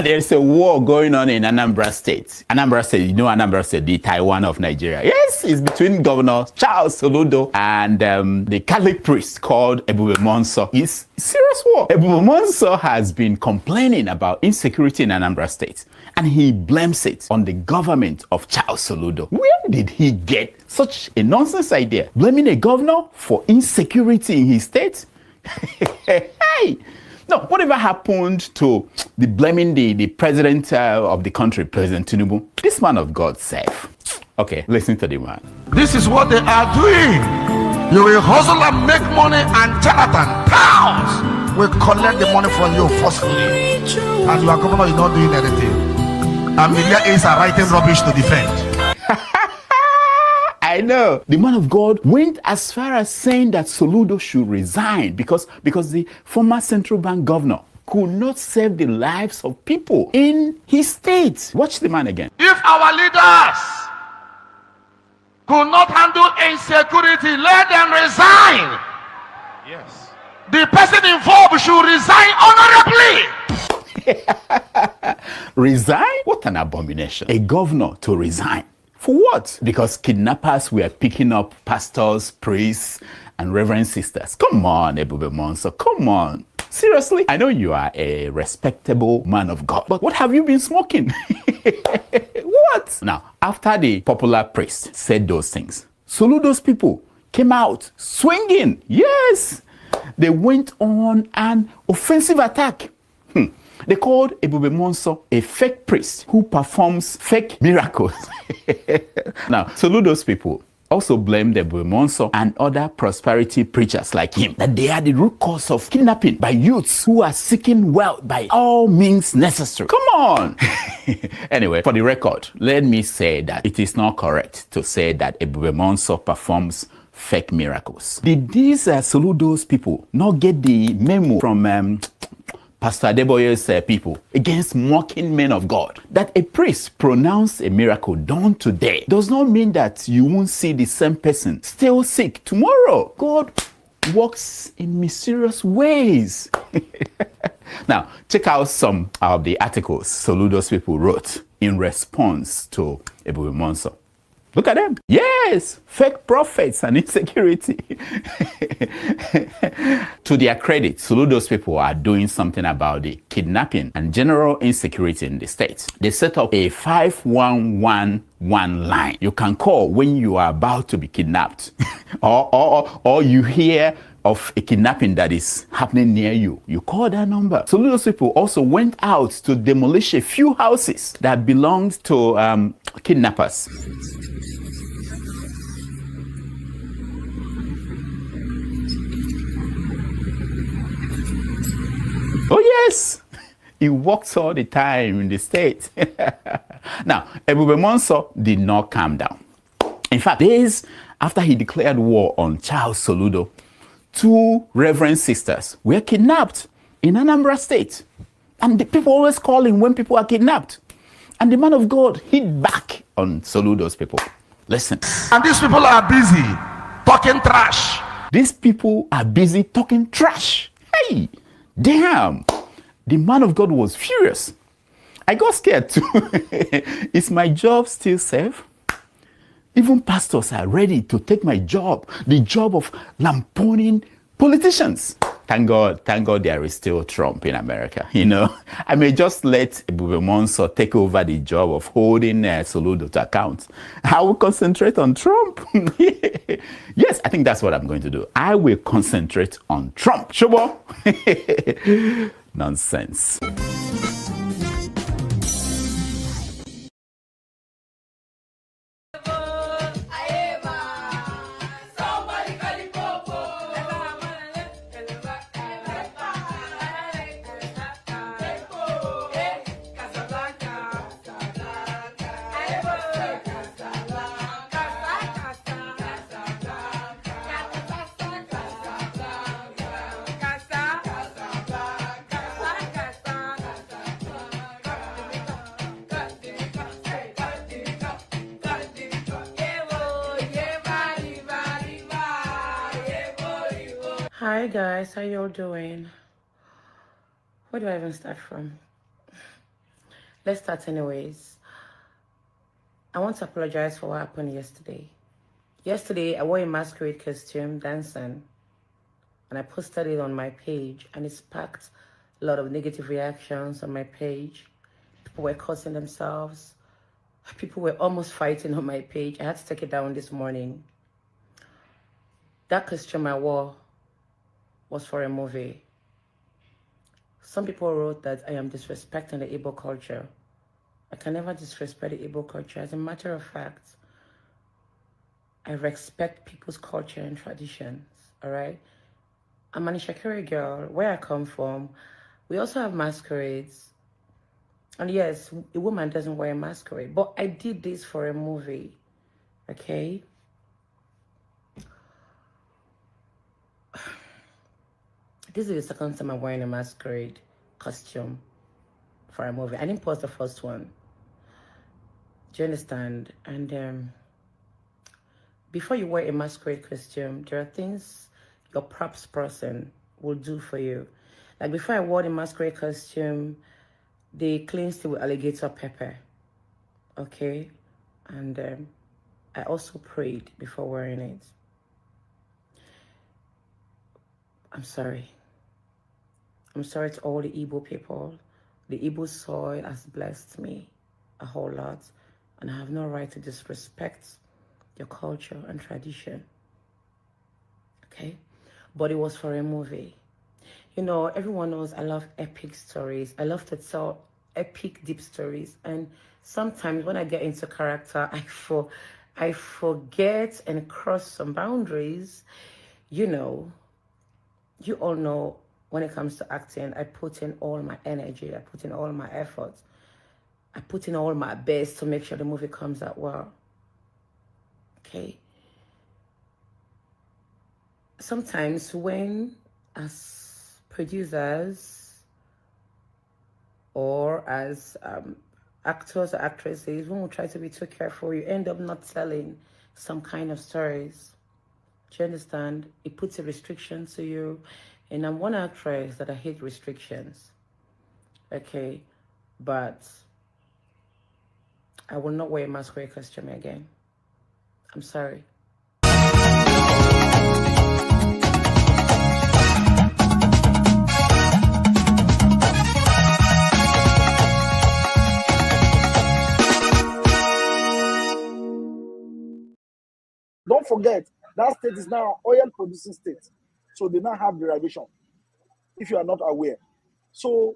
There's a war going on in Anambra State. Anambra State, you know Anambra State, the Taiwan of Nigeria. Yes, it's between Governor Charles Soludo and the Catholic priest called Ebube Munso. It's serious war. Ebube Munso has been complaining about insecurity in Anambra State, and he blames it on the government of Charles Soludo. Where did he get such a nonsense idea? Blaming a governor for insecurity in his state? Hey! No, whatever happened to blaming the president of the country, President Tinubu? This man of God said. Okay, listen to the man. This is what they are doing. You will hustle and make money, and charlatan towns will collect the money from you forcefully. And you are governor, you're not doing anything. And media aides are writing rubbish to defend. I know. The man of God went as far as saying that Soludo should resign because the former central bank governor could not save the lives of people in his state. Watch the man again. If our leaders could not handle insecurity, let them resign. Yes. The person involved should resign honorably. Resign? What an abomination. A governor to resign. For what? Because kidnappers were picking up pastors, priests, and reverend sisters. Come on, Ebube Munso, come on. Seriously? I know you are a respectable man of God, but what have you been smoking? What? Now, after the popular priest said those things, Soludo's people came out swinging. Yes! They went on an offensive attack. They called Ebube Munso a fake priest who performs fake miracles. Now, Soludo's people also blamed Ebube Munso and other prosperity preachers like him that they are the root cause of kidnapping by youths who are seeking wealth by all means necessary. Come on! Anyway, for the record, let me say that it is not correct to say that Ebube Munso performs fake miracles. Did these Soludo's people not get the memo from Pastor Adeboye's people against mocking men of God? That a priest pronounced a miracle done today does not mean that you won't see the same person still sick tomorrow. God works in mysterious ways. Now, check out some of the articles Soludo's people wrote in response to Ebube Munso. Look at them. Yes, fake prophets and insecurity. To their credit, Soludo's people are doing something about the kidnapping and general insecurity in the state. They set up a 5111 line you can call when you are about to be kidnapped or you hear of a kidnapping that is happening near you. You call that number. Soludo's people also went out to demolish a few houses that belonged to kidnappers. Oh yes, he works all the time in the state. Now, Ebube Munso did not calm down. In fact, days after he declared war on Charles Soludo, 2 reverend sisters were kidnapped in Anambra State. And the people always call him when people are kidnapped. And the man of God hit back on Soludo's people. Listen. And these people are busy talking trash. These people are busy talking trash. Hey! Damn, the man of God was furious. I got scared too. Is my job still safe? Even pastors are ready to take my job, the job of lampooning politicians. Thank God there is still Trump in America. You know, I may just let Ebube Munso take over the job of holding Soludo to account. I will concentrate on Trump. Yes, I think that's what I'm going to do. I will concentrate on Trump. Shobo. Nonsense. Hi guys, how y'all doing? Where do I even start from? Let's start anyways. I want to apologize for what happened yesterday. Yesterday, I wore a masquerade costume dancing, and I posted it on my page, and it sparked a lot of negative reactions on my page. People were cursing themselves. People were almost fighting on my page. I had to take it down this morning. That costume I wore was for a movie. Some people wrote that I am disrespecting the Igbo culture. I can never disrespect the Igbo culture. As a matter of fact, I respect people's culture and traditions, all right? I'm an Ishakiri girl. Where I come from, we also have masquerades. And yes, a woman doesn't wear a masquerade, but I did this for a movie, okay? This is the second time I'm wearing a masquerade costume for a movie. I didn't post the first one. Do you understand? And before you wear a masquerade costume, there are things your props person will do for you. Like before I wore the masquerade costume, they cleansed it with alligator pepper. Okay? And I also prayed before wearing it. I'm sorry. I'm sorry to all the Igbo people. The Igbo soil has blessed me a whole lot, and I have no right to disrespect your culture and tradition. Okay? But it was for a movie. You know, everyone knows I love epic stories. I love to tell epic, deep stories. And sometimes when I get into character, I forget and cross some boundaries. You know, you all know when it comes to acting, I put in all my energy. I put in all my effort. I put in all my best to make sure the movie comes out well. Okay? Sometimes when, as producers or as actors or actresses, when we try to be too careful, you end up not telling some kind of stories. Do you understand? It puts a restriction to you. And I'm one actress that I hate restrictions. Okay? But I will not wear a masquerade costume again. I'm sorry. Don't forget, that state is now an oil producing state. So they now have derivation, if you are not aware. So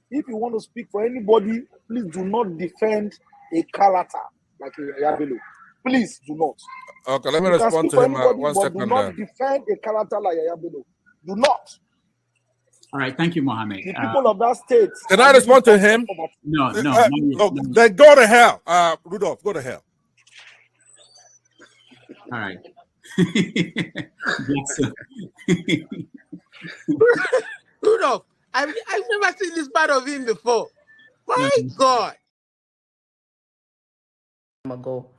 if you want to speak for anybody, please do not defend a character like Yabelo. Please do not. Okay, let me respond to him. One second. Do not defend a character like Yabelo. Do not. All right, thank you, Mohammed. The people of that state. Can I respond to him? No. Then go to hell. Rudolph, go to hell. All right. Rudolph, I've never seen this part of him before. My God.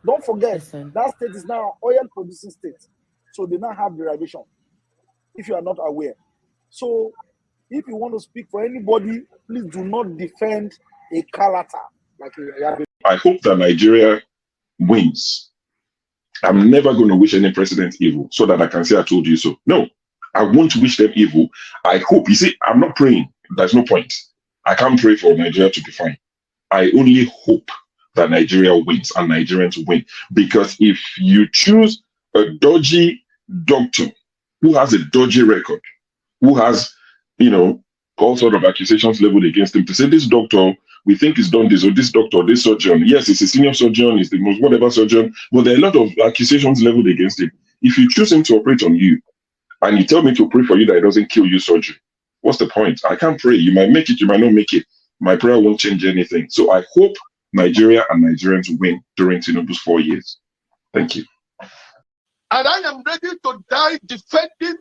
Don't forget, Listen. that state is now an oil producing state. So they now have derivation, if you are not aware. So if you want to speak for anybody, please do not defend a character like Yabelo. I hope that Nigeria wins. I'm never going to wish any president evil so that I can say I told you so. No, I won't wish them evil. I hope, you see, I'm not praying. There's no point. I can't pray for Nigeria to be fine. I only hope that Nigeria wins and Nigerians win. Because if you choose a dodgy doctor who has a dodgy record, who has, all sort of accusations leveled against him, to say this doctor, we think he's done this, or this doctor, this surgeon. Yes, he's a senior surgeon, he's the most whatever surgeon, but there are a lot of accusations leveled against him. If you choose him to operate on you, and you tell me to pray for you that it doesn't kill you surgery, what's the point? I can't pray. You might make it, you might not make it. My prayer won't change anything. So I hope Nigeria and Nigerians win during Tinubu's 4 years. Thank you. And I am ready to die defending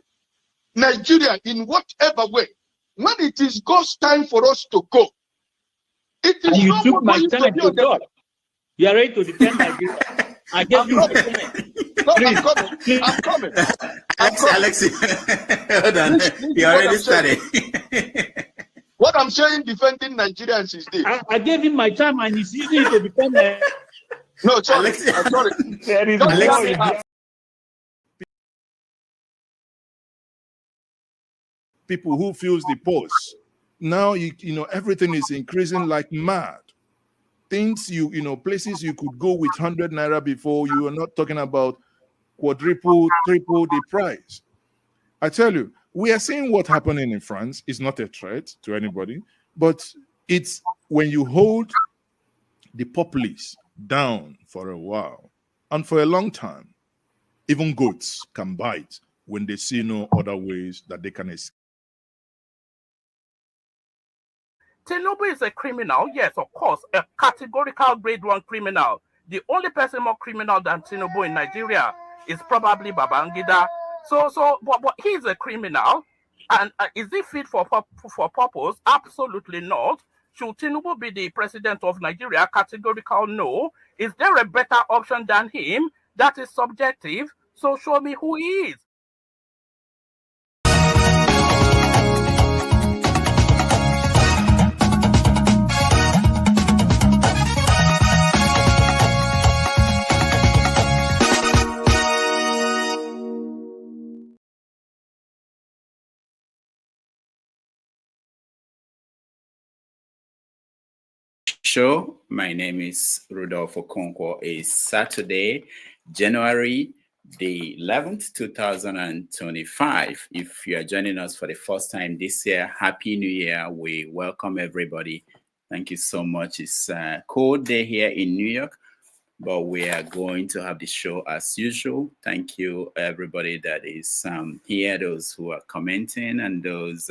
Nigeria in whatever way. When it is God's time for us to go, it is and you not took my going time to God. You are ready to defend Nigeria. I gave you my time. No, I'm coming. Alexi, hold on. You already started. What I'm saying, defending Nigerians is this. I gave him my time and he's using it to defend No, sorry. I'm sorry. There is Just no let me ask. People who fills the post. Now you know everything is increasing like mad. Things you know places you could go with 100 naira before, you are not talking about quadruple, triple the price. I tell you, we are seeing what happening in France. It's not a threat to anybody, but it's when you hold the populace down for a while and for a long time, even goats can bite when they see no other ways that they can escape. Tinubu is a criminal, yes, of course, a categorical grade 1 criminal. The only person more criminal than Tinubu in Nigeria is probably Babangida. But he's a criminal, and is he fit for purpose? Absolutely not. Should Tinubu be the president of Nigeria? Categorical no. Is there a better option than him? That is subjective. So show me who he is. Show. My name is Rudolph Okonkwo. It's Saturday, January the 11th, 2025. If you are joining us for the first time this year, Happy New Year. We welcome everybody. Thank you so much. It's a cold day here in New York, but we are going to have the show as usual. Thank you, everybody that is here, those who are commenting and those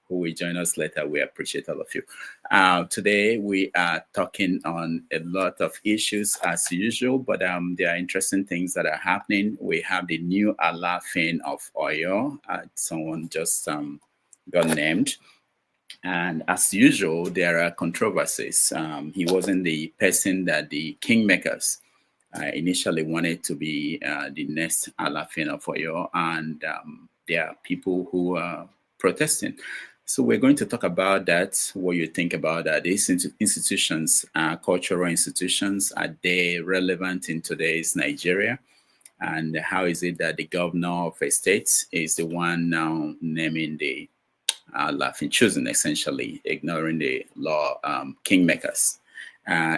who will join us later. We appreciate all of you. Today, we are talking on a lot of issues as usual, but there are interesting things that are happening. We have the new Alaafin of Oyo. Someone just got named. And as usual, there are controversies. He wasn't the person that the kingmakers initially wanted to be the next Alaafin of Oyo. And there are people who are protesting. So we're going to talk about that, what you think about that. These institutions, cultural institutions, are they relevant in today's Nigeria? And how is it that the governor of a state is the one now naming the Alaafin, choosing essentially, ignoring the law kingmakers?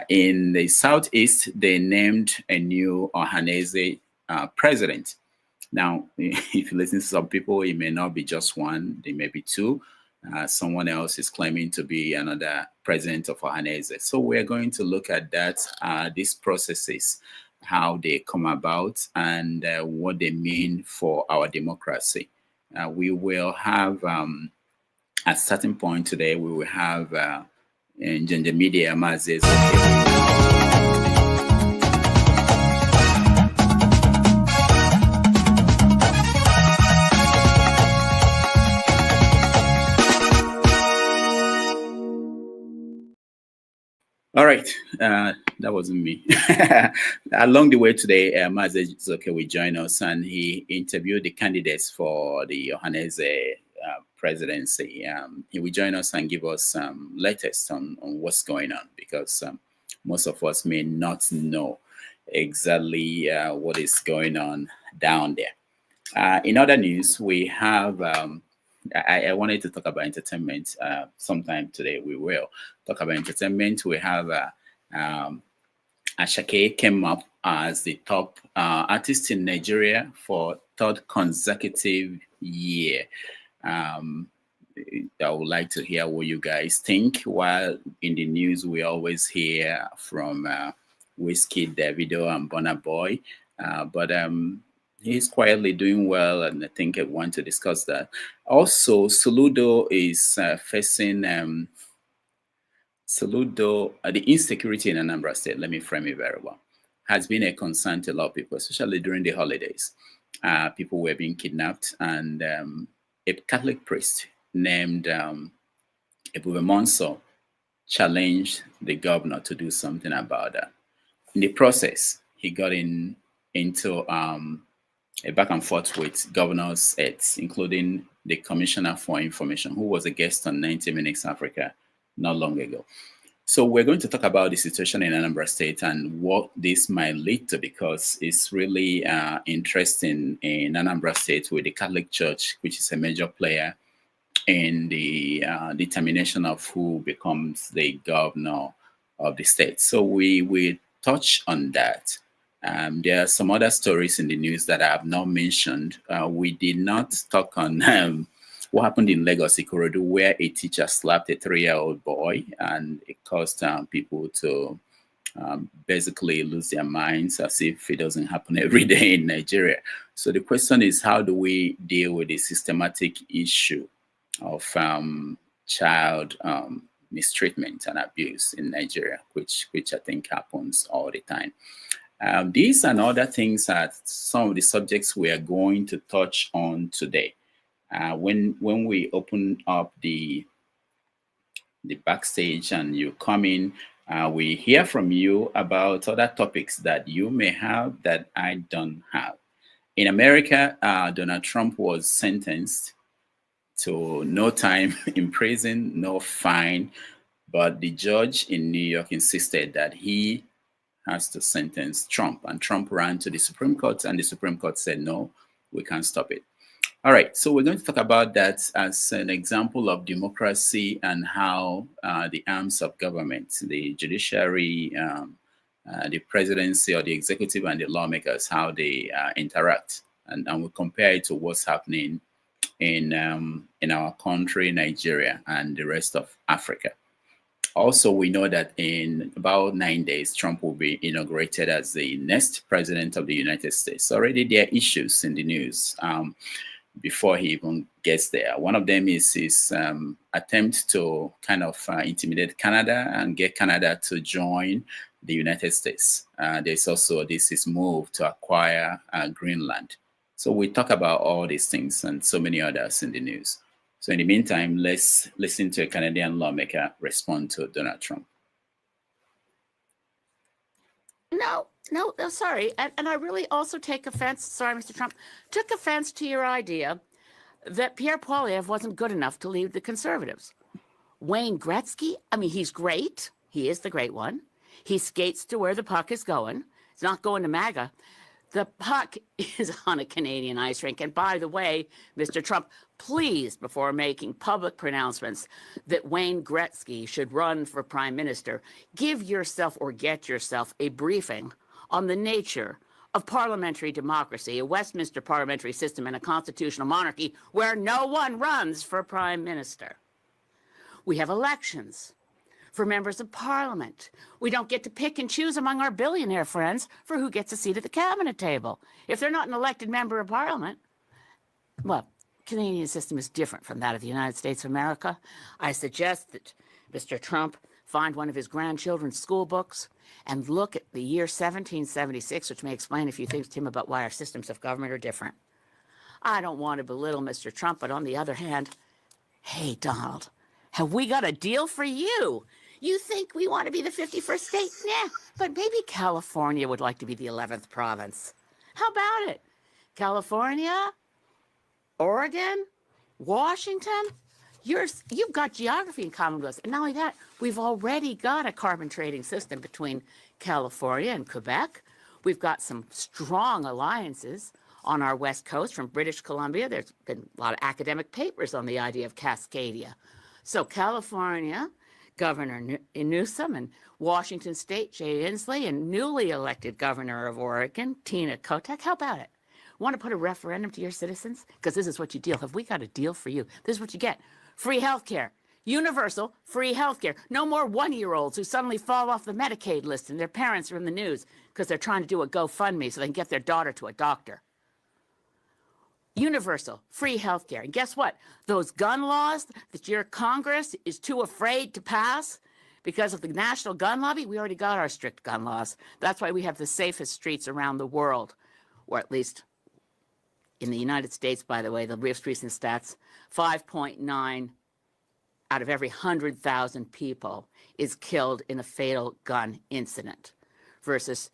In the southeast, they named a new Ohaneze president. Now, if you listen to some people, it may not be just one, there may be two. Someone else is claiming to be another president of Ohaneze. So we're going to look at that, these processes, how they come about, and what they mean for our democracy. We will have, at a certain point today, we will have in the media, Mazes. All right, that wasn't me. Along the way today, Mazes will join us, and he interviewed the candidates for the Ohaneze presidency. He will join us and give us some latest on what's going on, because most of us may not know exactly what is going on down there. In other news, we have I wanted to talk about entertainment. Sometime today we will talk about entertainment. We have Asake came up as the top artist in Nigeria for third consecutive year. I would like to hear what you guys think. While in the news, we always hear from Wizkid, Davido, and Burna Boy, but he's quietly doing well, and I think I want to discuss that. Also, Soludo is facing the insecurity in Anambra State. Let me frame it very well. Has been a concern to a lot of people, especially during the holidays. People were being kidnapped, and a Catholic priest named Ebube Munso challenged the governor to do something about that. In the process, he got into a back and forth with governors, including the Commissioner for Information, who was a guest on 90 Minutes Africa not long ago. So we're going to talk about the situation in Anambra State and what this might lead to, because it's really interesting in Anambra State with the Catholic Church, which is a major player in the determination of who becomes the governor of the state. So we will touch on that. There are some other stories in the news that I have not mentioned. We did not talk on what happened in Lagos, Ikorodu, where a teacher slapped a 3-year-old boy, and it caused people to basically lose their minds, as if it doesn't happen every day in Nigeria. So the question is, how do we deal with the systematic issue of child mistreatment and abuse in Nigeria, which I think happens all the time? These and other things are some of the subjects we are going to touch on today. When we open up the backstage and you come in, we hear from you about other topics that you may have that I don't have. In America, Donald Trump was sentenced to no time in prison, no fine, but the judge in New York insisted that he has to sentence Trump, and Trump ran to the Supreme Court, and the Supreme Court said, no, we can't stop it. All right, so we're going to talk about that as an example of democracy and how the arms of government, the judiciary, the presidency or the executive and the lawmakers, how they interact. And we'll compare it to what's happening in our country, Nigeria, and the rest of Africa. Also, we know that in about 9 days, Trump will be inaugurated as the next president of the United States. Already there are issues in the news before he even gets there. One of them is his attempt to kind of intimidate Canada and get Canada to join the United States. There's also his move to acquire Greenland. So we talk about all these things and so many others in the news. So in the meantime, let's listen to a Canadian lawmaker respond to Donald Trump. No, sorry. And I really also take offense, sorry, Mr. Trump, took offense to your idea that Pierre Poilievre wasn't good enough to lead the Conservatives. Wayne Gretzky, I mean, he's great. He is the great one. He skates to where the puck is going. It's not going to MAGA. The puck is on a Canadian ice rink. And by the way, Mr. Trump, please, before making public pronouncements that Wayne Gretzky should run for prime minister, give yourself or get yourself a briefing on the nature of parliamentary democracy, a Westminster parliamentary system, and a constitutional monarchy where no one runs for prime minister. We have elections for members of parliament. We don't get to pick and choose among our billionaire friends for who gets a seat at the cabinet table. If they're not an elected member of parliament, well, Canadian system is different from that of the United States of America. I suggest that Mr. Trump find one of his grandchildren's school books and look at the year 1776, which may explain a few things to him about why our systems of government are different. I don't want to belittle Mr. Trump, but on the other hand, hey, Donald, have we got a deal for you? You think we want to be the 51st state? Nah, but maybe California would like to be the 11th province. How about it? California, Oregon, Washington, you've got geography in common with us. And not only that, we've already got a carbon trading system between California and Quebec. We've got some strong alliances on our west coast from British Columbia. There's been a lot of academic papers on the idea of Cascadia. So California, Governor Newsom, and Washington State, Jay Inslee, and newly elected Governor of Oregon, Tina Kotek. How about it? Want to put a referendum to your citizens? Because this is what you deal. Have we got a deal for you? This is what you get. Free health care. Universal free health care. No more one-year-olds who suddenly fall off the Medicaid list and their parents are in the news because they're trying to do a GoFundMe so they can get their daughter to a doctor. Universal free health care. And guess what? Those gun laws that your Congress is too afraid to pass because of the national gun lobby, we already got our strict gun laws. That's why we have the safest streets around the world, or at least in the United States, by the way, the most recent stats, 5.9 out of every 100,000 people is killed in a fatal gun incident versus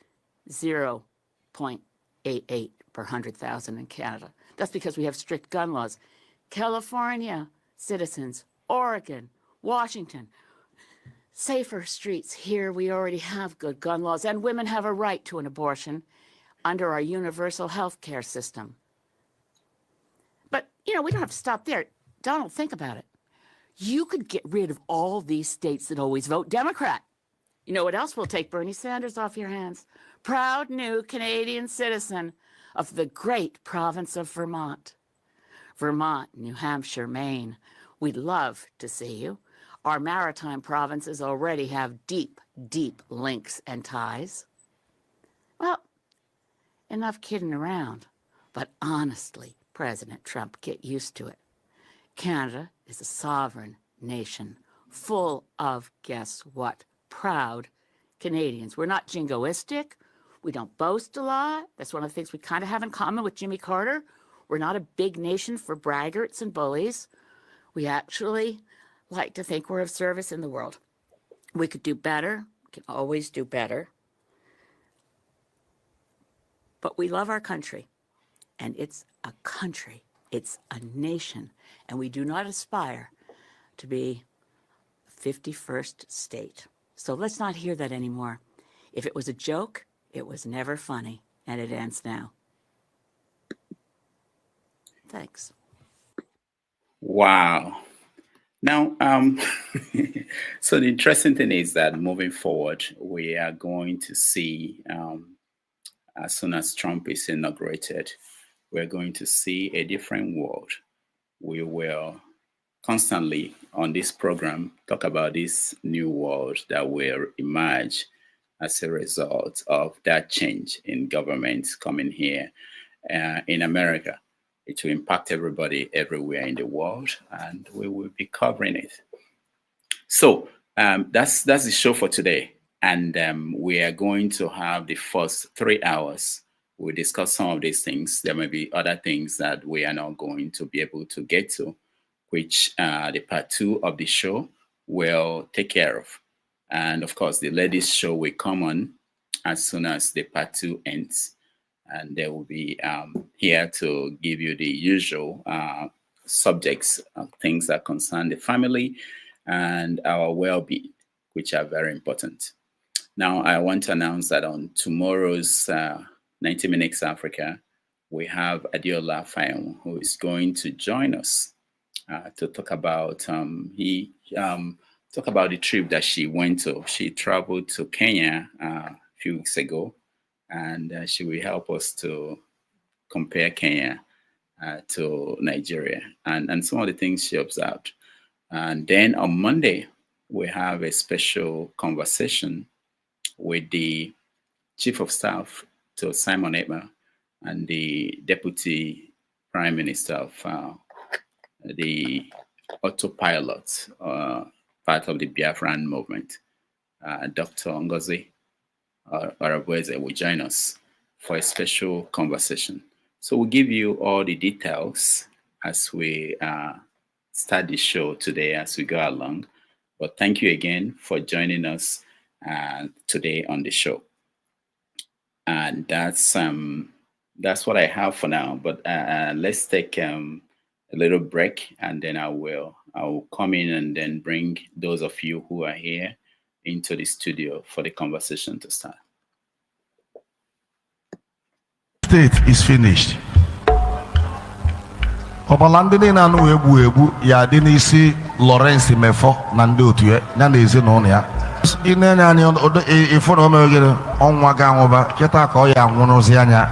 0.88 per 100,000 in Canada. That's because we have strict gun laws. California citizens, Oregon, Washington. Safer streets. Here we already have good gun laws, and women have a right to an abortion under our universal health care system. But, we don't have to stop there. Donald, think about it. You could get rid of all these states that always vote Democrat. You know what else will take Bernie Sanders off your hands? Proud new Canadian citizen of the great province of Vermont. Vermont, New Hampshire, Maine. We'd love to see you. Our maritime provinces already have deep, deep links and ties. Well, enough kidding around. But honestly, President Trump, get used to it. Canada is a sovereign nation full of, guess what, proud Canadians. We're not jingoistic. We don't boast a lot. That's one of the things we kind of have in common with Jimmy Carter. We're not a big nation for braggarts and bullies. We actually like to think we're of service in the world. We could do better. We can always do better. But we love our country. And it's a country. It's a nation. And we do not aspire to be the 51st state. So let's not hear that anymore. If it was a joke, it was never funny. And it ends now. Thanks. Wow. Now, so the interesting thing is that moving forward, we are going to see, as soon as Trump is inaugurated, we're going to see a different world. We will constantly on this program talk about this new world that will emerge as a result of that change in government coming here in America. It will impact everybody everywhere in the world, and we will be covering it. So that's the show for today. And we are going to have the first 3 hours. We'll discuss some of these things. There may be other things that we are not going to be able to get to, which the part 2 of the show will take care of. And of course, the ladies' show will come on as soon as the part 2 ends. And they will be here to give you the usual subjects, things that concern the family and our well-being, which are very important. Now, I want to announce that on tomorrow's 90 Minutes Africa, we have Adiola Fayon, who is going to join us to talk about talk about the trip that she went to. She traveled to Kenya a few weeks ago. And she will help us to compare Kenya to Nigeria and some of the things she observed. And then on Monday, we have a special conversation with the Chief of Staff to Simon Ekpa and the Deputy Prime Minister of the autopilot, part of the Biafran movement, Dr. Ngozi Arabueze will join us for a special conversation. So we'll give you all the details as we start the show today as we go along. But thank you again for joining us today on the show. And that's what I have for now. But let's take a little break, and then I will come in and then bring those of you who are here into the studio for the conversation to start. State is finished. Obalandini na nu ebu ya dinisi Lawrence Mefo na ndi otu ya na ezinụlọ ya. Ine na ani odo ifo na omegere onwa ga anwụba keta ka o ya anwụrụzi anya.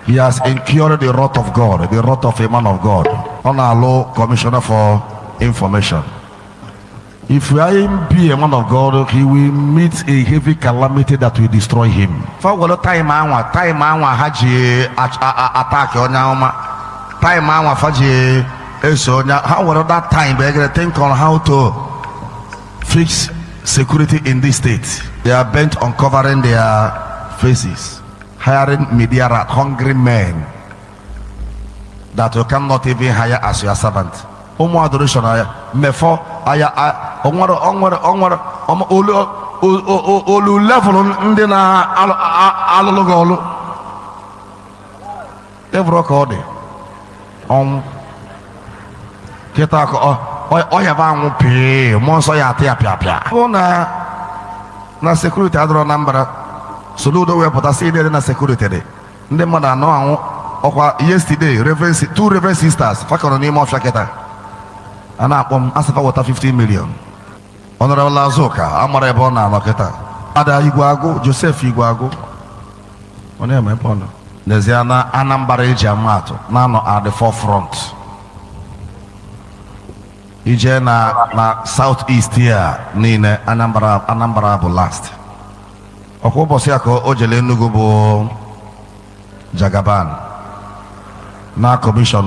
He has incurred the wrath of God, the wrath of a man of God. On our law commissioner for information. If we are be a man of God, he will meet a heavy calamity that will destroy him. For what time haji attack on Yama, time faji so how will that time be able to think on how to fix security in this state? They are bent on covering their faces, hiring media rat, hungry men that you cannot even hire as your servant. Omo adoration mefo aya onwere olu level ndị na alụlụ gị ọlụ evro ka ọ dị Kita ko ya ba nwu pe Munso ya ate apia. Ọ na security adọrọ na mbara Soludo wepụta si ide na security dị. Ndị mmadụ anọ anwụ ọkwa yesterday two reverend sisters fakọrọ n'ime ọfịa kịta. A na-akpọ m asịfa wọta 15 million. Honorable Azuka amara ebe ọ na-anọ kịta. Ada Igweagụ Joseph Igweagụ ọ na-eme pọnụ n'ezie na Anambra eji amatụ na-anọ at the forefront. Ije na South East ya niile Anambra bụ last. Ọkwa ụbọchị ya ka o jele Enugu bụ Jagaban na commission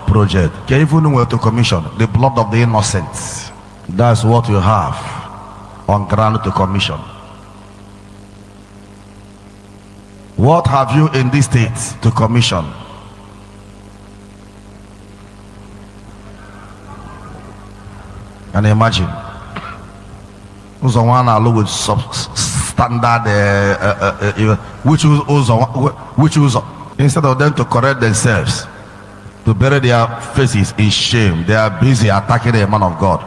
project. Can even know to commission the blood of the innocent. That's what you have on ground to commission. What have you in this state to commission? And imagine, with standard, which instead of them to correct themselves, to bury their faces in shame, they are busy attacking a man of God.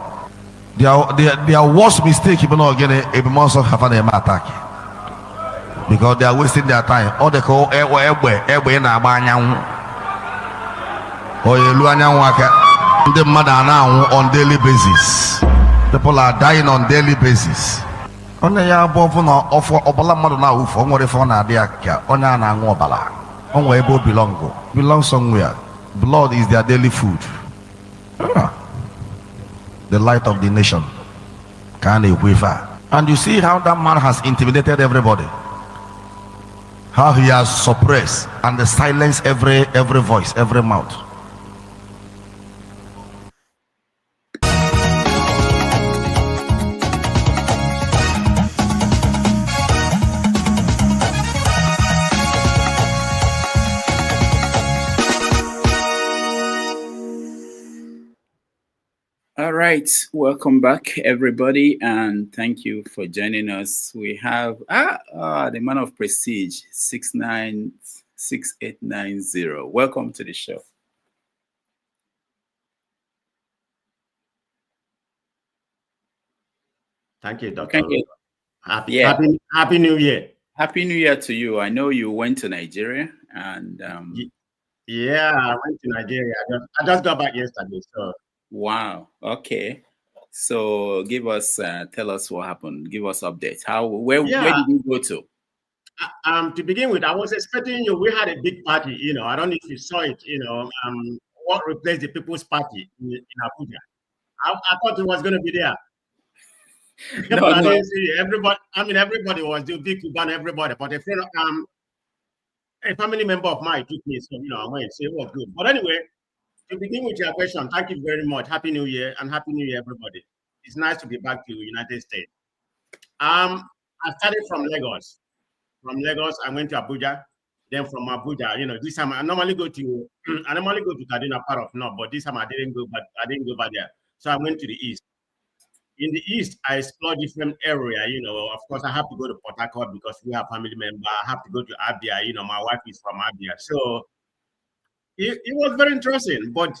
Their worst mistake, even though again, a Munso have an attack because they are wasting their time. All they call the mother now on daily basis. People are dying on daily basis. Only ya above no offer obala mother now for what if on a deaka on an angobala. On where belong somewhere. Blood is their daily food. The light of the nation. Can they waver? And you see how that man has intimidated everybody. How he has suppressed and silenced every voice, every mouth. All right, welcome back, everybody, and thank you for joining us. We have the man of prestige 696890. Welcome to the show. Thank you, Doctor. Happy New Year. Happy New Year to you. I know you went to Nigeria and yeah, I went to Nigeria. I just got back yesterday. So wow. Okay. So give us tell us what happened. Give us updates. Where did you go to? To begin with, I was expecting you. We had a big party, you know. I don't know if you saw it, you know. What replaced the People's Party in Abuja? I thought it was going to be there. No, I didn't see it. Everybody. I mean, everybody was doing big to everybody. But a family member of mine took me, so you know, I went. So it was good. But anyway, to begin with your question, thank you very much. Happy New Year and Happy New Year, everybody. It's nice to be back to the United States. I started from Lagos. From Lagos, I went to Abuja. Then from Abuja, you know, this time I normally go to Kaduna, part of North, but this time I didn't go back there. So I went to the east. In the east, I explored different area. You know, of course, I have to go to Port Harcourt because we have family member. I have to go to Abia. You know, my wife is from Abia, so it was very interesting. But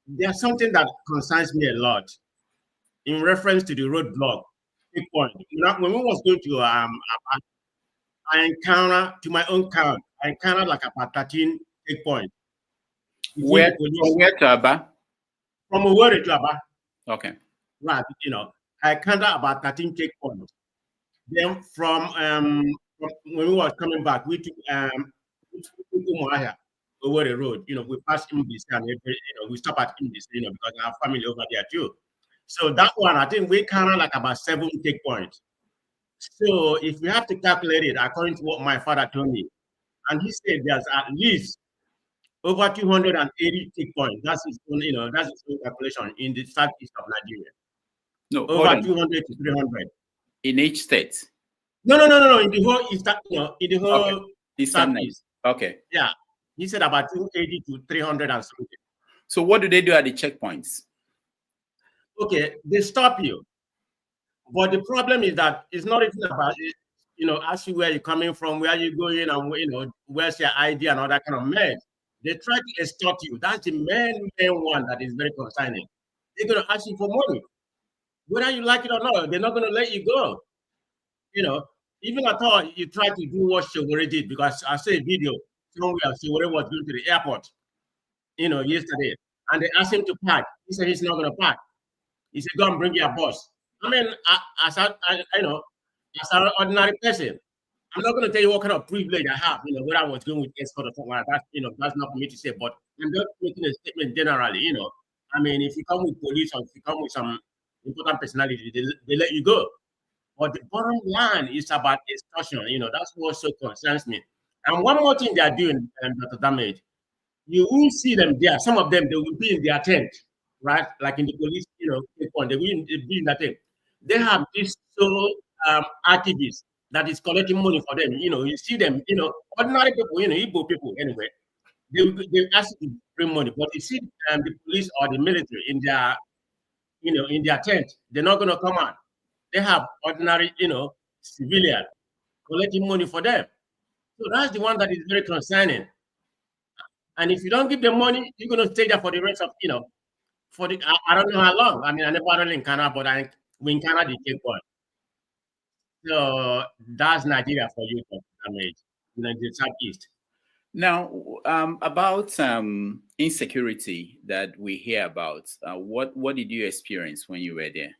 there's something that concerns me a lot in reference to the roadblock. Big point. You know, when we was going to I encountered, to my own count, I encountered like about 13 checkpoints. Where to Aba? From Owerri to Aba. Okay. Right, you know, I encountered about 13 checkpoints. Then from when we were coming back, we took Umuahia over the road. You know, we passed Imbis and we stopped at Imbis, you know, because I have family over there too. So that one, I think we encountered like about 7 checkpoints. So if we have to calculate it according to what my father told me, and he said there's at least over 280 checkpoints. That's his own, you know, that's his own calculation in the southeast of Nigeria. No, over 200 to 300 in each state. No. In the whole east, you know, in the whole southeast. Okay. Yeah, he said about 280 to 300 and something. So what do they do at the checkpoints? Okay, they stop you, but the problem is that it's not even about it. You know, ask you where you're coming from, where you're going, and you know, where's your ID and all that kind of mess. They try to extort you. That's the main one that is very concerning. They're going to ask you for money. Whether you like it or not, they're not going to let you go. You know, even I thought you tried to do what Shogore did, because I saw a video somewhere Shogore was going to the airport, you know, yesterday, and they asked him to park. He said he's not going to park. He said, go and bring your boss. I mean, as an ordinary person, I'm not going to tell you what kind of privilege I have, you know, whether I was going with escort or something like that, you know, that's not for me to say, but I'm just making a statement generally, you know. I mean, if you come with police or if you come with some important personality, they let you go. But the bottom line is about extortion, you know, that's what so concerns me. And one more thing they are doing, Dr. Damage, you will see them there. Some of them, they will be in their tent, right? Like in the police, you know, they will be in that tent. They have this solo activists that is collecting money for them. You know, you see them, you know, ordinary people, you know, Igbo people anyway, they ask you to bring money, but you see the police or the military in their, you know, in their tent, they're not going to come out. They have ordinary, you know, civilian collecting money for them. So that's the one that is very concerning. And if you don't give them money, you're going to stay there for the rest of, you know, for the, I don't know how long. I mean, I never really in Canada, but we in Canada, the Cape Point. So that's Nigeria for you, Damage, you know, the Southeast. Now, about insecurity that we hear about, what did you experience when you were there?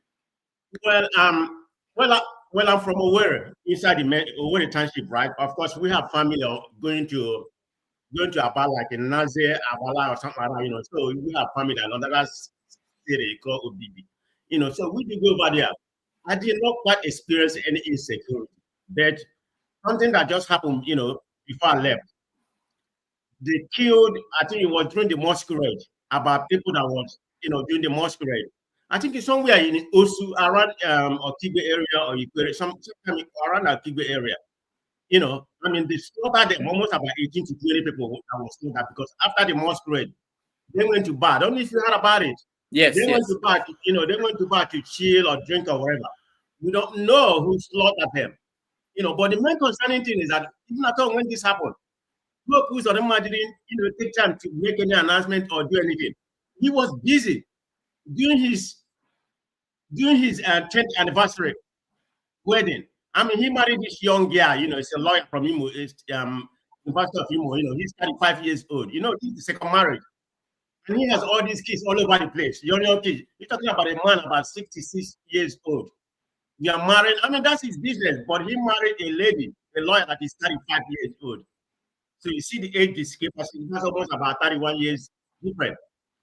Well, I'm from Owerri, inside the Owerri township, right? Of course, we have family going to Abacha, like in Naze, Abala, or something like that, you know. So we have family that city called Obibi, you know. So we did go over there. I did not quite experience any insecurity, but something that just happened, you know, before I left. They killed, I think it was during the masquerade, about people that was, you know, during the masquerade. I think it's somewhere in Osu, around Okigwe area, or Ikwere, sometime around Okigwe area. You know, I mean, they slaughtered them, almost about 18 to 20 people that was slaughtered, because after the masquerade, they went to bar. I don't know if you heard about it. Yes, they went to bar, you know, they went to bar to chill or drink or whatever. We don't know who slaughtered them. You know, but the main concerning thing is that even at all when this happened, look, who's on didn't, you know, take time to make any announcement or do anything. He was busy during his 10th anniversary wedding. I mean, he married this young girl, you know, it's a lawyer from Imo, it's University of Imo, you know, he's 35 years old. You know, he's the second marriage. And he has all these kids all over the place, young kids. You're talking about a man about 66 years old. You are married, I mean, that's his business, but he married a lady, a lawyer that is 35 years old. So you see the age discrepancy, that's almost about 31 years different.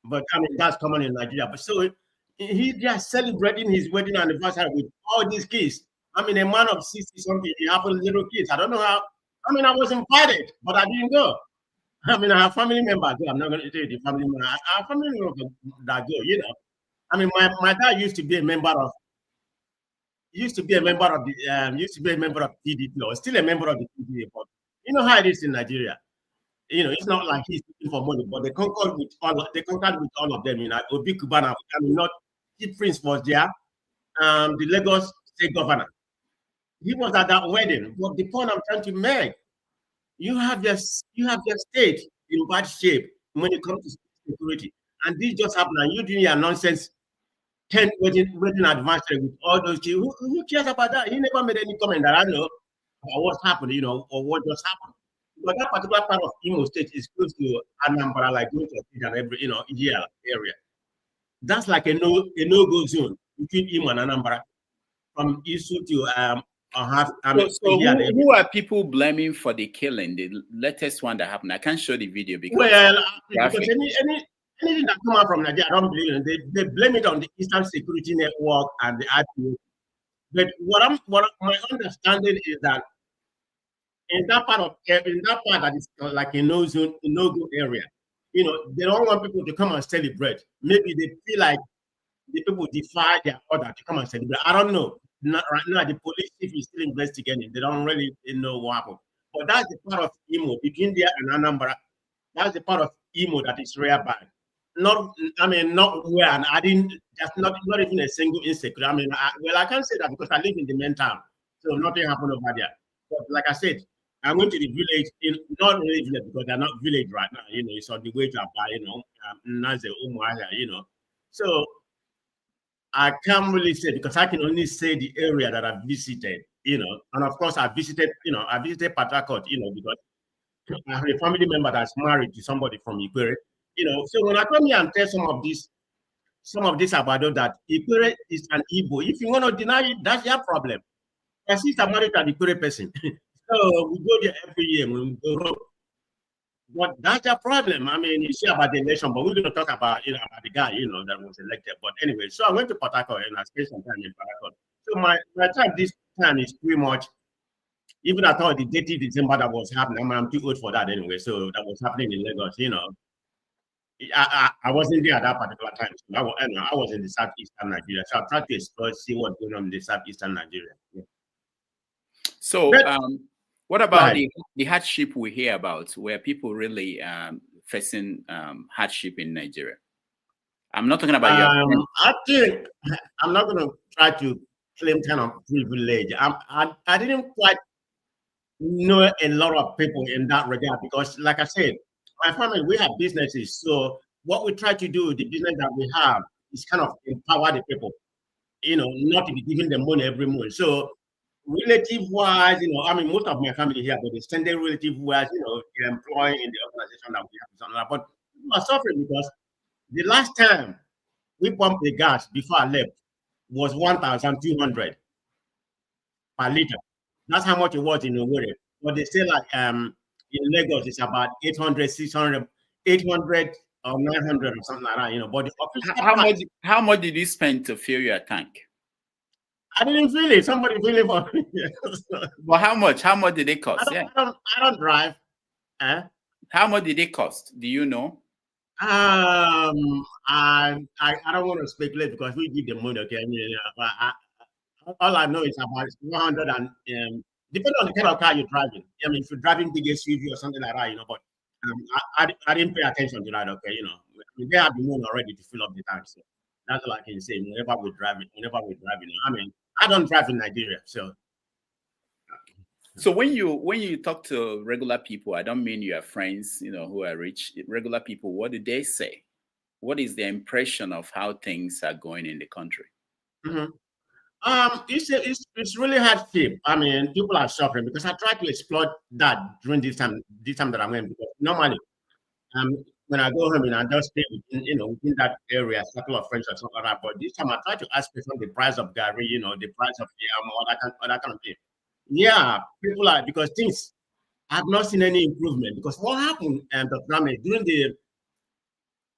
But I mean, that's common in Nigeria. But so he just celebrating his wedding anniversary with all these kids. I mean, a man of 60 something, he have little kids. I don't know how. I mean, I was invited, but I didn't go. I mean, I have family members. I'm not going to say the family members. I have family members that go. You know, I mean, my dad used to be a member of the PDP, or still a member of the PDP. But you know how it is in Nigeria. You know, it's not like he's looking for money, but they conquered with all of them. You know, Obi Kubana, I mean, not Chief Prince was there. The Lagos State Governor. He was at that wedding. But the point I'm trying to make, you have your state in bad shape when it comes to security. And this just happened, and you doing your nonsense 10 wedding anniversary with all those kids. Who cares about that? He never made any comment that I know about what's happened, you know, or what just happened. But that particular part of Imo State is close to Anambra, like going to every, you know, area. That's like a no-go zone between Imo and Anambra, from Isu to who are people blaming for the killing, the latest one that happened? I can't show the video because because anything that come out from Nigeria, I don't believe in. They blame it on the Eastern Security Network and the IPO. But what my understanding is that in that part that is like a no-go area, you know, they don't want people to come and celebrate. Maybe they feel like the people defy their order to come and celebrate. I don't know. Not right now, the police chief is still investigating. They don't really know what happened. But that's the part of Imo, between there and Anambra. That's the part of Imo that is rare bad. Not where, and I didn't, just not even a single insecurity. I mean, I can't say that because I live in the main town. So nothing happened over there. But like I said, I went to the village, not really village because they're not village right now. It's on the way to Abacha, So I can't really say because I can only say the area that I've visited, and of course I visited Port Harcourt, because I have a family member that's married to somebody from Ikwere, So when I come here and tell some of this Abado that Ikwere is an Igbo, if you want to deny it, that's your problem. My sister married an Ikwere person. So we go there every year when we go home. But that's a problem. I mean, you see about the election, but we're going to talk about about the guy, that was elected. But anyway, so I went to Port Harcourt and I spent some time in Port Harcourt. So my time this time is pretty much, even I thought the 30th December that was happening. I'm too old for that anyway. So that was happening in Lagos, I wasn't there at that particular time. So I was in the southeastern Nigeria. So I tried to explore, see what's going on in the southeastern Nigeria. Yeah. So, what about the hardship we hear about, where people really facing hardship in Nigeria? I'm not talking about your. I think I'm not going to try to claim kind of privilege. I didn't quite know a lot of people in that regard because, like I said, my family, we have businesses. So what we try to do, the business that we have, is kind of empower the people, not to be giving them money every month. So relative-wise, most of my family here, but extended relative-wise, they're employed in the organization that we have. But we are suffering because the last time we pumped the gas before I left was 1,200 per liter. That's how much it was in Owerri. But they say in Lagos, it's about 800, 600, 800 or 900 or something like that, But the how much did you spend to fill your tank? I didn't feel it. Somebody feel it for me. Well, how much? How much did it cost? I don't drive. How much did it cost? Do you know? I don't want to speculate because we give the money. Okay, all I know is about 100 and depending on the kind of car you're driving. If you're driving big SUV or something like that, But I didn't pay attention to that. Okay, they have the money already to fill up the tank. So that's all I can say. Whenever we're driving, I don't drive in Nigeria, so. So when you talk to regular people, I don't mean your friends, who are rich. Regular people, what do they say? What is their impression of how things are going in the country? Mm-hmm. It's really hard shape. People are suffering because I try to explore that during this time that I'm in. Because normally, when I go home and I just stay within that area, a couple of friends or something like that. But this time I try to ask people the price of Gary, the price of all that kind of thing. Yeah, people are, because things, I've not seen any improvement. Because what happened,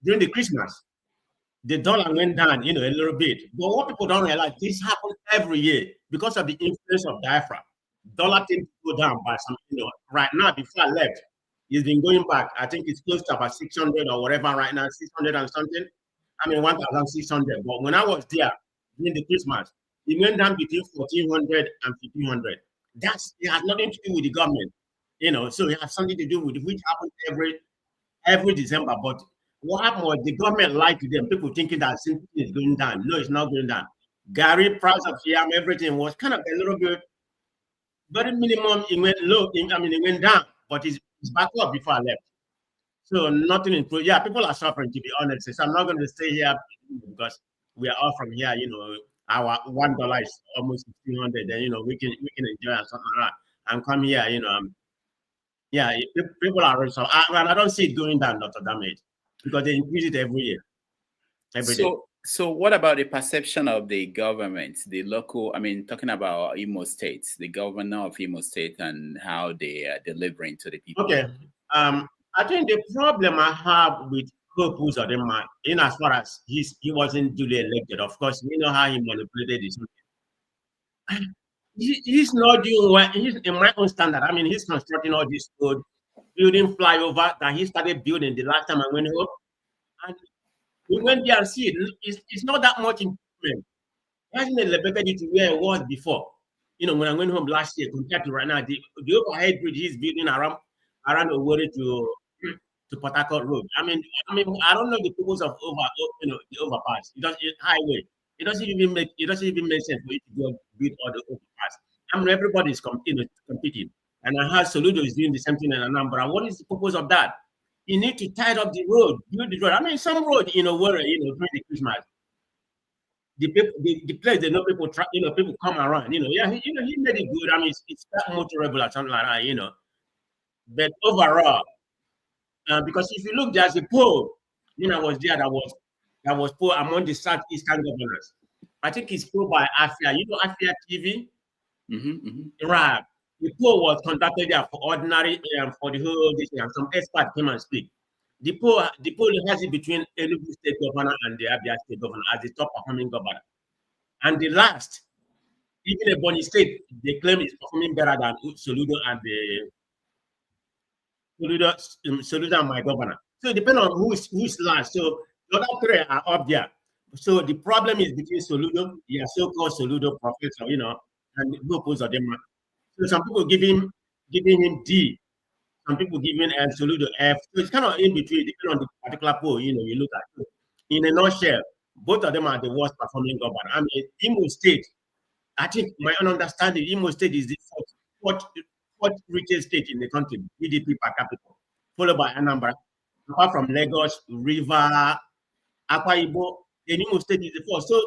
during the Christmas, the dollar went down, a little bit. But what people don't realize, this happens every year because of the influence of diaphragm. Dollar tends to go down by some, right now, before I left, it's been going back. I think it's close to about 600 or whatever right now, 600 and something. 1,600. But when I was there during the Christmas, it went down between 1,400 and 1,500. It has nothing to do with the government, so it has something to do with which happens every December. But what happened was the government lied to them, people thinking that something is going down. No, it's not going down. Gary, price of yam, everything was kind of a little bit, very minimum. It went low, it went down, but it's back up before I left. So nothing improved. Yeah, people are suffering, to be honest. So I'm not going to stay here because we are all from here, our $1 is almost 1,500. Then we can enjoy something like that and come here. People are so. I don't see it going down, Dr. Damage, because they increase it every year, every day. So what about the perception of the government, the local? Talking about Imo State, the governor of Imo State, and how they are delivering to the people. Okay. I think the problem I have with Hope Uzodinma, as far as he wasn't duly elected, of course, we know how he manipulated this. He's not doing well. He's in my own standard. He's constructing all this road, building flyover that he started building the last time I went home. And we went there and see it. It's not that much improvement. It hasn't elevated it to where it was before. When I went home last year compared to right now, the overhead bridge he's building around Owerri to Port Harcourt Road. I don't know the purpose of the overpass. Highway. It doesn't even make sense for you to build all the overpass. Everybody's competing. And I heard Soludo is doing the same thing in Anambra. What is the purpose of that? You need to tie up the road, build the road. I mean, some road, where, during the Christmas, the people, the place, they know people, people come around, yeah, he made it good. I mean, it's that motorable or something like that, But overall, because if you look, there's a poll, was there that was poll among the Southeastern governors. I think it's poll by Afia. Afia TV? Right. The poll was conducted there for ordinary, for the whole this year. Some experts came and speak. The poll has it between Enugu State Governor and the Abia State Governor as the top performing governor. And the last, even a Bonny State, they claim is performing better than Soludo and Soludo and my governor. So it depends on who's last. So the other three are up there. So the problem is between Soludo, so-called Soludo professor, and both of them. So some people giving him D, some people giving Soludo F. So it's kind of in between, depending on the particular poll, you look at. So in a nutshell, both of them are the worst performing governor. I mean, Imo State, I think my own understanding, Imo State is the fourth richest state in the country, GDP per capita, followed by Anambra. Apart from Lagos, River, Akwa Ibom, the Imo State is the fourth. So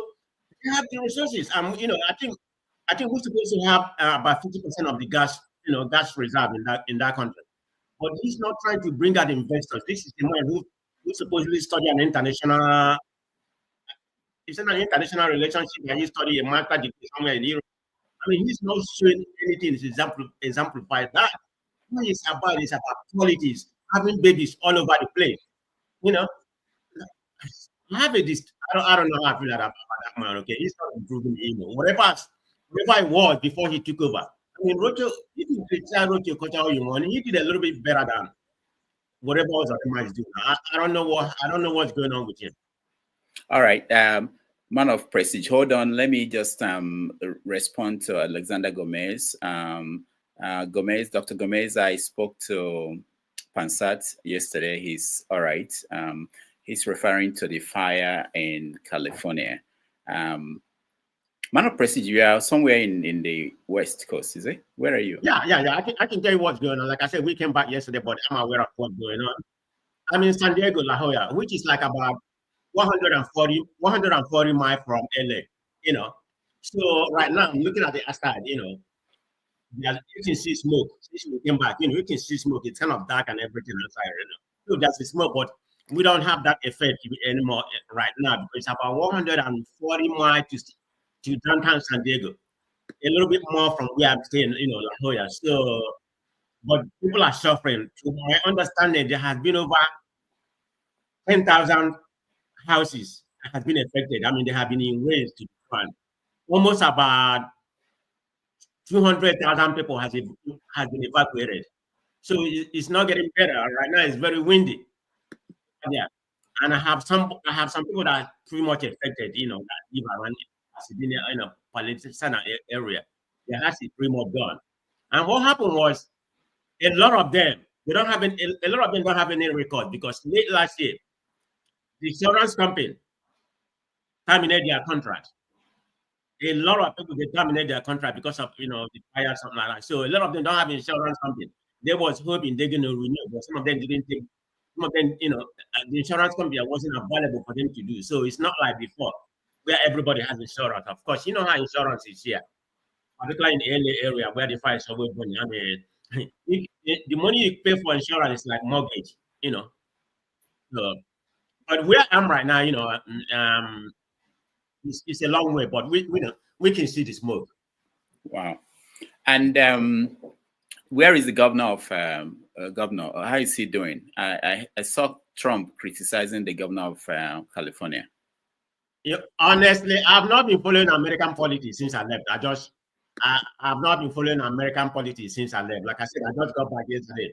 they have the resources. I think we're supposed to have about 50% of the gas, gas reserve in that country. But he's not trying to bring out investors. This is the man who supposedly study an international. It's an international relationship, and he studied a master degree somewhere in Europe. I mean, he's not showing anything to exemplify that. What it's about qualities, having babies all over the place. I don't know how I feel about that man. Okay, he's not improving. Whatever it was before he took over. I mean, Rocho, if you criticize Rocho all you want, he did a little bit better than whatever else the man is doing. I don't know what's going on with him. All right, man of prestige. Hold on, let me just respond to Alexander Gomez. Dr. Gomez, I spoke to Pansat yesterday. He's all right. He's referring to the fire in California. Man of prestige, you are somewhere in the West Coast, is it? Where are you? Yeah. I can tell you what's going on. Like I said, we came back yesterday, but I'm aware of what's going on. I'm in San Diego, La Jolla, which is like about 140 miles from LA, So right now I'm looking at the outside, you can see smoke. Since we came back, you can see smoke. It's kind of dark and everything outside, So there's the smoke, but we don't have that effect anymore right now because it's about 140 miles to downtown San Diego. A little bit more from where I'm staying, La Jolla. So, but people are suffering. To my understanding, there has been over 10,000 houses has been affected. I mean, they have been in rains to fund. Almost about 200,000 people has been evacuated. So it's not getting better. Right now, it's very windy. Yeah, and I have some people that are pretty much affected. That live around Pasadena, Pasadena area. Their house is pretty much gone. And what happened was, a lot of them don't have any record because late last year, the insurance company terminated their contract. A lot of people, they terminate their contract because of the fire, something like that. So a lot of them don't have insurance company. They was hoping they're going to renew, but some of them didn't take. Some of them, the insurance company wasn't available for them to do. So it's not like before, where everybody has insurance. Of course, you know how insurance is here, particularly in the LA area where the fire is always burning. I mean, the money you pay for insurance is like mortgage, So, but where I'm right now, it's a long way, but we can see the smoke. Wow. And where is the governor of governor? How is he doing? I saw Trump criticizing the governor of California. Honestly, I've not been following American politics since I left. I've not been following American politics since I left. Like I said, I just got back yesterday.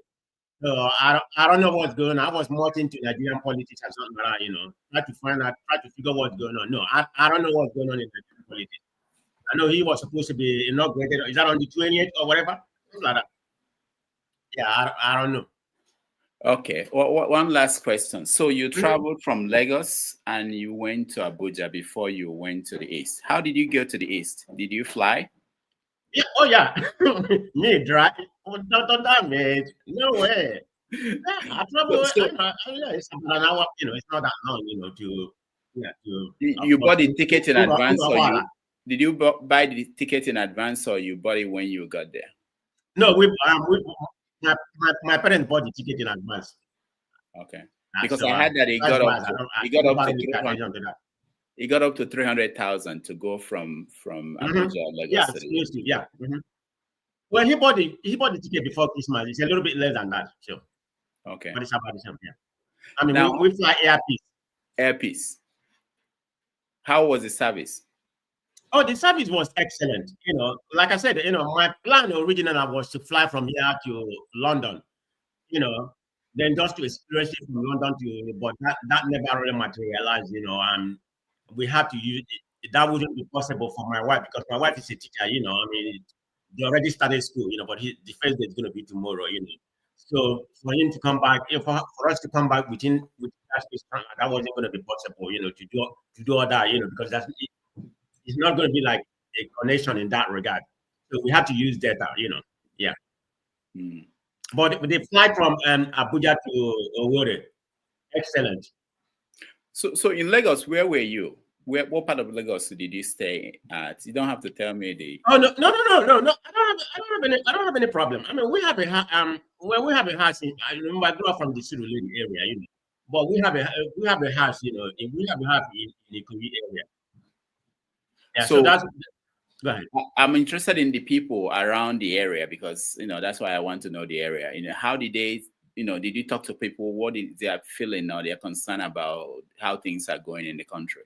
So I don't know what's going on. I was more into Nigerian politics and something like that, try to figure what's going on. No, I don't know what's going on in Nigerian politics. I know he was supposed to be inaugurated. Is that on the 28th or whatever? Something like that. Yeah, I don't know. Okay. Well, one last question. So you traveled from Lagos and you went to Abuja before you went to the east. How did you go to the east? Did you fly? Yeah. Oh, yeah. Me drive. Oh, don't damn it. No way. Yeah, I travel. So Yeah, it's about an hour. It's not that long. you bought the ticket in advance, or Uber. did you buy the ticket in advance, or you bought it when you got there? No, my parents bought the ticket in advance. Okay, because so I heard that it got up to 300,000 to go from Abuja, Lagos. Yeah, close to, yeah. Well, he bought the ticket before Christmas. It's a little bit less than that, so. Okay. But it's about the same, yeah. I mean, now, we fly Airpiece. How was the service? Oh, the service was excellent. Like I said, my plan originally was to fly from here to London. Then just to experience it from London to, but that never really materialized. And we had to use it. That wouldn't be possible for my wife because my wife is a teacher. I mean, they already started school. But the first day is going to be tomorrow. So for him to come back, for us to come back within that wasn't going to be possible. To do all that. Because it's not going to be like a connection in that regard. So we have to use data. Yeah. Mm. But the flight from Abuja to Owerri, excellent. So in Lagos, where were you? What part of Lagos did you stay at? You don't have to tell me the. Oh no! I don't have any problem. I mean, we have a house. We have a house. I remember I grew up from the Soludo area, But we have a house, we have a house in the Ikoyi area. Yeah. So that's. Go ahead. I'm interested in the people around the area because that's why I want to know the area. How did they? Did you talk to people? What is their feeling or their concern about how things are going in the country?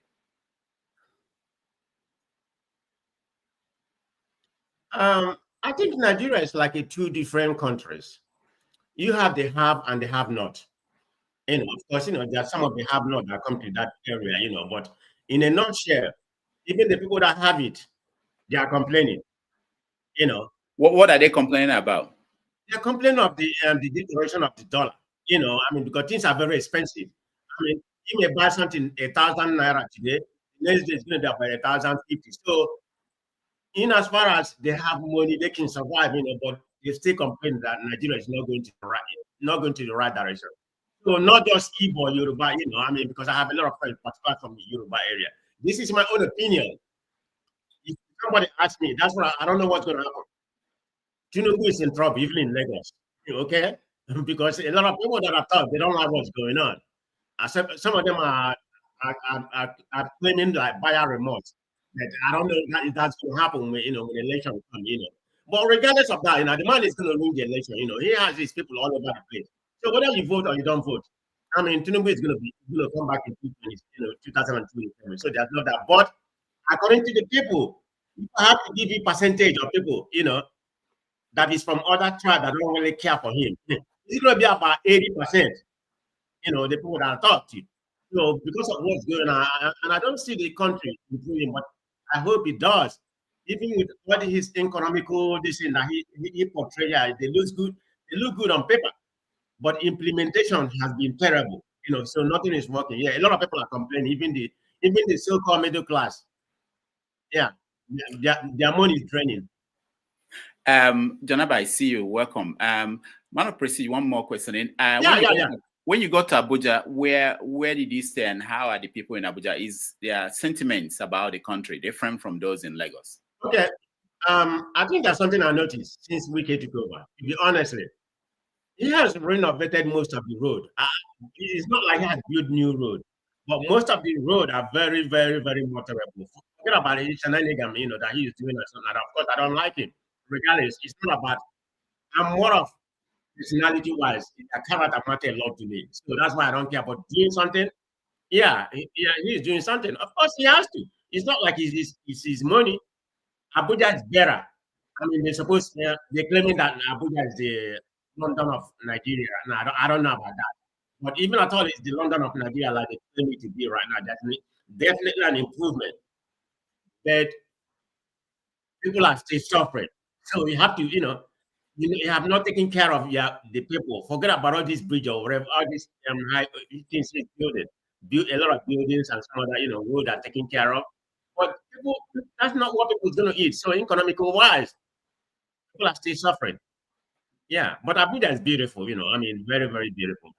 I think Nigeria is like two different countries. You have the have and the have not. Of course, there are some of the have not that come to that area, but in a nutshell, even the people that have it, they are complaining. What are they complaining about? They're complaining of the deterioration of the dollar. I mean, because things are very expensive. I mean, you may buy something 1,000 naira today, next day it's going to be about 1,050. So, in as far as they have money, they can survive. But they still complain that Nigeria is not going to the right direction. So, not just Igbo, Yoruba. I mean, because I have a lot of friends, particularly from the Yoruba area. This is my own opinion. If somebody asks me, that's what I don't know what's going to happen. Tinubu is in trouble, even in Lagos. Okay? Because a lot of people that are tough, they don't like what's going on. Some of them are claiming like buyer remorse. That I don't know if that's going to happen when the election will come. But regardless of that, the man is going to win the election. He has his people all over the place. So whether you vote or you don't vote, I mean, Tinubu is going to come back in 2027. So there's no that. But according to the people, you have to give you percentage of people, that is from other tribes that don't really care for him. It's going to be about 80%, the people that I talk to. Because of what's going on, and I don't see the country improving, but I hope it does. Even with what his economical this thing that he portrays, they look good on paper, but implementation has been terrible. So nothing is working. Yeah, a lot of people are complaining. Even the so-called middle class. Yeah, their money is draining. Janaba, I see you. Welcome. Man of Prestige, one more question. When you got to Abuja, where did you stay and how are the people in Abuja? Is their sentiments about the country different from those in Lagos? Okay. I think that's something I noticed since Wike took over. To be honest, he has renovated most of the road. It's not like he has built new road, but most of the road are very, very, very motorable. Forget about it, shenanigans, that he is doing or something. Of course, I don't like him. Regardless, it's not about. I'm more of personality wise, a character matter a lot to me. So that's why I don't care about doing something. Yeah, he's doing something. Of course, he has to. It's not like it's his money. Abuja is better. I mean, they're claiming that Abuja is the London of Nigeria. No, I don't know about that. But even at all, it's the London of Nigeria like they claim it to be right now. Definitely an improvement. But people are still suffering. So you have to, you have not taken care of the people. Forget about all these bridges or whatever, all these high things building. Build a lot of buildings and some other, road are taken care of. But people, that's not what people is going to eat. So economical wise, people are still suffering. Yeah, but Abuja is beautiful, you know. I mean, very, very beautiful.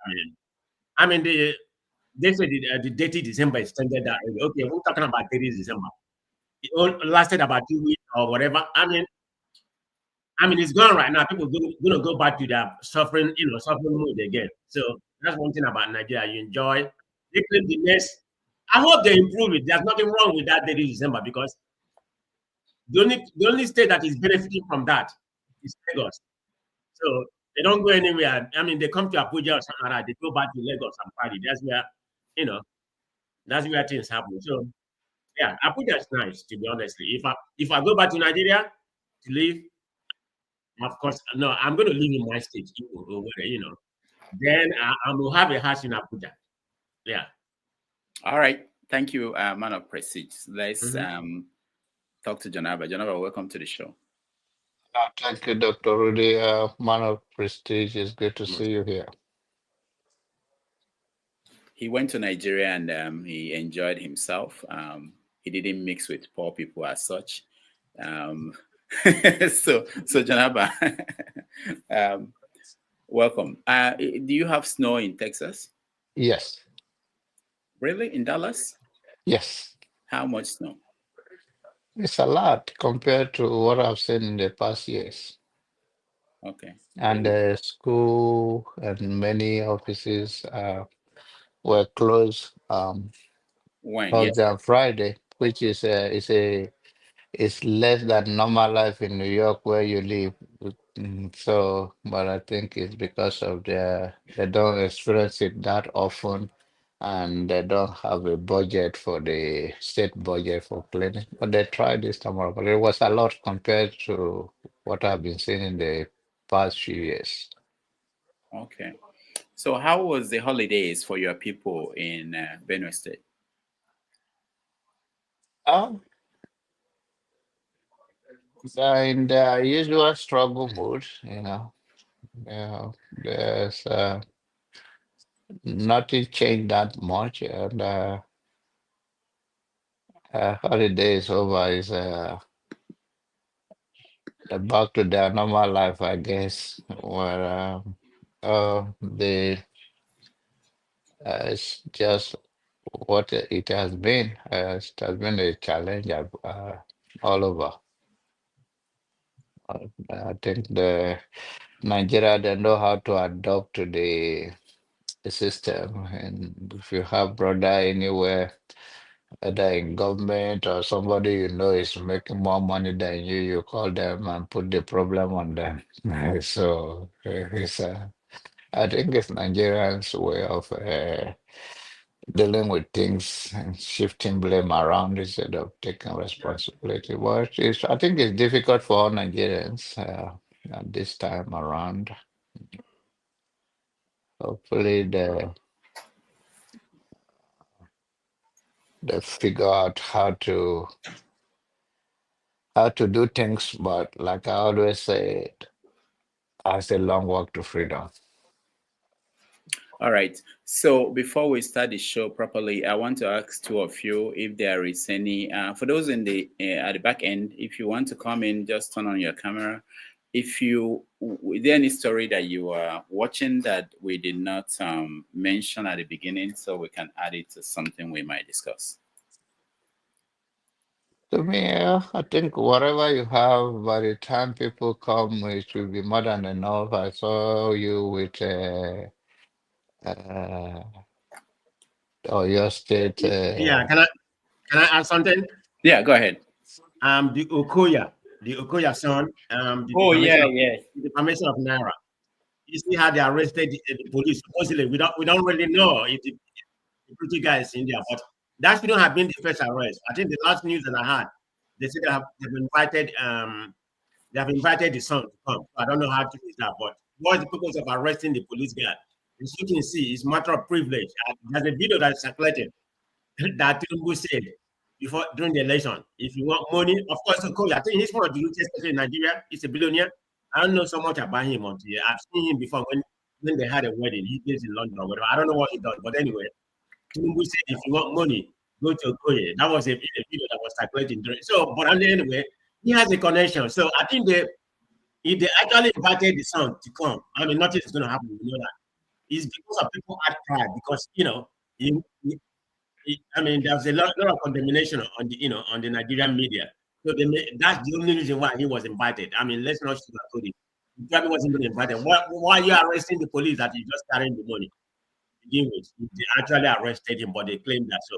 They said the 30 December extended that. Okay, we're talking about 30 December. It lasted about 2 weeks or whatever. I mean, it's gone right now. People going to go back to their suffering, suffering mood again. So that's one thing about Nigeria. You enjoy. They claim the next. I hope they improve it. There's nothing wrong with that 30 December because the only state that is benefiting from that is Lagos. So they don't go anywhere. I mean, they come to Abuja or something like that. They go back to Lagos and party. That's where things happen. So yeah, Abuja is nice, to be honest. If I go back to Nigeria to live, of course, no, I'm going to live in my state, Then I will have a house in Abuja. Yeah. All right. Thank you, man of prestige. Let's talk to Janaba. Janaba, welcome to the show. Thank you, Dr. Rudy. Man of prestige, it's good to see you here. He went to Nigeria and he enjoyed himself. He didn't mix with poor people as such. So Janaba, welcome. Do you have snow in Texas? Yes. Really? In Dallas? Yes. How much snow? It's a lot compared to what I've seen in the past years. Okay. And the school and many offices were closed Thursday and Friday, which is less than normal life in New York where you live. So, but I think it's because of they don't experience it that often, and they don't have a budget for the state budget for cleaning. But they tried this time around, but it was a lot compared to what I've been seeing in the past few years. Okay. So how was the holidays for your people in Benue State? They're in their usual struggle mode, there's nothing changed that much, and holiday is over. Is back to their normal life, I guess. Where it's just what it has been. It has been a challenge all over. I think Nigeria, they know how to adapt to the system, and if you have brother anywhere, whether in government or somebody is making more money than you, you call them and put the problem on them. So I think it's Nigerians' way of dealing with things and shifting blame around instead of taking responsibility. But I think it's difficult for all Nigerians at this time around. Hopefully they figure out how to do things, but like I always say, it's a long walk to freedom. All right. So before we start the show properly, I want to ask two of you if there is any, for those in the at the back end, if you want to come in, just turn on your camera. Is there any story that you are watching that we did not mention at the beginning, so we can add it to something we might discuss? To me, I think whatever you have, by the time people come, it will be more than enough. I saw you with your state. Yeah, can I add something? Yeah, go ahead. The Okoya son. The defamation of Naira. You see how they arrested the police. Supposedly, we don't really know if the pretty guy is in there, but that shouldn't have been the first arrest. I think the last news that I had, they said they have invited the son to come. I don't know how to do that, but what's the purpose of arresting the police guy? As you can see, it's a matter of privilege. There's a video that is circulated that Tinubu said during the election, if you want money, of course, Okoye, I think he's one of the richest people in Nigeria. He's a billionaire. I don't know so much about him until I've seen him before when they had a wedding. He lives in London or whatever. I don't know what he does, but anyway, Tinubu said if you want money, go to Okoye. That was a video that was circulating. But anyway, he has a connection. So I think if they actually invited the son to come, I mean, nothing is going to happen. You know that. It's because of people had pride, because I mean, there's a lot of condemnation on the on the Nigerian media. So that's the only reason why he was invited. I mean, let's not sugarcoat it. He probably wasn't even invited. Why are you arresting the police that he just carrying the money? To begin with, they actually arrested him, but they claimed that. So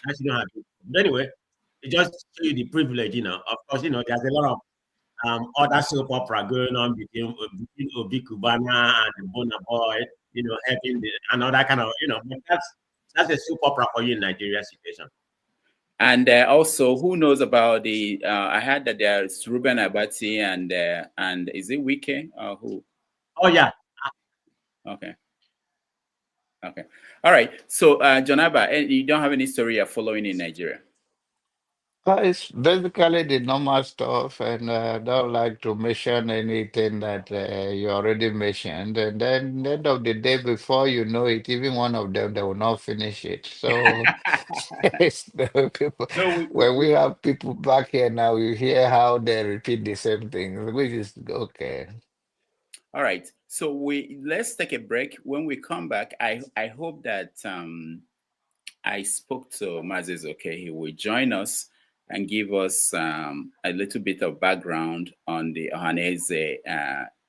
that's not happen. But anyway, it just show you the privilege. Of course, there's a lot of other soap opera going on between Obi Kubana and the Bona Boy, helping another kind of, but that's a soap opera for you in Nigeria situation. And also, who knows about the? I heard that there's Ruben Abati and is it Wike or who? Oh yeah. Okay. All right. So, Jonaba, you don't have any story you're following in Nigeria? It's basically the normal stuff, and I don't like to mention anything that you already mentioned. And then the end of the day, before you know it, even one of them, they will not finish it. So people, when we have people back here now, you hear how they repeat the same thing, which is okay. All right. So let's take a break. When we come back, I hope that I spoke to Mazes. Okay, he will join us and give us a little bit of background on the Ohaneze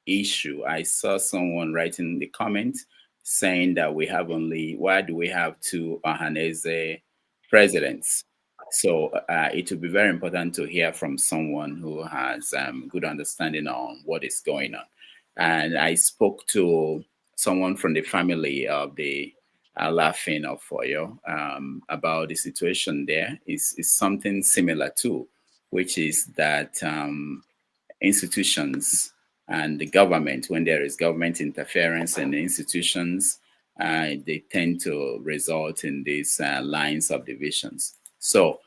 issue. I saw someone writing in the comments saying that why do we have two Ohaneze presidents? So it will be very important to hear from someone who has good understanding on what is going on. And I spoke to someone from the family of the Alaafin of Oyo about the situation there. Is something similar too, which is that institutions and the government, when there is government interference in the institutions, they tend to result in these lines of divisions. So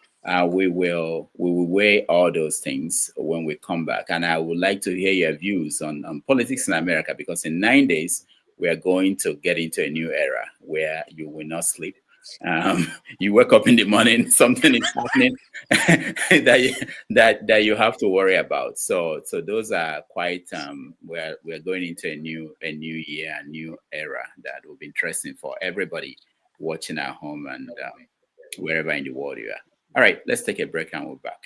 we will weigh all those things when we come back. And I would like to hear your views on politics in America, because in 9 days, we are going to get into a new era where you will not sleep. You wake up in the morning, something is happening that you have to worry about. So those are quite we're going into a new year, a new era that will be interesting for everybody watching at home and wherever in the world you are. All right, let's take a break and we're back.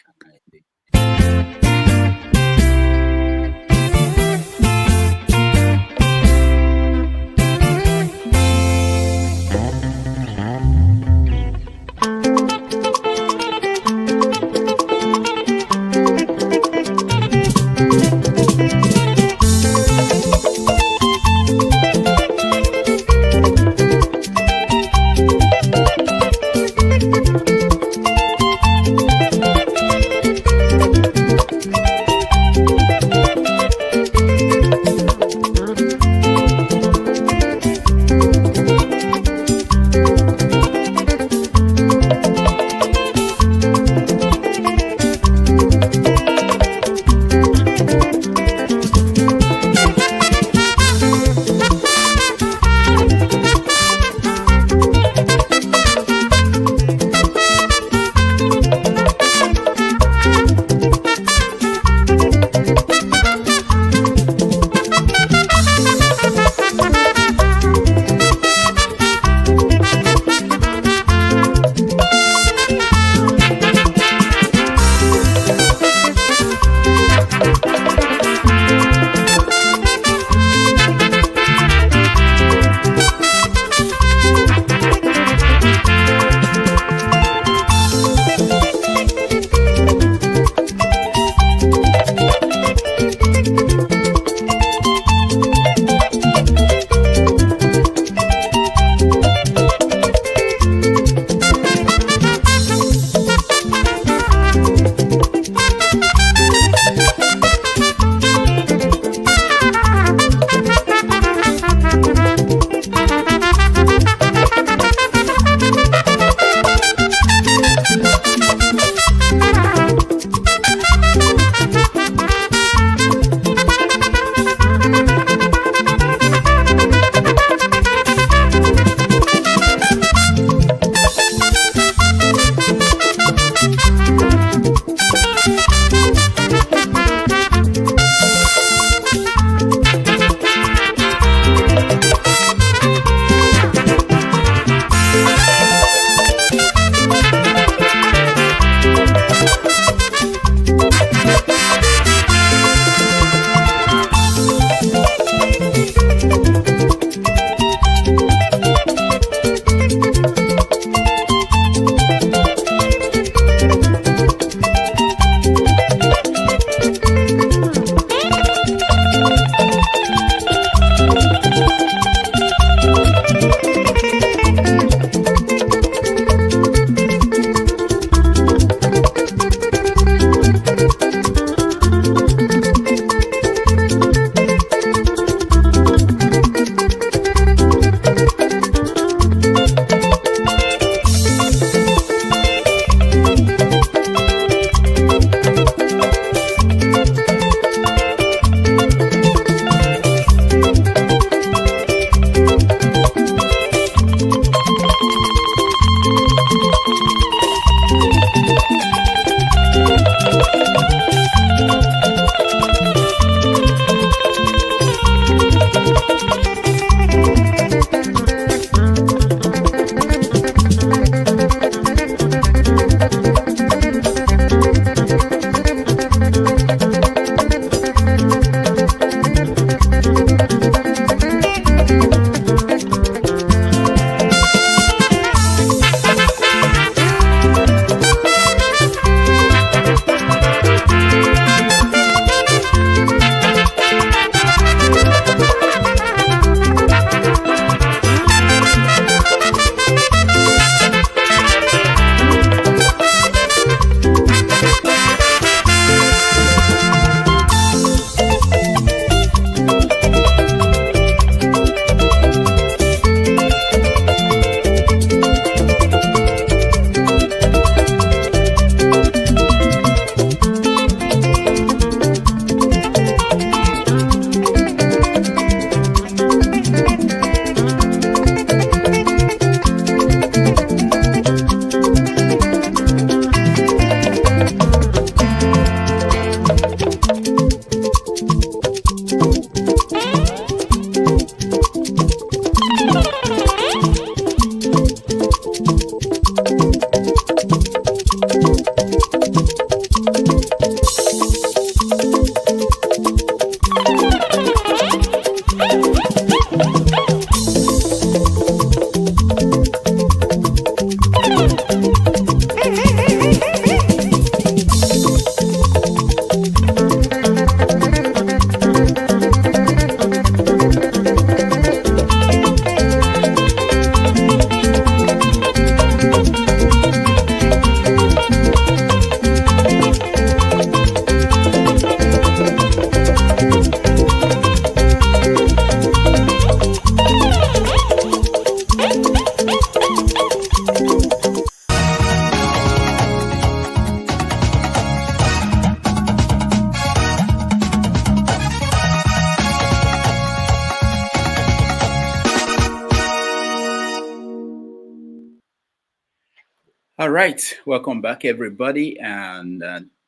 All right, welcome back, everybody, and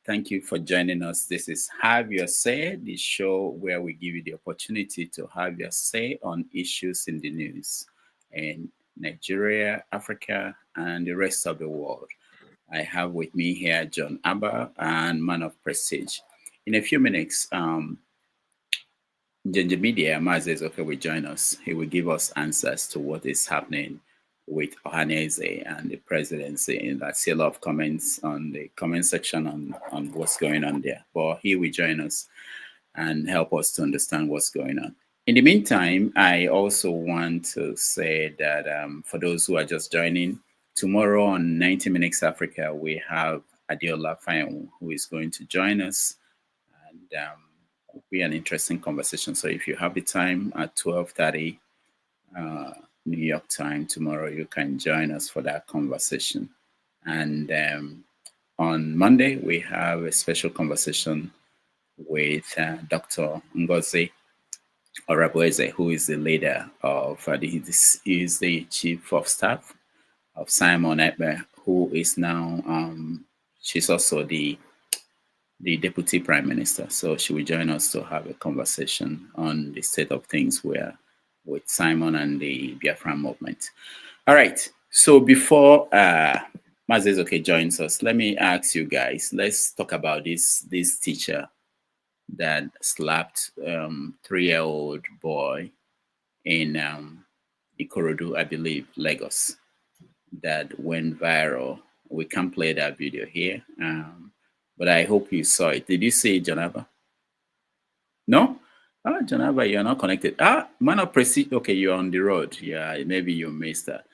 thank you for joining us. This is Have Your Say, the show where we give you the opportunity to have your say on issues in the news in Nigeria, Africa, and the rest of the world. I have with me here John Abba and Man of Prestige. In a few minutes, Ginger Media, Mazezoke will join us. He will give us answers to what is happening with Ohaneze and the presidency. And I see a lot of comments on the comment section on what's going on there. But he will join us and help us to understand what's going on. In the meantime, I also want to say that for those who are just joining, tomorrow on 90 Minutes Africa, we have Alaafin who is going to join us. And it'll be an interesting conversation. So if you have the time at 12:30 New York time tomorrow, you can join us for that conversation. And on Monday, we have a special conversation with Dr. Ngozi Orabueze, who is the leader of, he is the chief of staff of Simon Ekpa, who is now, she's also the deputy prime minister. So she will join us to have a conversation on the state of things with Simon and the Biafran movement. All right. So before Mazezoke joins us, let me ask you guys, let's talk about this teacher that slapped 3-year-old boy in Ikorodu, I believe, Lagos, that went viral. We can't play that video here, but I hope you saw it. Did you see it, Janaba? No? Ah, Janaba, you're not connected. Man of Prestige. Okay, you're on the road. Yeah, maybe you missed that.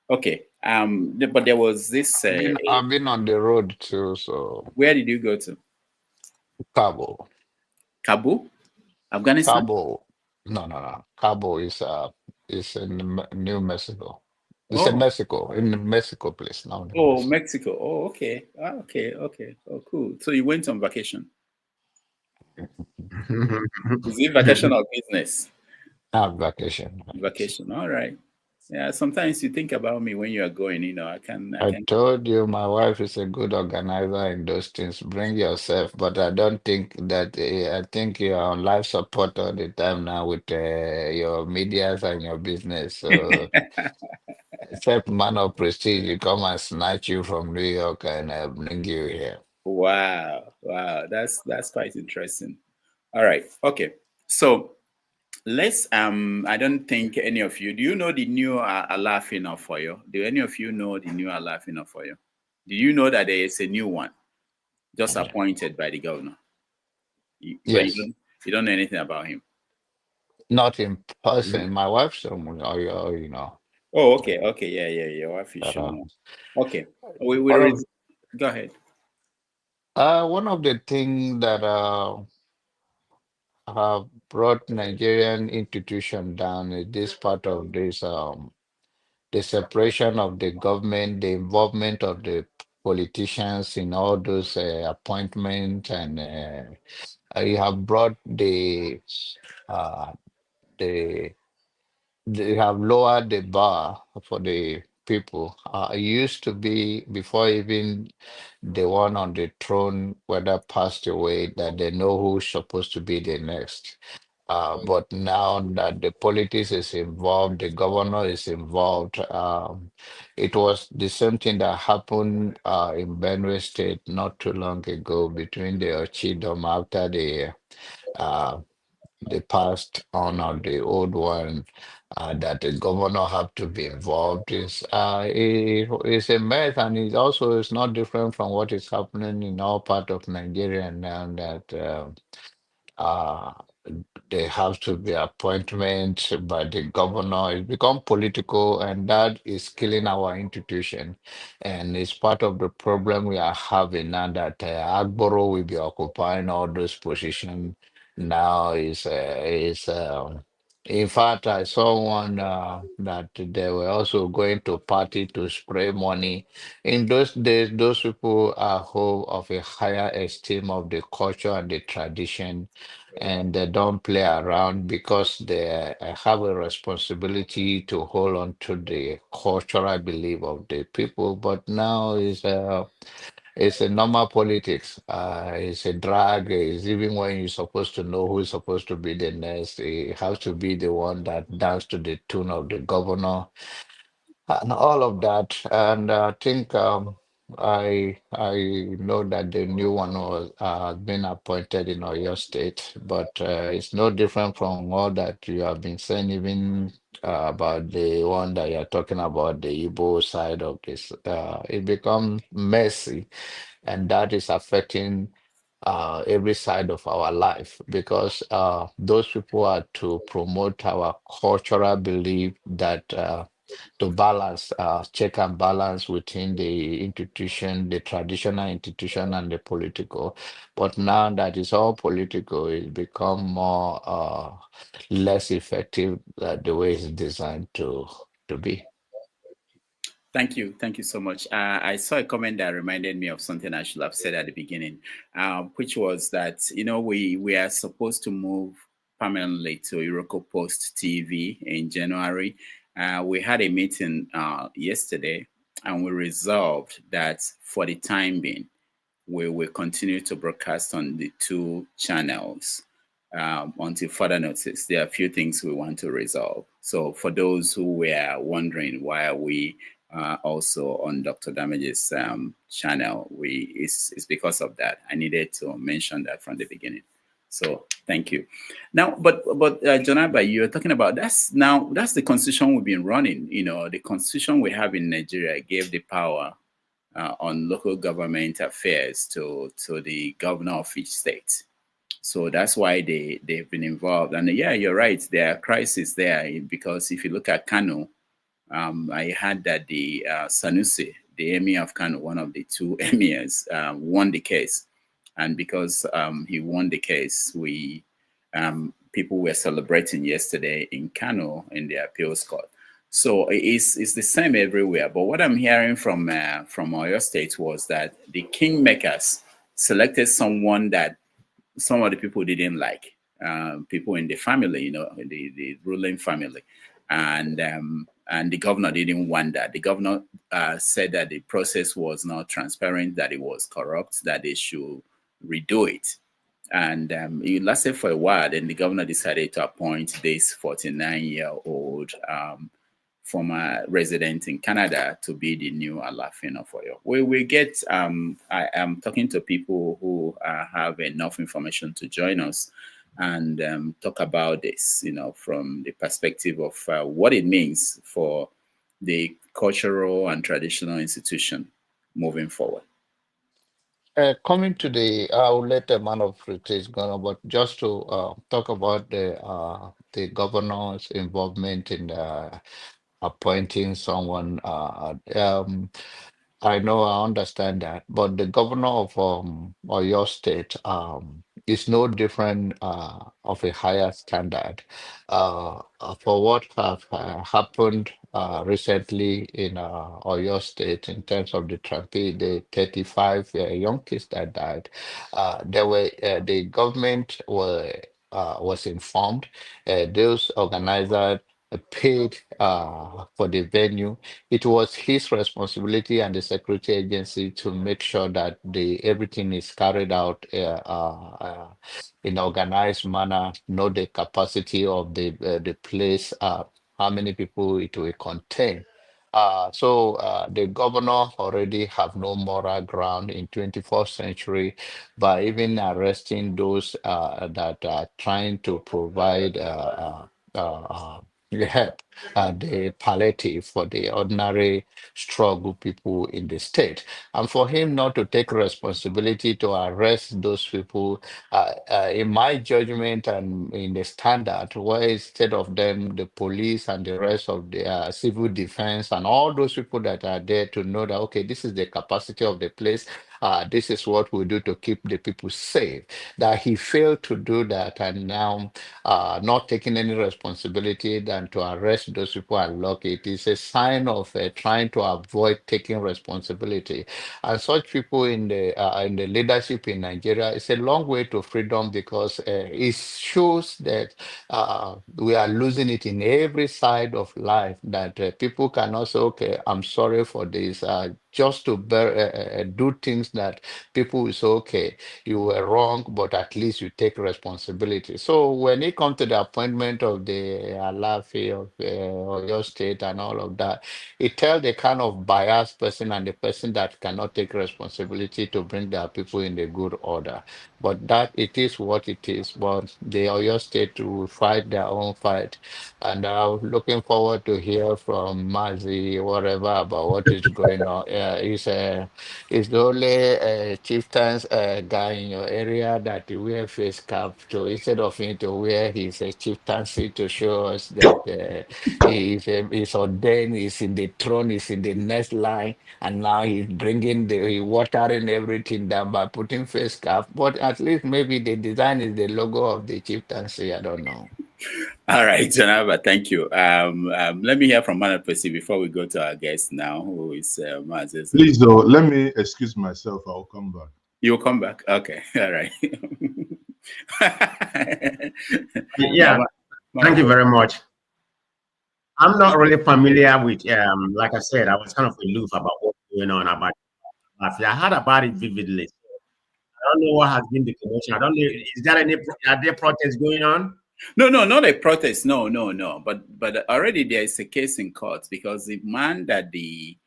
Okay. But there was this. I've been on the road too. So where did you go to? Kabul. Kabul, Afghanistan. Kabul. No. Kabul is in New Mexico. It's in Mexico, in the Mexico place now. Oh, Mexico. Oh, okay. Okay. Oh, cool. So you went on vacation. Is it vacation or business? Vacation. Vacation. All right. Yeah. Sometimes you think about me when you are going. I can. I told you my wife is a good organizer in those things. Bring yourself, but I don't think that. I think you're on life support all the time now with your medias and your business. So, except Man of Prestige, you come and snatch you from New York and bring you here. Wow. That's quite interesting. All right. Okay. So let's. I don't think any of you. Do you know the new Alaafin of Oyo? Do any of you know the new Alaafin of Oyo? Do you know that there is a new one just appointed by the governor? Yes. You don't know anything about him? Not in person. My wife's from Oyo, Oh, okay. Yeah. Your wife is sure. Okay. Go ahead. One of the things that have brought Nigerian institution down is this part of this the separation of the government, the involvement of the politicians in all those appointments, and you have brought uh, the they have lowered the bar for the people. It used to be before even the one on the throne, whether passed away, that they know who's supposed to be the next. But now that the politics is involved, the governor is involved. It was the same thing that happened in Benue State not too long ago between the Ochidom after the past on or the old one. That the governor have to be involved is a mess, and it also is not different from what is happening in all part of Nigeria now that uh, there have to be appointments by the governor. It's become political, and that is killing our institution. And it's part of the problem we are having now that Agboro will be occupying all those positions now is In fact, I saw one that they were also going to party to spray money. In those days, those people are whole of a higher esteem of the culture and the tradition, and they don't play around because they have a responsibility to hold on to the cultural belief of the people. But now it's a normal politics. It's a drag. It's even when you're supposed to know who's supposed to be the next. It has to be the one that dance to the tune of the governor and all of that. And I think I know that the new one was been appointed in Oyo State, but it's no different from all that you have been saying, even about the one that you're talking about, the Igbo side of this. It becomes messy, and that is affecting every side of our life because those people are to promote our cultural belief that to balance, check and balance within the institution, the traditional institution and the political. But now that it's all political, it's become more less effective the way it's designed to be. Thank you so much. I saw a comment that reminded me of something I should have said at the beginning, which was that we are supposed to move permanently to Iroko Post TV in January. We had a meeting yesterday, and we resolved that for the time being, we will continue to broadcast on the two channels until further notice. There are a few things we want to resolve. So for those who were wondering why are we also on Dr. Damage's channel, it's because of that. I needed to mention that from the beginning. So thank you. Now, but Jonaba, you're talking about that's the constitution we've been running. The constitution we have in Nigeria gave the power on local government affairs to the governor of each state. So that's why they've been involved. And yeah, you're right. There are crises there because if you look at Kano, I heard that the Sanusi, the emir of Kano, one of the two emirs, won the case. And because he won the case, people were celebrating yesterday in Kano in the appeals court. So it's the same everywhere. But what I'm hearing from Oyo State was that the kingmakers selected someone that some of the people didn't like, people in the family, the ruling family, and the governor didn't want that. The governor said that the process was not transparent, that it was corrupt, that they should redo it. And it lasted for a while. Then the governor decided to appoint this 49-year-old former resident in Canada to be the new Alaafin of Oyo. We get, I am talking to people who have enough information to join us and talk about this, from the perspective of what it means for the cultural and traditional institution moving forward. Coming to I'll let the man of retreat go on, but just to talk about the governor's involvement in appointing someone. I know, I understand that, but the governor of Oyo State is no different of a higher standard for what have happened recently in Oyo State in terms of the 35 young kids that died. The government was informed. Those organizers paid for the venue. It was his responsibility and the security agency to make sure that everything is carried out in organized manner, know the capacity of the place, how many people it will contain. So the governor already have no moral ground in 21st century by even arresting those that are trying to provide help the palliative for the ordinary struggle people in the state. And for him not to take responsibility to arrest those people, in my judgment and in the standard, where instead of them, the police and the rest of the civil defense and all those people that are there to know that, okay, this is the capacity of the place, this is what we do to keep the people safe, that he failed to do that, and now not taking any responsibility than to arrest those people and lock it is a sign of trying to avoid taking responsibility. And such people in the leadership in Nigeria, it's a long way to freedom, because it shows that we are losing it in every side of life, that people cannot say, okay, I'm sorry for this, just to do things that people will say, okay, you were wrong, but at least you take responsibility. So when it comes to the appointment of the Alaafin of Oyo State and all of that, it tells the kind of biased person and the person that cannot take responsibility to bring their people in the good order. But that it is what it is. But the Oyo State will fight their own fight. And I'm looking forward to hear from Mazi, whatever, about what is going on. He's the only chieftain's guy in your area that you wear face cap to, instead of him to wear his chieftaincy to show us that he's ordained, he's in the throne, he's in the next line, and now he's bringing he watering everything down by putting face cap. But at least maybe the design is the logo of the chieftaincy. I don't know. All right, Janaba, thank you. Let me hear from Manapesi before we go to our guest now, who is Mazes. Please, though, let me excuse myself. I'll come back. You'll come back? Okay, all right. Yeah, thank you very much. I'm not really familiar with, like I said, I was kind of aloof about what's going on about Mafia. I heard about it vividly. I don't know what has been the commotion. I don't know. Is there are there protests going on? No, not a protest. No. But already there is a case in court, because the man that the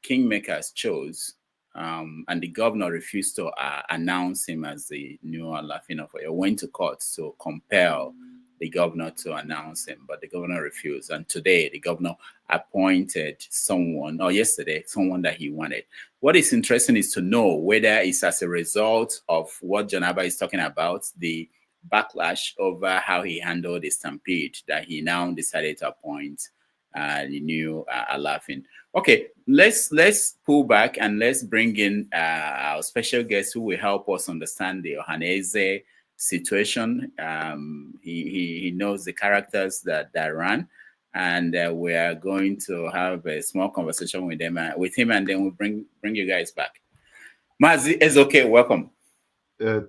kingmakers chose, and the governor refused to announce him as the new Alaafin of Oyo, went to court to compel the governor to announce him, but the governor refused. And today, the governor appointed someone, or yesterday, someone that he wanted. What is interesting is to know whether it's as a result of what Janaba is talking about, the backlash over how he handled the stampede, that he now decided to appoint the new Alaafin. Okay, let's pull back and let's bring in our special guest who will help us understand the Ohaneze situation. He knows the characters that ran, and we are going to have a small conversation with him, and then we'll bring you guys back. Mazi, it's okay. Welcome.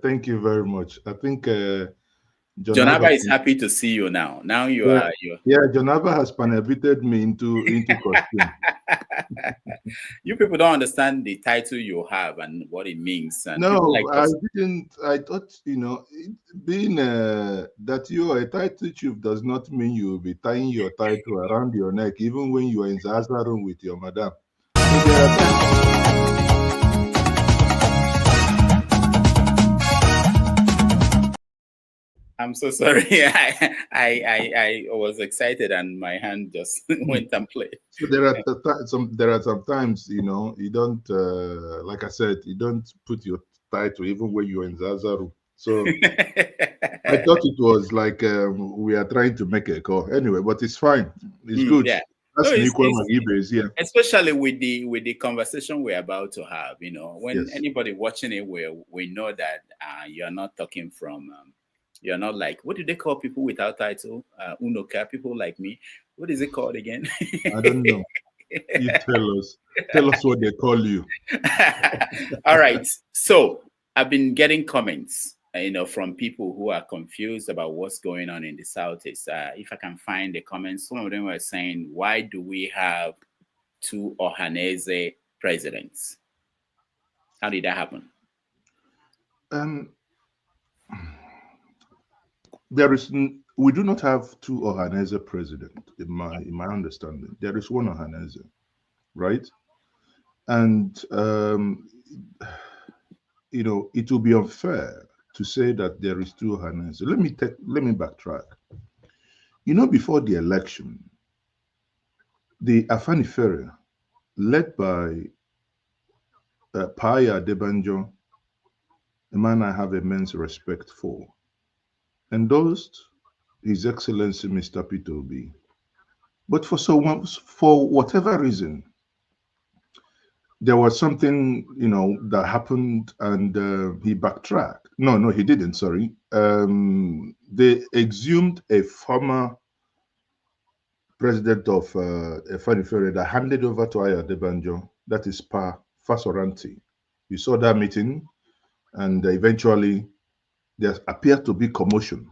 Thank you very much. I think Jonaba is happy to see you now. Now you are. Yeah, Jonaba has penetrated me into costume. You people don't understand the title you have and what it means. And no, like I didn't. I thought, being that you are a title chief does not mean you will be tying your title around your neck, even when you are in Zaza room with your madam. I'm so sorry. I was excited and my hand just went and played. So there are some times, you don't, like I said, you don't put your title even when you're in Zazaru. So I thought it was like we are trying to make a call. Anyway, but it's fine. It's good. Yeah. That's no, especially with the conversation we're about to have. When anybody watching it, we know that you're not talking from. You're not like, what do they call people without title? Unoka, people like me. What is it called again? I don't know. You tell us. Tell us what they call you. All right. So I've been getting comments, from people who are confused about what's going on in the Southeast. If I can find the comments, some of them were saying, why do we have two Ohaneze presidents? How did that happen? We do not have two Ohaneze presidents, in my understanding. There is one Ohaneze, right? And it will be unfair to say that there is two Ohaneze. Let me backtrack. You know, before the election, the Afanifere, led by Paya Debanjo, a man I have immense respect for, endorsed His Excellency Mr. Peter Obi. But for whatever reason, there was something, that happened, and he backtracked. No, he didn't. Sorry. They exhumed a former president of Efanifere that handed over to Aya Debanjo. That is Pa Fasoranti. We saw that meeting, and eventually there appeared to be commotion.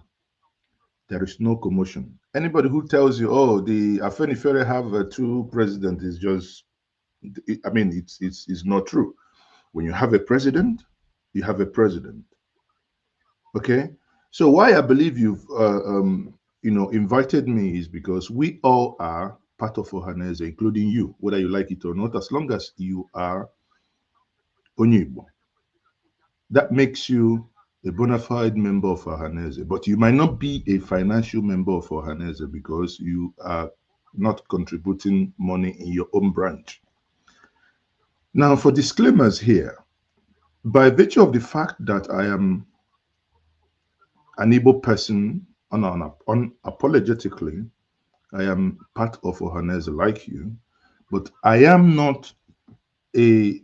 There is no commotion. Anybody who tells you, oh, the Afenifere have two presidents is just, it's not true. When you have a president, you have a president. Okay? So why I believe you've, invited me is because we all are part of Ohaneze, including you, whether you like it or not, as long as you are Onyibo. That makes you a bona fide member of Ohaneze, but you might not be a financial member of Ohaneze because you are not contributing money in your own branch. Now, for disclaimers here, by virtue of the fact that I am an Igbo person, unapologetically, I am part of Ohaneze like you, but I am not a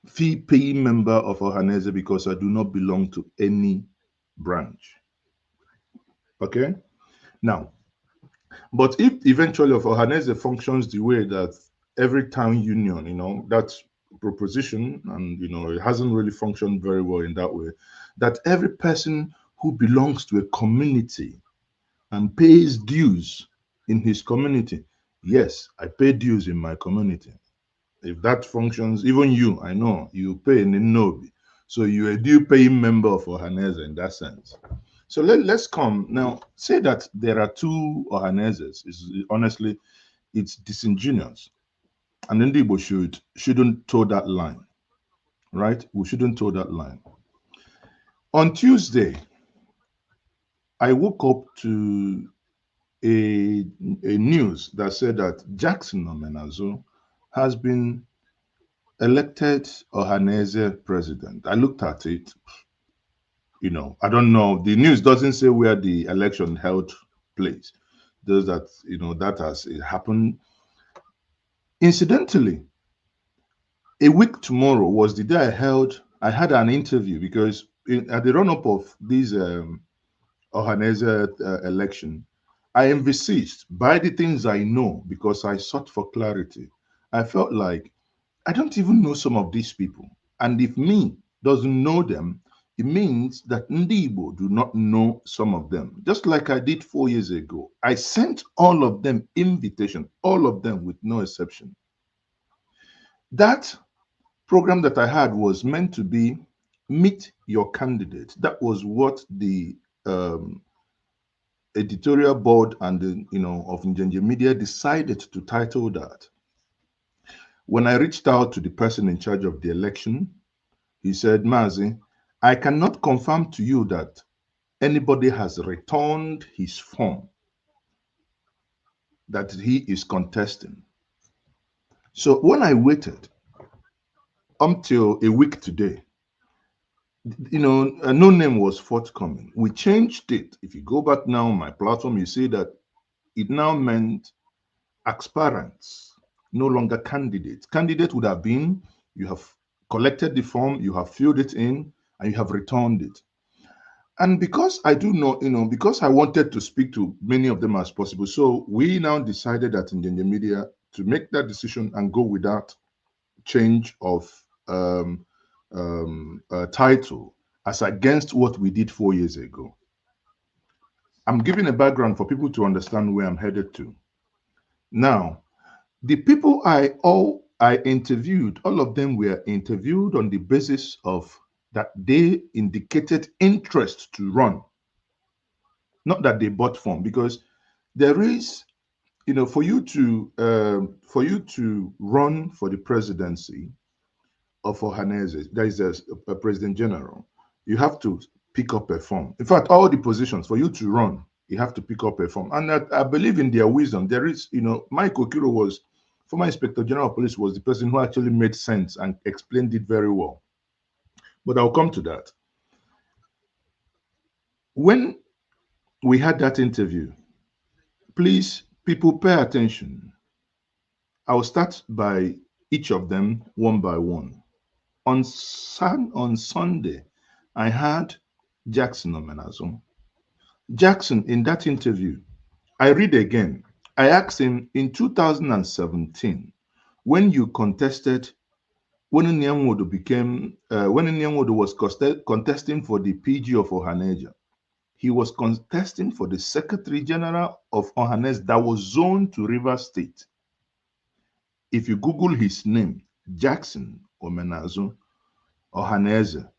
fee-paying member of Ohaneze because I do not belong to any branch. Okay? Now, but if eventually of Ohaneze functions the way that every town union, that proposition, and it hasn't really functioned very well in that way, that every person who belongs to a community and pays dues in his community, yes, I pay dues in my community. If that functions, even you, I know, you pay in Nobi. So you're a due paying member of Ohaneze in that sense. So let's come now. Say that there are two Ohanezes. Honestly, it's disingenuous. And Ndibo shouldn't toe that line, right? We shouldn't toe that line. On Tuesday, I woke up to a news that said that Jackson Omenazo has been elected Ohaneze president. I looked at it. I don't know. The news doesn't say where the election held place. Does that, that has happened. Incidentally, a week tomorrow was the day I had an interview because at the run-up of this Ohaneze election, I am besieged by the things I know because I sought for clarity. I felt like I don't even know some of these people. And if me doesn't know them, it means that Ndibo do not know some of them. Just like I did 4 years ago. I sent all of them invitation, all of them with no exception. That program that I had was meant to be meet your candidate. That was what the editorial board and the, of Njenje Media decided to title that. When I reached out to the person in charge of the election, he said, Mazi, I cannot confirm to you that anybody has returned his form that he is contesting. So when I waited until a week today, no name was forthcoming. We changed it. If you go back now on my platform, you see that it now meant aspirants, no longer candidates. Candidate would have been, you have collected the form, you have filled it in, and you have returned it. And because I do know, because I wanted to speak to many of them as possible, so we now decided at Njenje Media to make that decision and go with that change of title as against what we did 4 years ago. I'm giving a background for people to understand where I'm headed to. Now, the people I interviewed, all of them were interviewed on the basis of that they indicated interest to run, not that they bought form, because there is, for you to run for the presidency of Ohaneze, there is a president general. You have to pick up a form. In fact, all the positions for you to run, you have to pick up a form. And I believe in their wisdom. There is, Mike Okiro was, former Inspector General of Police, was the person who actually made sense and explained it very well. But I'll come to that. When we had that interview, please, people, pay attention. I'll start by each of them one by one. On Sunday, I had Jackson Omenazum. Jackson, in that interview, I read again. I asked him in 2017, when you contested, when Nyanwodo was contesting for the PG of Ohaneze, he was contesting for the Secretary General of Ohaneze that was zoned to Rivers State. If you Google his name, Jackson Omenazum, Ohaneze,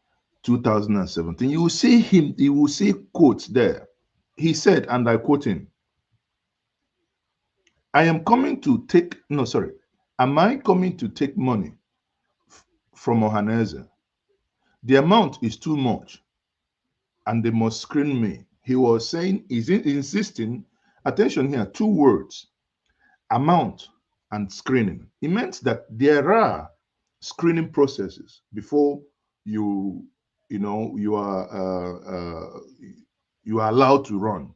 2017, you will see him, you will see quotes there. He said, and I quote him, am I coming to take money from Ohaneze? The amount is too much and they must screen me. He was saying, he's insisting, attention here, two words, amount and screening. It meant that there are screening processes before you are allowed to run.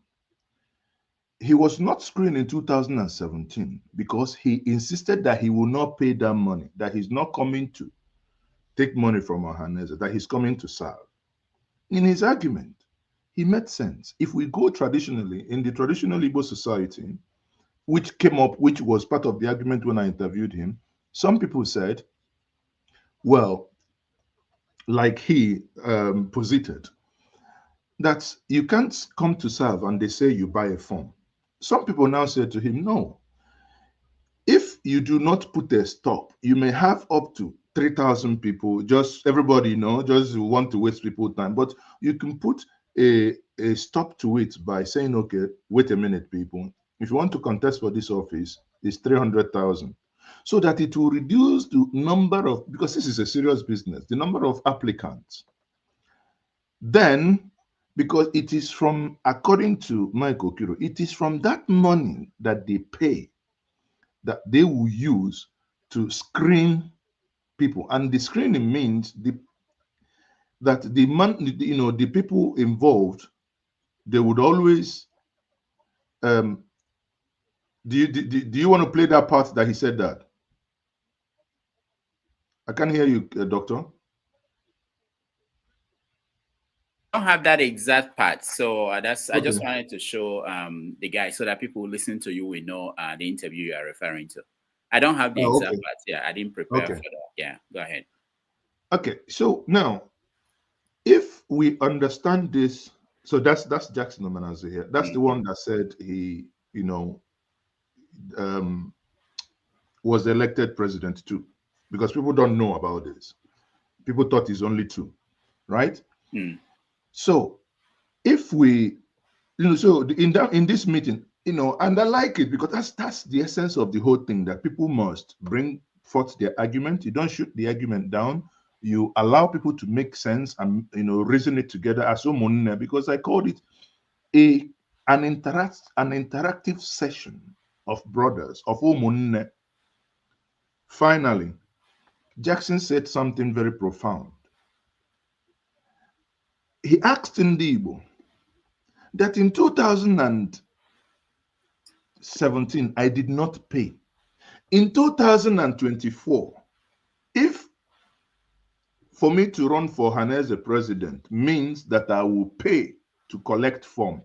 He was not screened in 2017 because he insisted that he will not pay that money, that he's not coming to take money from Ohaneze, that he's coming to serve. In his argument, he made sense. If we go traditionally, in the traditional Igbo society, which was part of the argument when I interviewed him, some people said, well, like he posited, that you can't come to serve and they say you buy a form. Some people now say to him, no, if you do not put a stop, you may have up to 3,000 people, just everybody, just want to waste people's time, but you can put a stop to it by saying, okay, wait a minute, people. If you want to contest for this office, it's 300,000. So that it will reduce the number of, because this is a serious business, the number of applicants. Then, because it is from, according to Mike Okiro, it is from that money that they pay that they will use to screen people. And the screening means that the people involved, they would always, do you want to play that part that he said that? I can't hear you, doctor. I don't have that exact part, so I just Okay. wanted to show the guy so that people who listen to you will know the interview you are referring to. I don't have the exact part. Yeah, I didn't prepare for that. Yeah, go ahead. Okay, so now, if we understand this, so that's Jackson Omenazum here. That's the one that said he, was elected president too, because people don't know about this. People thought he's only two, right? So if we, so in this meeting, and I like it because that's the essence of the whole thing, that people must bring forth their argument. You don't shoot the argument down. You allow people to make sense and reason it together as Omonne, because I called it an interactive session of brothers of Omonne. Finally, Jackson said something very profound. He asked Ndibo that in 2017, I did not pay. In 2024, if for me to run for Ohaneze president means that I will pay to collect form,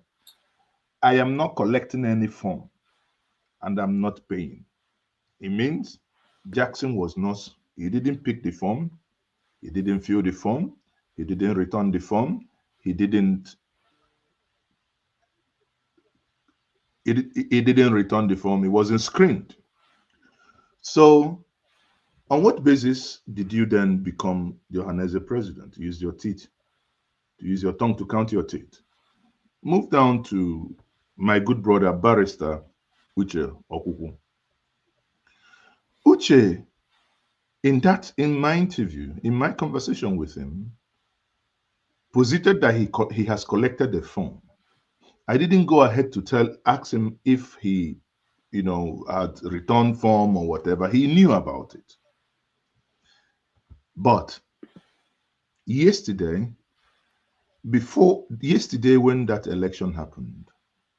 I am not collecting any form and I'm not paying. It means Jackson he didn't pick the form, he didn't fill the form, he didn't return the form, he didn't return the form, it wasn't screened. So on what basis did you then become the Ohaneze president? Use your teeth, use your tongue to count your teeth. Move down to my good brother, barrister Uche Okuku. Uche, in my interview, in my conversation with him, posited that he has collected the form. I didn't go ahead to ask him if he, had returned form or whatever. He knew about it. But yesterday when that election happened,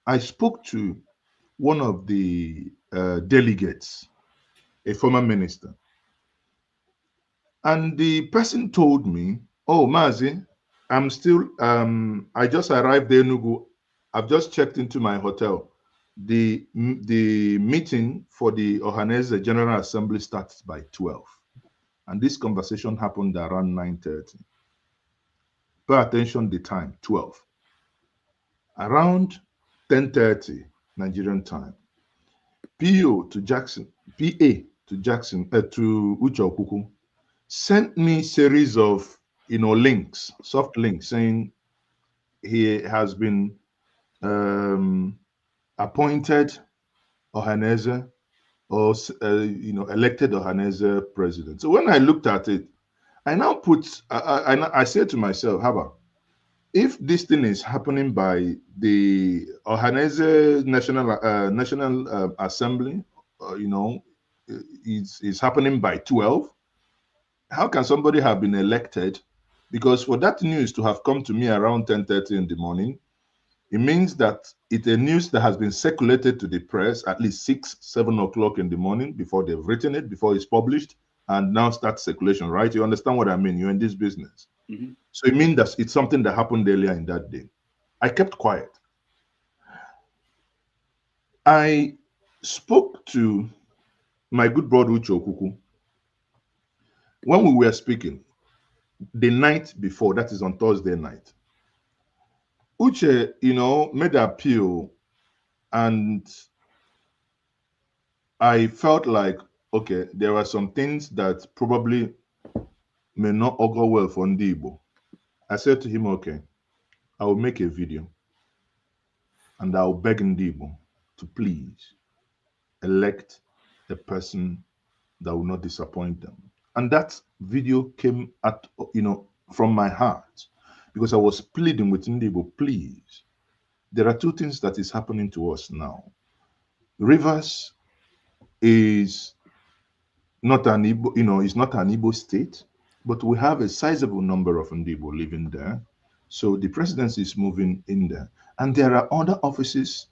I spoke to one of the delegates, a former minister, and the person told me, "Oh, Mazi, I'm still. I just arrived there, Enugu. I've just checked into my hotel. The meeting for the Ohaneze General Assembly starts by 12, and this conversation happened around 9:30. Pay attention, the time 12. Around 10:30 Nigerian time, PA to Jackson to Uche Okuku sent me series of links, soft links, saying he has been appointed Ohaneze or elected Ohaneze president. So when I looked at it, I now I said to myself, Haba, if this thing is happening by the Ohaneze National Assembly, is happening by 12, how can somebody have been elected? Because for that news to have come to me around 10:30 in the morning, it means that it's a news that has been circulated to the press at least 6, 7 o'clock in the morning before they've written it, before it's published, and now start circulation, right? You understand what I mean? You're in this business. Mm-hmm. So it means that it's something that happened earlier in that day. I kept quiet. I spoke to my good brother Uche Okuku. When we were speaking, the night before, that is on Thursday night, Uche, made an appeal, and I felt like, okay, there are some things that probably may not augur well for Ndibo. I said to him, okay, I will make a video and I'll beg Ndibo to please elect a person that will not disappoint them. And that video came from my heart, because I was pleading with Ndibo, please. There are two things that is happening to us now. Rivers is not an Igbo, it's not an Igbo state, but we have a sizable number of Ndibo living there. So the presidency is moving in there. And there are other offices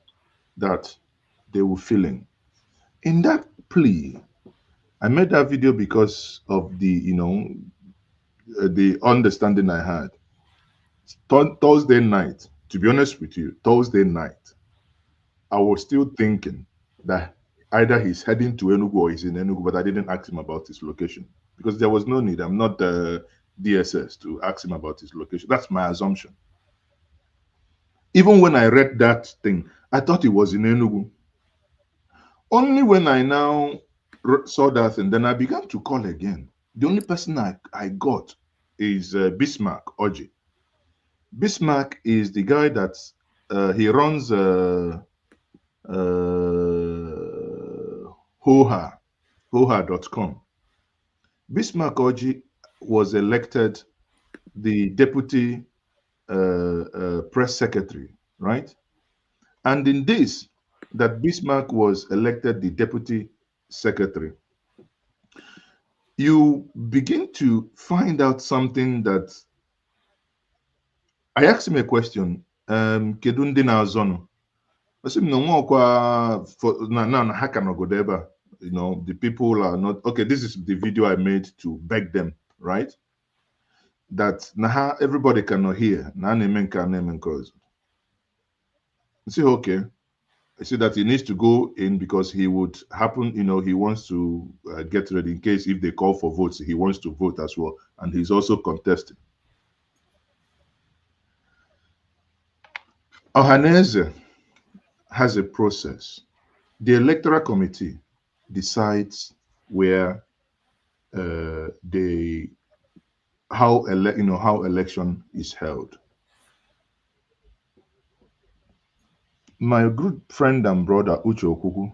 that they will fill in. In that plea, I made that video because of the, the understanding I had. Thursday night, to be honest with you, Thursday night, I was still thinking that either he's heading to Enugu or he's in Enugu, but I didn't ask him about his location because there was no need. I'm not the DSS to ask him about his location. That's my assumption. Even when I read that thing, I thought he was in Enugu. Only when I now saw that thing, then I began to call again. The only person I got is Bismarck Oji. Bismarck is the guy that he runs hoha.com. Bismarck Oji was elected the deputy press secretary, right? And in this, that Bismarck was elected the deputy secretary, you begin to find out something that I asked him a question. Kedu ndị na-azọ nụ? I said, no, the people are not okay. This is the video I made to beg them, right? That everybody cannot hear. I say, okay. I see that he needs to go in because he would happen, he wants to get ready in case if they call for votes, he wants to vote as well. And he's also contesting. Ohaneze has a process. The electoral committee decides where how election is held. My good friend and brother Uche Okuku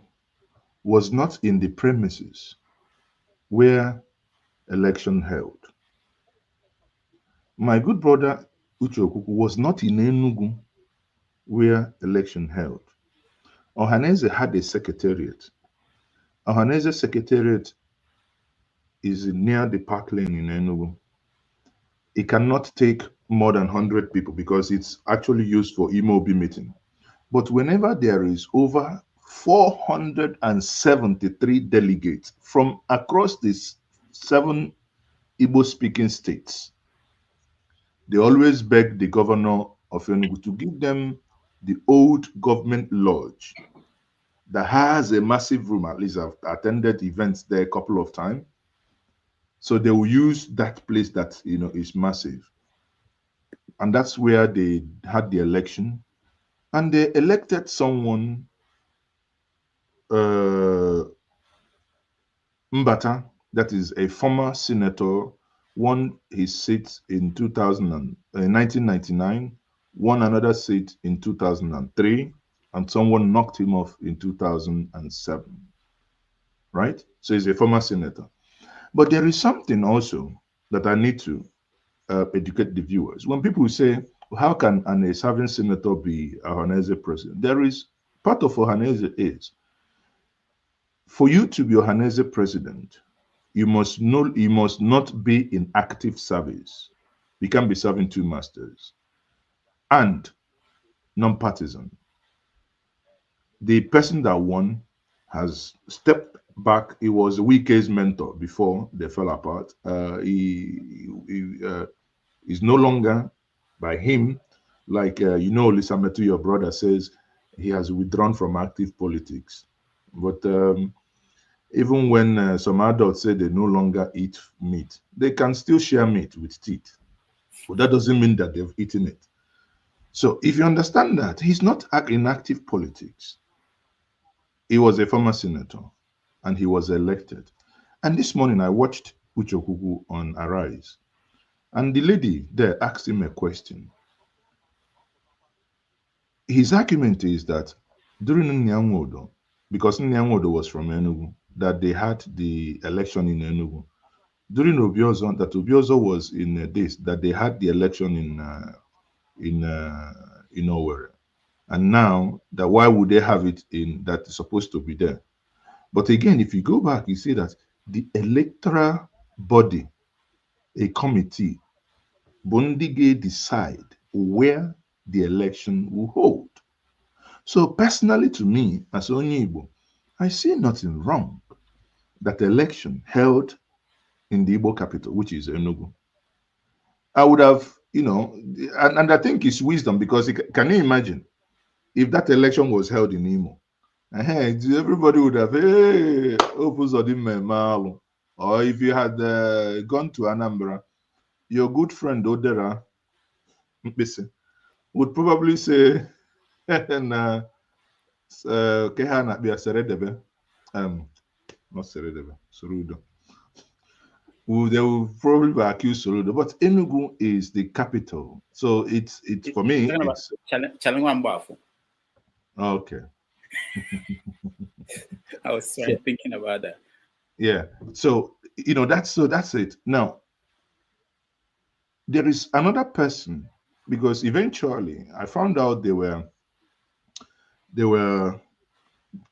was not in the premises where election held. My good brother Uche was not in Enugu where election held. Ohaneze had a secretariat. Ohaneze secretariat is near the park lane in Enugu. It cannot take more than 100 people because it's actually used for Imobi meeting. But whenever there is over 473 delegates from across these 7 Igbo-speaking states, they always beg the governor of Enugu to give them the old government lodge that has a massive room. At least I've attended events there a couple of times. So they will use that place that is massive. And that's where they had the election. And they elected someone, Mbata, that is a former senator, won his seat in 1999, won another seat in 2003, and someone knocked him off in 2007. Right? So he's a former senator. But there is something also that I need to educate the viewers. When people say, how can a serving senator be a Ohaneze president? There is part of Ohaneze is, for you to be Ohaneze president, you must not be in active service. You can't be serving 2 masters. And non-partisan. The person that won has stepped back. He was Wike's mentor before they fell apart. He is no longer by him. Like, Lisa Metu, your brother, says he has withdrawn from active politics. But even when some adults say they no longer eat meat, they can still share meat with teeth. But that doesn't mean that they've eaten it. So if you understand that, he's not in active politics. He was a former senator and he was elected. And this morning I watched Uche on Arise. And the lady there asked him a question. His argument is that during Nyangodo, because Nyangodo was from Enugu, that they had the election in Enugu. During Obiozo, that Obiozo was in this, that they had the election in Owerri. And now, that why would they have it in that is supposed to be there? But again, if you go back, you see that the electoral body, a committee, Bondige decide where the election will hold. So personally to me, as Onyibo, I see nothing wrong that election held in the Igbo capital, which is Enugu. I would have, and I think it's wisdom because can you imagine if that election was held in Imo? Everybody would have, hey, or if you had gone to Anambra, your good friend Odera would probably say, not Seredebe, not Seredebe, Soludo. They will probably accuse Soludo, but Enugu is the capital, so it's for me. It's okay. I was thinking about that. Yeah, so that's it. Now there is another person, because eventually I found out they were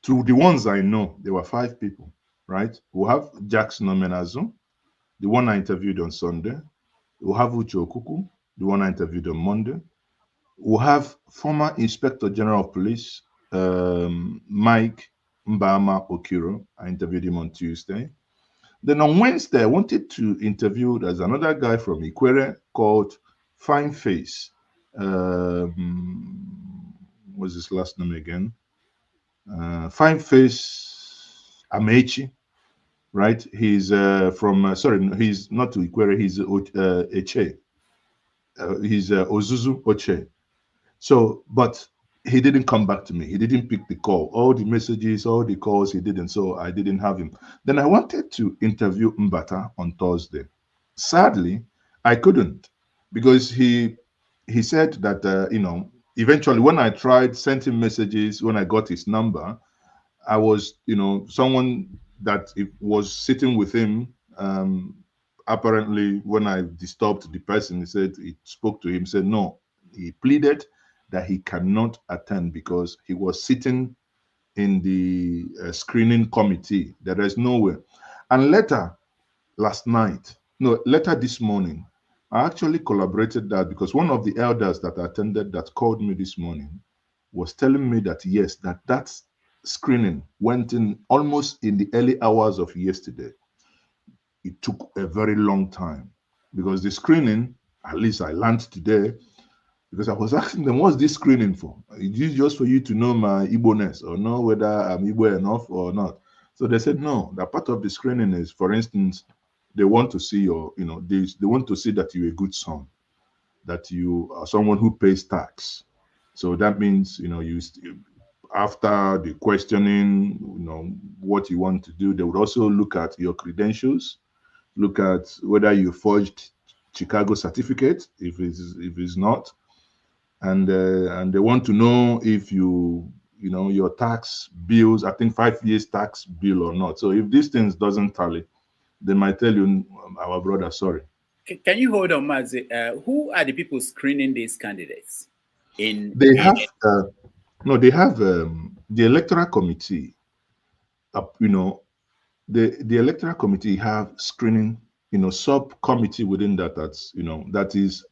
through the ones I know, there were 5 people, right? We have Jackson Omenazu, the one I interviewed on Sunday. We have Uche Okuku, the one I interviewed on Monday. We have former Inspector General of Police, Mike Mbama Okiro. I interviewed him on Tuesday. Then on Wednesday, I wanted to interview, there's another guy from Ikwere called Fine Face. What's his last name again? Fine Face Amechi, right? He's from, sorry, he's not to Ikwere, he's Eche. He's Ozuzu Oche. So, but he didn't come back to me. He didn't pick the call. All the messages, all the calls, he didn't. So I didn't have him. Then I wanted to interview Mbata on Thursday. Sadly, I couldn't, because he said that, eventually when I tried, sent him messages, when I got his number, I was, someone that was sitting with him apparently, when I disturbed the person, he said he spoke to him, said no, he pleaded that he cannot attend because he was sitting in the screening committee. There is nowhere. And later this morning, I actually collaborated that because one of the elders that attended that called me this morning was telling me that yes, that screening went in almost in the early hours of yesterday. It took a very long time because the screening, at least I learned today, because I was asking them, what's this screening for? Is this just for you to know my Igbo-ness or know whether I'm Igbo enough or not? So they said, no, that part of the screening is, for instance, they want to see your, they want to see that you're a good son, that you are someone who pays tax. So that means, after the questioning, what you want to do, they would also look at your credentials, look at whether you forged Chicago certificate, if it's not, and they want to know if your tax bills, I think 5 years tax bill or not. So if these things doesn't tally, they might tell you, our brother, sorry. Can you hold on, Mazi? Who are the people screening these candidates? They have the electoral committee. The electoral committee have screening, subcommittee within that. That is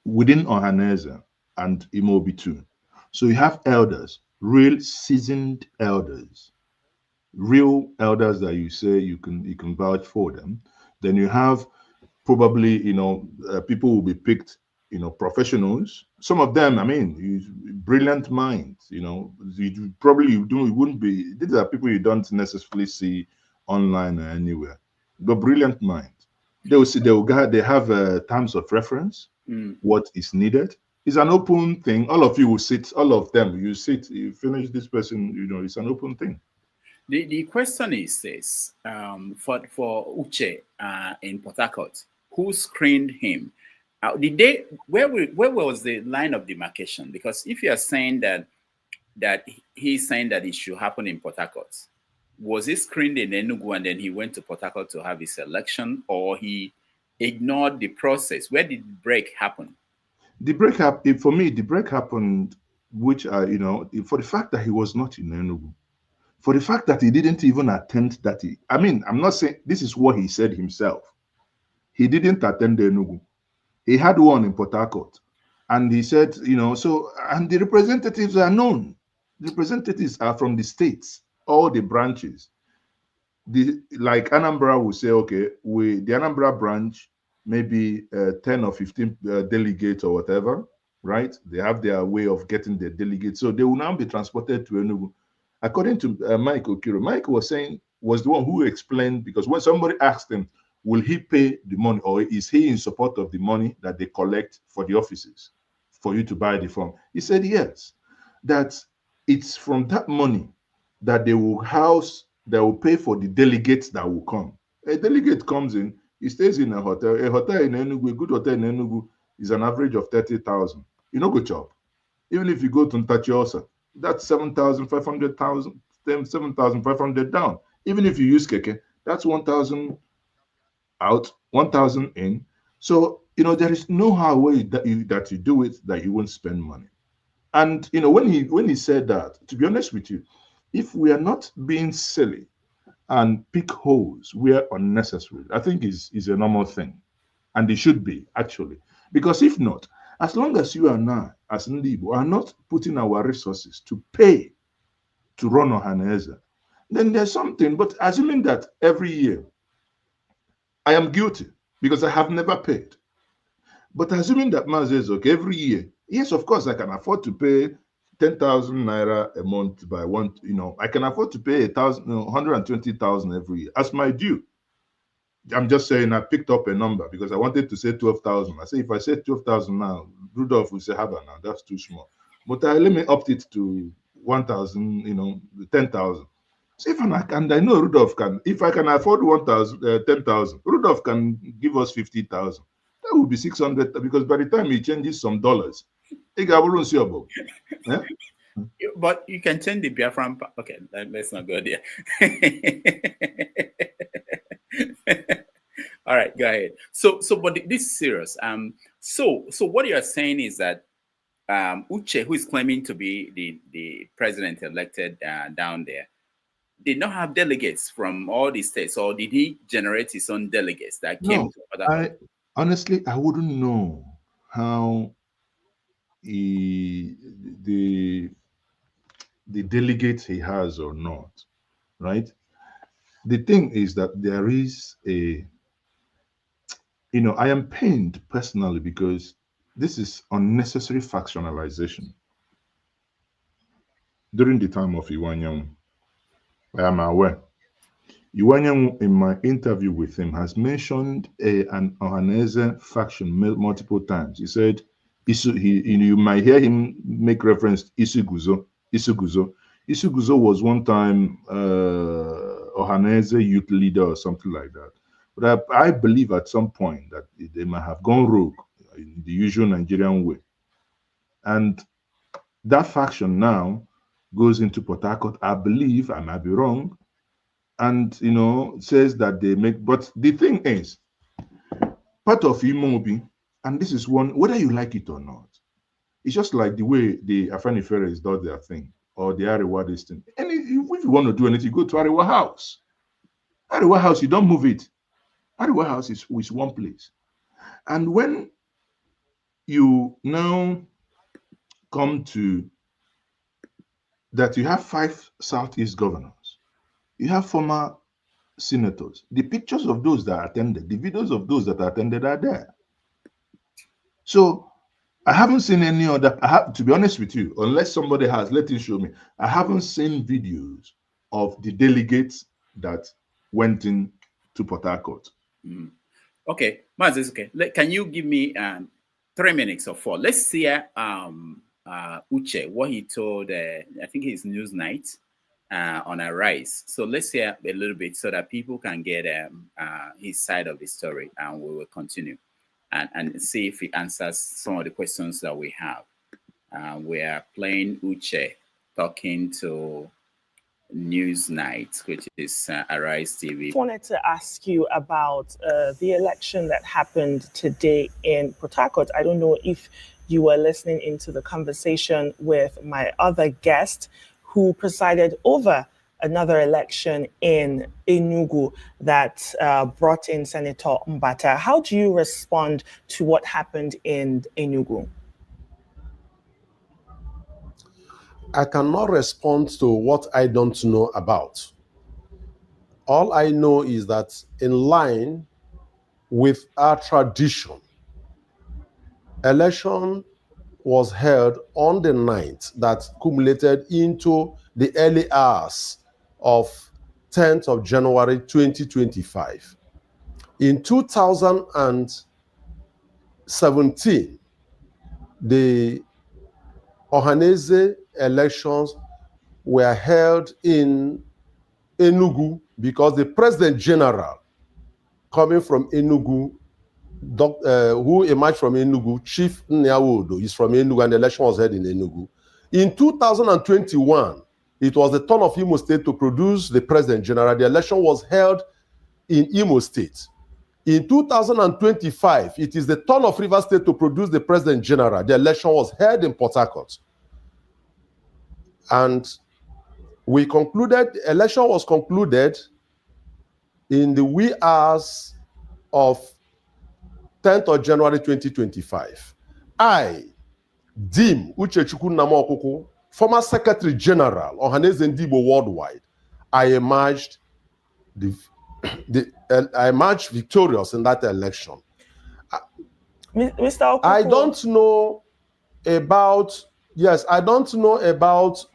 within Ohaneze and Imobi too. So you have elders, real seasoned elders, real elders that you say you can vouch for them. Then you have probably people will be picked, professionals. Some of them, brilliant minds. You wouldn't be. These are people you don't necessarily see online or anywhere, but brilliant minds. They have terms of reference. What is needed. It's an open thing. All of you will sit. All of them, you sit. You finish this person. It's an open thing. The question is this: for Uche in Port Harcourt, who screened him? Where was the line of demarcation? Because if you are saying that he's saying that it should happen in Port Harcourt, was he screened in Enugu and then he went to Port Harcourt to have his election, or he ignored the process? Where did the break happen? The break for me, the break happened, which for the fact that he was not in Enugu, for the fact that he didn't even attend that. I'm not saying this is what he said himself. He didn't attend Enugu. He had one in Port Harcourt, and he said, and the representatives are known. The representatives are from the states, all the branches. Like Anambra will say, okay, the Anambra branch, maybe 10 or 15 delegates or whatever, right? They have their way of getting their delegates. So they will now be transported to Enugu. According to Mike Okiro, Mike was the one who explained, because when somebody asked him, will he pay the money, or is he in support of the money that they collect for the offices for you to buy the form? He said yes, that it's from that money that they will pay for the delegates that will come. A delegate comes in, he stays in a hotel. A hotel in Enugu, a good hotel in Enugu, is an average of 30,000. You know, good job. Even if you go to Ntachiosa, that's 7,500 down. Even if you use Keke, that's 1,000 out, 1,000 in. So, there is no how way that you do it that you won't spend money. And, when he said that, to be honest with you, if we are not being silly and pick holes where unnecessary, I think is a normal thing. And it should be, actually. Because if not, as long as you and I, as Ndibo, are not putting our resources to pay to run Ohaneze, then there's something. But assuming that every year, I am guilty because I have never paid. But assuming that Mazezok every year, yes, of course, I can afford to pay 10,000 naira a month by one, I can afford to pay 120,000 every year as my due. I'm just saying I picked up a number because I wanted to say 12,000. I say if I say 12,000 now, Rudolph will say, Haba now, that's too small. But let me opt it to 1,000, 10,000. So I know Rudolph can, if I can afford 10,000, Rudolph can give us 50,000. That would be 600, because by the time he changes some dollars, yeah? But you can change the Biafran. Okay, let's not go there. All right, go ahead. So, but this is serious. So what you are saying is that Uche, who is claiming to be the president elected down there, did not have delegates from all the states, or did he generate his own delegates that came No, to other? honestly, I wouldn't know how the delegates he has or not, right? The thing is that there is a, I am pained personally because this is unnecessary factionalization. During the time of Iwanyan, I am aware. Iwanyan, in my interview with him, has mentioned an Ohaneze faction multiple times. He said, you might hear him make reference to Isuguzo. Isuguzo was one time Ohaneze youth leader or something like that. But I believe at some point that they might have gone rogue in the usual Nigerian way. And that faction now goes into Port Harcourt. I believe, I might be wrong, and says that they make, but the thing is, part of Imobi, and this is one, whether you like it or not, it's just like the way the Afaniferes does their thing, or the Arewa this thing. And if you want to do anything, you go to Arewa House. Arewa House, you don't move it. Arewa House is one place. And when you now come to that, you have 5 Southeast governors, you have former senators. The pictures of those that attended, the videos of those that attended are there. So I haven't seen any other, to be honest with you, unless somebody has, let him show me. I haven't seen videos of the delegates that went in to Port Harcourt. Okay, Maz, okay. Can you give me 3 minutes or 4? Let's see Uche, what he told, I think his Newsnight on Arise. So let's hear a little bit so that people can get his side of the story, and we will continue and see if he answers some of the questions that we have. We are playing Uche talking to Newsnight, which is Arise TV. I wanted to ask you about the election that happened today in Port Harcourt. I don't know if you were listening into the conversation with my other guest who presided over another election in Enugu that brought in Senator Mbata. How do you respond to what happened in Enugu? I cannot respond to what I don't know about. All I know is that in line with our tradition, election was held on the 9th that cumulated into the early hours of 10th of January 2025. In 2017, the Ohaneze elections were held in Enugu because the President General coming from Enugu, who emerged from Enugu, Chief Nyawodo, is from Enugu, and the election was held in Enugu. In 2021, it was the turn of Imo State to produce the President General. The election was held in Imo State. In 2025, it is the turn of Rivers State to produce the President General. The election was held in Port Harcourt. And we concluded, the election was concluded in the wee hours of 10th of January 2025. I, Dim Uchechukwu Nnamokuku, former Secretary General of Ohaneze Ndigbo Worldwide, I emerged victorious in that election. Mr. Okuku, I don't know about, I don't know about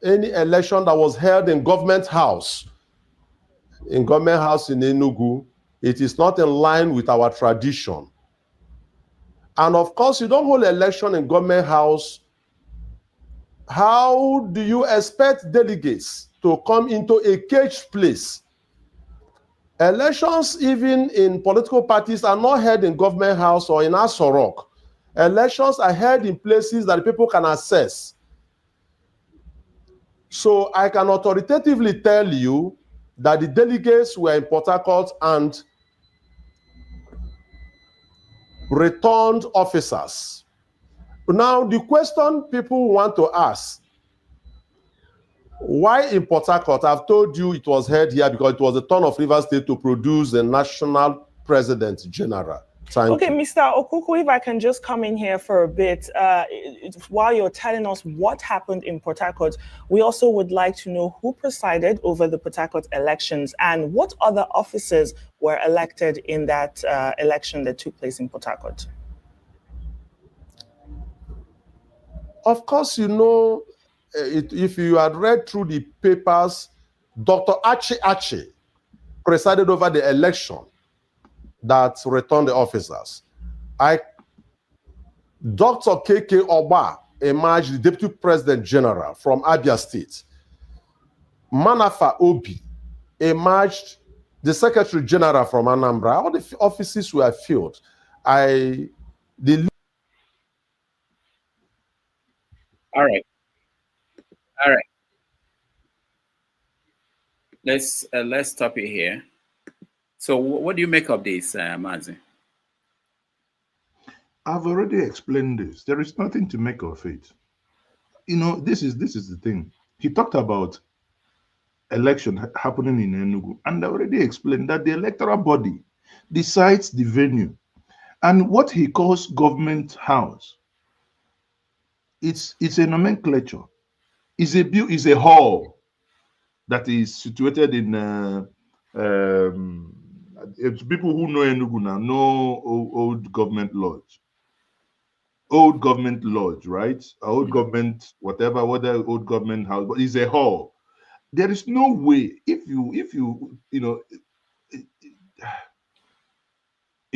any election that was held in Government House. In Government House in Enugu, it is not in line with our tradition. And of course, you don't hold election in Government House. How do you expect delegates to come into a caged place? Elections, even in political parties, are not held in Government House or in Aso Rock. Elections are held in places that people can access. So I can authoritatively tell you that the delegates were in Port Harcourt and returned officers. Now, the question people want to ask, why in Port Harcourt? I've told you it was held here because it was the turn of Rivers State to produce a national president general. Thank you. Mr. Okuku, if I can just come in here for a bit, while you're telling us what happened in Port Harcourt, we also would like to know who presided over the Port Harcourt elections and what other officers were elected in that election that took place in Port Harcourt. Of course, you know, if you had read through the papers, Dr. Achi presided over the election that returned the officers. Dr. KK Oba emerged the Deputy President General from Abia State. Manafa Obi emerged the Secretary General from Anambra. All the offices were filled. All right. Let's stop it here. So, what do you make of this, Mazi? I've already explained this. There is nothing to make of it. You know, this is the thing. He talked about election happening in Enugu, and I already explained that the electoral body decides the venue, and what he calls government house. It's a nomenclature. It's a hall that is situated in. It's people who know Enugu now know old government lodge. Old government lodge, right? Old government, whatever old government house, but it's a hall. There is no way if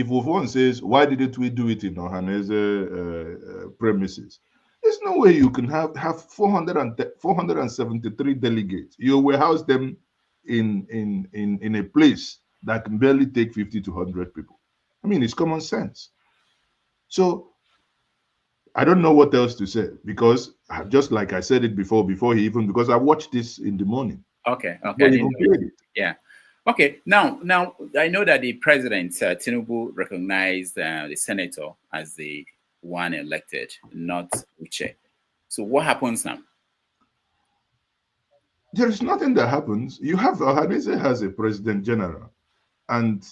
one says, why didn't we do it in Ohaneze premises? There's no way you can have 473 delegates. You will house them in a place that can barely take 50 to 100 people. I mean, it's common sense. So I don't know what else to say, because just like I said it before because I watched this in the morning. Okay. Yeah. Okay. Now I know that the president Tinubu recognized the senator as the one elected, not Uche. So what happens now? There is nothing that happens. You have Ohaneze has a president general, and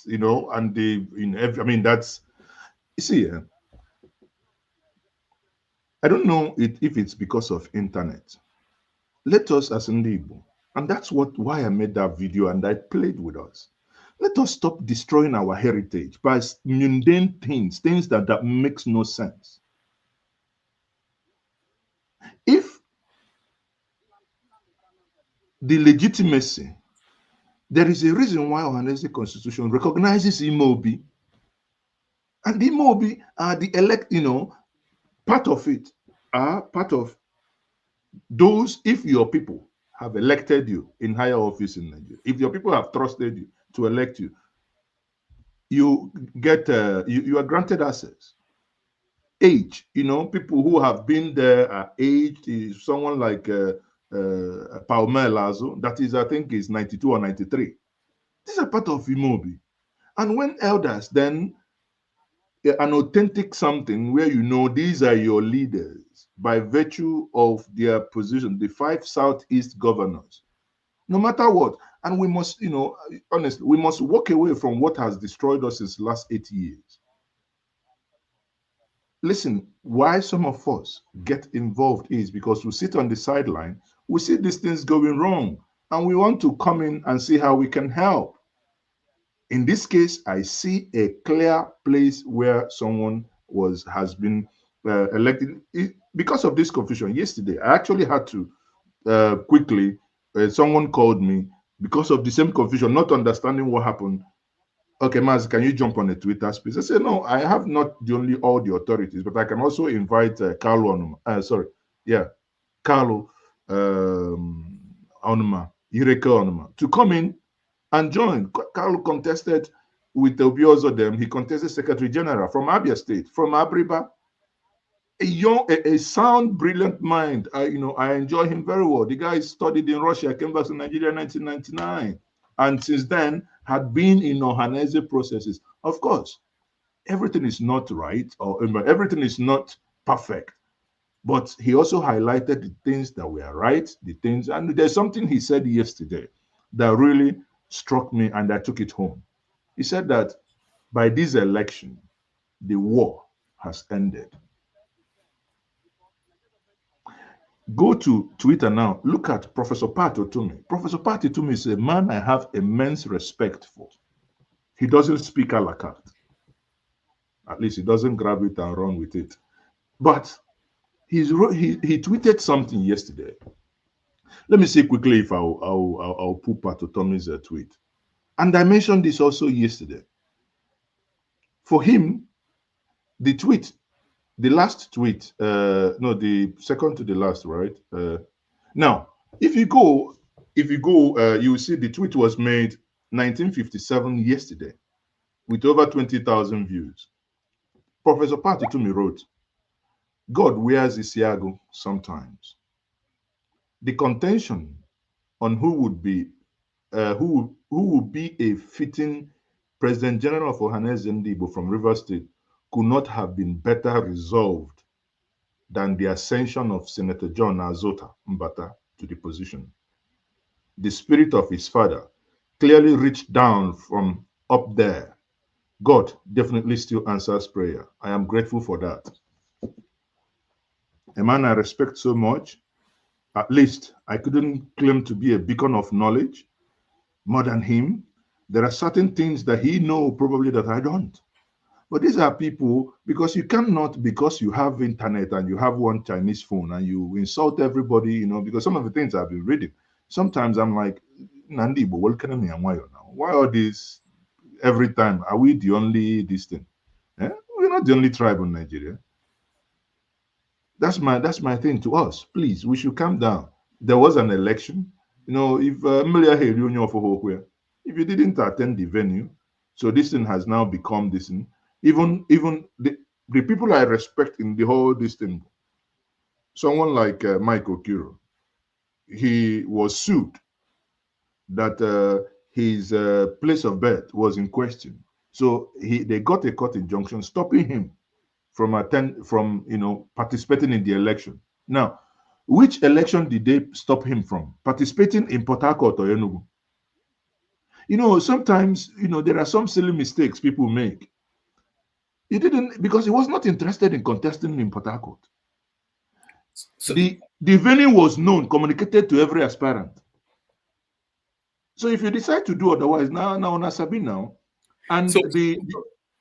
that's, you see. I don't know if it's because of internet. Let us as Ndibo, and that's why I made that video and I played with us. Let us stop destroying our heritage by mundane things that makes no sense. If the legitimacy, there is a reason why Ohaneze Constitution recognizes Imobi, and the Imobi are the elect, part of it are part of those. If your people have elected you in higher office in Nigeria, if your people have trusted you to elect you, you get you are granted access. Age, people who have been there are aged. Is someone like Paume Lazo, that is, I think, is 92 or 93. These are part of Imobi. And when elders then an authentic something where these are your leaders by virtue of their position, the 5 Southeast governors, no matter what. And we must, honestly, we must walk away from what has destroyed us since the last 8 years. Listen, why some of us get involved is because we sit on the sideline, we see these things going wrong, and we want to come in and see how we can help. In this case, I see a clear place where someone has been elected. Because of this confusion yesterday, I actually had to quickly, someone called me because of the same confusion, not understanding what happened. Okay, Maz, can you jump on a Twitter space? I said, no, I have not all the authorities, but I can also invite Carlo Onuma. Carlo Onuma, Ireke Onuma, to come in and join. Carlo contested with Obiozodem. He contested Secretary General from Abia State, from Abriba. A sound, brilliant mind. I enjoy him very well. The guy studied in Russia, came back to Nigeria in 1999, and since then had been in Ohaneze processes. Of course, everything is not right or everything is not perfect. But he also highlighted the things that were right, the things, and there's something he said yesterday that really struck me and I took it home. He said that by this election, the war has ended. Go to Twitter now. Look at Professor Pat Otumi. Professor Pat Otumi is a man I have immense respect for. He doesn't speak a la carte. At least he doesn't grab it and run with it. But he tweeted something yesterday. Let me see quickly if I'll pull Pat Otumi's tweet. And I mentioned this also yesterday. For him, the tweet, the last tweet, no, the second to the last, right? Now, if you go, you will see the tweet was made 1957 yesterday with over 20,000 views. Professor Pat Otumi wrote, God wears Isiago sometimes. The contention on who would be a fitting President General of Ohaneze Ndibo from Rivers State could not have been better resolved than the ascension of Senator John Azota Mbata to the position. The spirit of his father clearly reached down from up there. God definitely still answers prayer. I am grateful for that. A man I respect so much, at least I couldn't claim to be a beacon of knowledge more than him. There are certain things that he knows probably that I don't. But these are people, because you cannot, because you have internet and you have one Chinese phone and you insult everybody, you know, because some of the things I've been reading, sometimes I'm like, Nandi, but what can I now? Why all this every time? Are we the only this thing? Eh? We're not the only tribe in Nigeria. That's my thing to us. Please, we should calm down. There was an election. You know, if you didn't attend the venue, so this thing has now become this thing. Even the people I respect in the whole this thing, someone like Mike Okiro, he was sued that his place of birth was in question. So they got a court injunction stopping him from participating in the election. Now, which election did they stop him from? Participating in Port Harcourt or Enugu? You know, sometimes, there are some silly mistakes people make. He didn't, because he was not interested in contesting in Port Harcourt. So the venue was known, communicated to every aspirant. So if you decide to do otherwise, now Nasabi now, and so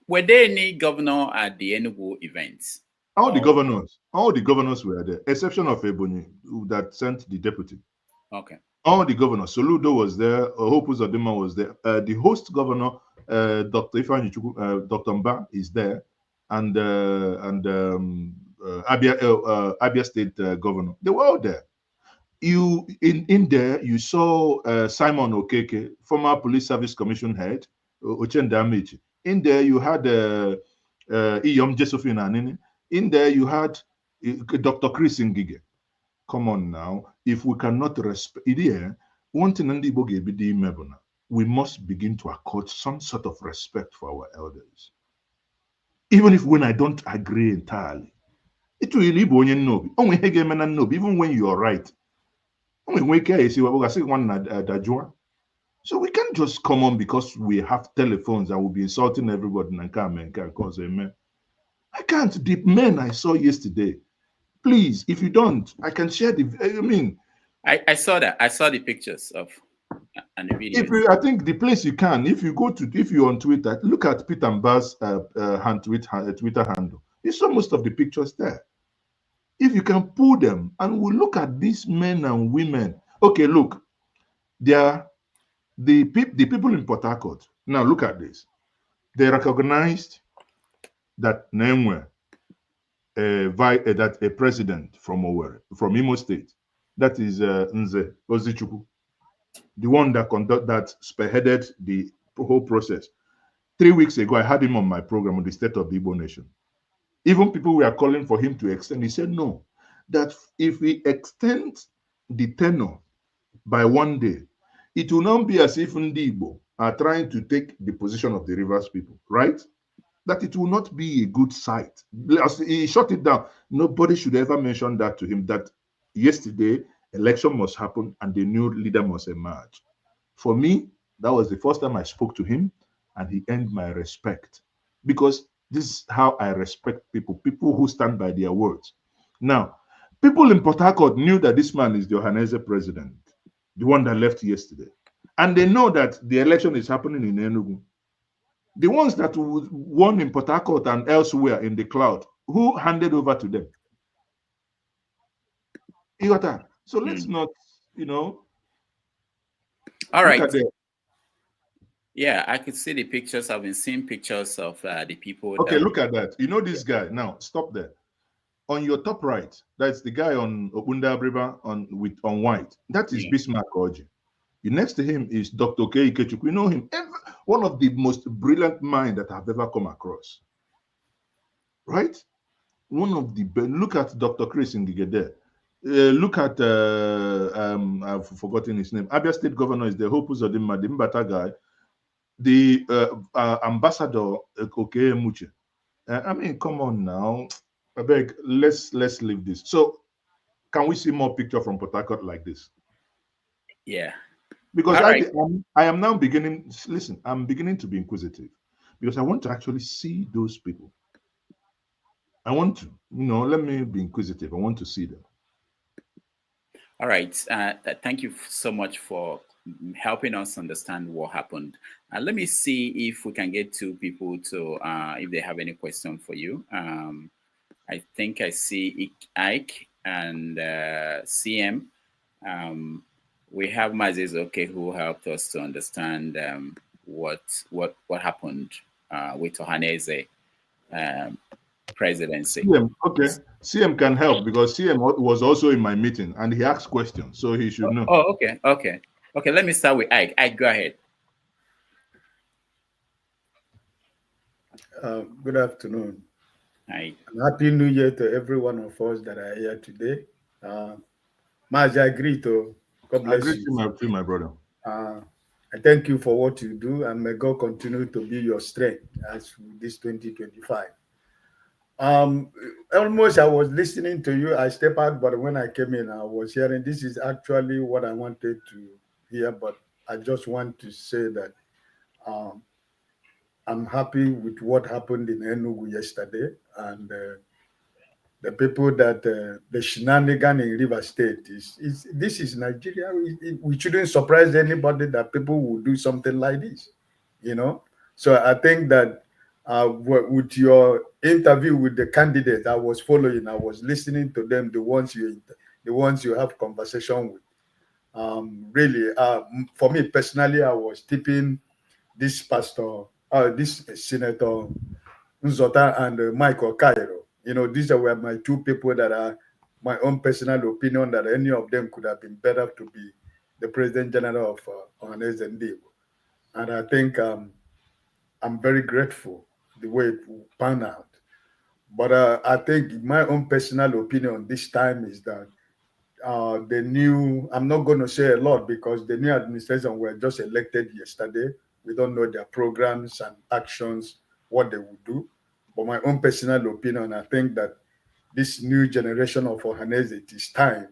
were there any governor at the Enugu events? All the governors were there, exception of Ebonyi that sent the deputy. Okay. All the governors, Soludo was there, Hope Uzodimma was there. The host governor, Dr. Ifeanyi Dr. Mba is there, and Abia State governor. They were all there. In there, you saw Simon Okeke, former Police Service Commission head, Ochenda Amici. In there, you had Iyom Josephine Anini. In there, you had Dr. Chris Ngige. Come on now. If we cannot respect it, one thing we must begin to accord some sort of respect for our elders. Even if when I don't agree entirely. It will even when you are right. So we can't just come on because we have telephones and we'll be insulting everybody and can't cause a man. I can't. The men I saw yesterday. Please, if you don't, I can share the. I saw that. I saw the pictures of and the video. I think the place you can, if you're on Twitter, look at Peter Mba's Twitter handle. You saw most of the pictures there. If you can pull them, and we'll look at these men and women. Okay, look, they are the people in Port Harcourt. Now look at this. They recognized that Nemwe. That a president from Owerri, from Imo State, that is Nze Ozichukwu, the one that spearheaded the whole process. 3 weeks ago, I had him on my program on the state of the Igbo nation. Even people were calling for him to extend. He said no, that if we extend the tenure by 1 day, it will not be as if Ndi Igbo are trying to take the position of the Rivers people, right? that it will not be a good sight. He shut it down. Nobody should ever mention that to him, that yesterday election must happen and the new leader must emerge. For me, that was the first time I spoke to him, and he earned my respect, because this is how I respect people who stand by their words. Now, people in Port Harcourt knew that this man is the Ohaneze president, the one that left yesterday. And they know that the election is happening in Enugu. The ones that won in Port Harcourt and elsewhere in the cloud, who handed over to them? So let's not, All right. Yeah, I could see the pictures. I've been seeing pictures of the people. Okay, look at that. You know this guy. Now, stop there. On your top right, that's the guy on Obunda Abriba on white. That is Bismarck Oji. Next to him is Dr. K. Ikechukwu. You know him. One of the most brilliant minds that I've ever come across. Right? One of the best. Look at Dr. Chris Ngigede. Look at I've forgotten his name. Abia State Governor is the Hope Uzodimma, the Mbata guy. The ambassador Koke Muche. I mean, come on now. I beg, let's leave this. So, can we see more picture from Port Harcourt like this? Yeah. Because I am now beginning. Listen, I'm beginning to be inquisitive, because I want to actually see those people. I want to, let me be inquisitive. I want to see them. All right. Thank you so much for helping us understand what happened. Let me see if we can get two people to, if they have any question for you. I think I see Ike and CM. We have Mazes who helped us to understand what happened with Ohaneze presidency. CM can help, because CM was also in my meeting and he asked questions, so he should know. Oh, okay. Let me start with Ike. Ike, go ahead. Good afternoon. Hi. And Happy New Year to every one of us that are here today. Maj, I agree to. God bless you. My brother. I thank you for what you do, and may God continue to be your strength as this 2025. Almost I was listening to you. I stepped out, but when I came in, I was hearing this is actually what I wanted to hear, but I just want to say that I'm happy with what happened in Enugu yesterday, and the people that the shenanigan in River State this is Nigeria. We shouldn't surprise anybody that people will do something like this, So I think that with your interview with the candidate, I was following, I was listening to them, the ones you have conversation with. Really, for me personally, I was tipping this pastor, this Senator Nzota and Michael Cairo. These were my two people that are my own personal opinion that any of them could have been better to be the President General of Ohaneze Ndibo. And I think I'm very grateful the way it panned out. But I think my own personal opinion this time is that I'm not going to say a lot because the new administration were just elected yesterday. We don't know their programs and actions, what they will do. But my own personal opinion, I think that this new generation of Ohaneze, it is time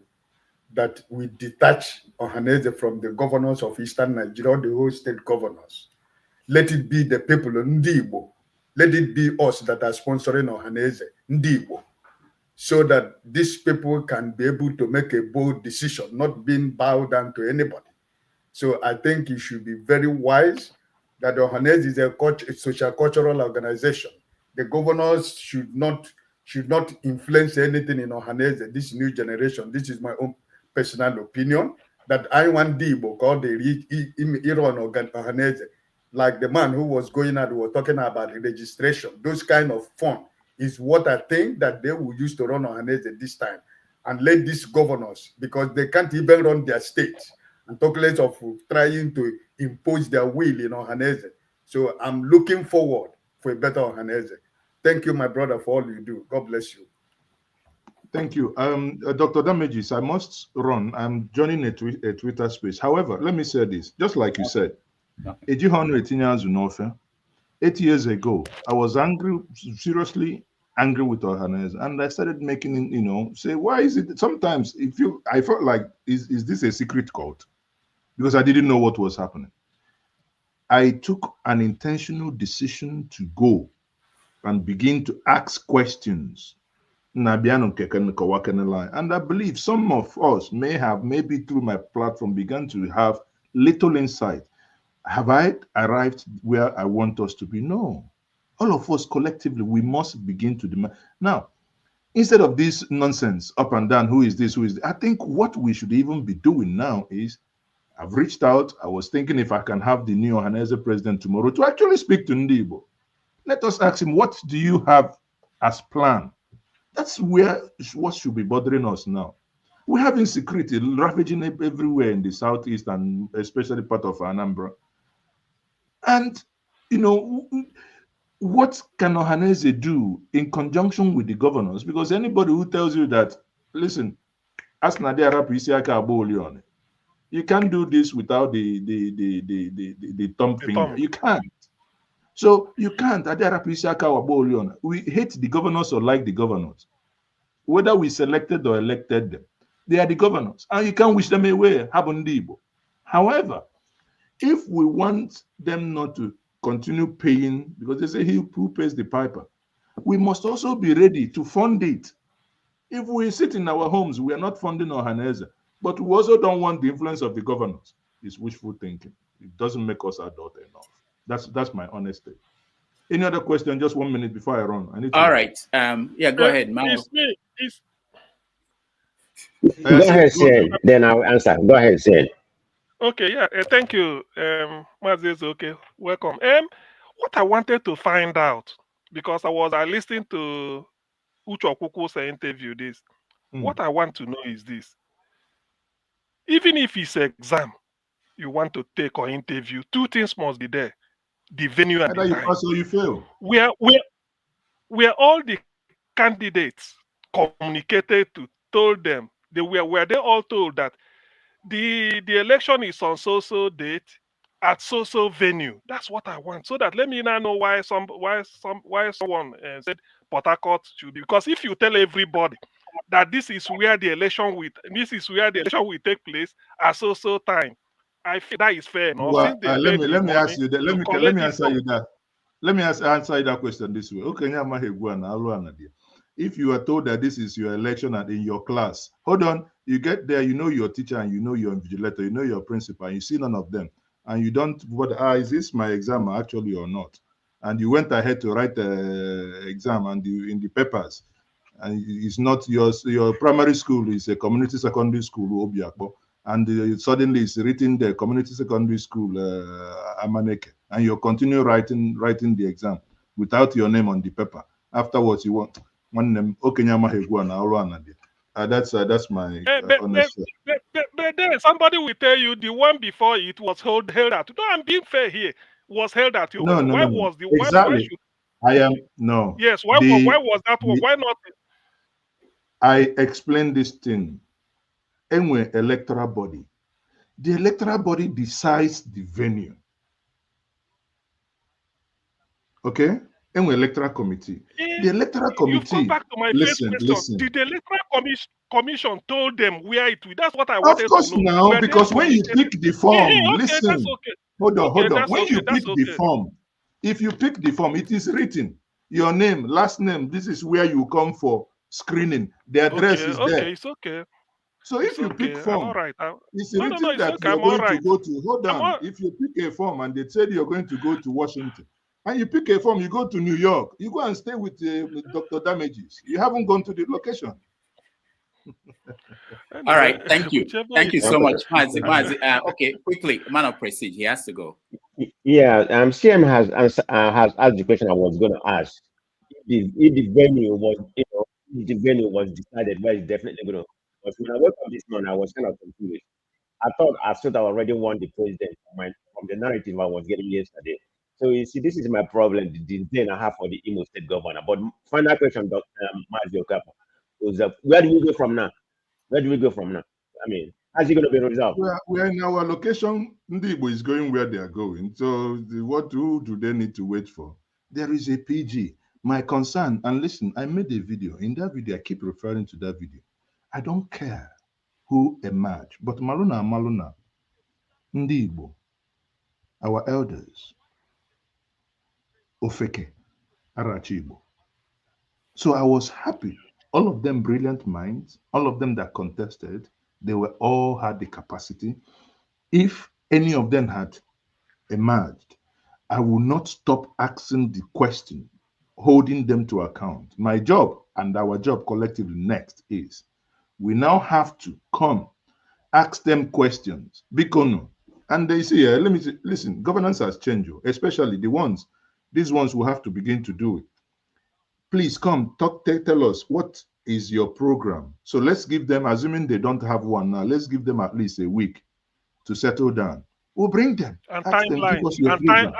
that we detach Ohaneze from the governors of Eastern Nigeria, the whole state governors. Let it be the people of Ndibo. Let it be us that are sponsoring Ohaneze, Ndibo, so that these people can be able to make a bold decision, not being bowed down to anybody. So I think it should be very wise that Ohaneze is a social cultural organization. The governors should not influence anything in Ohaneze, this new generation. This is my own personal opinion, that I want Ndibo called the Iran Ohaneze, like the man who was going out, was talking about the registration. Those kind of fun is what I think that they will use to run Ohaneze this time. And let these governors, because they can't even run their states, and talk less of trying to impose their will in Ohaneze. So I'm looking forward for a better Ohaneze. Thank you, my brother, for all you do. God bless you. Thank you. Dr. Damages, I must run. I'm joining a Twitter space. However, let me say this, just like you said, 8 years ago, I was angry, seriously angry with Ohaneze, and I started making, say, why is it sometimes I felt like, is this a secret cult? Because I didn't know what was happening. I took an intentional decision to go and begin to ask questions. And I believe some of us may have, maybe through my platform, begun to have little insight. Have I arrived where I want us to be? No. All of us collectively, we must begin to demand. Now, instead of this nonsense up and down, who is this, who is this, I think what we should even be doing now is, I've reached out. I was thinking if I can have the new Ohaneze president tomorrow to actually speak to Ndibo. Let us ask him, what do you have as plan? That's what should be bothering us now. We have insecurity ravaging everywhere in the southeast and especially part of Anambra. And, what can Ohaneze do in conjunction with the governors? Because anybody who tells you that, listen, ask Nadia Rapi Abolion, you can't do this without the thumb finger. You can't. So you can't. We hate the governors or like the governors. Whether we selected or elected them, they are the governors. And you can't wish them away. However, if we want them not to continue paying, because they say he who pays the piper, we must also be ready to fund it. If we sit in our homes, we are not funding Ohaneze, but we also don't want the influence of the governors. It's wishful thinking. It doesn't make us adult enough. That's my honest take. Any other question? Just 1 minute before I run. I need to. All right. Yeah, go ahead, Mao. Go ahead, Sen. Then I'll answer. Go ahead, Sen. Okay, yeah. Thank you, Mazes. Okay, welcome. What I wanted to find out, because I listening to Ucho Kuku's interview this. What I want to know is this. Even if it's exam you want to take or interview, two things must be there: the venue and the time. Pass or you fail. Where all the candidates communicated to, told them, were they all told that the election is on so date at so venue? That's what I want. So that let me now know why someone said Port Harcourt should be. Because if you tell everybody that this is where the election will take place at so time, I feel that is fair enough. Well, let me ask you that. Let me answer you that. Let me answer that question this way. Okay, if you are told that this is your election and in your class, hold on, you get there, you know your teacher and you know your invigilator, you know your principal, and you see none of them, and you don't, is this my exam actually or not? And you went ahead to write the exam and in the papers, and it's not your primary school is a community secondary school, Obiakbo, and suddenly it's written the community secondary school, Amaneke, and you continue writing the exam without your name on the paper. Afterwards, you want one name. That's my honest. But then somebody will tell you the one before it was held at. No, I'm being fair here. Was held at you. No. Was the exactly? I am no. Yes. Why was that one? Why not? I explained this thing. Anyway, electoral body. The electoral body decides the venue. Okay? Anyway, electoral committee. The electoral committee. You come back to my first question. Listen. Did the electoral commission told them where it will? That's what I wanted to know. Of course now, because when you pick the form, listen. That's okay. Hold on. When you pick the form, if you pick the form, it is written. Your name, last name, this is where you come for screening. The address is there. Okay, it's okay. So if you pick form, all right. it's written that you're going to go to, hold on, if you pick a form and they said you're going to go to Washington, and you pick a form, you go to New York, you go and stay with Dr. Damages. You haven't gone to the location. All right, thank you. Thank you so much. Mazi, okay, quickly, man of prestige, he has to go. Yeah, CM has asked the question I was going to ask. If the venue was decided, where it's definitely going to. But when I woke up this morning, I was kind of confused. I thought I already won the president from the narrative I was getting yesterday. So you see, this is my problem, the day and a half for the Imo State governor. But final question, Dr. Mazi Okafor, was where do we go from now? Where do we go from now? I mean, How's it going to be resolved? We are in our location. Ndibo is going where they are going. So who do they need to wait for? There is a PG. My concern, and listen, I made a video. In that video, I keep referring to that video. I don't care who emerge, but Maluna, Ndibo, our elders, Ofeke, Arachibo. So I was happy. All of them brilliant minds, all of them that contested, they were all had the capacity. If any of them had emerged, I will not stop asking the question, holding them to account. My job and our job collectively next is we now have to come, ask them questions. Bikono. And they say, let me say, listen, governance has changed, especially these ones will have to begin to do it. Please come, tell us what is your program. So let's give them, assuming they don't have one now, let's give them at least a week to settle down. We'll bring them. And Ask them, timeline. give us your And program.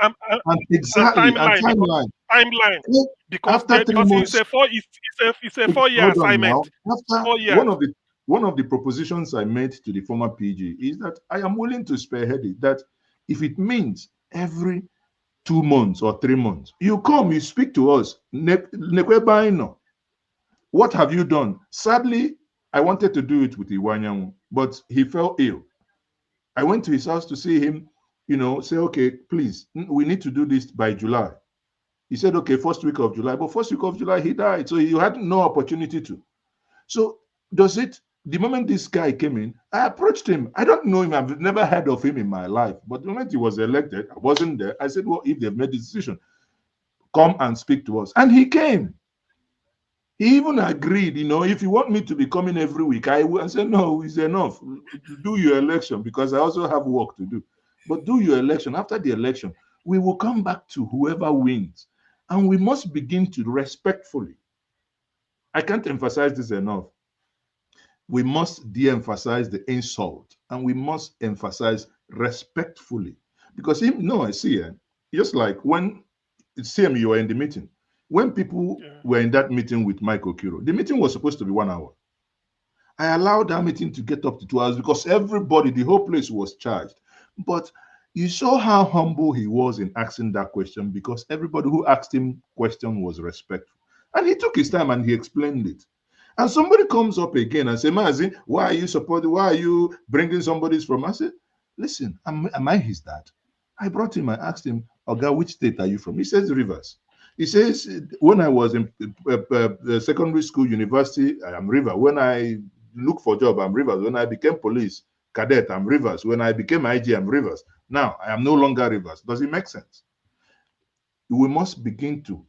timeline. Timeline. Because After 3 months, it's a 4-year hold on assignment. now. After 4 years. one of the propositions I made to the former PG is that I am willing to spearhead it. That if it means every 2 months or 3 months, you come, you speak to us. What have you done? Sadly, I wanted to do it with Iwanyangu, but he fell ill. I went to his house to see him, say, okay, please, we need to do this by July. He said, okay, first week of July. But first week of July, he died. So he had no opportunity to. So the moment this guy came in, I approached him. I don't know him. I've never heard of him in my life. But the moment he was elected, I wasn't there. I said, well, if they've made the decision, come and speak to us. And he came. He even agreed, if you want me to be coming every week, I will. I said, no, it's enough. Do your election because I also have work to do. But do your election. After the election, we will come back to whoever wins. And we must begin to respectfully. I can't emphasize this enough. We must de-emphasize the insult and we must emphasize respectfully. Because I see it. Just like when, same, you were in the meeting. When people were in that meeting with Mike Okiro, the meeting was supposed to be 1 hour. I allowed that meeting to get up to 2 hours because everybody, the whole place was charged. But you saw how humble he was in asking that question because everybody who asked him question was respectful. And he took his time and he explained it. And somebody comes up again and says, Mazi, why are you bringing somebody's from? I said, listen, am I his dad? I brought him, I asked him, Oga, which state are you from? He says, Rivers. He says, when I was in secondary school, university, I am River. When I look for job, I'm Rivers. When I became police cadet, I'm Rivers. When I became IG, I'm Rivers. Now, I am no longer Rivers. Does it make sense? We must begin to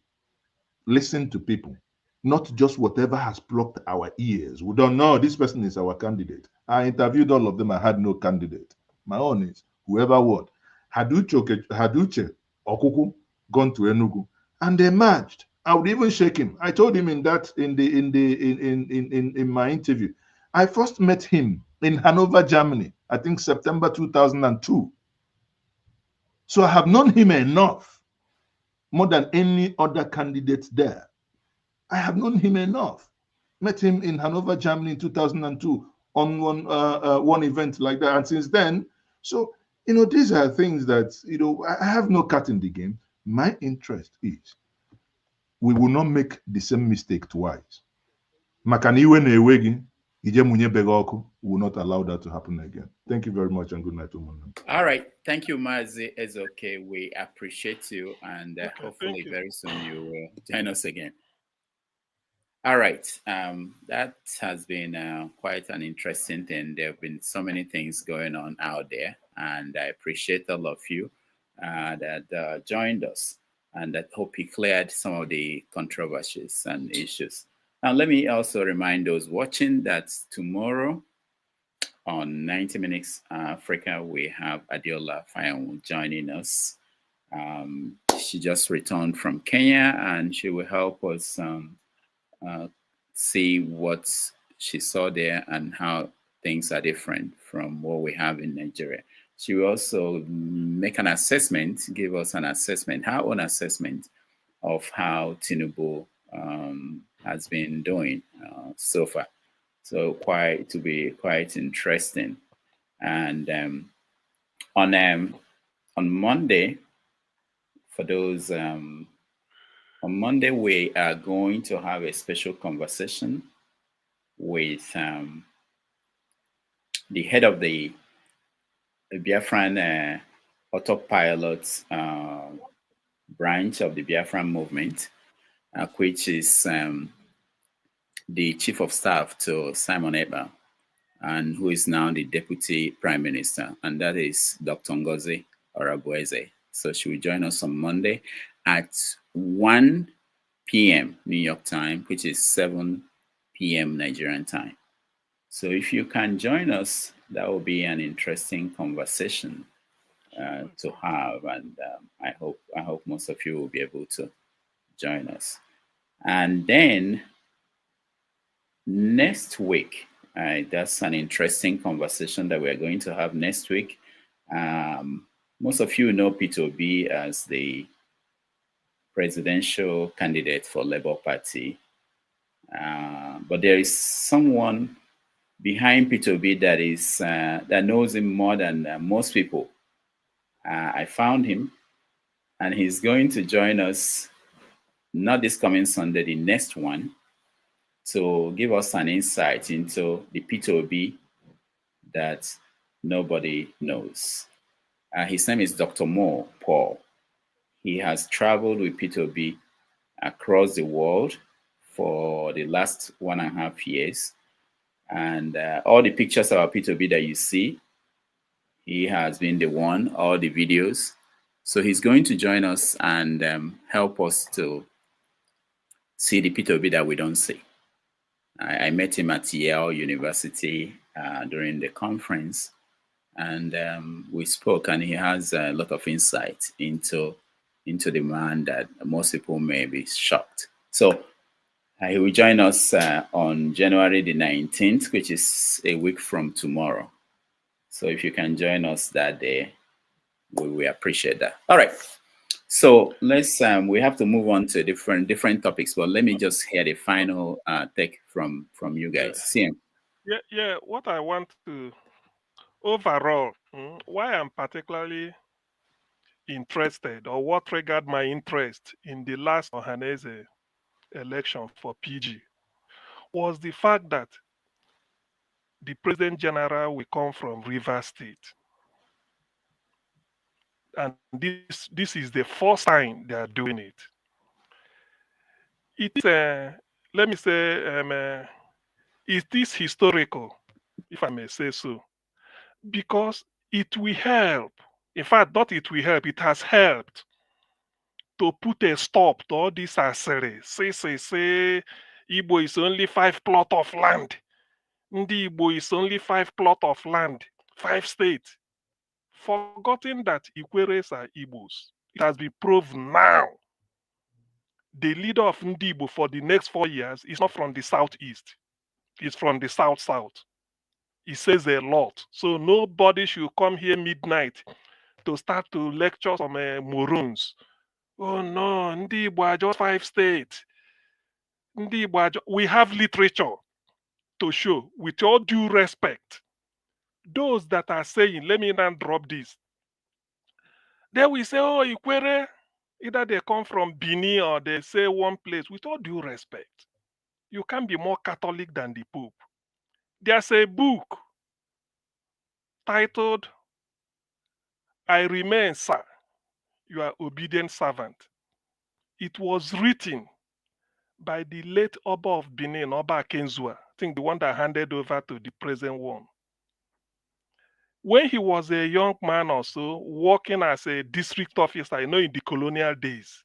listen to people, not just whatever has plucked our ears. We don't know this person is our candidate. I interviewed all of them. I had no candidate. My own is whoever would. Haduche Okuku gone to Enugu, and they merged. I would even shake him. I told him in my interview. I first met him in Hanover, Germany. I think September 2002. So I have known him enough, more than any other candidate there. I have known him enough. Met him in Hanover, Germany in 2002 on one event like that. And since then, so, these are things that, I have no cut in the game. My interest is we will not make the same mistake twice. We will not allow that to happen again. Thank you very much and good night, everyone. All right. Thank you, Mazi. It's okay. We appreciate you and hopefully very soon you will join us again. All right. That has been quite an interesting thing. There have been so many things going on out there, and I appreciate all of you that joined us, and I hope he cleared some of the controversies and issues. Now, let me also remind those watching that tomorrow on 90 Minutes Africa, we have Adiola Fayon joining us. She just returned from Kenya, and she will help us see what she saw there and how things are different from what we have in Nigeria. She will also make an assessment, give us an assessment, her own assessment of how Tinubu has been doing so far. So to be quite interesting. And on Monday, for those on Monday, we are going to have a special conversation with the head of the Biafran autopilot branch of the Biafran movement, which is the chief of staff to Simon Ekpa, and who is now the deputy prime minister, and that is Dr. Ngozi Orabueze. So she will join us on Monday at 1 p.m. New York time, which is 7 p.m. Nigerian time. So if you can join us, that will be an interesting conversation to have, and I hope most of you will be able to join us. And then next week, that's an interesting conversation that we're going to have next week. Most of you know Peter Obi as the presidential candidate for Labour Party, but there is someone behind Peter Obi that is that knows him more than most people. I found him, and he's going to join us not this coming Sunday, the next one, to give us an insight into the Peter Obi that nobody knows. His name is Dr. Mo Paul. He has traveled with Peter Obi across the world for the last 1.5 years. And all the pictures of Peter Obi that you see, he has been the one, all the videos. So he's going to join us and help us to see the Peter Obi that we don't see. I met him at Yale University during the conference, and we spoke, and he has a lot of insight into the man that most people may be shocked. So he will join us on January the 19th, which is a week from tomorrow. So if you can join us that day, we appreciate that. All right. So let's we have to move on to different topics, but let me just hear the final take from you guys. CM. Yeah. What I want to overall, why I'm particularly interested, or what triggered my interest in the last Ohaneze election for PG, was the fact that the President General will come from Rivers State. And this is the first time they are doing it. It is, let me say, it is historical, if I may say so, because it will help. In fact, not it will help, it has helped to put a stop to all this asere. Say, Igbo is only 5 plot of land. Ndi Igbo is only 5 plot of land, 5 states. Forgetting that Ikweres are Igbos. It has been proven now. The leader of Ndi Igbo for the next 4 years is not from the southeast. It's from the south-south. It says a lot. So nobody should come here midnight to start to lecture some Maroons. Oh no, Ndi Igbo are just 5 states. Ndi Igbo are we have literature to show, with all due respect. Those that are saying, let me now drop this. Then we say, oh, Ikwere, either they come from Benin or they say one place. With all due respect, you can't be more Catholic than the Pope. There's a book titled, I Remain, Sir, Your Obedient Servant. It was written by the late Oba of Benin, Oba Kenzua, I think the one that handed over to the present one. When he was a young man or so, working as a district officer, in the colonial days,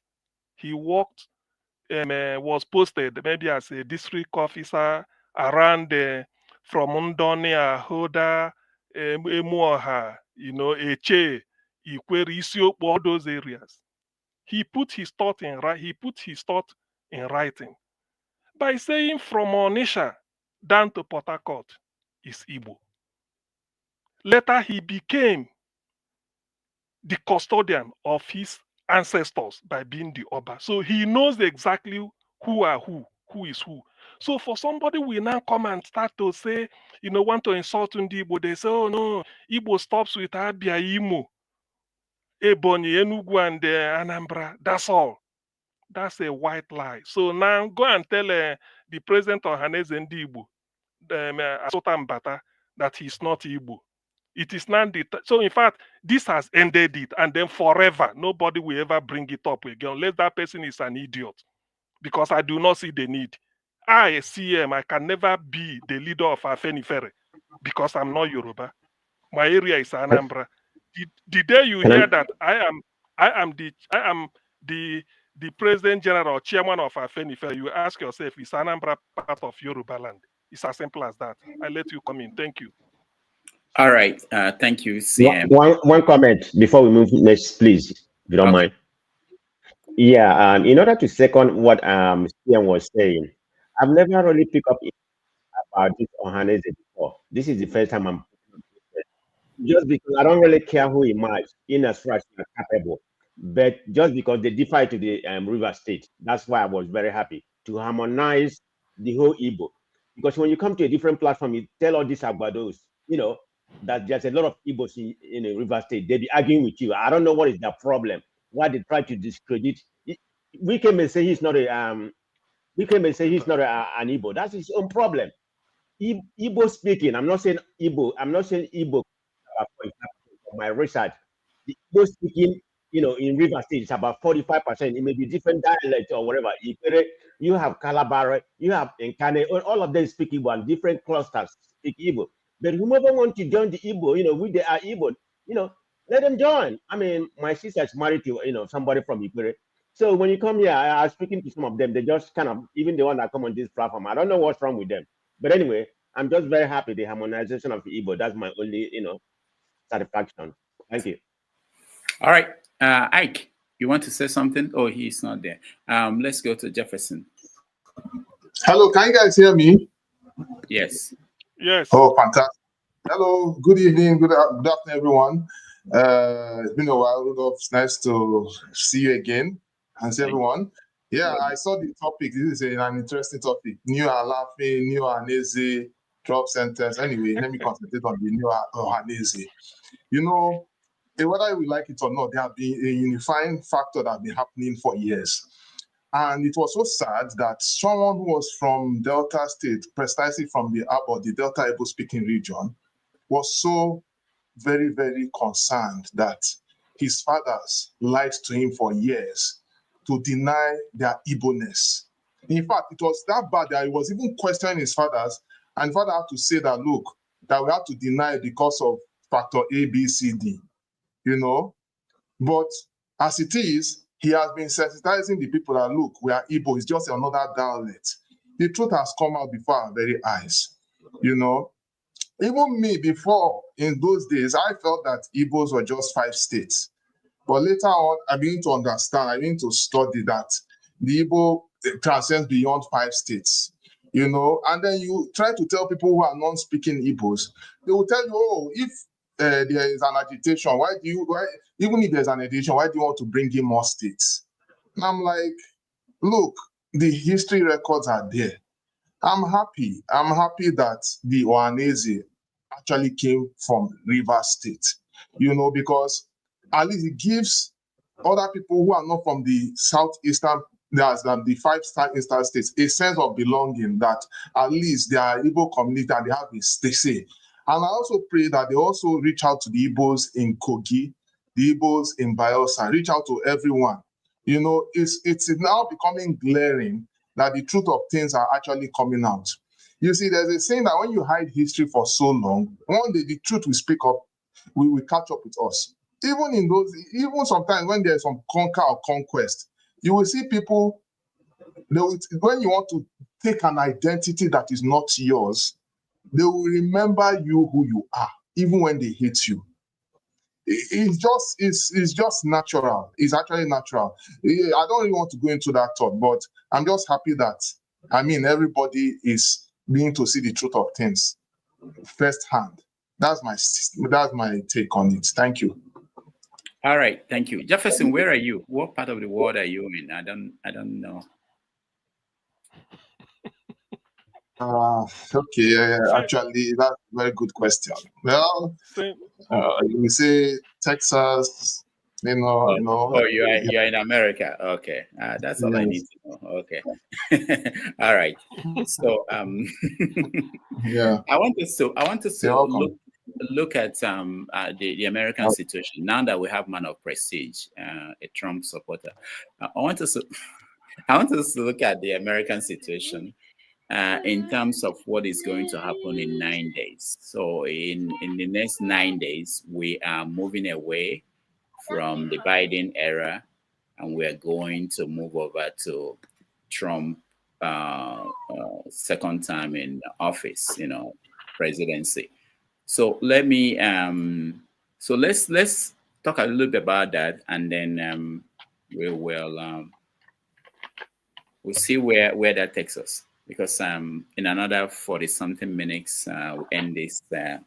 he worked, was posted maybe as a district officer around from Ndoni, Ahoda, Emuoha, Eche, Ikwere, Isiokpo, all those areas. He put his thought in writing by saying from Onitsha down to Port Harcourt is Igbo. Later, he became the custodian of his ancestors by being the Oba. So he knows exactly who are who is who. So for somebody we now come and start to say, want to insult Ndi Igbo, they say, oh no, Igbo stops with Abia, Imo, Ebonyi, Enugu, and Anambra. That's all. That's a white lie. So now go and tell the president of Ohaneze Ndi Igbo, Asota Mbata, that he's not Igbo. It is not so. In fact, this has ended it, and then forever, nobody will ever bring it up again unless that person is an idiot. Because I do not see the need. I, a CM, I can never be the leader of Afenifere because I'm not Yoruba. My area is Anambra. The day you hear that I am the president general or chairman of Afenifere, you ask yourself, is Anambra part of Yoruba land? It's as simple as that. I let you come in. Thank you. All right. Thank you, CM. One comment before we move next, please, if you don't mind. Yeah, in order to second what CM was saying, I've never really picked up about this Ohaneze before. This is the first time I'm just because I don't really care who emerged in as far as they're capable, but just because they defy to the River State, that's why I was very happy to harmonize the whole Igbo. Because when you come to a different platform, you tell all these Agbados, that there's a lot of Igbos in a River State. They be arguing with you. I don't know what is their problem. Why they try to discredit. We came and say he's not an Igbo. That's his own problem. Igbo speaking. I'm not saying Igbo. For my research, the Igbo speaking, in River State, it's about 45%. It may be different dialects or whatever. You have Calabar, you have Nkane, all of them speak Igbo, and different clusters speak Igbo. But whoever wants to join the Igbo, they are Igbo, let them join. I mean, my sister is married to, somebody from Ikere. So when you come here, I was speaking to some of them. They just kind of, even the one that come on this platform, I don't know what's wrong with them. But anyway, I'm just very happy the harmonization of Igbo. That's my only, satisfaction. Thank you. All right. Ike, you want to say something? Oh, he's not there. Let's go to Jefferson. Hello, can you guys hear me? Yes. Yes. Oh, fantastic. Hello, good evening, good afternoon, everyone. It's been a while, Rudolph. It's nice to see you again and see everyone. Yeah, I saw the topic. This is an interesting topic. New Alaafin, new Ohaneze, drop sentence. Anyway, let me concentrate on the new Ohaneze. Whether we like it or not, there have been a unifying factor that has been happening for years. And it was so sad that someone who was from Delta State, precisely from the Delta Igbo speaking region, was so very, very concerned that his fathers lied to him for years to deny their Igbo-ness. In fact, it was that bad that he was even questioning his fathers, and father had to say that, look, that we have to deny it because of factor A, B, C, D, But as it is, he has been sensitizing the people that, look, we are Igbo, it's just another dialect. The truth has come out before our very eyes, Even me, before, in those days, I felt that Igbos were just 5 states. But later on, I began to understand, I began to study that the Igbo transcends beyond 5 states, And then you try to tell people who are non-speaking Igbos, they will tell you, oh, if there is an agitation, even if there's an agitation, why do you want to bring in more states? And I'm like, look, the history records are there. I'm happy that the Ohaneze actually came from River State, because at least it gives other people who are not from the southeastern, the 5 southeastern states, a sense of belonging, that at least they are Igbo community and they have a say. And I also pray that they also reach out to the Igbos in Kogi, the Igbos in Bayelsa, reach out to everyone. It's now becoming glaring that the truth of things are actually coming out. You see, there's a saying that when you hide history for so long, one day the truth will speak up, will catch up with us. Even sometimes when there's some conquer or conquest, you will see people, when you want to take an identity that is not yours, they will remember you who you are, even when they hate you. It's just natural. It's actually natural. I don't really want to go into that thought, but I'm just happy that, everybody is beginning to see the truth of things firsthand. That's my take on it. Thank you. All right, thank you. Jefferson, where are you? What part of the world are you in? I don't know. Okay, actually, that's a very good question. Well, we say Texas, You're in America. Okay, that's all I need to know. Okay, all right. So yeah. I want us to You're welcome. look at the American situation now that we have man of prestige, a Trump supporter. I want us to look at the American situation in terms of what is going to happen in 9 days. So in the next 9 days, we are moving away from the Biden era, and we are going to move over to Trump second time in office, presidency. So let's talk a little bit about that, and then we will we'll see where that takes us. Because in another 40 something minutes, we'll end this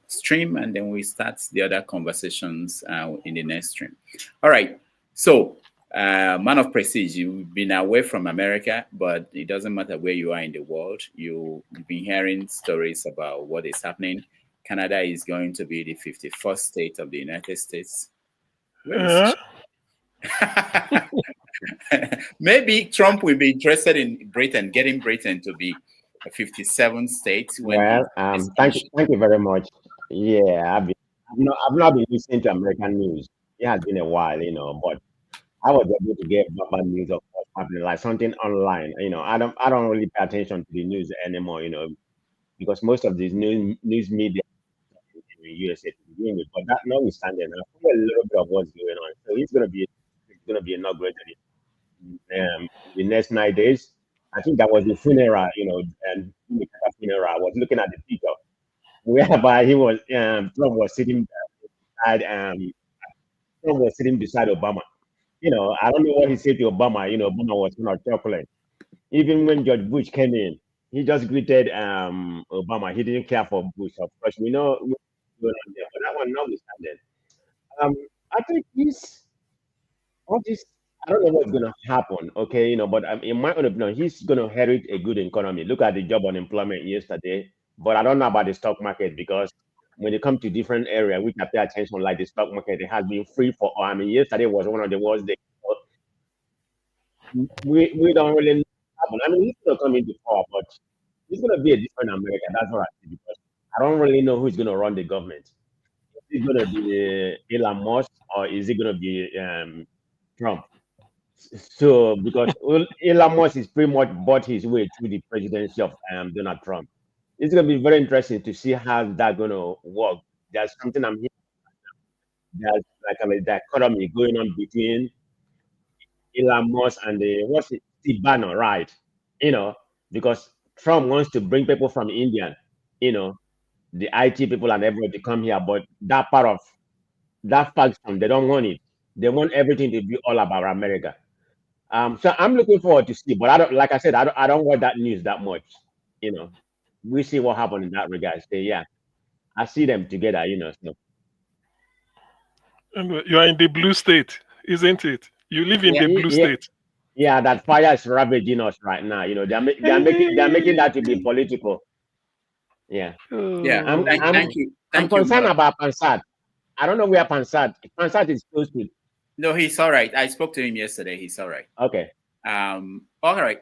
stream, and then we start the other conversations in the next stream. All right. So, man of prestige, you've been away from America, but it doesn't matter where you are in the world. You've been hearing stories about what is happening. Canada is going to be the 51st state of the United States. Maybe Trump will be interested in Britain, getting Britain to be a 57th state. Well, thank you very much. Yeah, I've not been listening to American news. It has been a while, but I was able to get bad news of what's happening, like something online. I don't really pay attention to the news anymore, because most of these news media in the USA to begin with. But that notwithstanding, I feel a little bit of what's going on. So he's going to be inaugurated in the next 9 days. I think that was the funeral, and the funeral. I was looking at the picture whereby Trump was sitting beside Obama. I don't know what he said to Obama. Obama was kind of chocolate. Even when George Bush came in, he just greeted Obama. He didn't care for Bush. Of course, we know what's going on there. But that one notwithstanding, I think all this. I don't know what's going to happen, okay, but in my own opinion, he's going to inherit a good economy. Look at the job unemployment yesterday, but I don't know about the stock market, because when it comes to different areas, we can pay attention, like the stock market, it has been free for all. I mean, yesterday was one of the worst days. We don't really know what happened. I mean, he's going to come into power, but it's going to be a different America. That's what I see, because I don't really know who's going to run the government. Is it going to be Elon Musk, or is it going to be Trump? So, because Elon Musk is pretty much bought his way through the presidency of Donald Trump. It's going to be very interesting to see how that's going to work. There's something I'm hearing. There's like a dichotomy going on between Elon Musk and Steve Bannon, right? Because Trump wants to bring people from India, the IT people and everybody to come here, but that part of that faction, they don't want it. They want everything to be all about America. So I'm looking forward to see, but I don't, like I said, I don't watch that news that much. We see what happened in that regard. So yeah, I see them together. So. And you are in the blue state, isn't it? You live in the blue state. Yeah, that fire is ravaging us right now. They're making that to be political. Yeah. Yeah. Thank you. I'm concerned about Pansat. I don't know where Pansat is close to. No, he's all right. I spoke to him yesterday. He's all right. Okay. All right.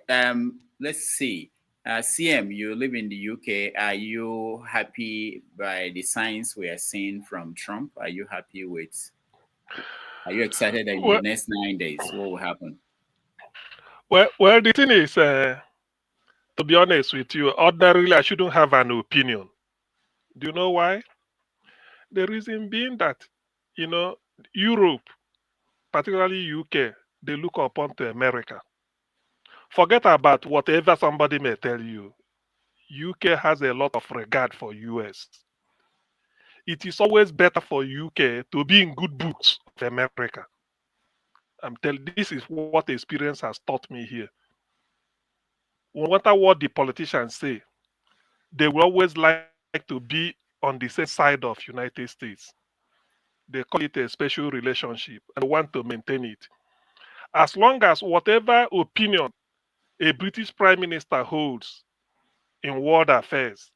Let's see. CM, you live in the UK. Are you happy by the signs we are seeing from Trump? Are you happy with? Are you excited that in the next 9 days, what will happen? Well, the thing is, to be honest with you, ordinarily I shouldn't have an opinion. Do you know why? The reason being that, Europe, particularly UK, they look upon to America. Forget about whatever somebody may tell you. UK has a lot of regard for US. It is always better for UK to be in good books of America. I'm telling you, this is what experience has taught me here. No matter what the politicians say, they will always like to be on the same side of United States. They call it a special relationship and they want to maintain it. As long as whatever opinion a British Prime Minister holds in world affairs.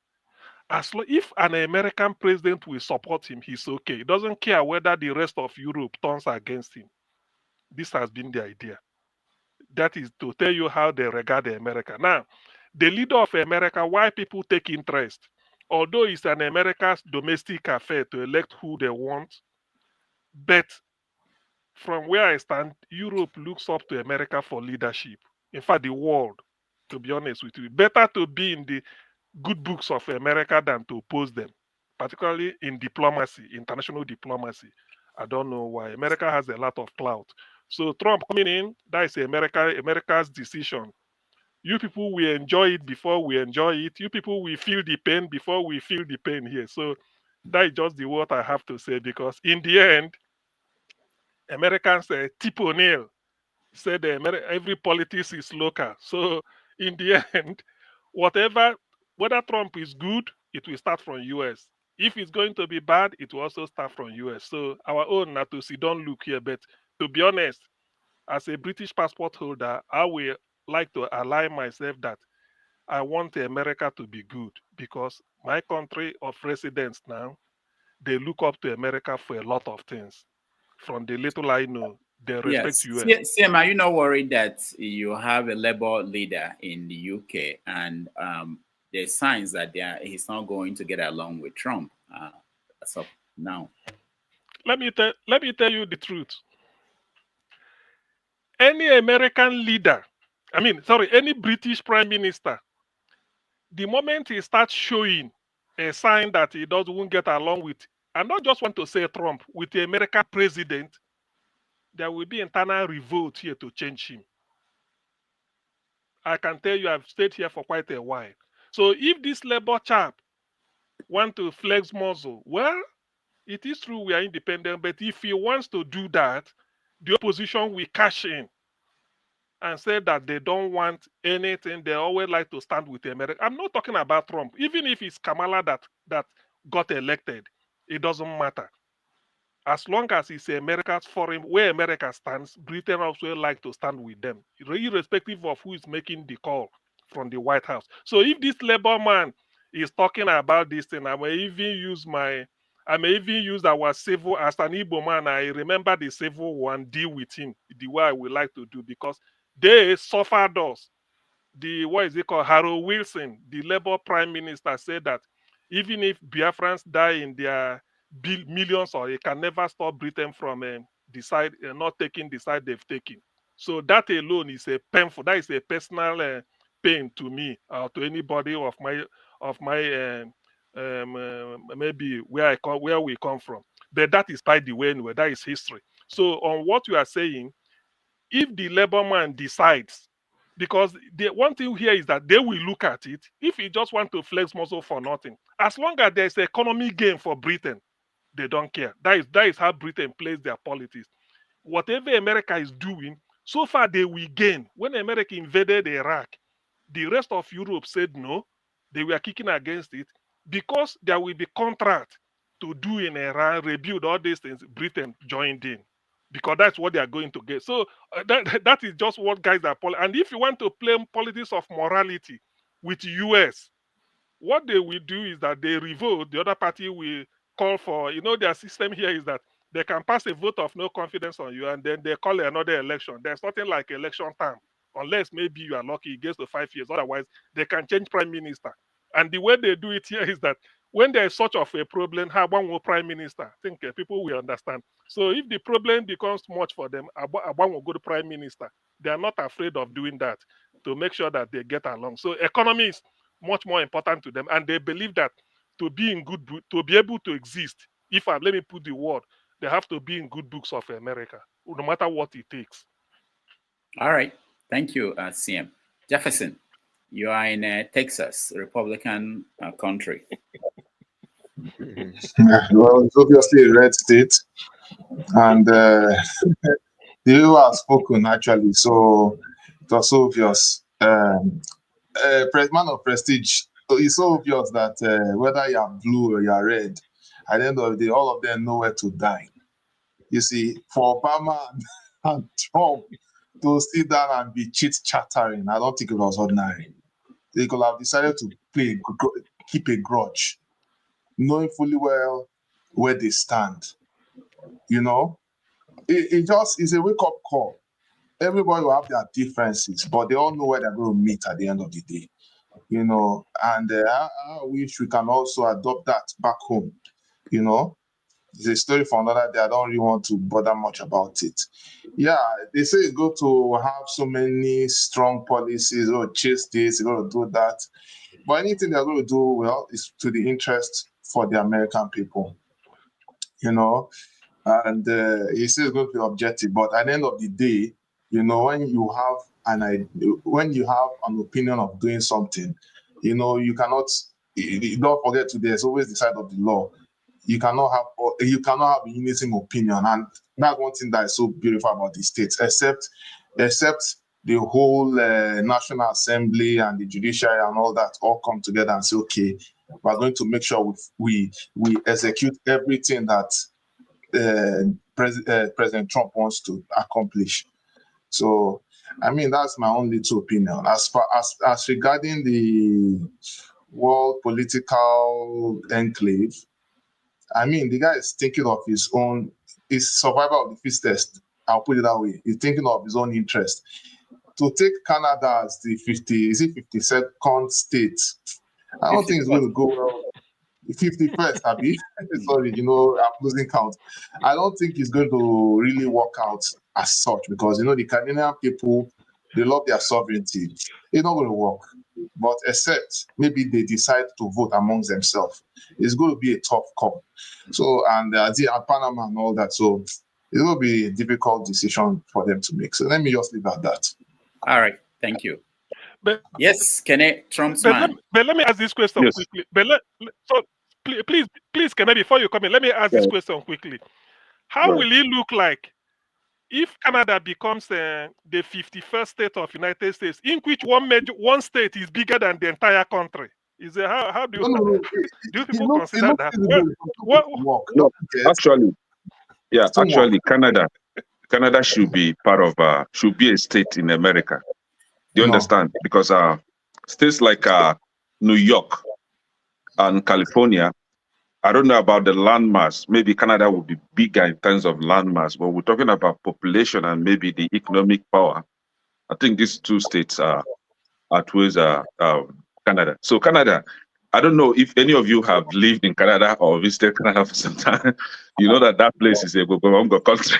If an American president will support him, he's okay. He doesn't care whether the rest of Europe turns against him. This has been the idea. That is to tell you how they regard America. Now, the leader of America, why people take interest, although it's an America's domestic affair to elect who they want, but from where I stand, Europe looks up to America for leadership. In fact, the world, to be honest with you, better to be in the good books of America than to oppose them, particularly in diplomacy, international diplomacy. I don't know why. America has a lot of clout. So Trump coming in, that is America's decision. You people will enjoy it before we enjoy it. You people will feel the pain before we feel the pain here. So that is just the word I have to say, because in the end, Americans, Tip O'Neill said every politics is local. So in the end, whether Trump is good, it will start from US. If it's going to be bad, it will also start from US. So our own Natusi, don't look here. But to be honest, as a British passport holder, I will like to align myself that I want America to be good, because my country of residence now, they look up to America for a lot of things. From the little I know, they respect Yes. US. Sam, are you not worried that you have a Labour leader in the UK and there's signs that he's not going to get along with Trump as of now? Let me tell you the truth. Any American leader, any British prime minister, the moment he starts showing a sign that he won't get along with, and not just want to say Trump, with the American president, there will be internal revolt here to change him. I can tell you, I've stayed here for quite a while. So if this Labour chap want to flex muscle, well, it is true we are independent, but if he wants to do that, the opposition will cash in and say that they don't want anything. They always like to stand with America. I'm not talking about Trump. Even if it's Kamala that got elected, it doesn't matter. As long as it's America's foreign, where America stands, Britain also like to stand with them, irrespective of who is making the call from the White House. So if this Labour man is talking about this thing, I may even use our civil, as an Igbo man, I remember the civil war and deal with him the way I would like to do, because they suffered us. What is it called? Harold Wilson, the Labour Prime Minister, said that even if Biafrans die in their millions, or it can never stop Britain from not taking the side they've taken. So that alone is a painful. That is a personal pain to me, or to anybody of my maybe where we come from. But that is by the way anyway. That is history. So on what you are saying, if the Labour man decides, because the one thing here is that they will look at it. If he just want to flex muscle for nothing, as long as there's economic gain for Britain, they don't care. That is how Britain plays their politics. Whatever America is doing, so far they will gain. When America invaded Iraq, the rest of Europe said no. They were kicking against it because there will be contract to do in Iran, rebuild all these things. Britain joined in because that's what they are going to get. So that is just what guys are. And if you want to play politics of morality with US, what they will do is that they revote. The other party will call for, their system here is that they can pass a vote of no confidence on you, and then they call another election. There's nothing like election time, unless maybe you are lucky, it gets to 5 years. Otherwise, they can change prime minister. And the way they do it here is that when there is such of a problem, have one more prime minister. I think people will understand. So if the problem becomes much for them, one will go to prime minister. They are not afraid of doing that to make sure that they get along. So economy is much more important to them, and they believe that to be able to exist, let me put the word, they have to be in good books of America, no matter what it takes. All right. Thank you, CM. Jefferson, you are in Texas, Republican country. Well, it's obviously a red state, and they have spoken actually, so it was so obvious. Man of prestige, it's so obvious that whether you are blue or you are red, at the end of the day, all of them know where to die. You see, for Obama and Trump to sit down and be chit-chattering, I don't think it was ordinary. they could have decided to keep a grudge, knowing fully well where they stand. You know, it just is a wake-up call. Everybody will have their differences, but they all know where they're going to meet at the end of the day. You know, and I wish we can also adopt that back home. You know, it's a story for another day. I don't really want to bother much about it. Yeah, they say it's good to have so many strong policies, or chase this, you're going to do that. But anything they're going to do, well, is to the interest for the American people. You know, and he says it's going to be objective, but at the end of the day, you know, when you have an opinion of doing something, you know, you cannot. You don't forget to there's always the side of the law. You cannot have a unison opinion, and that's one thing that is so beautiful about the states. Except the whole National Assembly and the judiciary and all that all come together and say, okay, we're going to make sure we execute everything that President Trump wants to accomplish. So, I mean, that's my only two opinion. As regarding the world political enclave, I mean, the guy is thinking of his survival of the fittest. I'll put it that way. He's thinking of his own interest. To take Canada as the 52nd state, I don't think it's going to go well. 51st, Abby. Sorry, you know, I'm losing count. I don't think it's going to really work out as such because, you know, the Canadian people, they love their sovereignty. It's not going to work. But except maybe they decide to vote amongst themselves. It's going to be a tough call. So, and Panama and all that. So, it will be a difficult decision for them to make. So, let me just leave at that. All right. Thank you. But yes, Trump's man. But let me ask this question quickly. But please, can I, before you come in, let me ask this question quickly. How will it look like if Canada becomes the 51st state of United States, in which one state is bigger than the entire country? Is there how do you do people consider that? No, actually, Canada should be part of should be a state in America. Do you understand? Because states like New York and California, I don't know about the landmass. Maybe Canada would be bigger in terms of landmass, but we're talking about population and maybe the economic power. I think these two states are outweighs Canada. So Canada, I don't know if any of you have lived in Canada or visited Canada for some time. You know that place is a Gogolongo country.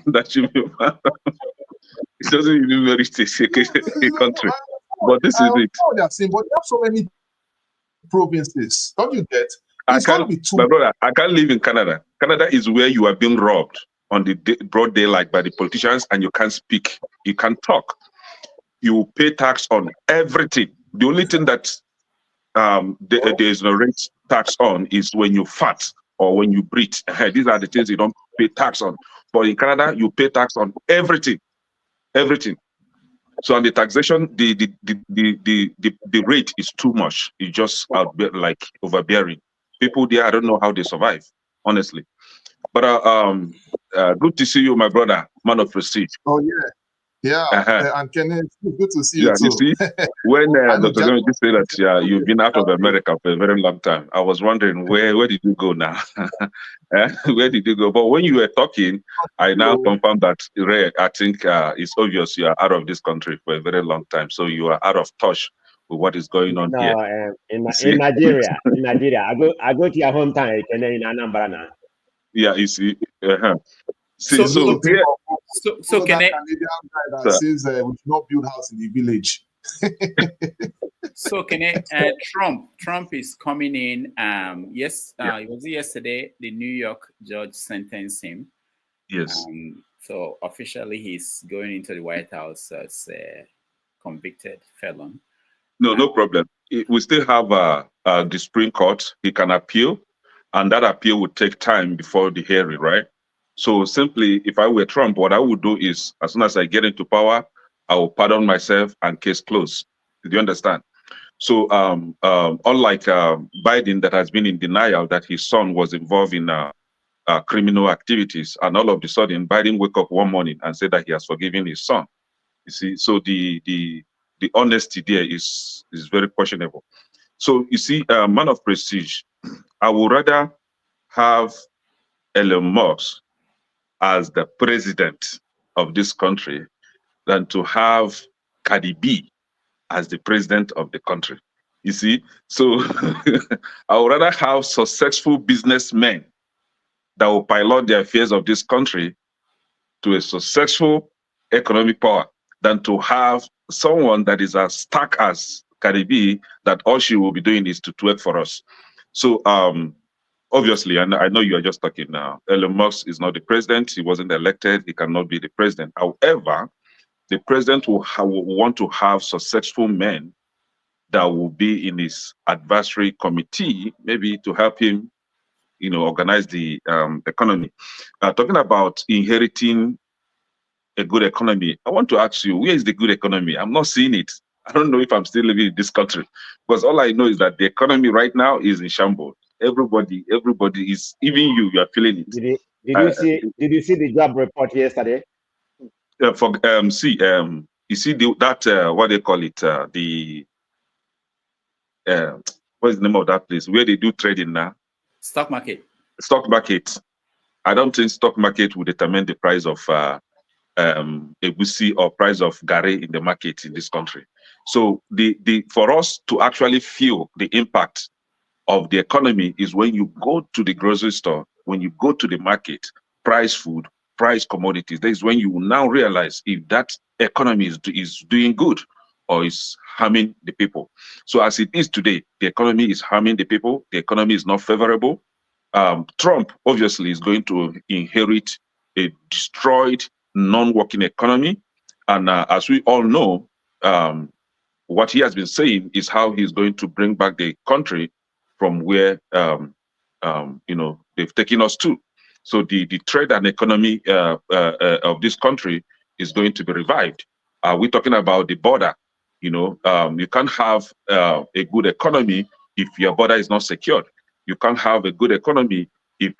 That should be it doesn't even very a country. But this is it. They are saying, but they have so many provinces. Don't you get? My brother, I can't live in Canada. Canada is where you are being robbed on the broad daylight by the politicians, and you can't speak. You can't talk. You pay tax on everything. The only thing that there is no rate tax on is when you fart or when you breathe. These are the things you don't pay tax on. But in Canada, you pay tax on everything. Everything. So on the taxation, the rate is too much. It's just like overbearing. People there, I don't know how they survive, honestly. But good to see you, my brother, man of prestige. Oh yeah, and Kenneth, good to see you too. You see, when Dr. John just said that you've been out of America for a very long time, I was wondering where did you go now? Where did you go? But when you were talking, I now confirm that I think it's obvious you are out of this country for a very long time, so you are out of touch with what is going on here. In Nigeria, I go to your hometown and then in Anambra now. Yeah, you see. So can I? Canadian guy that says we should not build house in the village. So can I? Trump is coming in. It was yesterday. The New York judge sentenced him. Yes. So officially, he's going into the White House as a convicted felon. No problem. We still have the Supreme Court. He can appeal, and that appeal would take time before the hearing, right? So simply, if I were Trump, what I would do is, as soon as I get into power, I will pardon myself and case closed. Do you understand? So unlike Biden, that has been in denial that his son was involved in criminal activities, and all of a sudden, Biden wake up one morning and say that he has forgiven his son. You see, so the the honesty there is very questionable. So you see, man of prestige, I would rather have Elon Musk as the president of this country than to have Cardi B as the president of the country. You see, so I would rather have successful businessmen that will pilot the affairs of this country to a successful economic power than to have someone that is as stuck as Cardi B, that all she will be doing is to twerk for us. So obviously, and I know you are just talking now, Elon Musk is not the president. He wasn't elected. He cannot be the president. However, the president will want to have successful men that will be in his advisory committee, maybe to help him, organize the economy. Talking about inheriting a good economy, I want to ask you, where is the good economy? I'm not seeing it. I don't know if I'm still living in this country, because all I know is that the economy right now is in shambles. Everybody is, even you are feeling it. Did you see the job report yesterday? You see that what they call it, what is the name of that place where they do trading now? Stock market. Stock market. I don't think stock market will determine the price of egusi or price of gari in the market in this country. So for us to actually feel the impact of the economy is when you go to the grocery store, when you go to the market, price food, price commodities. That is when you will now realize if that economy is doing good or is harming the people. So as it is today, the economy is harming the people. The economy is not favorable. Trump obviously is going to inherit a destroyed, non-working economy. And as we all know, what he has been saying is how he's going to bring back the country from where they've taken us to. So the trade and economy of this country is going to be revived. We're talking about the border. You can't have a good economy if your border is not secured. You can't have a good economy if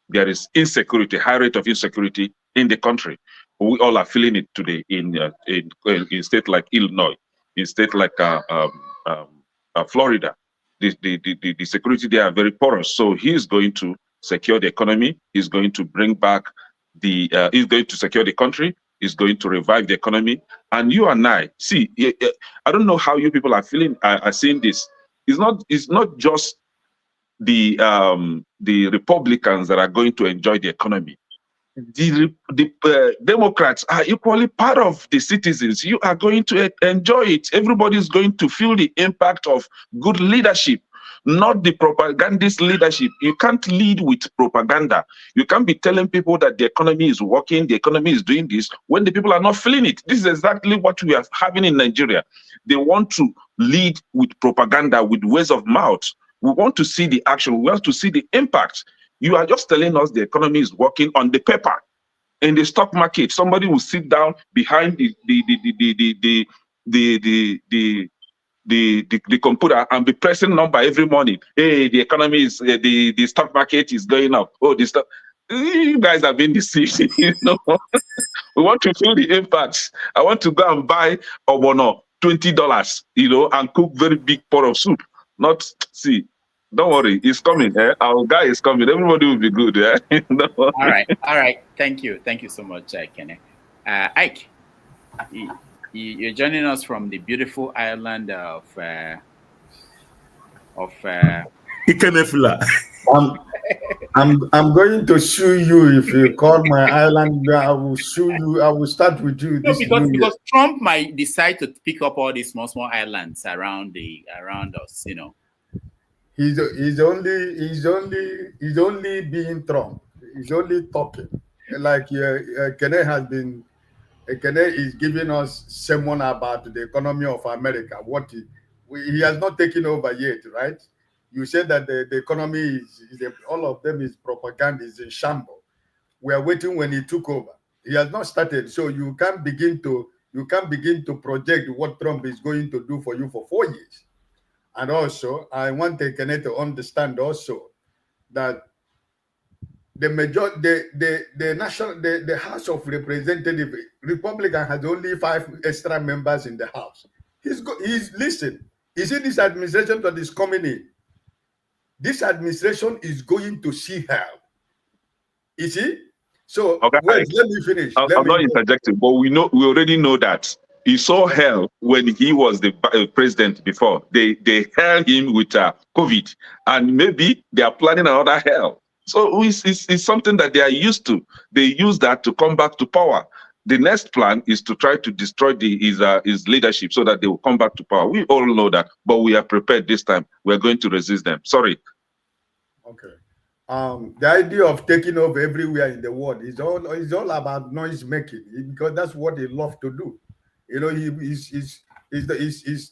there is insecurity, high rate of insecurity in the country. We all are feeling it today in states like Illinois, in states like Florida. The security there are very porous. So he is going to secure the economy. He's going to bring back he's going to secure the country. He's going to revive the economy. And you and I, see, I don't know how you people are feeling, are seeing this. It's not just the Republicans that are going to enjoy the economy. The Democrats are equally part of the citizens. You are going to enjoy it. Everybody is going to feel the impact of good leadership, not the propagandist leadership. You can't lead with propaganda. You can't be telling people that the economy is working, the economy is doing this, when the people are not feeling it. This is exactly what we are having in Nigeria. They want to lead with propaganda, with words of mouth. We want to see the action. We want to see the impact. You are just telling us the economy is working on the paper. In the stock market, somebody will sit down behind the computer and be pressing number every morning. Hey, the economy is the stock market is going up. Oh, the stock. You guys have been deceived. We want to feel the impact. I want to go and buy obono $20, and cook very big pot of soup. Not see. Don't worry, it's coming. Our guy is coming. Everybody will be good. All right. Thank you so much, Kene. Ike, you're joining us from the beautiful island of Ikemefula. I'm going to sue you if you call my island. I will sue you. I will start with you. Because Trump might decide to pick up all these small islands around us. He's only being Trump. He's only talking. Like Kene is giving us sermon about the economy of America. He has not taken over yet, right? You said that the economy is all of them is propaganda, is in shambles. We are waiting when he took over. He has not started, so you can't begin to project what Trump is going to do for you for 4 years. And also, I want Kene to understand also that the House of Representatives, Republican has only 5 extra members in the House. He's listen. You see this administration that is coming in. This administration is going to see hell. You see? So Okay, wait, let me finish. I'm not interjecting, but we already know that he saw hell when he was the president before. They held him with COVID, and maybe they are planning another hell. So it's something that they are used to. They use that to come back to power. The next plan is to try to destroy his leadership so that they will come back to power. We all know that, but we are prepared this time. We're going to resist them. Sorry. Okay. The idea of taking over everywhere in the world is all about noise making, because that's what they love to do. You know, he's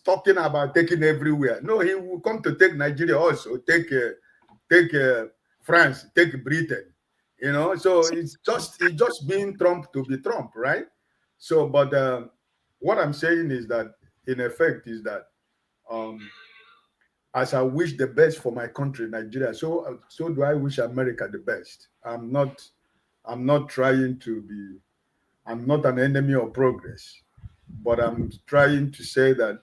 talking about taking everywhere. No, he will come to take Nigeria also, take France, take Britain. You know, so it's just being Trump to be Trump, right? So, but what I'm saying is that, in effect, is that as I wish the best for my country, Nigeria, so do I wish America the best. I'm not trying to be, I'm not an enemy of progress, but I'm trying to say that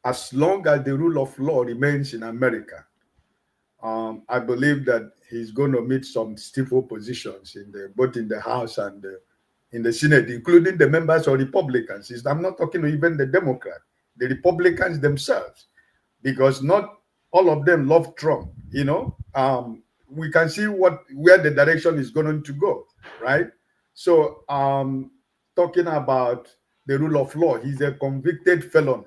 as long as the rule of law remains in America, I believe that he's going to meet some stiff oppositions both in the House and in the Senate, including the members of Republicans. I'm not talking even the Democrats, the Republicans themselves, because not all of them love Trump. You know, we can see where the direction is going to go, right? So, talking about the rule of law, he's a convicted felon,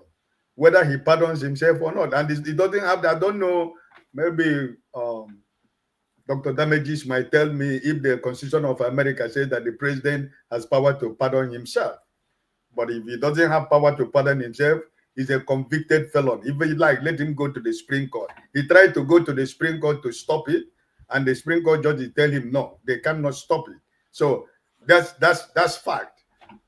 whether he pardons himself or not, and he doesn't have that. I don't know. Maybe Dr. Damages might tell me if the Constitution of America says that the president has power to pardon himself. But if he doesn't have power to pardon himself, he's a convicted felon. If he let him go to the Supreme Court. He tried to go to the Supreme Court to stop it, and the Supreme Court judges tell him no, they cannot stop it. So that's fact.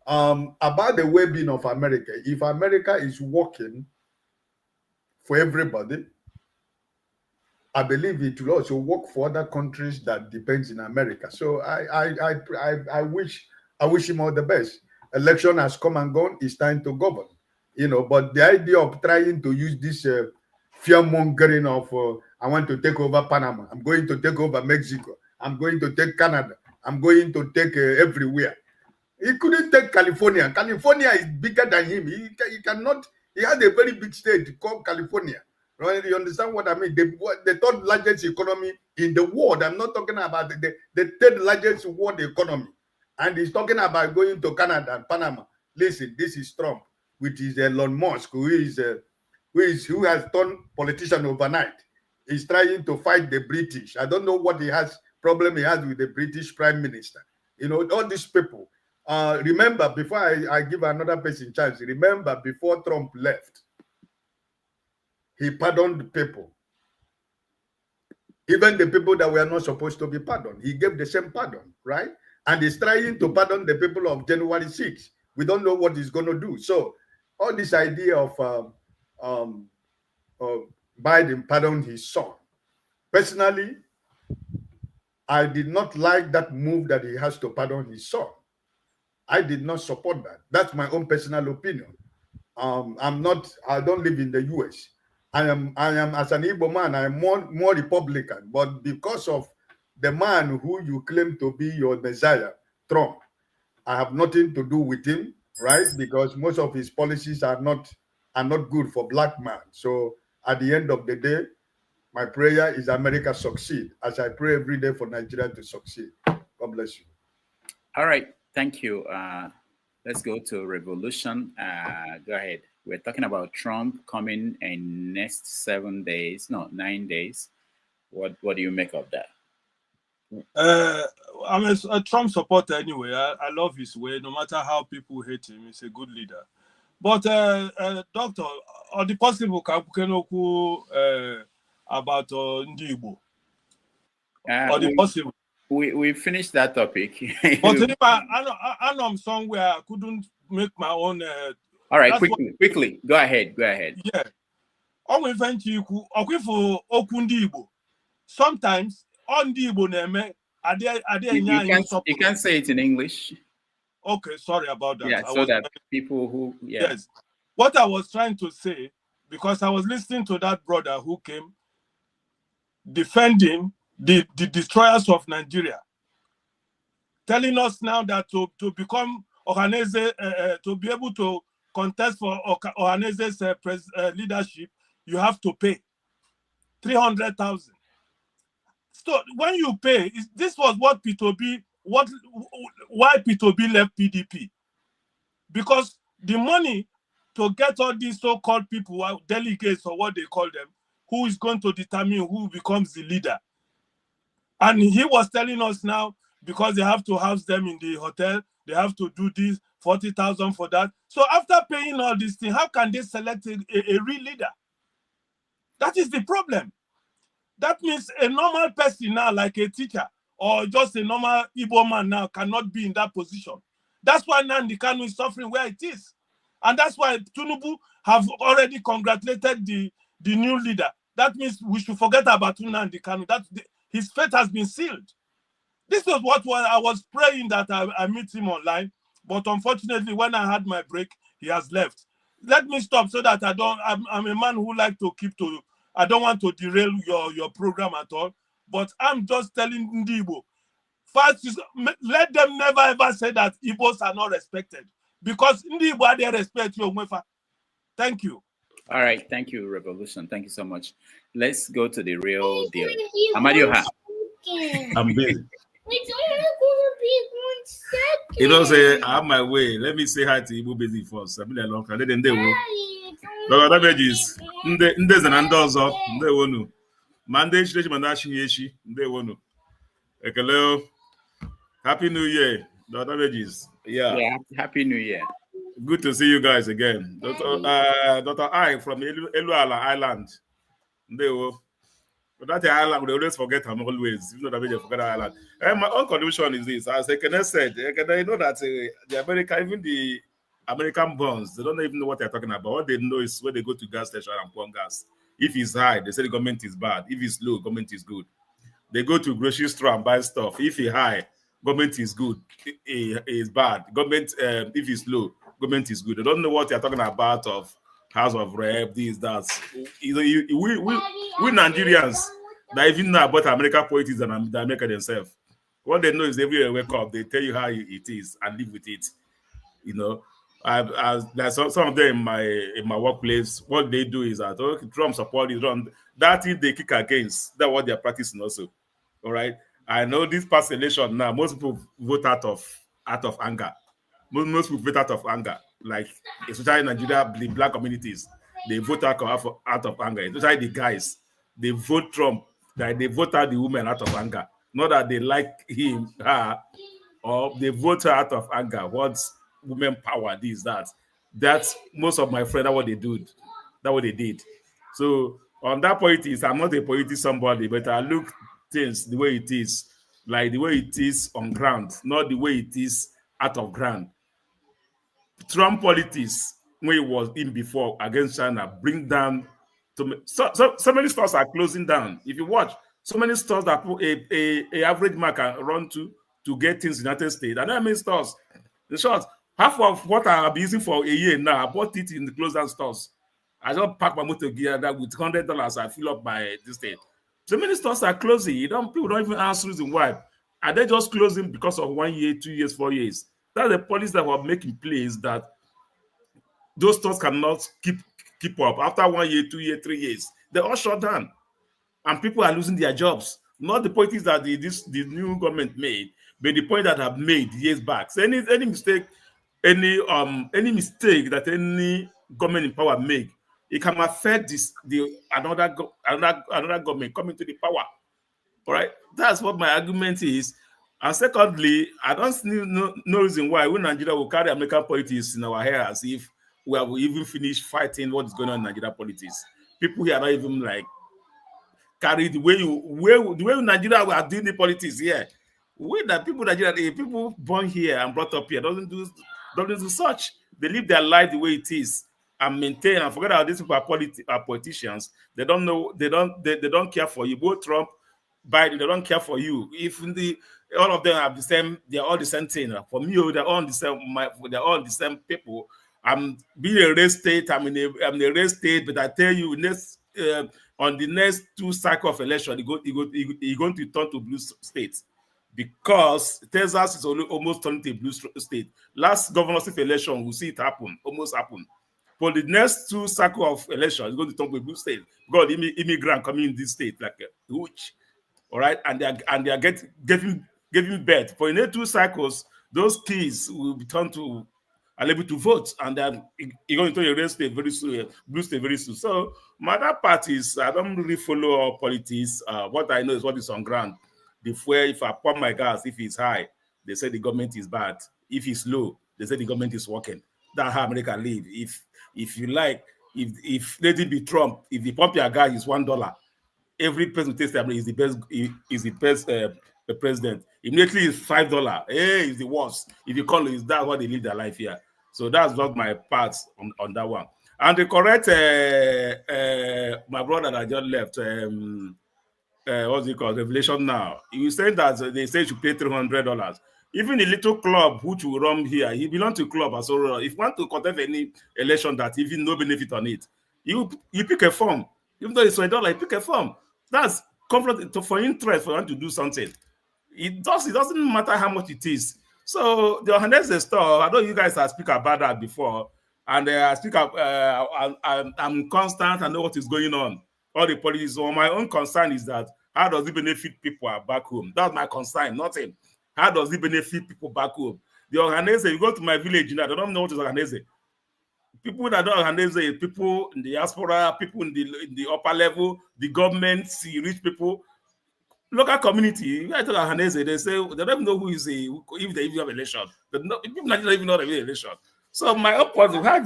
About the well-being of America, if America is working for everybody, I believe it will also work for other countries that depends in America. So I wish him all the best. Election has come and gone. It's time to govern. You know, but the idea of trying to use this fear mongering of I want to take over Panama, I'm going to take over Mexico, I'm going to take Canada, I'm going to take everywhere. He couldn't take California. California is bigger than him. He cannot. He had a very big state called California. Right? You understand what I mean? The third largest economy in the world. I'm not talking about the third largest world economy. And he's talking about going to Canada and Panama. Listen, this is Trump, which is Elon Musk, who has turned politician overnight. He's trying to fight the British. I don't know what problem he has with the British Prime Minister. You know, all these people. Remember, before I give another person chance, remember before Trump left, he pardoned people. Even the people that were not supposed to be pardoned, he gave the same pardon, right? And he's trying to pardon the people of January 6. We don't know what he's going to do. So all this idea of Biden pardoned his son. Personally, I did not like that move that he has to pardon his son. I did not support that. That's my own personal opinion. I don't live in the US. I am as an Igbo man, I am more Republican, but because of the man who you claim to be your Messiah, Trump, I have nothing to do with him, right? Because most of his policies are not good for black man. So at the end of the day, my prayer is America succeed, as I pray every day for Nigeria to succeed. God bless you. All right, thank you. Let's go to Revolution. Go ahead. We're talking about Trump coming in next 9 days. What do you make of that? I'm a Trump supporter anyway. I love his way. No matter how people hate him, he's a good leader. But Doctor, on the possible about Ndi Igbo, or the possible. We finished that topic. But if I know I'm somewhere I couldn't make my own. All right, quickly. Go ahead. Yeah. Sometimes on the Igbo name, you can't say it in English. Okay, sorry about that. Yeah, I so was that people who, yeah. yes. What I was trying to say, because I was listening to that brother who came defending the destroyers of Nigeria, telling us now that to become Ohaneze, to be able to contest for Ohaneze's leadership, you have to pay 300,000. So when you pay, this was what P2B, why P2B left PDP. Because the money to get all these so-called people, delegates or what they call them, who is going to determine who becomes the leader. And he was telling us now, because they have to house them in the hotel, they have to do this, 40,000 for that. So after paying all these things, how can they select a real leader? That is the problem. That means a normal person now, like a teacher, or just a normal Igbo man now, cannot be in that position. That's why Nnamdi Kanu is suffering where it is. And that's why Tinubu have already congratulated the new leader. That means we should forget about Nnamdi Kanu. His fate has been sealed. This was what I was praying that I meet him online. But unfortunately, when I had my break, he has left. Let me stop so that I'm a man who like to keep to, I don't want to derail your program at all. But I'm just telling Igbo, first, let them never ever say that Igbos are not respected. Because Igbo they respect you. Thank you. All right, thank you, Revolution. Thank you so much. Let's go to the real deal. Amadioha. I'm busy. It's only gonna be 1 second. You know, say I have my way. Let me say hi to Igbo busy first. I've been a long time. Then they will. But that is Ndez and Andozo. They wonu. Monday, Shishi Manashi Yeshi. They wonu. Hello. Happy New Year. Dr. Regis. Yeah, Happy New Year. Good to see you guys again. Dr. I from Eluala Island. They will. But that island, we always forget him always. You know that we forget island. And my own contribution is this. As Ekene said, you know that the America, even the American bonds, they don't even know what they're talking about. What they know is when they go to gas station and pour gas. If it's high, they say the government is bad. If it's low, government is good. They go to grocery store and buy stuff. If it's high, government is good. It is bad. Government, if it's low, government is good. They don't know what they're talking about of House of Rep, this, that. We Nigerians that even know about American politics and the America themselves. What they know is everywhere wake up, they tell you how it is and live with it. You know, there's some of them in my workplace. What they do is that Trump support is wrong. That is they kick against. That's what they're practicing also. All right. I know this past election now, most people vote out of anger. Most people vote out of anger. Like especially in Nigeria, the black communities, they vote out of anger. Especially the guys, they vote Trump. They vote out the women out of anger. Not that they like him, her, or they vote her out of anger. What's women power? This, that. That's most of my friends. That's what they do. That's what they did. So on that politics, I'm not a politics somebody, but I look things the way it is, like the way it is on ground, not the way it is out of ground. Trump politics, when it was in before against China, bring down so many stores are closing down. If you watch, so many stores that put a average man can run to get things in the United States. And how many stores? In short, half of what I've been using for a year now, I bought it in the closed down stores. I just pack my motor gear that with $100, I fill up my this state. So many stores are closing. People don't even answer reason why. Are they just closing because of 1 year, 2 years, 4 years? That's the policy that we're making place that those stores cannot keep up. After 1 year, 2 years, 3 years, they're all shut down. And people are losing their jobs. Not the politics that the new government made, but the point that have made years back. So any mistake, any mistake that any government in power make, it can affect another government coming to the power. All right, that's what my argument is. And secondly, I don't see no reason why we Nigeria will carry American politics in our hair as if we have even finished fighting what is going on in Nigeria politics. People here are not even like carry the way Nigeria are doing the politics here. We the people Nigeria, people born here and brought up here don't do such. They live their life the way it is and maintain and forget how these people are politicians. They don't know, they don't care for you. Both Trump, Biden, they don't care for you. If all of them have the same. They're all the same thing. For me, they're all the same. They're all the same people. I'm being a red state. I'm in a red state, but I tell you, on the next 2 cycle of election, you're going to turn to blue states because Texas is almost turning to a blue state. Last governorship election, we see it almost happen. For the next 2 cycle of election, it's going to turn to a blue state because immigrant coming in this state like huge. All right, and they are giving birth. For the next 2 cycles, those kids will be turned to are able to vote, and then you're going to a red state very soon, blue state very soon. So my other parties, I don't really follow all politics. What I know is what is on ground. The fuel, if I pump my gas, if it's high, they say the government is bad. If it's low, they say the government is working. That's how America live. If you like, if let it be Trump, if the pump your gas is $1, every person who takes the is the best president. Immediately it's $5. Hey, it's the worst. If you call it, that's what they live their life here. So that's not my part on that one. And the correct my brother that just left, what's it called? Revelation Now. He was saying that they say you should pay $300. Even a little club which will run here, he belongs to a club as well. If you want to contest any election that even no benefit on it, you pick a form. Even though it's $1, you pick a form. That's conflict for interest for you to do something. It doesn't matter how much it is. So the Ohaneze store, I know you guys have spoken about that before, and I speak up. I'm constant. I know what is going on. All the policies. So my own concern is that how does it benefit people back home? That's my concern. Nothing. How does it benefit people back home? The Ohaneze, you go to my village, I don't know what is Ohaneze. People that don't Ohaneze, people in the diaspora, people in the upper level, the government, the rich people. Local community, I tell Ohaneze, they say they don't even know who is if they even have election. People don't even know they have election. So my opposite, how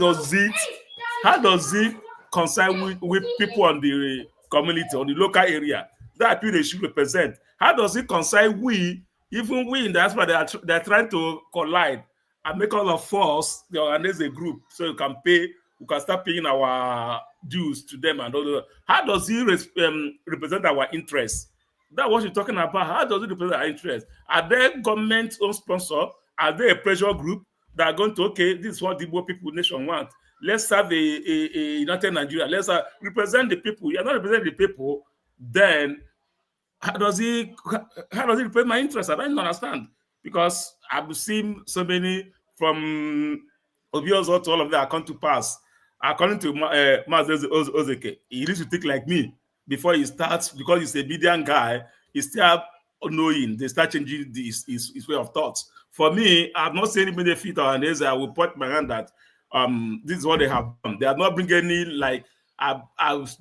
does it concern with people on the community, on the local area that people they should represent? How does it concern even we in the diaspora, they're trying to collide and make all of us the Ohaneze group so we can start paying our dues to them and all that. How does it represent our interests? That's what you're talking about. How does it represent our interest? Are they government-owned sponsor? Are they a pressure group that are going to, okay, this is what the Igbo people nation want. Let's have a United Nigeria. Let's represent the people. You're not representing the people, then how does it represent my interest? I don't understand. Because I've seen so many from Obiozo to all of that come to pass. According to Ozeke, he needs to think like me. Before he starts, because he's a median guy, he's still knowing. They start changing his way of thoughts. For me, I've not seen any benefit on this. I will point my hand that this is what they have done. They are not bringing any, like, I've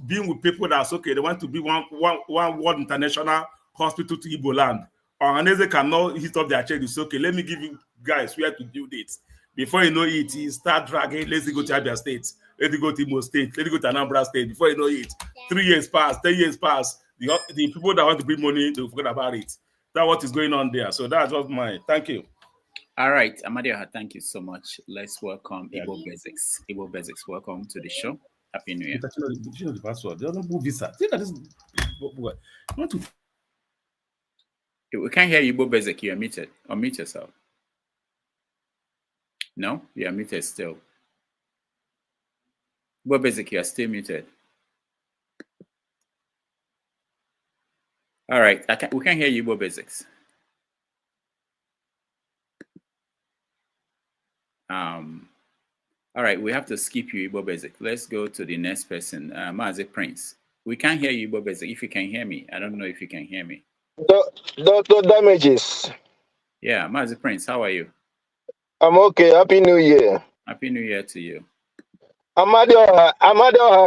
been with people that's okay. They want to be one world international hospital to Igbo land. Ohaneze cannot hit up their check. It's okay. Let me give you guys where to do this. Before you know it, he start dragging. Let's go to Abia State. Let's go to Imo State. Let's go to Anambra State. Before you know it, 3 years pass, 10 years pass. The people that want to bring money, they forget about it. That's what is going on there. So that's just my thank you. All right, Amadioha, thank you so much. Let's welcome Igbo Basics. Igbo Basics, welcome to the show. Happy New Year. You know the password. They don't move visa. We can't hear you, Igbo Basic. You are muted. Unmute yourself. No, you are muted still. Igbo Basic, you are still muted. All right, we can hear you, Igbo Basics. All right, we have to skip you, Igbo Basic. Let's go to the next person, Mazi Prince. We can't hear you, Igbo Basic. If you can hear me, I don't know if you can hear me. Dr. Damages. Yeah, Mazi Prince, how are you? I'm okay. Happy New Year. Happy New Year to you. Amadioha,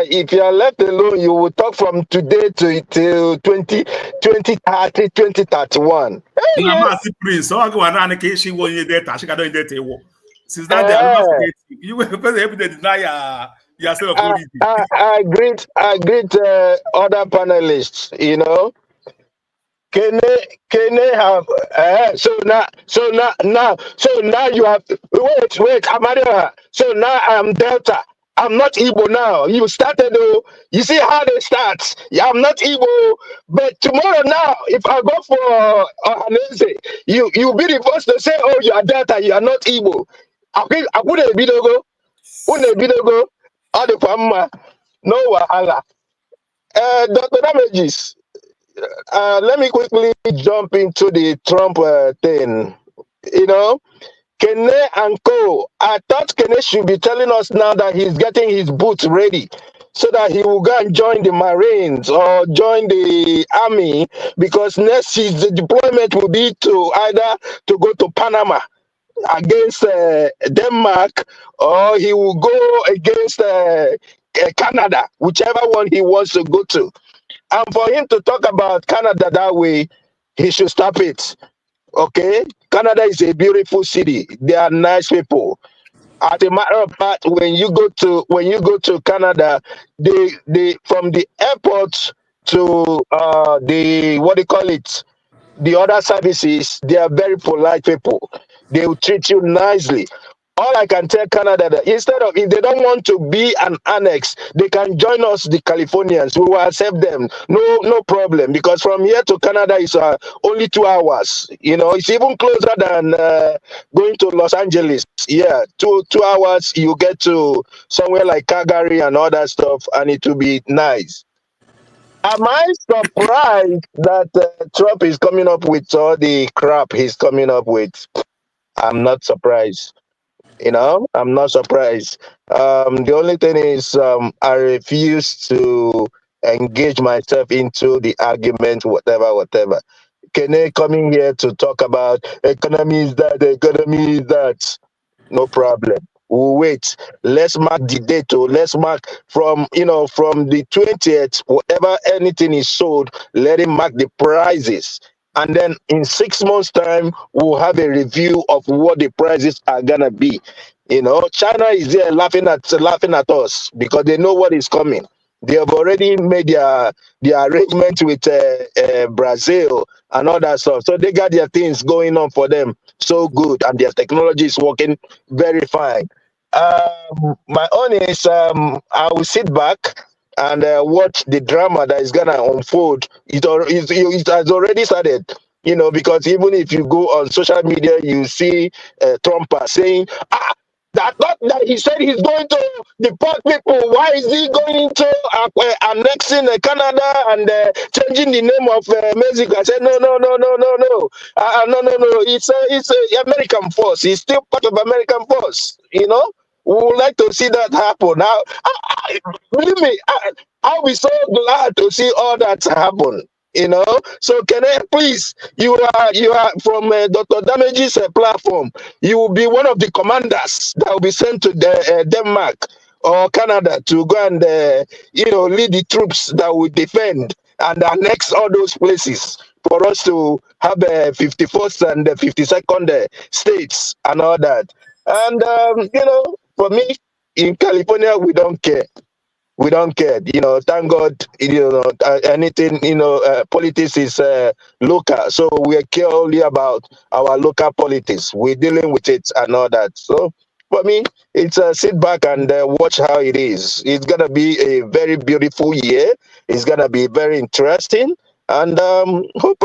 if you are left alone, you will talk from today to 2030, 2031. Prince, so I go and she won you there. She got in there. Since that day, you were able to deny yourself. I greet other panelists. You know, can they have? So now you have wait, Amadioha. So now I'm Delta. I'm not Igbo now. You started, you see how they start. Yeah, I'm not Igbo. But tomorrow now, if I go for Ohaneze, you'll be the first to say, oh, you are Delta, you are not Igbo. I wouldn't be the go. All the Pama. No wahala. Dr. Damages, let me quickly jump into the Trump thing. You know, Kene and Co. I thought Kene should be telling us now that he's getting his boots ready so that he will go and join the Marines or join the army, because next his deployment will be to either to go to Panama against Denmark, or he will go against Canada, whichever one he wants to go to. And for him to talk about Canada that way, he should stop it. Okay, Canada is a beautiful city. They are nice people. As a matter of fact, when you go to Canada, they from the airport to the what do you call it, the other services, they are very polite people. They will treat you nicely. All I can tell Canada that instead of, if they don't want to be an annex, they can join us, the Californians. We will accept them. No problem. Because from here to Canada is only 2 hours. You know, it's even closer than going to Los Angeles. Yeah, two hours. You get to somewhere like Calgary and all that stuff, and it will be nice. Am I surprised that Trump is coming up with all the crap he's coming up with? I'm not surprised. You know, I'm not surprised. The only thing is, I refuse to engage myself into the argument, whatever. Kene coming here to talk about economy is that, economy is that. No problem. We'll wait. Let's mark the date. Let's mark from the 20th, whatever anything is sold, let him mark the prices. And then in 6 months' time, we'll have a review of what the prices are gonna be. You know, China is there laughing at us because they know what is coming. They have already made their arrangement with Brazil and all that stuff. So they got their things going on for them so good, and their technology is working very fine. My own is I will sit back and watch the drama that is gonna unfold. It has already started. You know, because even if you go on social media, you see Trump saying, that he said he's going to deport people. Why is he going to annexing Canada and changing the name of Mexico? I said, no. No. It's a American force. It's still part of American force. You know, we would like to see that happen. Now, believe me, I'll be so glad to see all that happen. You know, so can I please? You are from Dr. Damage's platform. You will be one of the commanders that will be sent to Denmark or Canada to go and lead the troops that will defend and annex all those places for us to have 51st and 52nd states and all that. And for me in California, we don't care. We don't care, thank God, anything, politics is local. So we care only about our local politics. We're dealing with it and all that. So for me, it's sit back and watch how it is. It's going to be a very beautiful year. It's going to be very interesting. And hope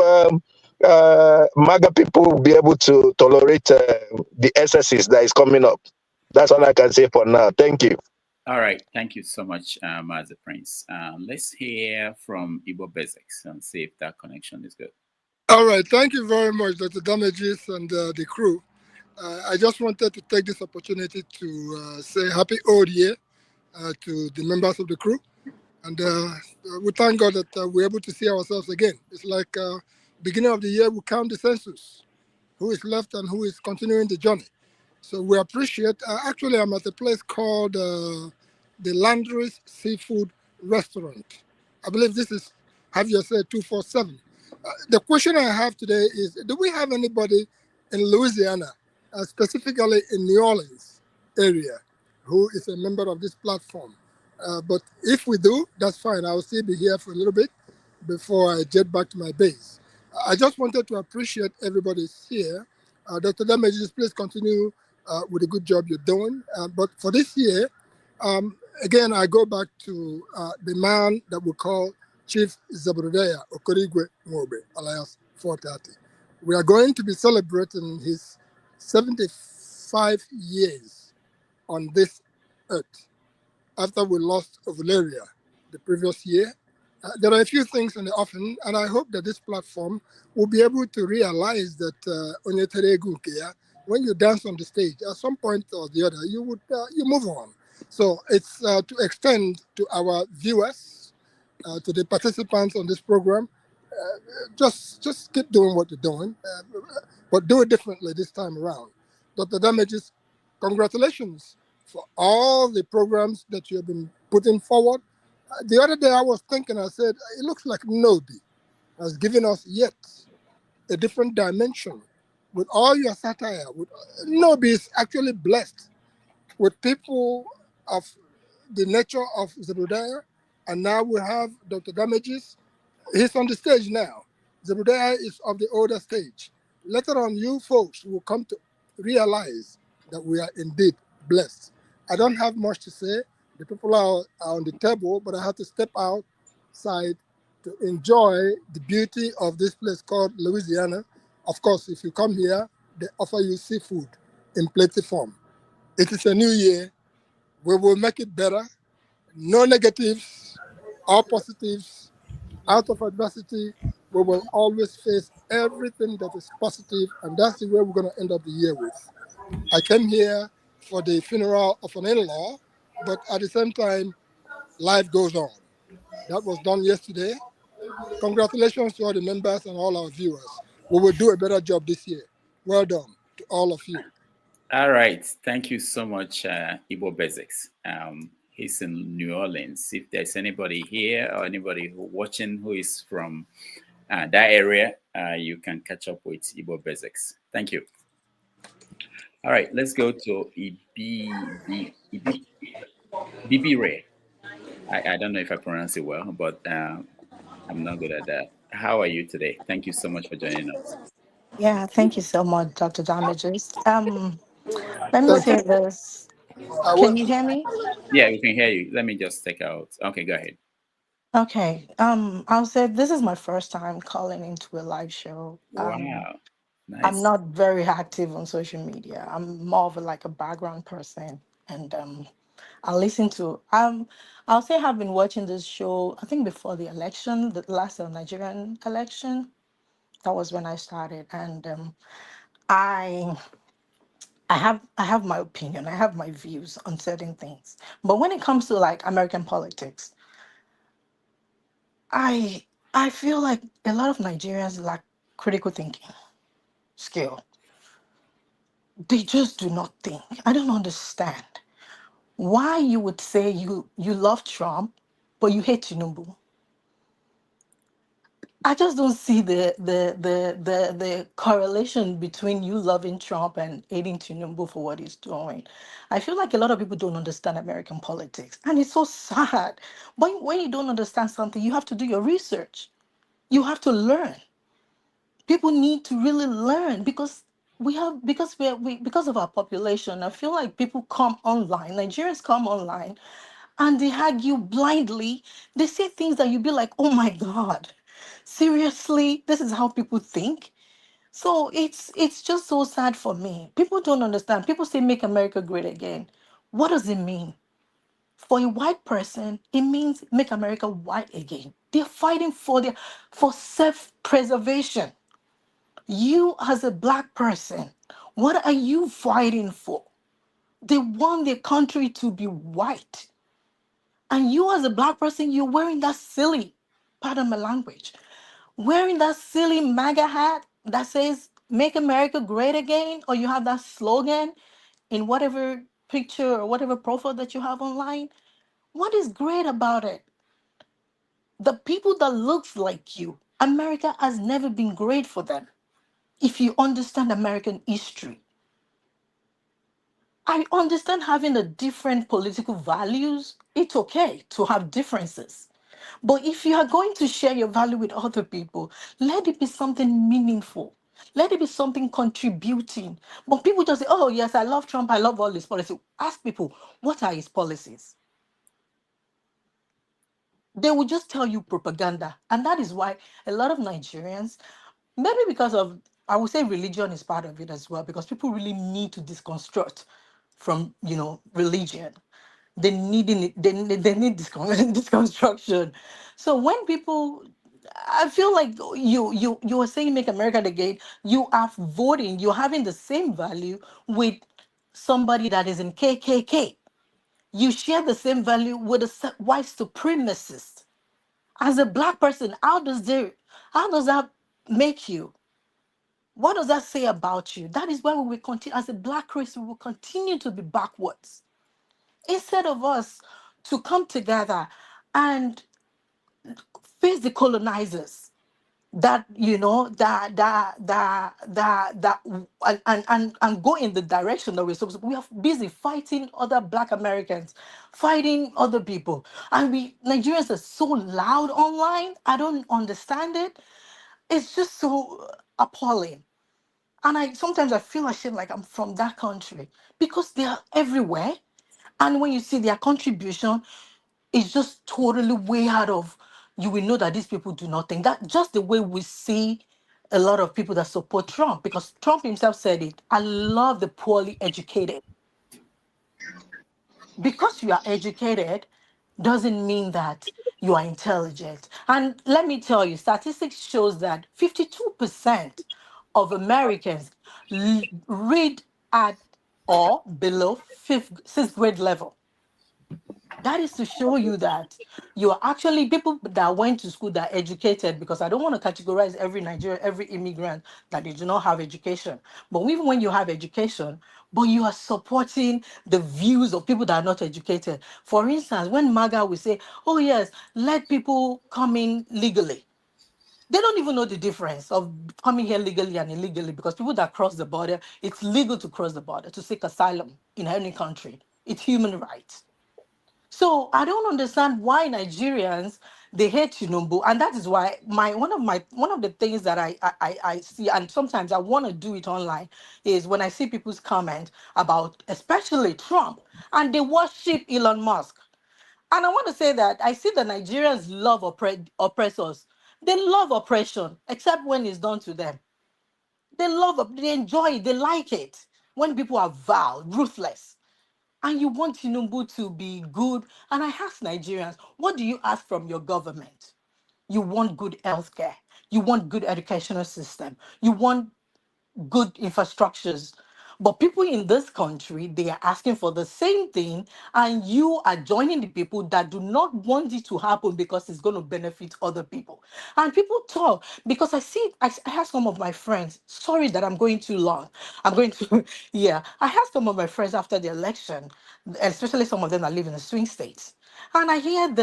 MAGA people will be able to tolerate the excesses that is coming up. That's all I can say for now. Thank you. All right, thank you so much, Master Prince. Let's hear from Igbo Basics and see if that connection is good. All right, thank you very much, Dr. Damages and the crew. I just wanted to take this opportunity to say happy old year to the members of the crew. And we thank God that we're able to see ourselves again. It's like beginning of the year, we count the census, who is left and who is continuing the journey. So we appreciate, actually I'm at a place called the Landry's Seafood Restaurant. I believe this is, have you said 247. The question I have today is, do we have anybody in Louisiana, specifically in New Orleans area, who is a member of this platform? But if we do, that's fine. I'll still be here for a little bit before I jet back to my base. I just wanted to appreciate everybody's here. Dr. Damages, please continue with the good job you're doing. But for this year, Again, I go back to the man that we call Chief Zabrudeya Okorigwe Mobe, alias 430. We are going to be celebrating his 75 years on this earth after we lost Valeria the previous year. There are a few things in the offing, and I hope that this platform will be able to realize that when you dance on the stage, at some point or the other, you move on. So it's to extend to our viewers, to the participants on this program, just keep doing what you're doing, but do it differently this time around. Dr. Damages, congratulations for all the programs that you have been putting forward. The other day I was thinking, I said, it looks like Nobi has given us yet a different dimension with all your satire. Nobi is actually blessed with people of the nature of Zebudaya, and now we have Dr. Damages. He's on the stage now. Zebudaya is of the older stage. Later on, you folks will come to realize that we are indeed blessed. I don't have much to say. The people are on the table, but I have to step outside to enjoy the beauty of this place called Louisiana. Of course, if you come here, they offer you seafood in plenty form. It is a new year. We will make it better. No negatives, all positives. Out of adversity, we will always face everything that is positive, and that's the way we're going to end up the year with. I came here for the funeral of an in-law, but at the same time, life goes on. That was done yesterday. Congratulations to all the members and all our viewers. We will do a better job this year. Well done to all of you. All right. Thank you so much, Igbo Basics. He's in New Orleans. If there's anybody here or anybody watching who is from that area, you can catch up with Igbo Basics. Thank you. All right, let's go to Bibi Ray. I don't know if I pronounce it well, but I'm not good at that. How are you today? Thank you so much for joining us. Yeah, thank you so much, Dr. Damages. Let me say this. Can you hear me? Yeah, we can hear you. Let me just take out. Okay, go ahead. Okay. I'll say this is my first time calling into a live show. Wow. Nice. I'm not very active on social media. I'm more of like a background person, and I'll listen to. I'll say I've been watching this show. I think before the election, the last Nigerian election. That was when I started, and I have my opinion. I have my views on certain things. But when it comes to like American politics, I feel like a lot of Nigerians lack critical thinking skill. They just do not think. I don't understand why you would say you love Trump, but you hate Tinubu. I just don't see the correlation between you loving Trump and hating Tinubu for what he's doing. I feel like a lot of people don't understand American politics, and it's so sad. But when you don't understand something, you have to do your research. You have to learn. People need to really learn because because of our population. I feel like people come online, Nigerians come online, and they argue blindly. They say things that you be like, oh my God, seriously, this is how people think. So it's just so sad for me. People don't understand. People say make America great again. What does it mean? For a white person, it means make America white again. They're fighting for self-preservation. You as a black person, what are you fighting for? They want their country to be white. And you as a black person, you're wearing that silly, pardon my language, wearing that silly MAGA hat that says, make America great again, or you have that slogan in whatever picture or whatever profile that you have online. What is great about it? The people that looks like you, America has never been great for them. If you understand American history, I understand having a different political values. It's okay to have differences. But if you are going to share your value with other people, let it be something meaningful. Let it be something contributing. But people just say, oh, yes, I love Trump. I love all his policies. Ask people, what are his policies? They will just tell you propaganda. And that is why a lot of Nigerians, maybe because of, I would say religion is part of it as well, because people really need to disconstruct from, religion. They need disconstruction. So when people, I feel like you were saying make America the great. You are voting. You're having the same value with somebody that is in KKK. You share the same value with a white supremacist. As a black person, how does that make you? What does that say about you? That is why we will continue as a black race. We will continue to be backwards instead of us to come together and face the colonizers that and go in the direction that we're supposed to. We are busy fighting other black Americans, fighting other people, and we Nigerians are so loud online. I don't understand it. It's just so appalling. And sometimes I feel ashamed, like I'm from that country, because they are everywhere. And when you see their contribution, it's just totally way out of, you will know that these people do not think that. Just the way we see a lot of people that support Trump, because Trump himself said it. I love the poorly educated. Because you are educated doesn't mean that you are intelligent. And let me tell you, statistics shows that 52% of Americans read at or below sixth grade level. That is to show you that you are actually people that went to school that are educated, because I don't want to categorize every Nigerian, every immigrant that they do not have education. But even when you have education, but you are supporting the views of people that are not educated. For instance, when MAGA will say, oh yes, let people come in legally. They don't even know the difference of coming here legally and illegally, because people that cross the border, it's legal to cross the border to seek asylum in any country. It's human rights. So I don't understand why Nigerians, they hate Tinubu, and that is why one of the things that I see, and sometimes I want to do it online, is when I see people's comment about especially Trump, and they worship Elon Musk. And I want to say that I see the Nigerians love oppressors. They love oppression, except when it's done to them. They enjoy it, they like it when people are vile, ruthless. And you want Tinubu to be good. And I ask Nigerians, what do you ask from your government? You want good healthcare. You want good educational system. You want good infrastructures. But people in this country, they are asking for the same thing, and you are joining the people that do not want it to happen because it's going to benefit other people. And people talk because I have some of my friends. Sorry that I'm going too long. I'm going to, yeah. I have some of my friends after the election, especially some of them that live in the swing states. And I hear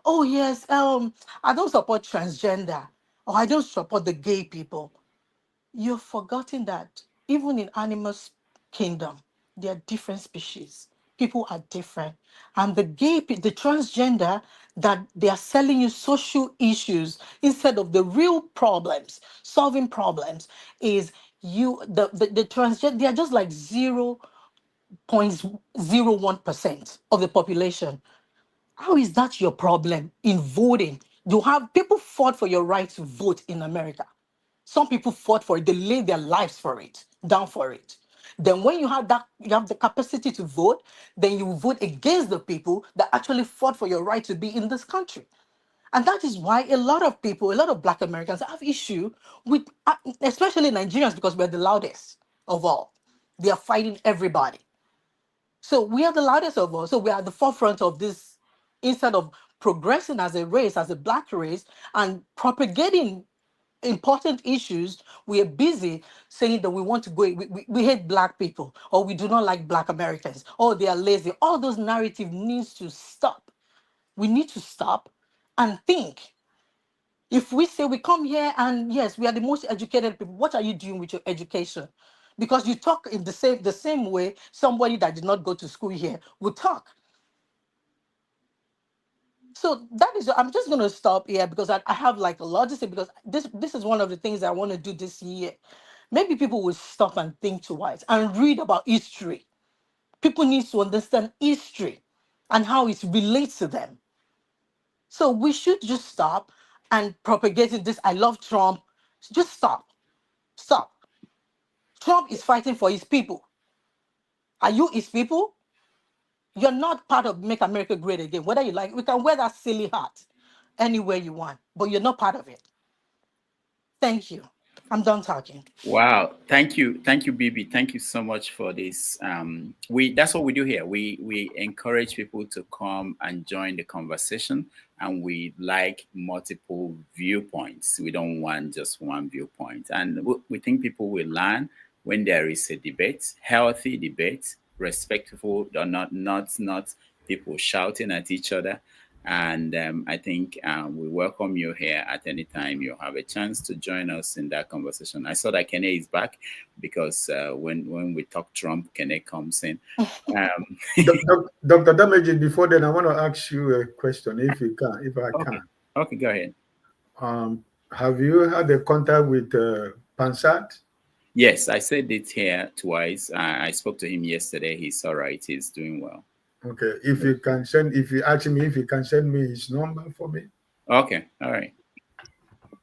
oh yes, I don't support transgender, or I don't support the gay people. You've forgotten that even in animals kingdom, there are different species. People are different. And the transgender, that they are selling you social issues instead of the real problems, solving problems, is the transgender, they are just like 0.01% of the population. How is that your problem in voting? You have people fought for your right to vote in America. Some people fought for it, they laid their lives for it, down for it. Then when you have the capacity to vote, then you vote against the people that actually fought for your right to be in this country. And that is why a lot of people, a lot of Black Americans have issue with, especially Nigerians, because we're the loudest of all. They are fighting everybody. So we are the loudest of all. So we are at the forefront of this, instead of progressing as a race, as a Black race, and propagating important issues. We are busy saying that we want to go, we hate Black people, or we do not like Black Americans, or they are lazy. All those narratives needs to stop. We need to stop and think. If we say we come here and yes, we are the most educated people, what are you doing with your education? Because you talk in the same way somebody that did not go to school here would talk. So that is, I'm just going to stop here because I have like a lot to say, because this is one of the things I want to do this year. maybe people will stop and think twice and read about history. People need to understand history and how it relates to them. So we should just stop and propagating this. I love Trump. Just stop. Stop. Trump is fighting for his people. Are you his people? You're not part of Make America Great Again. Whether you like, we can wear that silly hat anywhere you want, but you're not part of it. Thank you. I'm done talking. Wow, thank you, Bibi. Thank you so much for this. That's what we do here. We encourage people to come and join the conversation, and we like multiple viewpoints. We don't want just one viewpoint, and we think people will learn when there is a debate, healthy debate, respectful, or not people shouting at each other. And I think we welcome you here at any time you have a chance to join us in that conversation. I saw that Kene is back because when we talk Trump, Kene comes in. Dr. Damaji, before then, I want to ask you a question, if I can. Okay, go ahead. Have you had a contact with Pansat? Yes, I said it here twice. I spoke to him yesterday. He's all right. He's doing well. Okay, if you ask me if you can send me his number for me. Okay, all right.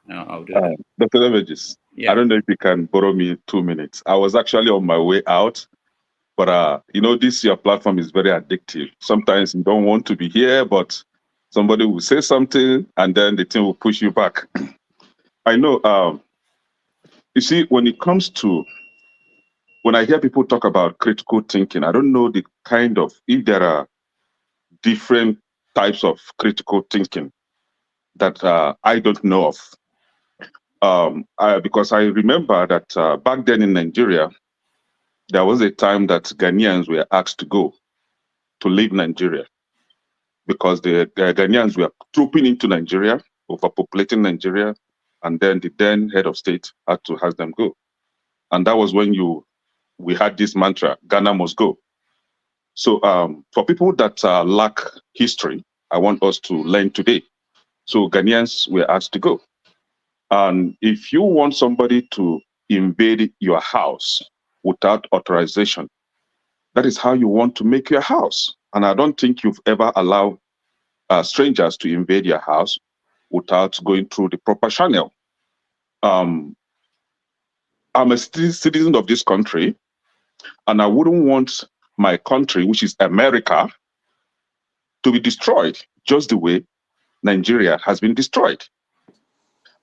I'll do that. Dr. Damages, I don't know if you can borrow me 2 minutes. I was actually on my way out, but your platform is very addictive. Sometimes you don't want to be here, but somebody will say something and then the thing will push you back. I know, you see, when I hear people talk about critical thinking, I don't know if there are different types of critical thinking that I don't know of. Because I remember that back then in Nigeria, there was a time that Ghanaians were asked to leave Nigeria because the Ghanaians were trooping into Nigeria, overpopulating Nigeria, and then the then head of state had to have them go. And that was when we had this mantra, Ghana must go. So for people that lack history, I want us to learn today. So Ghanaians were asked to go. And if you want somebody to invade your house without authorization, that is how you want to make your house. And I don't think you've ever allowed strangers to invade your house without going through the proper channel. I'm a citizen of this country, and I wouldn't want my country, which is America, to be destroyed just the way Nigeria has been destroyed.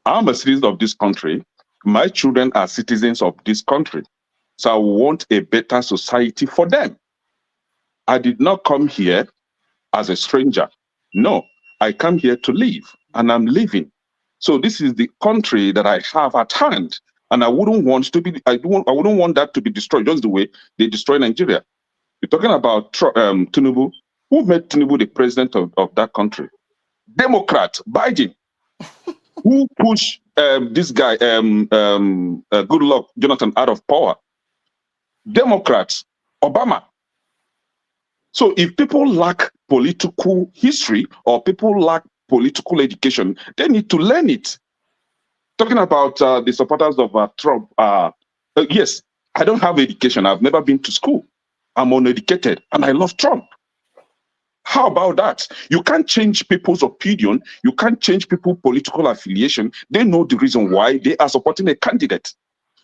I'm a citizen of this country. My children are citizens of this country. So I want a better society for them. I did not come here as a stranger. No, I come here to live, and I'm living. So this is the country that I have at hand, and I wouldn't want that to be destroyed just the way they destroy Nigeria. You're talking about Tinubu. Who made Tinubu the president of that country? Democrat, Biden. Who pushed this guy, Goodluck Jonathan, out of power? Democrats, Obama. So if people lack political history or people lack political education, they need to learn it. Talking about the supporters of Trump, yes, I don't have education. I've never been to school. I'm uneducated, and I love Trump. How about that? You can't change people's opinion. You can't change people's political affiliation. They know the reason why they are supporting a candidate.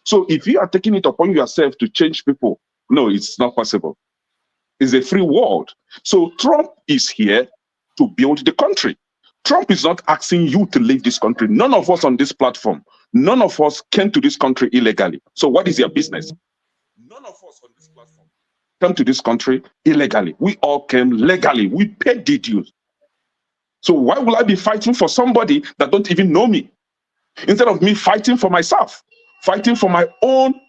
So if you are taking it upon yourself to change people, no, it's not possible. It's a free world. So Trump is here to build the country. Trump is not asking you to leave this country. None of us on this platform, none of us came to this country illegally. So what is your business? None of us on this platform came to this country illegally. We all came legally. We paid the dues. So why will I be fighting for somebody that don't even know me? Instead of me fighting for myself, fighting for my own,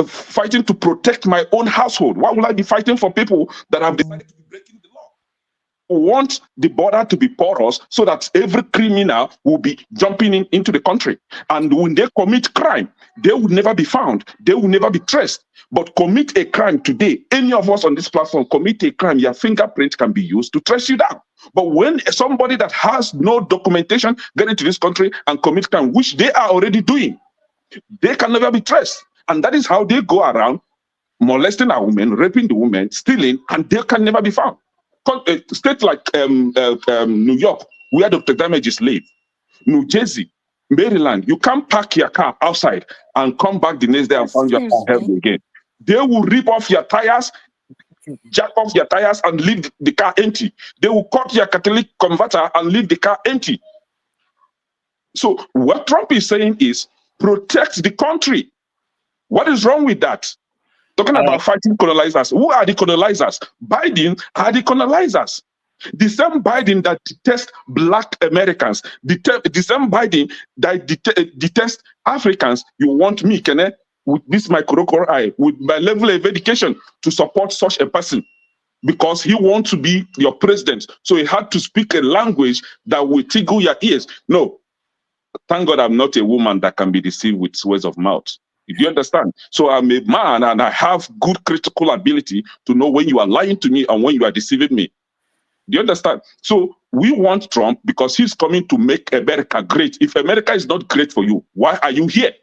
fighting to protect my own household. Why will I be fighting for people that have decided to be breaking the law? Who want the border to be porous so that every criminal will be jumping into the country. And when they commit crime, they will never be found. They will never be traced. But commit a crime today, any of us on this platform commit a crime, your fingerprint can be used to trace you down. But when somebody that has no documentation get into this country and commit crime, which they are already doing, They can never be traced. And that is how they go around molesting our women, raping the women, stealing, and they can never be found. States like New York, where Dr. Damages live, New Jersey, Maryland, you can't park your car outside and come back the next day and find your car Excuse held me. again. They will rip off your tires, jack off your tires, and leave the car empty. They will cut your catalytic converter and leave the car empty. So what Trump is saying is protect the country. What is wrong with that? Talking about fighting colonizers. Who are the colonizers? Biden are the colonizers. The same Biden that detests black Americans, the same Biden that detests Africans, you want me, Kene, with this my crocodile eye, with my level of education, to support such a person, because he wants to be your president. So he had to speak a language that will tickle your ears. No, thank God I'm not a woman that can be deceived with words of mouth. Do you understand? So I'm a man and I have good critical ability to know when you are lying to me and when you are deceiving me. Do you understand? So we want Trump because he's coming to make America great. If America is not great for you, why are you here?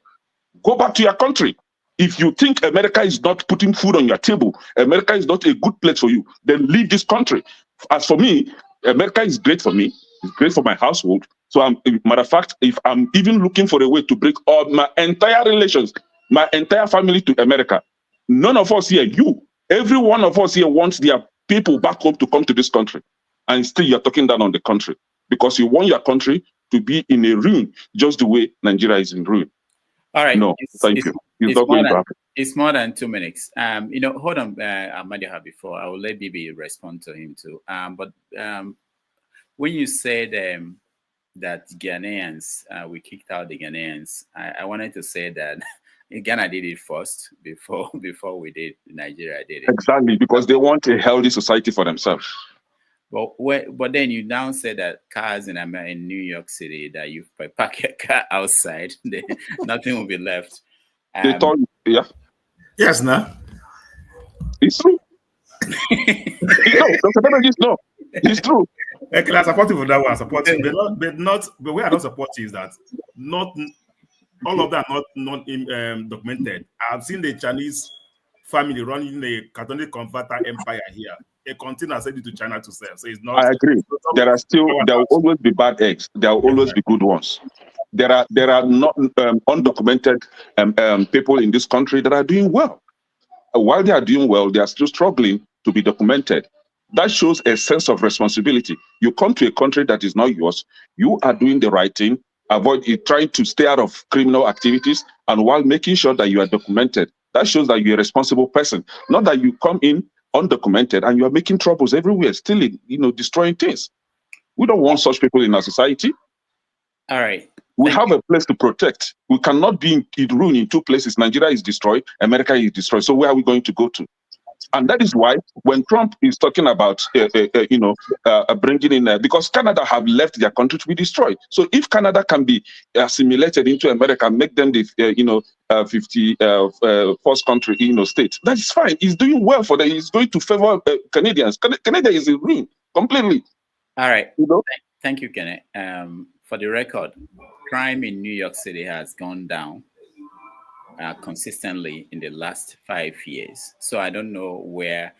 Go back to your country. If you think America is not putting food on your table, America is not a good place for you, then leave this country. As for me, America is great for me. It's great for my household. So, matter of fact, if I'm even looking for a way to bring all my entire relations, my entire family to America, none of us here, every one of us here wants their people back home to come to this country. And still you're talking down on the country because you want your country to be in a ruin, just the way Nigeria is in ruin. All right. No, thank you. It's not going to happen. It's more than 2 minutes. Hold on, Amadiha, before I will let Bibi respond to him too. When you said that Ghanaians, we kicked out the Ghanaians, I wanted to say that Ghana did it first before we did. Nigeria did it. Exactly, because they want a healthy society for themselves. But then you now say that cars in New York City, that you park your car outside, nothing will be left. They told you, yeah. Yes, no. It's true. No, it's true. Okay, I support you for that one. I support you, but we are not supporting is that not all of that not documented. I've seen the Chinese family running a Catholic converter empire here. A container sent it to China to sell. So it's not. I agree. There will always be bad eggs. There will always be good ones. There are not undocumented people in this country that are doing well. While they are doing well, they are still struggling to be documented. That shows a sense of responsibility. You come to a country that is not yours. You are doing the right thing. Avoid it, trying to stay out of criminal activities, and while making sure that you are documented. That shows that you're a responsible person. Not that you come in undocumented and you are making troubles everywhere, stealing, destroying things. We don't want such people in our society. All right. We have a place to protect. We cannot be in ruin in two places. Nigeria is destroyed, America is destroyed. So where are we going to go to? And that is why when Trump is talking about, bringing in, because Canada have left their country to be destroyed. So if Canada can be assimilated into America, make them the, 51st country, state, that is fine. He's doing well for them. He's going to favor Canadians. Canada is in ruin completely. All right. Thank you, Kenneth. For the record, crime in New York City has gone down consistently in the last 5 years. So I don't know where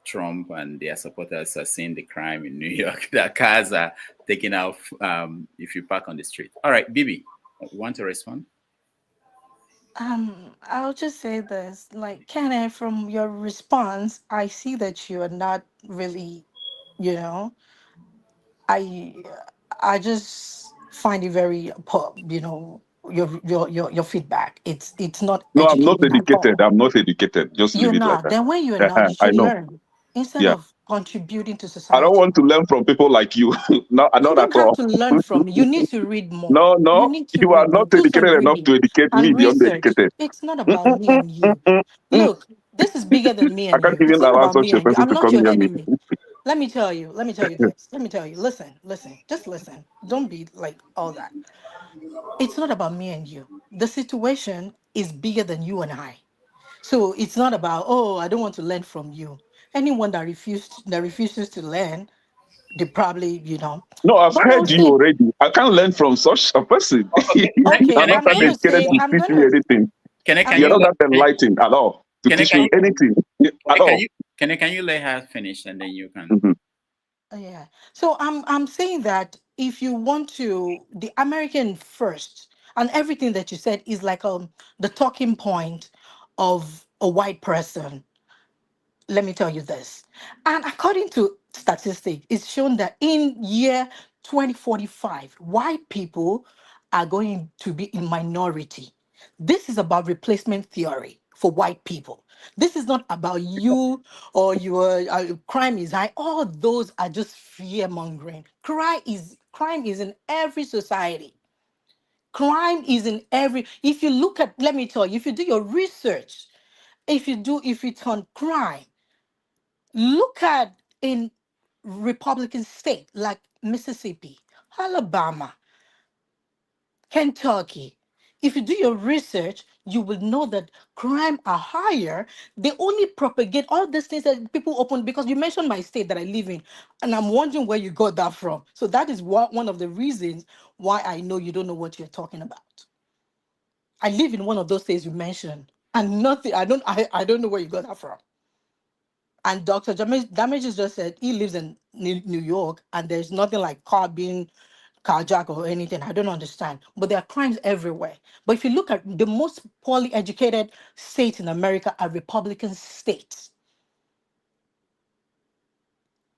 Trump and their supporters are seeing the crime in New York. The cars are taken off if you park on the street. All right, Bibi, you want to respond? I'll just say this, like, Kenneth, from your response, I see that you are not really, I just find it very, your feedback. It's not. No, I'm not educating at all. educated. I'm not educated. Just You're leave it like not. that. Then when you're not, you I should know. learn instead of contributing to society. I don't want to learn from people like you. Not You at don't have all. to learn from me. You need to read more. No, You need to you are read more. not Do some educated enough reading to educate me, and the research. uneducated. It's not about me and you. Look, this is bigger than me I and you. can't It's even not allow about me such a and you. person I'm to not come your near me. enemy. Let me tell you this. Let me tell you. Listen. Just listen. Don't be like all that. It's not about me and you. The situation is bigger than you and I. So it's not about, I don't want to learn from you. Anyone that refuses to learn, They probably, you know. No, I've But I'll heard you say, already. I can't learn from such a person. okay, You're not I'm that gonna educated say, to teach me anything. I'm You're not gonna, that enlightened at all to teach me okay. anything at all. Can you let her finish and then you can? Mhm. Yeah. So I'm saying that if you want to the American first and everything that you said is like the talking point of a white person. Let me tell you this. And according to statistics, it's shown that in year 2045, white people are going to be in minority. This is about replacement theory for white people. This is not about you or your crime is high. All those are just fear mongering. Crime is in every society. Crime is in every. If you look at, let me tell you, if you do your research, if it's on crime, look at in Republican state like Mississippi, Alabama, Kentucky. If you do your research, you will know that crime are higher. They only propagate all these things that people open because you mentioned my state that I live in, and I'm wondering where you got that from. So that is one of the reasons why I know you don't know what you're talking about. I live in one of those states you mentioned, and nothing. I don't know where you got that from. And Dr. Damages just said he lives in New York and there's nothing like car being carjacked or anything. I don't understand. But there are crimes everywhere. But if you look at the most poorly educated states in America are Republican states.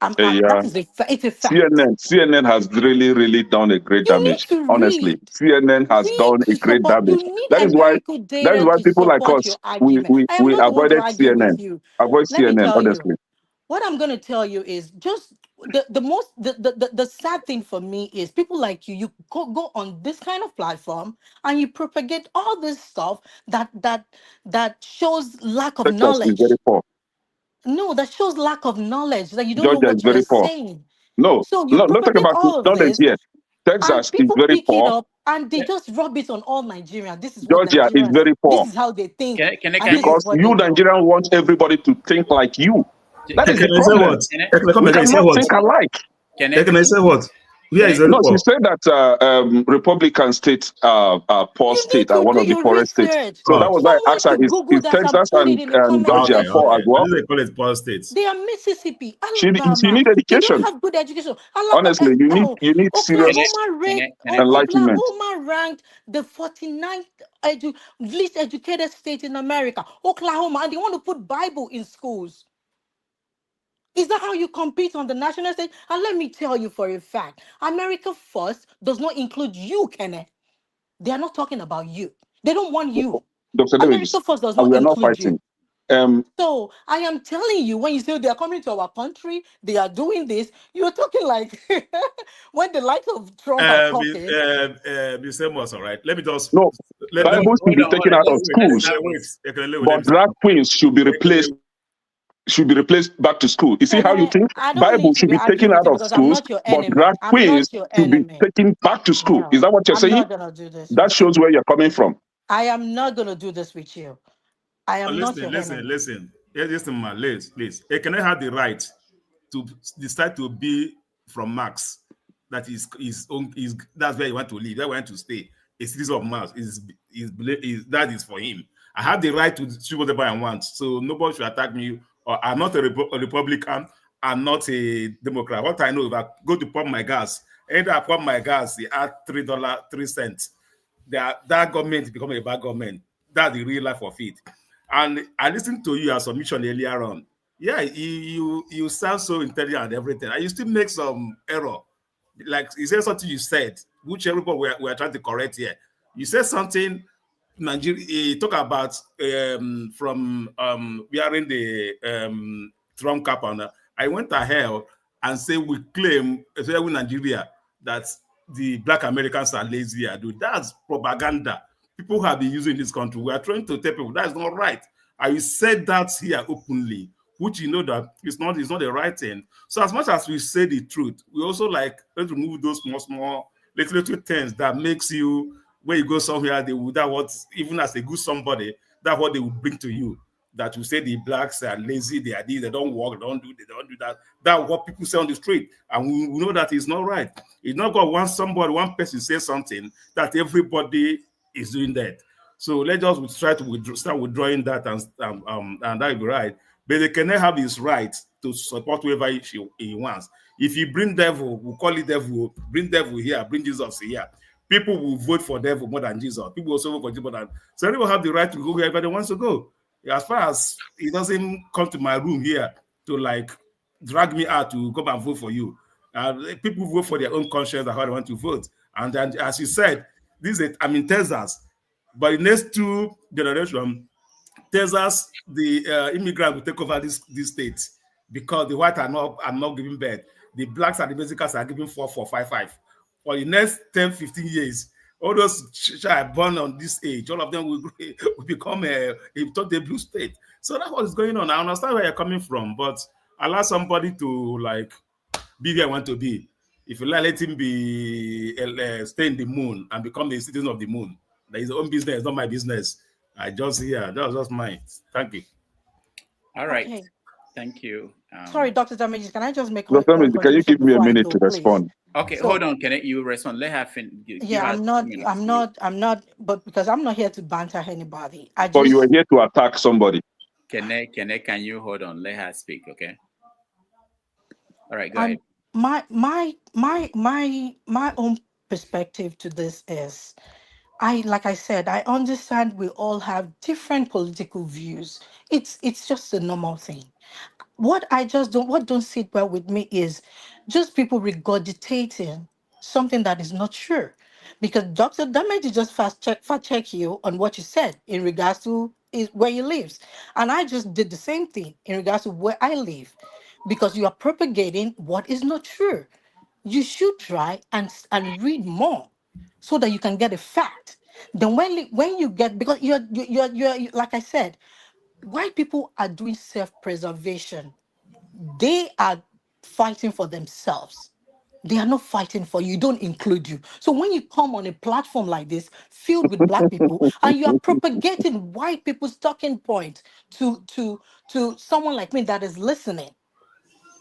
Yeah. That is it's a fact. CNN has really done a great You need damage. to Honestly, read. CNN has Read done a to great support. You damage. need That is why empirical data to people like support us your argument. I am we not the one to avoided argue with CNN. you. Avoid Let me CNN, tell you. honestly. What I'm gonna tell you is just the sad thing for me is people like you go on this kind of platform and you propagate all this stuff that shows lack of Texas is very knowledge. poor. No, that shows lack of knowledge, that you don't know Georgia is what you're very poor. saying. No, So you no, not talking propagate about all of knowledge this here. and Texas is people very pick it poor. up and they just rub it on all Nigerians. This is what Georgia is Nigerians, very this poor. is how they think, Can and this is Because what you they do. Nigerians want everybody to think like you. That is the Can I say problem. what? Come We again, say cannot what? think alike. Can Can I say what? Where is very No, she poor? said that Republican states are poor You need state, are to one do of the your poorest states. research. So that was why I Someone asked her, should Google is that and Texas put it in the and comment Georgia Okay, poor okay. as section. I well? think they call it poor states. They are Mississippi, She Alabama. need They don't education. have good education. Honestly, you need serious enlightenment. Oklahoma ranked the 49th least educated state in America. Oklahoma, and they want to put Bible in schools. Is that how you compete on the national stage? And let me tell you for a fact, America First does not include you, Kenneth. They are not talking about you. They don't want you. Dr. Davis, America First does and not we are not include you. fighting. So I am telling you, when you say they are coming to our country, they are doing this, you're talking like when the likes of Trump are talking. Mr. Amos, all right. Let me just No, let me Bible should be taken out of schools, but drag queens should be replaced. Should be replaced back to school. You see And how you think? I don't Bible need to should be be arguing taken with out you of because I'm schools, not your but drag enemy. I'm queens not your should be enemy. taken back to school. Is No, that what you're I'm saying? not gonna do this That with you. shows where you're coming from. I am not gonna do this with you. I am not your enemy. Listen. Yes, listen, man. Please. Can I have the right to decide to be from Max? That is his own. Is that's where he want to live. Where he want to stay. A citizen of Mars is that is for him. I have the right to choose whatever I want. So nobody should attack me. Or I'm not a Republican. I'm not a Democrat. What I know, if I go to pump my gas, either I pump my gas, they add $3.03. That government become a bad government. That's the real life of it. And I listened to your submission earlier on. Yeah, you sound so intelligent and everything. And you still make some error. Like you said something you said, which everybody we're trying to correct here. You said something, Nigeria, you talk about from wearing the Trump cap on. I went ahead and say we claim, especially in Nigeria, that the Black Americans are lazy. That's propaganda. People have been using this country. We are trying to tell people that's not right. I said that here openly, which you know that it's not the right thing. So as much as we say the truth, we also like to remove those small little things that makes you when you go somewhere, they would that what even as a good somebody, that's what they would bring to you. that will say the blacks are lazy, they are this, they don't work, they don't do that. That's what people say on the street. And we know that it's not right. It's not got one person say something that everybody is doing that. So let's just try to start withdrawing that and that will be right. But they cannot have his right to support whoever he wants. If you bring devil, we'll call it devil, bring devil here, bring Jesus here. People will vote for devil more than Jesus. People also vote for Jesus more than. So everyone have the right to go wherever they want to go. As far as he doesn't come to my room here to like drag me out to come and vote for you. People vote for their own conscience and how they want to vote. And then, as you said, I'm in Texas, but the next 2 generations, Texas, the immigrants will take over this state because the whites are not giving birth. The blacks and the Mexicans are giving 4, 4, 5, 5. For the next 10, 15 years, all those children born on this age, all of them will become a total blue state. So that's what is going on. I understand where you're coming from, but allow somebody to like be where I want to be. If you let him be stay in the moon and become a citizen of the moon, that is his own business, it's not my business. That was just mine. Thank you. All right. Okay. Thank you. Sorry, Dr. Damages, can I just make Dr. Damages, can you give me a minute to respond? Okay, So- hold on. Can you respond? Let her finish. Yeah, I'm not, but because I'm not here to banter anybody. But you are here to attack somebody. Can you hold on? Let her speak, okay? All right, go ahead. My own perspective to this is, like I said, I understand we all have different political views. It's just a normal thing. What don't sit well with me is just people regurgitating something that is not true. Because Dr. Damage just fact check you on what you said in regards to where he lives. And I just did the same thing in regards to where I live. Because you are propagating what is not true. You should try and read more so that you can get a fact. Then when you get, because you're like I said, white people are doing self-preservation. They are fighting for themselves. They are not fighting for you. Don't include you. So when you come on a platform like this, filled with black people, and you are propagating white people's talking point to someone like me that is listening,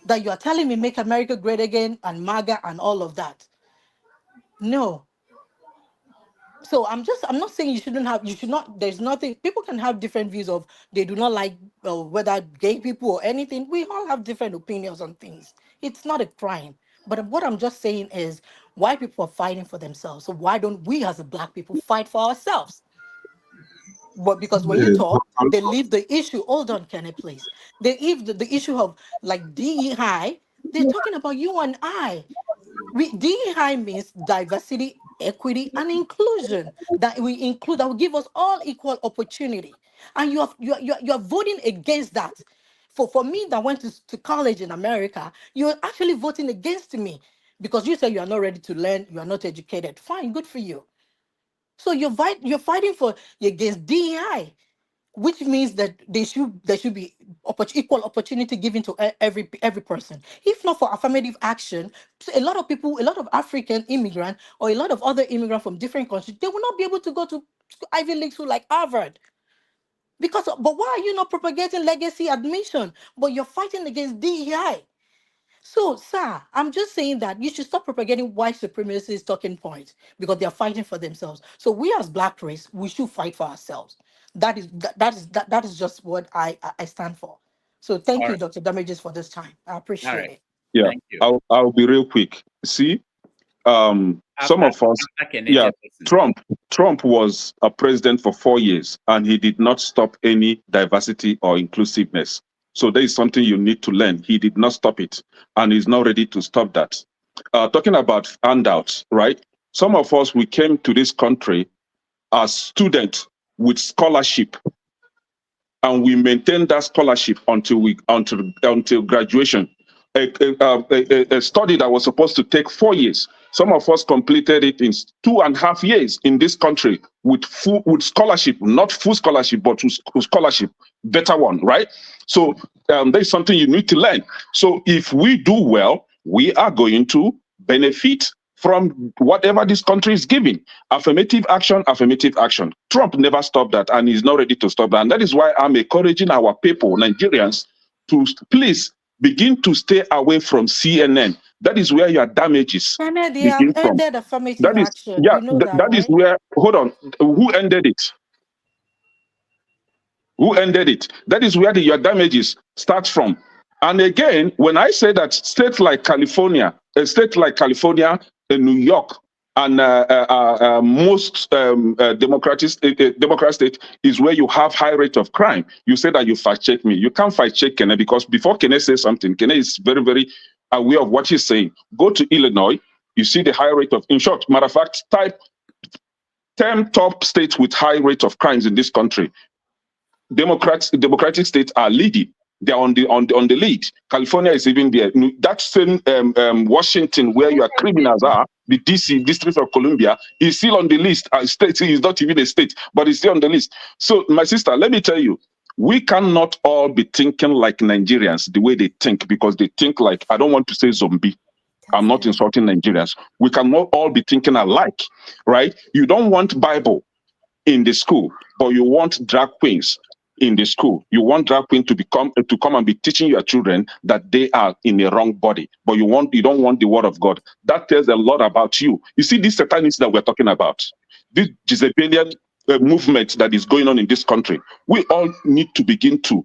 that you are telling me make America great again and MAGA and all of that. No. So I'm not saying you should not, there's nothing, people can have different views of, they do not like whether gay people or anything. We all have different opinions on things. It's not a crime. But what I'm just saying is, white people are fighting for themselves. So why don't we as a black people fight for ourselves? But because when you talk, they leave the issue, hold on, Kenneth, please. They leave the issue of like DEI, they're talking about you and I. DEI means diversity, equity, and inclusion. That we include, that will give us all equal opportunity. And you're voting against that. For me that went to college in America, you're actually voting against me because you say you are not ready to learn, you are not educated. Fine, good for you. So you're fighting against DEI, which means that there should be equal opportunity given to every person. If not for affirmative action, a lot of African immigrants or a lot of other immigrants from different countries, they will not be able to go to Ivy League school like Harvard. But why are you not propagating legacy admission? But you're fighting against DEI. So, sir, I'm just saying that you should stop propagating white supremacist talking points because they are fighting for themselves. So we as black race, we should fight for ourselves. That is just what I stand for. So thank you, Dr. Damages, for this time. I appreciate it. Yeah, Thank you. I'll be real quick. See, some of us, Trump was a president for 4 years and he did not stop any diversity or inclusiveness. So there is something you need to learn. He did not stop it and he's not ready to stop that. Talking about handouts, right? Some of us, we came to this country as students with scholarship and we maintained that scholarship until graduation. A study that was supposed to take 4 years. Some of us completed it in 2.5 years in this country with scholarship, not full scholarship, but with scholarship, better one, right? So there's something you need to learn. So if we do well, we are going to benefit from whatever this country is giving. Affirmative action, affirmative action. Trump never stopped that, and he's not ready to stop that. And that is why I'm encouraging our people, Nigerians, to please begin to stay away from CNN. That is where your damages They have begin from. ended affirmative That is, action. yeah, You know that, that is right? where, hold on, who ended it? Who ended it? That is where your damages start from. And again, when I say that states like California, a state like California, New York, and most Democrat state is where you have high rate of crime. You say that you fact check me. You can't fact check Kenneth, because before Kenneth says something, Kenneth is very, very aware of what he's saying. Go to Illinois, you see the high rate of, in short, matter of fact, type 10 top states with high rate of crimes in this country. Democratic states are leading. They are on the lead. California is even there. That same Washington, where your criminals are, the DC, District of Columbia, is still on the list. State is not even a state, but it's still on the list. So, my sister, let me tell you, we cannot all be thinking like Nigerians the way they think, because they think like, I don't want to say zombie. I'm not insulting Nigerians. We cannot all be thinking alike, right? You don't want Bible in the school, but you want drag queens in the school. You want drag queen to come and be teaching your children that they are in the wrong body, but you don't want the word of God. That tells a lot about you. You see, this satanists that we're talking about, this Jezebelian movement that is going on in this country, we all need to begin to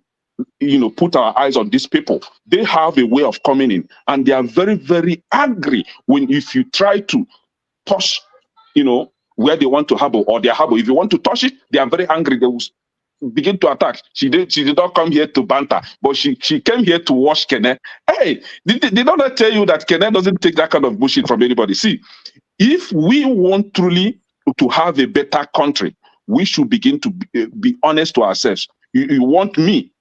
put our eyes on these people. They have a way of coming in, and they are very, very angry if you try to touch, where they want to harbor or their harbor. If you want to touch it, they are very angry. They will begin to attack. She did not come here to banter, but she came here to wash Kenneth. Hey, did not tell you that Kenneth doesn't take that kind of bullshit from anybody? See, if we want truly to have a better country, we should begin to be honest to ourselves. You want me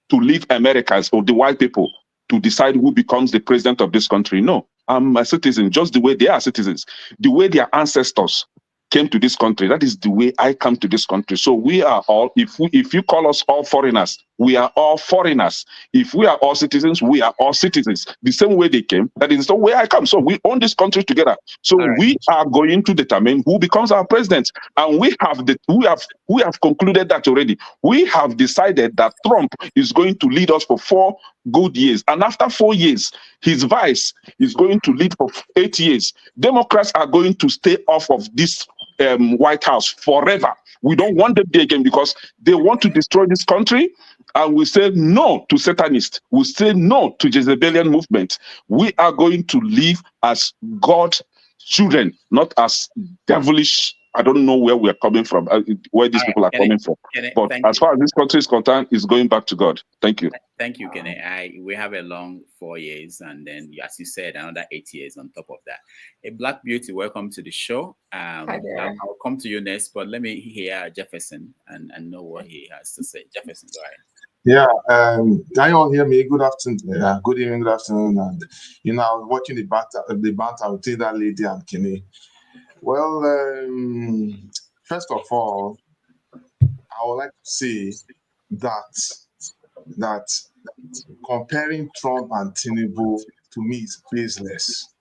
to leave Americans or the white people to decide who becomes the president of this country? No, I'm a citizen just the way they are citizens, the way their ancestors came to this country. That is the way I come to this country. So we are all, if you call us all foreigners, we are all foreigners. If we are all citizens, we are all citizens. The same way they came, that is the way I come. So we own this country together. So we are going to determine who becomes our president. And we have concluded that already. We have decided that Trump is going to lead us for 4 good years. And after 4 years, his vice is going to lead for 8 years. Democrats are going to stay off of this White House forever. We don't want them there again because they want to destroy this country. And we say no to Satanists. We say no to Jezebelian movement. We are going to live as God's children, not as devilish. I don't know where we are coming from, where these people are coming from. But as far as this country is concerned, it's going back to God. Thank you. Thank you, Kenny. We have a long 4 years, and then, as you said, another 8 years on top of that. A Black Beauty, welcome to the show. Hi there. I'll come to you next, but let me hear Jefferson and know what he has to say. Jefferson, go ahead. Yeah, can you all hear me? Good afternoon, good evening, good afternoon. And I was watching the banter with that lady and Kenny. Well, first of all, I would like to say that comparing Trump and Tinubu to me is baseless.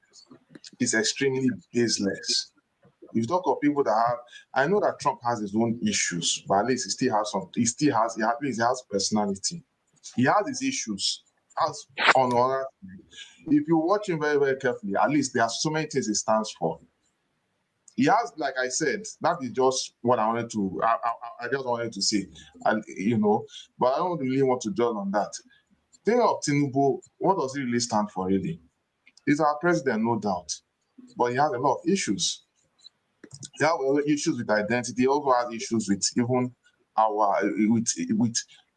It's extremely baseless. If you talk of people that have, I know that Trump has his own issues, but at least he still has some. He has personality. He has his issues. As on other, if you watch him very, very carefully, at least there are so many things he stands for. He has, like I said, that is just what I wanted to. I just wanted to say, and but I don't really want to dwell on that. Thing of Tinubu, what does he really stand for? Really, he's our president, no doubt, but he has a lot of issues. He has issues with identity. He also has issues with even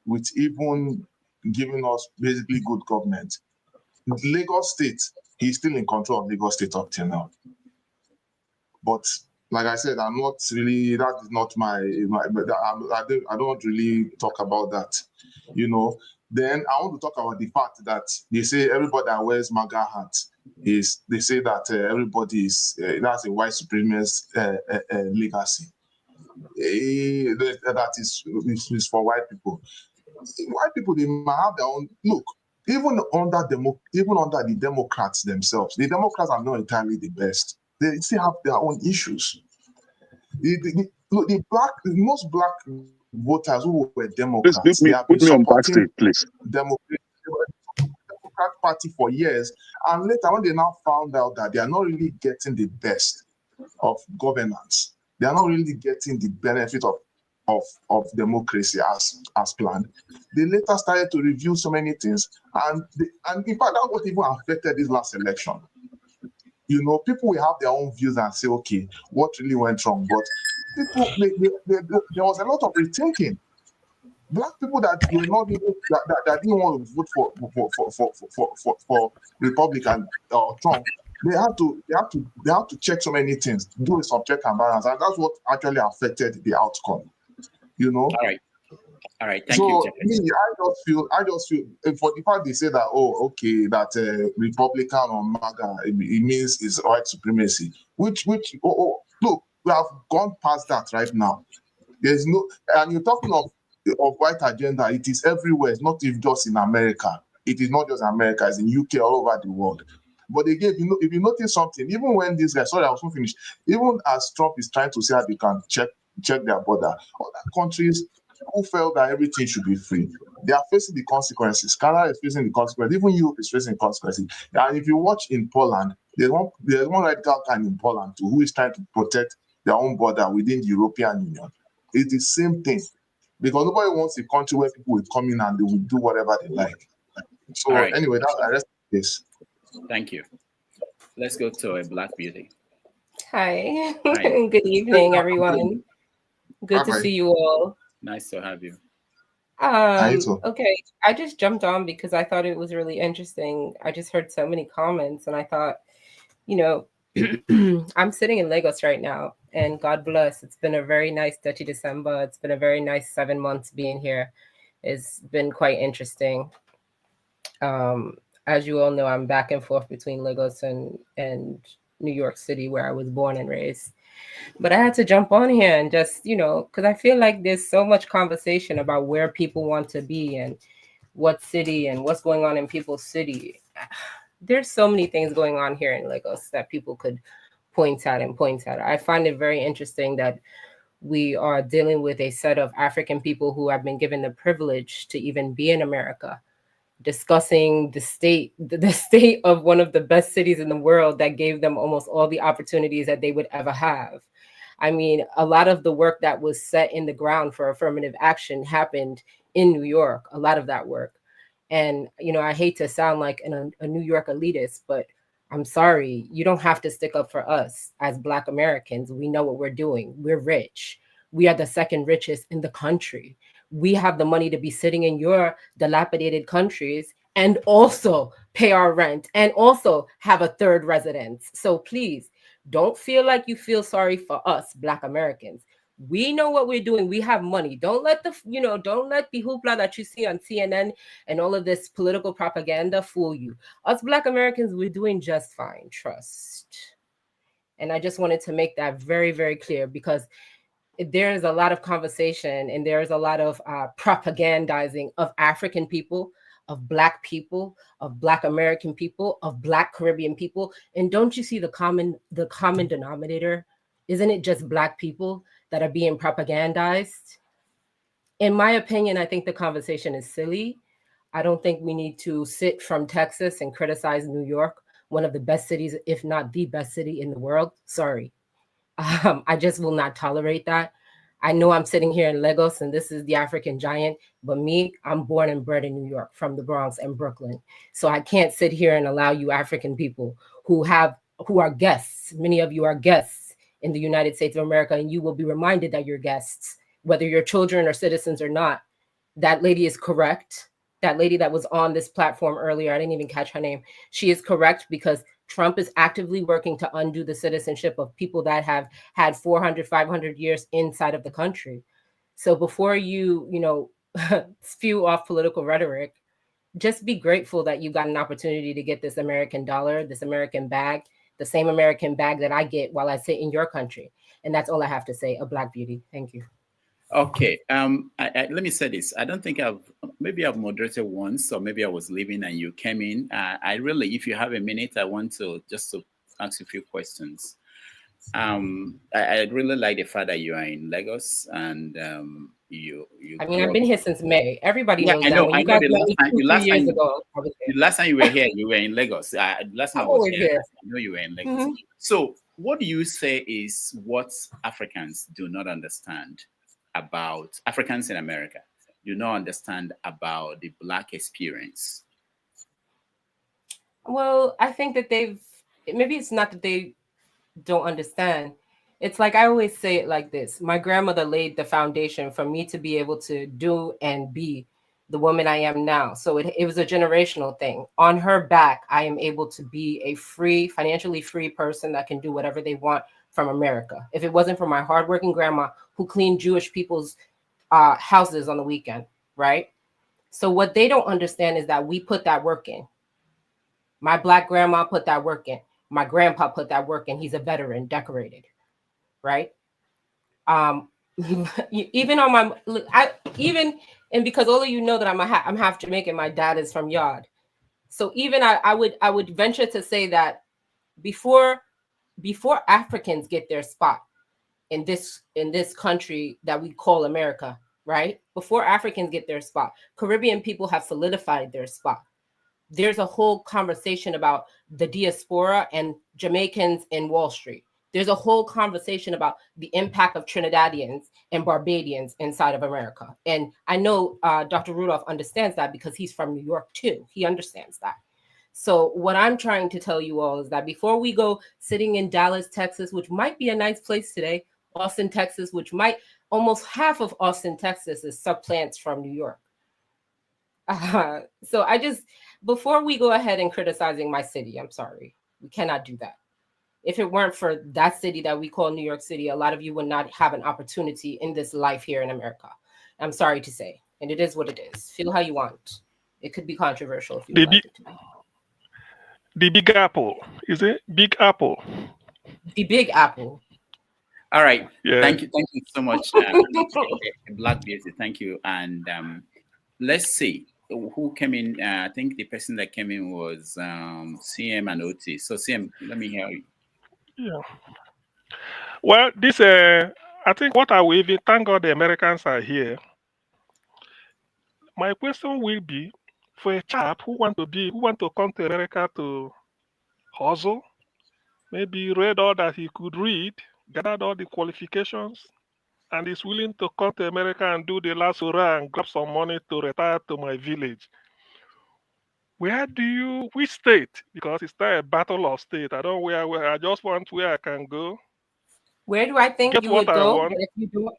with even giving us basically good government. Lagos State, he's still in control of Lagos State up till now. But like I said, I'm not really. That is not my. I don't really talk about that. Then I want to talk about the fact that they say everybody that wears MAGA hat is. They say that everybody is. That's a white supremacist legacy. That is for white people. White people, they might have their own look. Even under the Democrats themselves, the Democrats are not entirely the best. They still have their own issues. Most black voters who were Democrats, they have been put me on supporting backstage, please. Democrat Party for years, and later when they now found out that they are not really getting the best of governance, they are not really getting the benefit of democracy as planned. They later started to review so many things, and in fact that what even affected this last election. You know, people will have their own views and say, okay, what really went wrong? But people, there was a lot of rethinking. Black people that were not even that didn't want to vote for Republican or Trump, they had to check so many things, do a subject and balance, and that's what actually affected the outcome. You know. All right. Thank you, Jeff. I just feel for the fact they say that, oh, okay, that Republican or MAGA, it means it's white supremacy. Look, we have gone past that right now. There's no, and you're talking of white agenda. It is everywhere. It's not even just in America. It is not just America. It's in UK, all over the world. But again, if you notice something, even when this guy, sorry, I was not finished. Even as Trump is trying to say that they can check their border, other countries who felt that everything should be free, they are facing the consequences. Canada is facing the consequences. Even Europe is facing the consequences. And if you watch in Poland, there's one radical kind in Poland too, who is trying to protect their own border within the European Union. It's the same thing. Because nobody wants a country where people will come in and they will do whatever they like. So anyway, that's the rest of this. Thank you. Let's go to a Black Beauty. Hi. Good evening, everyone. Good to see you all. Nice to have you. Okay, I just jumped on because I thought it was really interesting. I just heard so many comments and I thought, you know, I'm sitting in Lagos right now and God bless, it's been a very nice 30 December. It's been a very nice 7 months being here. It's been quite interesting. As you all know, I'm back and forth between Lagos and New York City, where I was born and raised. But I had to jump on here and just, you know, because I feel like there's so much conversation about where people want to be and what city and what's going on in people's city. There's so many things going on here in Lagos that people could point at. I find it very interesting that we are dealing with a set of African people who have been given the privilege to even be in America, discussing the state of one of the best cities in the world that gave them almost all the opportunities that they would ever have. I mean, a lot of the work that was set in the ground for affirmative action happened in New York, a lot of that work. And, you know, I hate to sound like a New York elitist, but I'm sorry, you don't have to stick up for us as Black Americans. We know what we're doing. We're rich. We are the second richest in the country. We have the money to be sitting in your dilapidated countries and also pay our rent and also have a third residence. So please don't feel like you feel sorry for us, Black Americans. We know what we're doing. We have money. Don't let the hoopla that you see on CNN and all of this political propaganda fool you. Us Black Americans, we're doing just fine. Trust. And I just wanted to make that very, very clear because there is a lot of conversation and there is a lot of propagandizing of African people, of Black people, of Black American people, of Black Caribbean people. And don't you see the common denominator? Isn't it just Black people that are being propagandized? In my opinion, I think the conversation is silly. I don't think we need to sit from Texas and criticize New York, one of the best cities, if not the best city in the world. Sorry. I just will not tolerate that. I know I'm sitting here in Lagos and this is the African giant, but me, I'm born and bred in New York from the Bronx and Brooklyn. So I can't sit here and allow you African people who are guests. Many of you are guests in the United States of America, and you will be reminded that you're guests, whether you're children or citizens or not. That lady is correct. That lady that was on this platform earlier, I didn't even catch her name. She is correct because Trump is actively working to undo the citizenship of people that have had 400, 500 years inside of the country. So before you spew off political rhetoric, just be grateful that you got an opportunity to get this American dollar, this American bag, the same American bag that I get while I sit in your country. And that's all I have to say, a Black beauty. Thank you. Okay. Let me say this. I don't think I've moderated once, or maybe I was leaving and you came in. I really, if you have a minute, I want to ask a few questions. I really like the fact that you are in Lagos and you I mean, grew I've up. been here since May. Everybody Yeah, knows I that. know. When I you know. guys met me The 3 last years time, ago, I was here. the last time you were here, you were in Lagos. The last time I I'm was always here, here. I know you were in Lagos. Mhm. So, what do you say is what Africans do not understand about Africans in America? Do not understand about the Black experience? Well, I think that maybe it's not that they don't understand. It's like I always say it like this. My grandmother laid the foundation for me to be able to do and be the woman I am now. So it was a generational thing. On her back, I am able to be a free, financially free person that can do whatever they want from America. If it wasn't for my hardworking grandma who cleaned Jewish people's houses on the weekend, right? So what they don't understand is that we put that work in. My Black grandma put that work in. My grandpa put that work in. He's a veteran, decorated, right? Even on my, and because all of you know that I'm half Jamaican. My dad is from Yard, so even I would venture to say that before Africans get their spot in this country that we call America, right? Before Africans get their spot, Caribbean people have solidified their spot. There's a whole conversation about the diaspora and Jamaicans in Wall Street. There's a whole conversation about the impact of Trinidadians and Barbadians inside of America. And I know Dr. Rudolph understands that because he's from New York too. He understands that. So what I'm trying to tell you all is that before we go sitting in Dallas, Texas, which might be a nice place today, Austin, Texas, which might, almost half of Austin, Texas is subplants from New York. So before we go ahead and criticizing my city, I'm sorry, we cannot do that. If it weren't for that city that we call New York City, a lot of you would not have an opportunity in this life here in America. I'm sorry to say, and it is what it is. Feel how you want. It could be controversial if you would like it to be. The Big Apple, is it? Big Apple. The Big Apple. All right. Yeah. Thank you so much, Black Beauty. Thank you. And let's see who came in. I think the person that came in was CM and OT. So CM, let me hear you. Yeah. Well, this I think what I will even thank God the Americans are here. My question will be for a chap who want to come to America to hustle, maybe read all that he could read, gathered all the qualifications, and is willing to come to America and do the last hurrah and grab some money to retire to my village. Which state? Because it's not a battle of state. I don't where I just want where I can go. Where do I think you would go? If you do,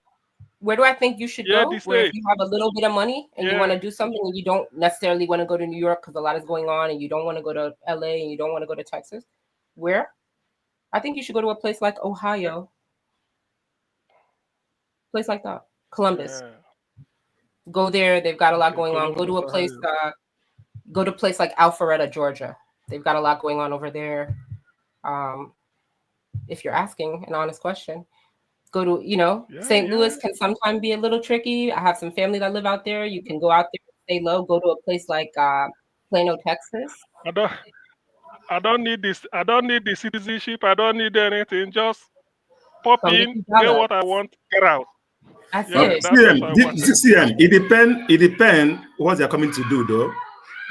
where do I think you should go? Where if you have a little bit of money and you want to do something and you don't necessarily want to go to New York because a lot is going on and you don't want to go to LA and you don't want to go to Texas. Where? I think you should go to a place like Ohio. Place like that. Columbus. Yeah. Go there. They've got a lot going on. Go to a place like Alpharetta, Georgia. They've got a lot going on over there. If you're asking an honest question, go to, St. Louis can sometimes be a little tricky. I have some family that live out there. You can go out there, stay low, go to a place like Plano, Texas. I don't need this. I don't need the citizenship. I don't need anything. Just pop in, get what I want, get out. That's it. CM, it depends what they're coming to do, though.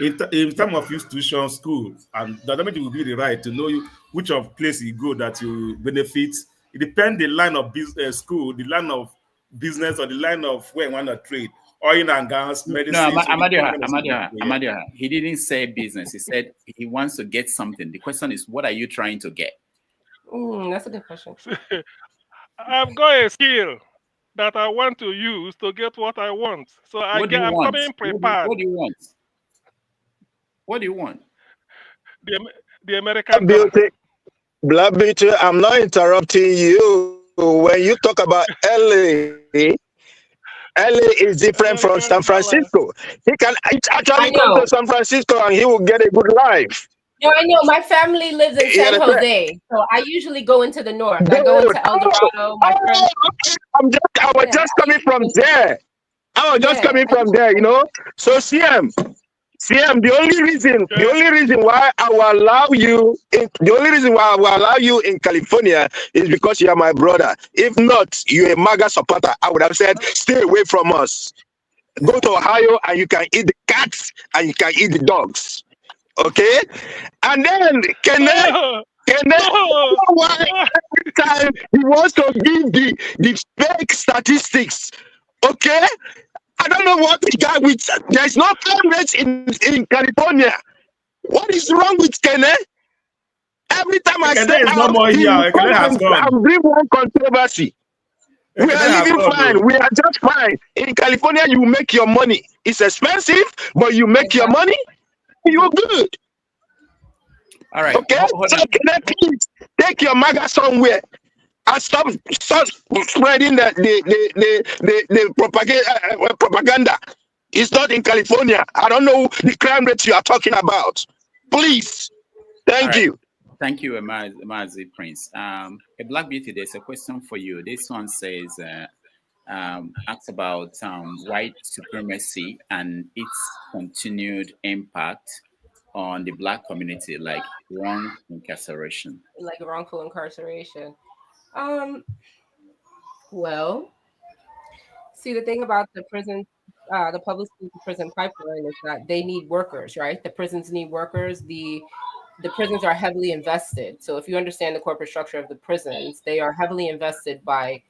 In terms of institution, school, and the damage will be the right to know which of place you go that you benefit. It depends the line of business, school, the line of business, or the line of where you want to trade. Oil and gas, medicine. No, Amadia, he didn't say business. He said he wants to get something. The question is, what are you trying to get? That's a good question. I've got a skill that I want to use to get what I want. So I'm coming prepared. What do you want? What do you want? The American Beauty, Black Beauty, I'm not interrupting you. When you talk about LA is different from San Francisco. He can actually come to San Francisco and he will get a good life. No, I know. My family lives in San Jose, so I usually go into the north. I go into El Dorado. I was just coming from there. So CM, CM, the only reason why I will allow you in California is because you are my brother. If not, you're a MAGA supporter. I would have said, stay away from us. Go to Ohio and you can eat the cats and you can eat the dogs. Okay? And then why every time he wants to give the fake statistics. Okay? I don't know what the guy with. There's no crime rates in California. What is wrong with Kene? Every time I stay out, I'm bring one controversy. We are living fine. We are just fine. In California, you make your money. It's expensive, but you make your money. You're good. All right. Okay. So Kene, please take your MAGA somewhere. And stop spreading the propaganda. It's not in California. I don't know the crime rates you are talking about. Please. Thank you. Thank you, Mazi Prince. A Black Beauty, there's a question for you. This one says, asks about white supremacy and its continued impact on the Black community, like wrong incarceration. Like wrongful incarceration. Well, see, the thing about the prison, the public school to prison pipeline is that they need workers, right? The prisons need workers. The prisons are heavily invested. So if you understand the corporate structure of the prisons, they are heavily invested by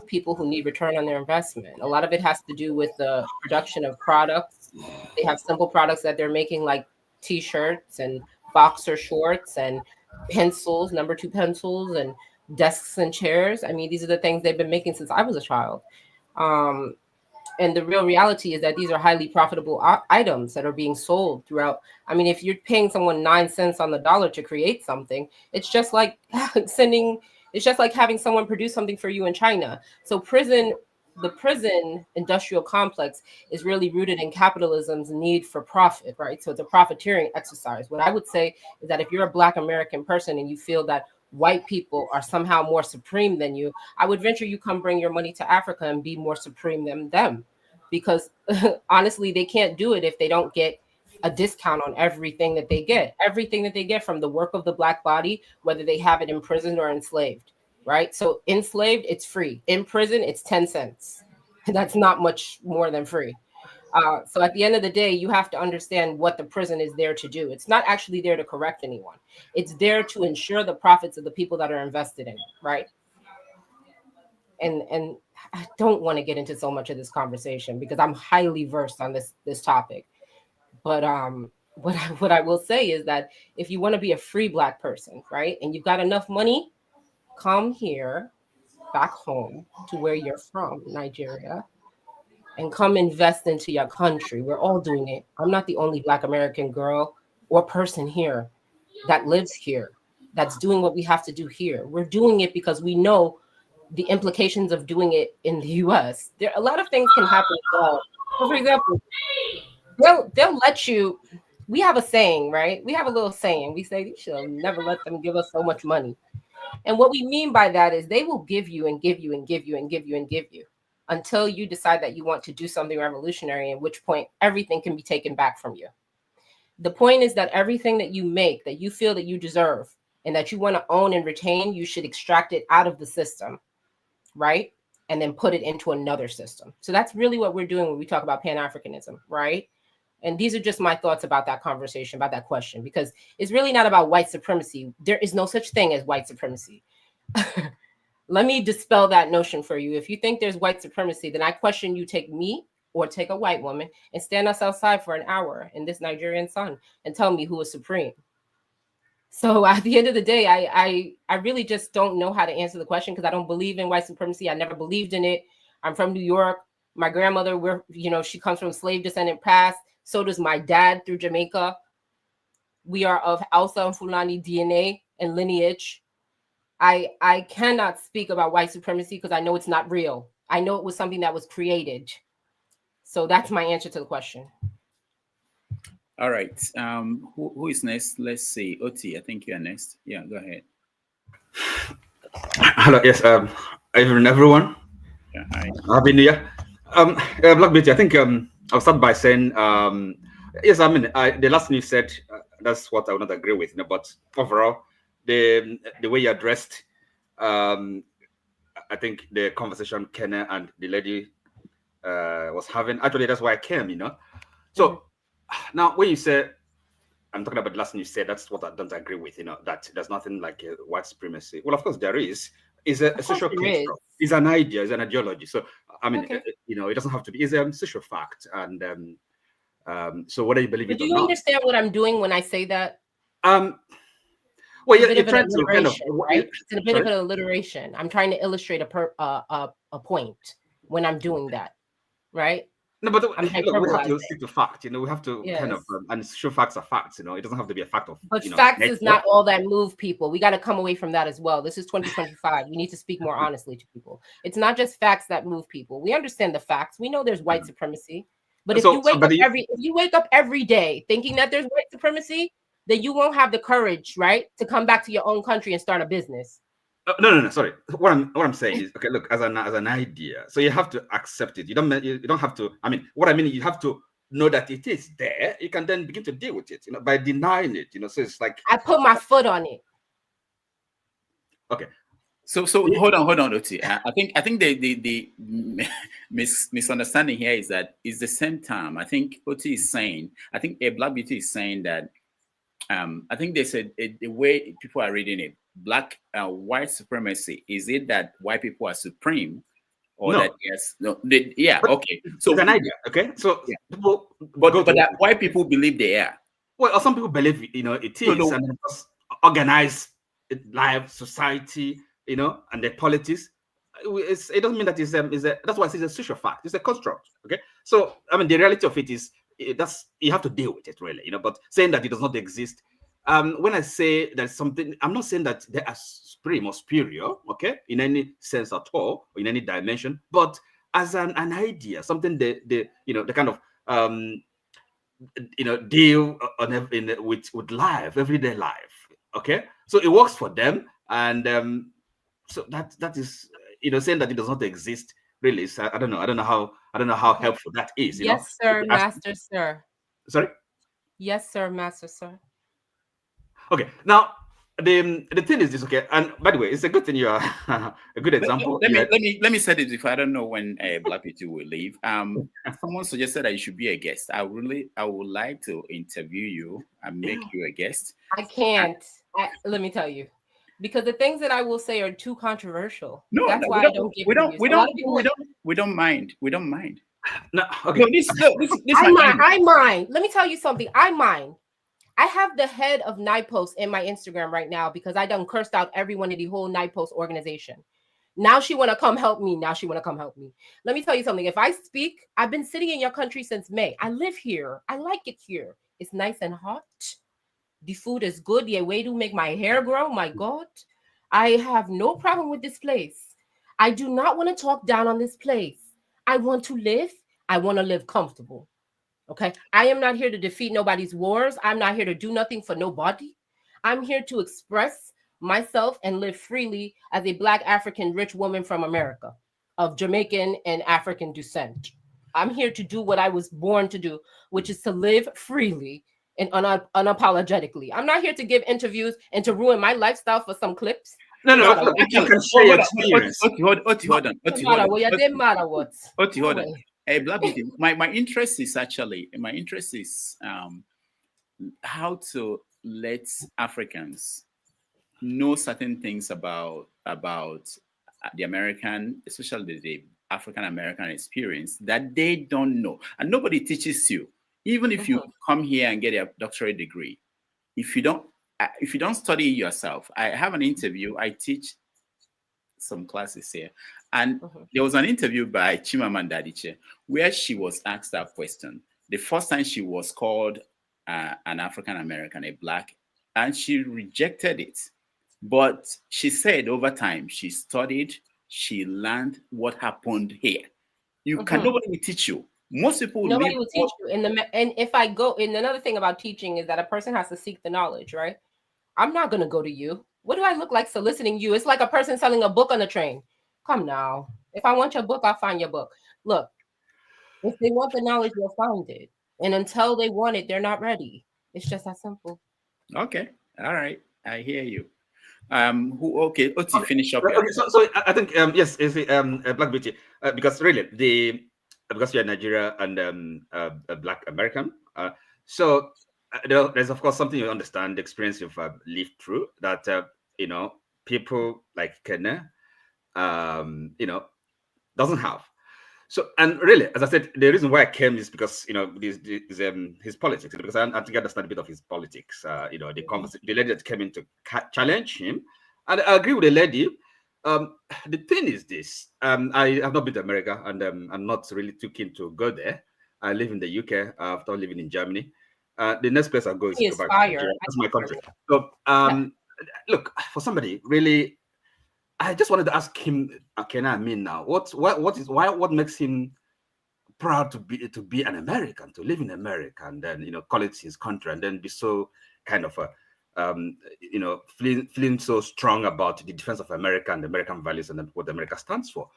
people who need return on their investment. A lot of it has to do with the production of products. They have simple products that they're making, like T-shirts and boxer shorts and pencils, number 2 pencils, and desks and chairs. I mean, these are the things they've been making since I was a child. And the real reality is that these are highly profitable items that are being sold throughout. I mean, if you're paying someone 9 cents on the dollar to create something, it's just like having someone produce something for you in China. So the prison industrial complex is really rooted in capitalism's need for profit, right? So it's a profiteering exercise. What I would say is that if you're a Black American person and you feel that white people are somehow more supreme than you, I would venture you come bring your money to Africa and be more supreme than them. Because honestly, they can't do it if they don't get a discount on everything that they get. Everything that they get from the work of the Black body, whether they have it imprisoned or enslaved, right? So enslaved, it's free. In prison, it's 10 cents. That's not much more than free. So at the end of the day, you have to understand what the prison is there to do. It's not actually there to correct anyone. It's there to ensure the profits of the people that are invested in it, right? And I don't want to get into so much of this conversation because I'm highly versed on this topic. But what I will say is that if you want to be a free Black person, right, and you've got enough money, come here, back home to where you're from, Nigeria, and come invest into your country. We're all doing it. I'm not the only Black American girl or person here that lives here, that's doing what we have to do here. We're doing it because we know the implications of doing it in the US. There a lot of things can happen as well. So for example, they'll let you, we have a saying, right? We have a little saying. We say, you should never let them give us so much money. And what we mean by that is they will give you and give you and give you and give you and give you until you decide that you want to do something revolutionary, at which point everything can be taken back from you. The point is that everything that you make, that you feel that you deserve and that you want to own and retain, you should extract it out of the system, right? And then put it into another system. So that's really what we're doing when we talk about Pan-Africanism, right? And these are just my thoughts about that conversation, about that question, because it's really not about white supremacy. There is no such thing as white supremacy. Let me dispel that notion for you. If you think there's white supremacy, then I question you take me or take a white woman and stand us outside for an hour in this Nigerian sun and tell me who is supreme. So at the end of the day, I really just don't know how to answer the question because I don't believe in white supremacy. I never believed in it. I'm from New York. My grandmother, she comes from slave descendant past. So does my dad through Jamaica. We are of Hausa and Fulani DNA and lineage. I cannot speak about white supremacy because I know it's not real. I know it was something that was created. So that's my answer to the question. All right. Who is next? Let's see. Oti, I think you're next. Yeah, go ahead. Hello. Yes. Evening, everyone. Yeah, hi. Happy New Year. Black Beauty. I think I'll start by saying Yes, I mean, the last thing you said, that's what I would not agree with. But overall, the way you addressed, I think the conversation Kenna and the lady was having, actually, that's why I came. So now when you say, I'm talking about the last thing you said, that's what I don't agree with, that there's nothing like white supremacy. Well, of course there is. It's a social construct. It's an idea, it's an ideology. So, I mean, it doesn't have to be. It's a social fact. And so whether you believe But it do or you not. understand what I'm doing when I say that? Well, It's you're trying to kind of, right? It's a bit sorry? of an alliteration. I'm trying to illustrate a point when I'm doing that, right? No, but I'm look, we have to hyperbolizing. stick to fact. We have to kind of and show facts are facts. It doesn't have to be a fact of. But facts is not all that move people. We got to come away from that as well. This is 2025. We need to speak more honestly to people. It's not just facts that move people. We understand the facts. We know there's white supremacy. But if you wake up every day thinking that there's white supremacy, then you won't have the courage, right, to come back to your own country and start a business. No. Sorry. What I'm saying is, okay, look, as an idea, so you have to accept it. You don't have to. I mean, what I mean, you have to know that it is there. You can then begin to deal with it. By denying it. So it's like I put my foot on it. Okay. So hold on, Oti. I think the misunderstanding here is that it's the same time. I think Oti is saying. I think a Black Beauty is saying that. I think they said the way people are reading it. Black white supremacy, is it that white people are supreme, or no. that okay, so it's an idea, okay, so people but that white people believe they are, well, some people believe it is, and organized life society, and the politics. It doesn't mean that that's why it's a social fact. It's a construct, okay. So I mean, the reality of it is you have to deal with it, really, but saying that it does not exist. When I say there's something, I'm not saying that they are supreme or superior, okay, in any sense at all, or in any dimension, but as an idea, something they kind of deal with life, everyday life, okay. So it works for them, and so that is saying that it does not exist. Really, I don't know how helpful that is. Yes, sir, master, sir. Sorry. Yes, sir, master, sir. Okay, now the thing is this, okay, and by the way, it's a good thing you are a good example. Let me say this before. I don't know when Black people will leave. Someone suggested that you should be a guest. I would like to interview you and make you a guest. I can't. Let me tell you, because the things that I will say are too controversial. No, that's why I don't give. We don't mind. We don't mind. No, okay. I mind. Let me tell you something. I mind. I have the head of NIPOS in my Instagram right now because I done cursed out everyone in the whole NIPOS organization. Now she want to come help me. Let me tell you something. If I speak, I've been sitting in your country since May. I live here. I like it here. It's nice and hot. The food is good. The way to make my hair grow. My God. I have no problem with this place. I do not want to talk down on this place. I want to live. I want to live comfortable. Okay, I am not here to defeat nobody's wars. I'm not here to do nothing for nobody. I'm here to express myself and live freely as a Black African rich woman from America of Jamaican and African descent. I'm here to do what I was born to do, which is to live freely and unapologetically. I'm not here to give interviews and to ruin my lifestyle for some clips. No, look, you can share your experience. Hold on. Hey, Black Beauty, my interest is how to let Africans know certain things about the American, especially the African American experience that they don't know, and nobody teaches you. Even if you come here and get a doctorate degree, if you don't study yourself. I have an interview. I teach some classes here, and there was an interview by Chimamanda Adichie where she was asked that question. The first time she was called an African American, a Black, and she rejected it. But she said over time she studied, she learned what happened here. Nobody will teach you. Most people nobody will teach you. And if I go, and another thing about teaching is that a person has to seek the knowledge, right? I'm not gonna go to you. What do I look like soliciting you? It's like a person selling a book on the train. Come now. If I want your book, I'll find your book. Look, if they want the knowledge, they'll find it. And until they want it, they're not ready. It's just that simple. Okay. All right. I hear you. Okay, Oti, finish up. Okay, so I think yes, is Black Beauty, because really because you're Nigeria and a Black American, there's of course something you understand, the experience you've lived through, that people like Kenya doesn't have. So, and really, as I said, the reason why I came is because his politics, because I think I understand a bit of his politics. The lady that came in to challenge him, and I agree with the lady. The thing is this: I have not been to America, and I'm not really too keen to go there. I live in the UK after living in Germany. The next place I go is back to Nigeria. That's my country. So, look, for somebody really, I just wanted to ask him, now, what makes him proud to be an American, to live in America, and then call it his country, and then be so kind of feeling so strong about the defense of America and American values and what America stands for.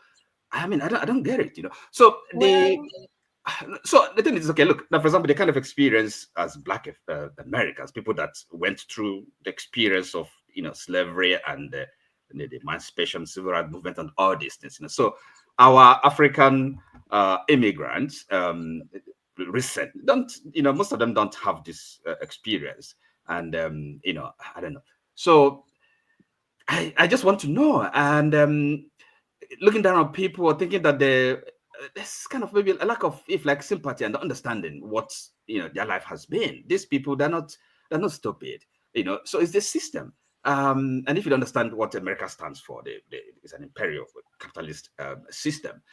I mean, I don't get it, So the thing is, okay, look, now, for example, the kind of experience as Black Americans, people that went through the experience of slavery and the emancipation, civil rights movement, and all these things. So our African immigrants, recent, most of them don't have this experience, and I don't know. So I just want to know, and looking down on people or thinking that there's kind of maybe a lack of sympathy and understanding what their life has been. These people, they're not stupid, So it's the system. And if you don't understand what America stands for, it's an imperial capitalist system.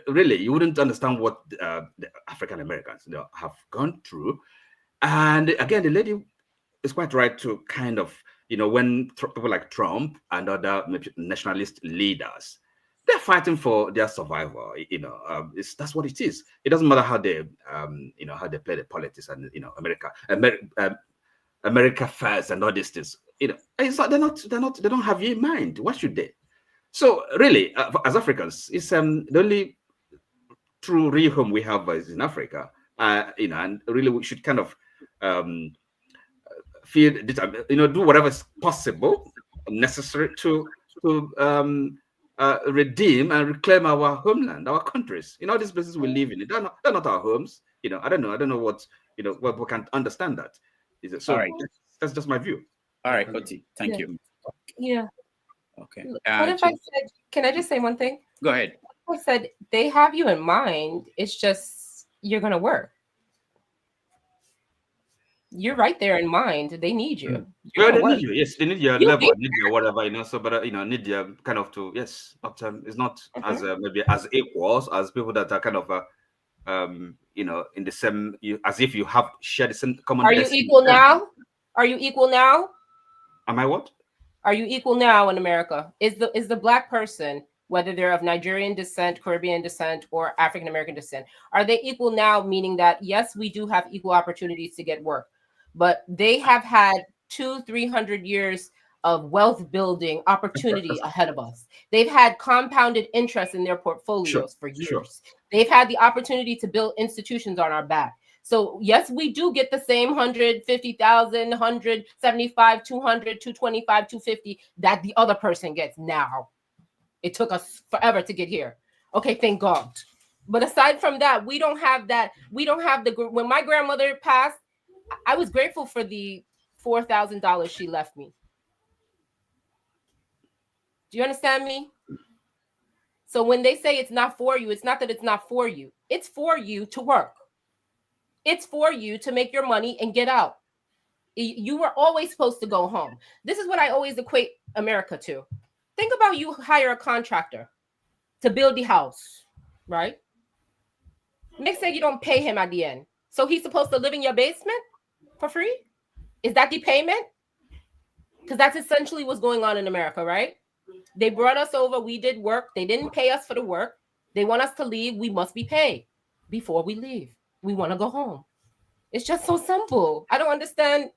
Really, you wouldn't understand what the African Americans have gone through. And again, the lady is quite right to kind of, when people like Trump and other nationalist leaders, they're fighting for their survival. That's what it is. It doesn't matter how they, how they play the politics and America first and all these things. It's not, they don't have you in mind. What should they? So really, as Africans, it's the only true real home we have is in Africa. And really we should kind of feel, do whatever is possible, necessary to redeem and reclaim our homeland, our countries. All these places we live in, they're not our homes. I don't know what what we can't understand that. Is it so? All right. That's just my view. All right, Oti, thank you. Yeah. Okay. What if I said, can I just say one thing? Go ahead. I said, they have you in mind. It's just, you're going to work. You're right there in mind. They need you. Well, they need you. Yes, they need your level, need your whatever, So, but need your kind of to, yes, but it's not as maybe as equals as people that are kind of in the same, as if you have shared the same common. Are you equal now? Are you equal now? Am I what? Are you equal now in America? Is the Black person, whether they're of Nigerian descent, Caribbean descent, or African American descent, are they equal now? Meaning that yes, we do have equal opportunities to get work, but they have had 200-300 years of wealth building opportunity ahead of us. They've had compounded interest in their portfolios for years. Sure. They've had the opportunity to build institutions on our back. So yes, we do get the same 150,000, 175, 200, 225, 250 that the other person gets now. It took us forever to get here. Okay, thank God. But aside from that, we don't have that. We don't have when my grandmother passed, I was grateful for the $4,000 she left me. Do you understand me? So when they say it's not for you, it's not that it's not for you. It's for you to work. It's for you to make your money and get out. You were always supposed to go home. This is what I always equate America to. Think about you hire a contractor to build the house, right? Next thing you don't pay him at the end. So he's supposed to live in your basement for free? Is that the payment? Because that's essentially what's going on in America, right? They brought us over. We did work. They didn't pay us for the work. They want us to leave. We must be paid before we leave. We want to go home. It's just so simple. I don't understand.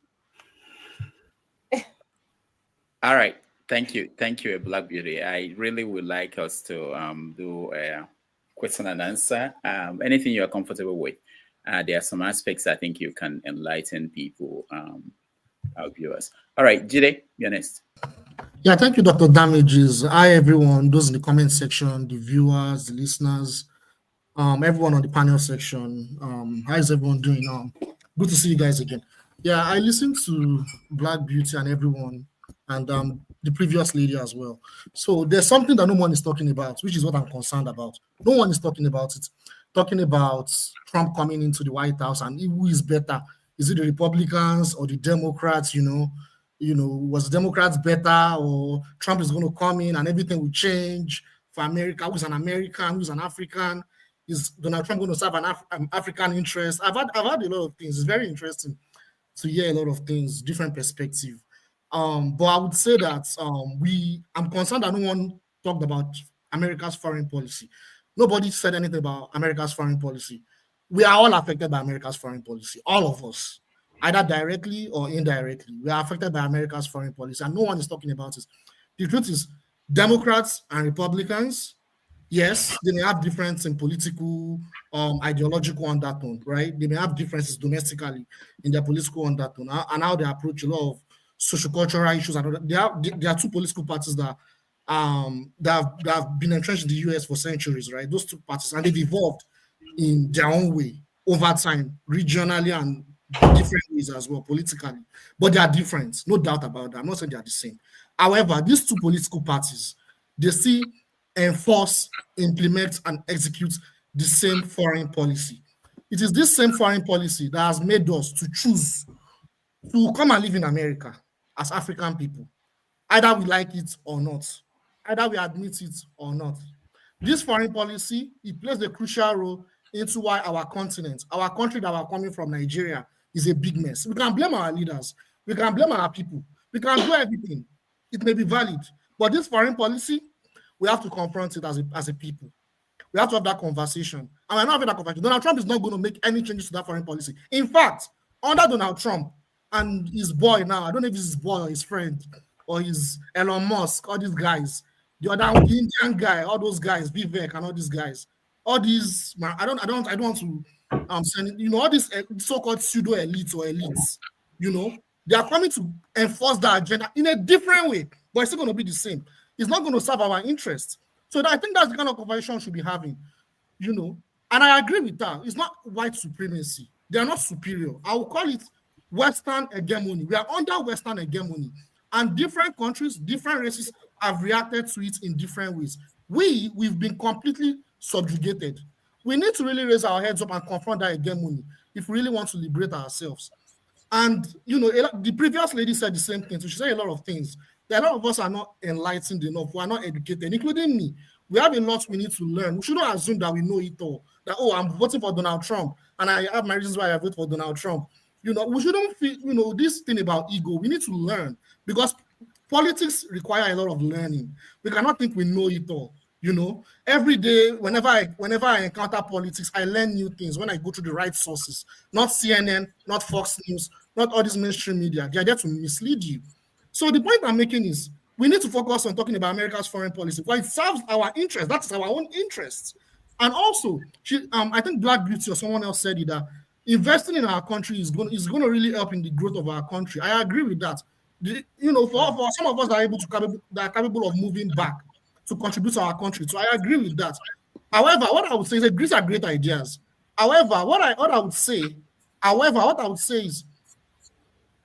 All right. Thank you. Thank you, Black Beauty. I really would like us to do a question and answer. Anything you are comfortable with. there are some aspects I think you can enlighten people, our viewers. All right, Jide, you're next. Yeah, thank you, Dr. Damages. Hi, everyone. Those in the comment section, the viewers, the listeners, everyone on the panel section. How is everyone doing? Good to see you guys again. Yeah, I listened to Black Beauty and everyone, and the previous lady as well. So there's something that no one is talking about, which is what I'm concerned about. No one is talking about it. Talking about Trump coming into the White House and who is better. Is it the Republicans or the Democrats? Was Democrats better, or Trump is going to come in and everything will change for America? Who's an American? Who's an African? Is Donald Trump going to serve an African interest? I've had a lot of things. It's very interesting to hear a lot of things, different perspective. But I would say that I'm concerned that no one talked about America's foreign policy. Nobody said anything about America's foreign policy. We are all affected by America's foreign policy, all of us, either directly or indirectly. We are affected by America's foreign policy, and no one is talking about it. The truth is, Democrats and Republicans, yes, they may have differences in political, ideological undertone, right? They may have differences domestically in their political undertone and how they approach a lot of sociocultural issues. And there are two political parties that have been entrenched in the US for centuries, right? Those two parties, and they've evolved in their own way over time, regionally and different ways as well, politically. But they are different, no doubt about that. I'm not saying they are the same. However, these two political parties, they still enforce, implement, and execute the same foreign policy. It is this same foreign policy that has made us to choose to come and live in America as African people. Either we like it or not. Either we admit it or not. This foreign policy, it plays a crucial role into why our continent, our country that we're coming from, Nigeria, is a big mess. We can blame our leaders. We can blame our people. We can do everything. It may be valid. But this foreign policy, we have to confront it as a people. We have to have that conversation. And we're not having that conversation. Donald Trump is not going to make any changes to that foreign policy. In fact, under Donald Trump and his boy now, I don't know if it's his boy or his friend or his Elon Musk, all these guys, the other Indian guy, all those guys, Vivek and all these guys, all these, I don't want to send, all these so-called pseudo elites or elites, they are coming to enforce that agenda in a different way, but it's still going to be the same. It's not going to serve our interests. So I think that's the kind of conversation we should be having, and I agree with that. It's not white supremacy. They are not superior. I will call it Western hegemony. We are under Western hegemony, and different countries, different races have reacted to it in different ways. We've been completely subjugated. We need to really raise our heads up and confront that hegemony if we really want to liberate ourselves. And, the previous lady said the same thing. So she said a lot of things. A lot of us are not enlightened enough. We are not educated, including me. We have a lot we need to learn. We shouldn't assume that we know it all. That, I'm voting for Donald Trump, and I have my reasons why I vote for Donald Trump. We shouldn't feel, this thing about ego. We need to learn, because politics require a lot of learning. We cannot think we know it all. Every day, whenever I encounter politics, I learn new things when I go to the right sources. Not CNN, not Fox News, not all this mainstream media. They are there to mislead you. So the point I'm making is we need to focus on talking about America's foreign policy, because it serves our interests. That is our own interests. And also, I think Black Beauty or someone else said it, that investing in our country is going to really help in the growth of our country. I agree with that. For some of us that are capable of moving back to contribute to our country. So I agree with that. However, what I would say is that these are great ideas. However, what I would say is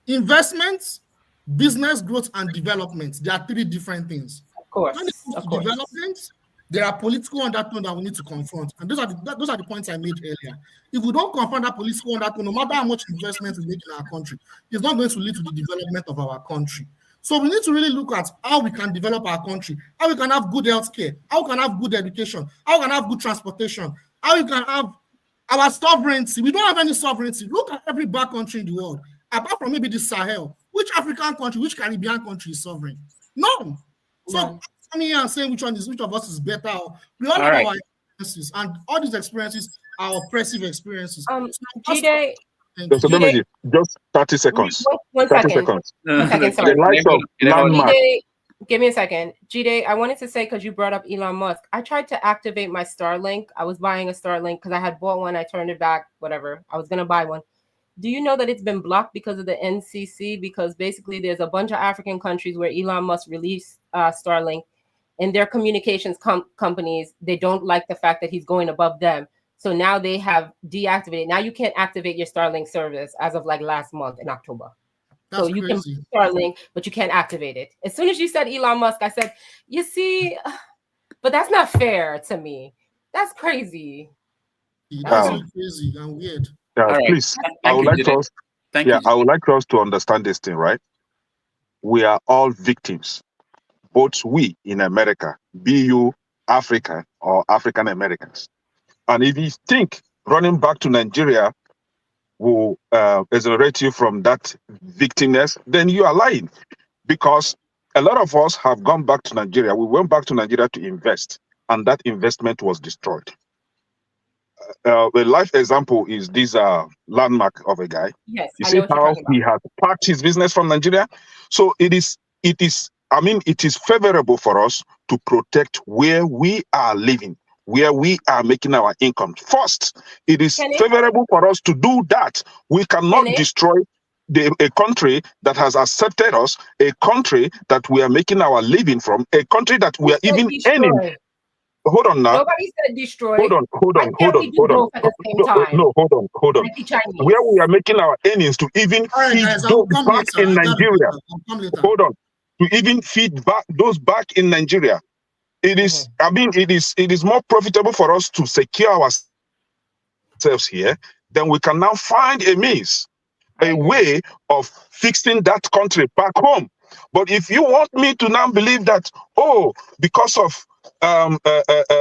investments, business growth, and development. There are three different things. Of course. When it comes to development, there are political undertones that we need to confront. And those are the points I made earlier. If we don't confront that political undertone, no matter how much investment we make in our country, it's not going to lead to the development of our country. So we need to really look at how we can develop our country, how we can have good healthcare, how we can have good education, how we can have good transportation, how we can have our sovereignty. We don't have any sovereignty. Look at every black country in the world, apart from maybe the Sahel. Which African country, which Caribbean country is sovereign? None. So coming here and saying which of us is better. We all have our experiences, and all these experiences are oppressive experiences. Jide, Dr. Damages, just 30 seconds. 1 30 second. seconds. 1 second, sorry. The likes of landmark. Give me a second. Jide, I wanted to say, because you brought up Elon Musk, I tried to activate my Starlink. I was buying a Starlink because I had bought one. I turned it back, whatever. I was going to buy one. Do you know that it's been blocked because of the NCC? Because basically there's a bunch of African countries where Elon Musk released Starlink, and their communications companies, they don't like the fact that he's going above them. So now they have deactivated. Now you can't activate your Starlink service as of like last month in October. That's so you crazy. can Starlink, but you can't activate it. As soon as you said Elon Musk, I said, you see, but that's not fair to me. That's crazy. That's so crazy and weird. Yeah, All right. please. Thank I would you, like Jide. us. Thank Yeah, you, I would like us to understand this thing, right? We are all victims, both we in America, be you African or African Americans. And if you think running back to Nigeria will exonerate you from that victimness, then you are lying. Because a lot of us have gone back to Nigeria. We went back to Nigeria to invest, and that investment was destroyed. A life example is this landmark of a guy. Yes, You I see know what you're how talking about. he has parked his business from Nigeria. So it is. I mean, it is favorable for us to protect where we are living, where we are making our income. First, it is favorable for us to do that. We cannot destroy a country that has accepted us, a country that we are making our living from, a country that we are even earning. Hold on now. Nobody said destroy. Hold on. Why can't we do both at the same time? No, hold on. Like the Chinese. Where we are making our earnings to even All right, feed guys, those back in Nigeria. Hold on. To even feed back those back in Nigeria. It is, I mean, it is more profitable for us to secure ourselves here. Then we can now find a means, a way of fixing that country back home. But if you want me to now believe that, oh, because of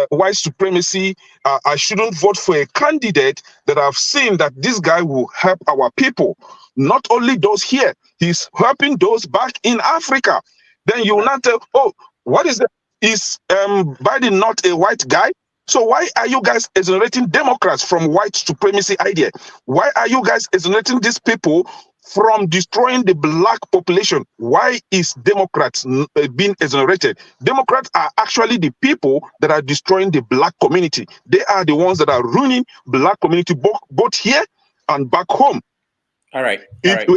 white supremacy, I shouldn't vote for a candidate that I've seen that this guy will help our people. Not only those here, he's helping those back in Africa. Then you will not tell, oh, what is that? Is Biden not a white guy? So why are you guys exonerating Democrats from white supremacy idea? Why are you guys exonerating these people from destroying the black population? Why is Democrats being exonerated? Democrats are actually the people that are destroying the black community. They are the ones that are ruining black community both here and back home. All right.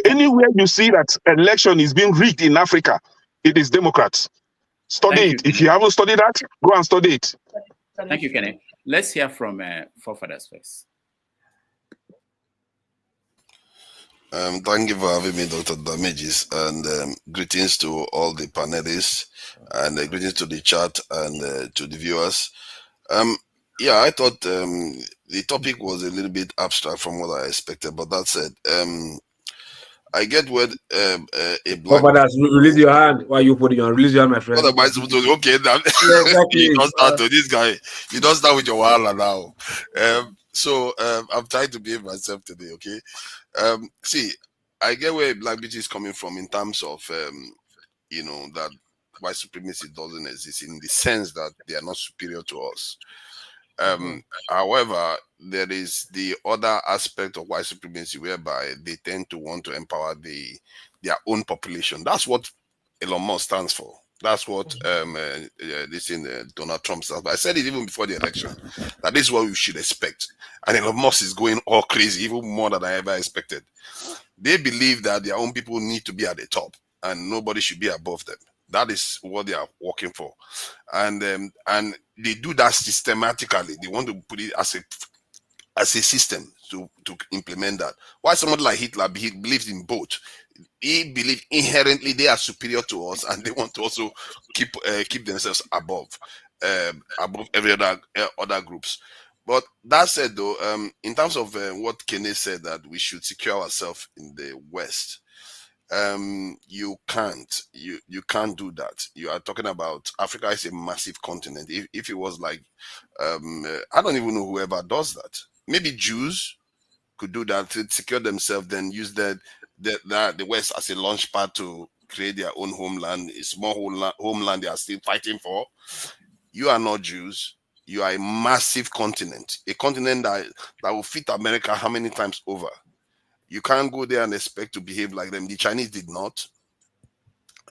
Anywhere you see that election is being rigged in Africa, it is Democrats. Study it. If you haven't studied that, go and study it. Thank you, Kenny. Let's hear from forefathers first. Thank you for having me, Dr. Damages, and greetings to all the panelists, and greetings to the chat and to the viewers. Yeah, I thought the topic was a little bit abstract from what I expected, but that said, I get what a black. Release your hand. Why you putting on? Release your hand, my friend. What am I supposed to do? Okay, now. Yeah, exactly. You don't start to this guy. You don't start with your wahala now. So I'm trying to behave myself today. Okay. See, I get where Black Beauty is coming from in terms of you know, that white supremacy doesn't exist in the sense that they are not superior to us. However, there is the other aspect of white supremacy whereby they tend to want to empower their own population. That's what Elon Musk stands for. That's what Donald Trump stands for. I said it even before the election, that this is what we should expect. And Elon Musk is going all crazy, even more than I ever expected. They believe that their own people need to be at the top and nobody should be above them. That is what they are working for, and they do that systematically. They want to put it as a system to implement that. Why somebody like Hitler, he believes in both. He believes inherently they are superior to us, and they want to also keep themselves above every other groups. But that said, though, in terms of what Kenneth said, that we should secure ourselves in the West. You can't do that. You are talking about Africa is a massive continent. If it was like I don't even know whoever does that. Maybe Jews could do that to secure themselves, then use the West as a launch pad to create their own homeland, a small homeland they are still fighting for. You are not Jews. You are a massive continent, a continent that will fit America how many times over. You can't go there and expect to behave like them. The Chinese did not.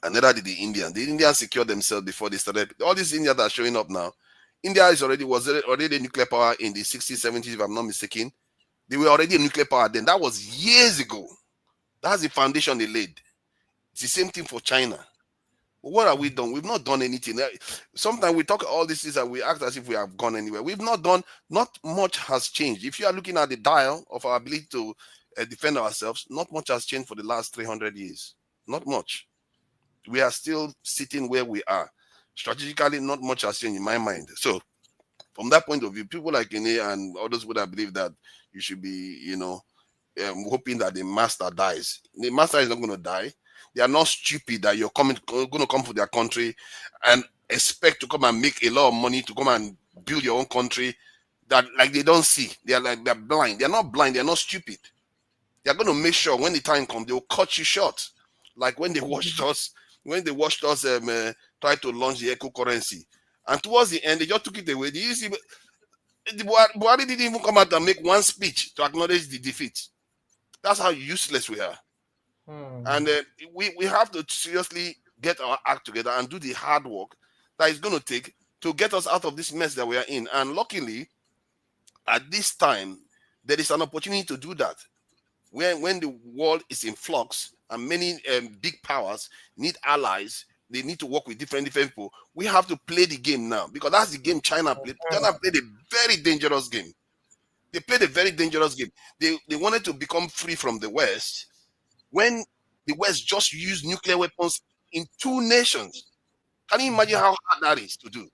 And neither did the Indians. The Indians secured themselves before they started. All these Indians that are showing up now, India was already a nuclear power in the 60s, 70s, if I'm not mistaken. They were already a nuclear power then. That was years ago. That's the foundation they laid. It's the same thing for China. But what have we done? We've not done anything. Sometimes we talk all these things and we act as if we have gone anywhere. We've not done, not much has changed. If you are looking at the dial of our ability to defend ourselves, not much has changed for the last 300 years. Not much. We are still sitting where we are. Strategically, not much has changed in my mind. So, from that point of view, people like Ine and others would have believed that you should be, hoping that the master dies. The master is not going to die. They are not stupid that you're going to come to their country and expect to come and make a lot of money to come and build your own country that like they don't see. They're blind. They're not blind. They're not stupid. They're going to make sure when the time comes, they'll cut you short. Like when they watched us. When they watched us try to launch the eco currency, and towards the end they just took it away. Did you see? Buhari didn't even come out and make one speech to acknowledge the defeat. That's how useless we are. And we have to seriously get our act together and do the hard work that it's going to take to get us out of this mess that we are in. And luckily, at this time, there is an opportunity to do that. When the world is in flux and many big powers need allies, they need to work with different people. We have to play the game now because that's the game China played. China played a very dangerous game. They played a very dangerous game. They wanted to become free from the West when the West just used nuclear weapons in 2 nations. Can you imagine how hard that is to do?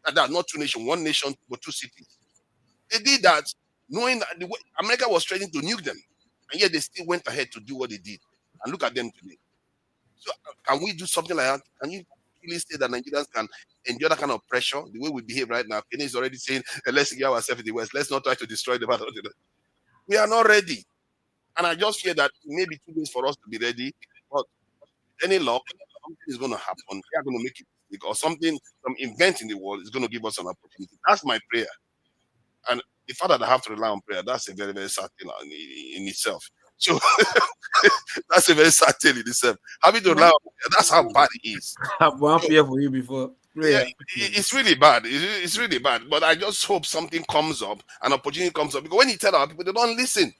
And that's not 2 nations, 1 nation, but 2 cities. They did that knowing that America was threatening to nuke them, and yet they still went ahead to do what they did. And look at them today. So can we do something like that? Can you really say that Nigerians can endure that kind of pressure the way we behave right now? Kenny is already saying, let's get ourselves in the West. Let's not try to destroy the battle. We are not ready. And I just fear that it may be 2 days for us to be ready. But any luck, something is going to happen. We are going to make it because something, some event in the world is going to give us an opportunity. That's my prayer. And the fact that I have to rely on prayer, that's a very, very sad thing in itself. So that's a very sad thing in itself. Having to rely on prayer, that's how bad it is. I've one fear for you before. Yeah, it's really bad. It's really bad. But I just hope something comes up, an opportunity comes up. Because when you tell our people, they don't listen.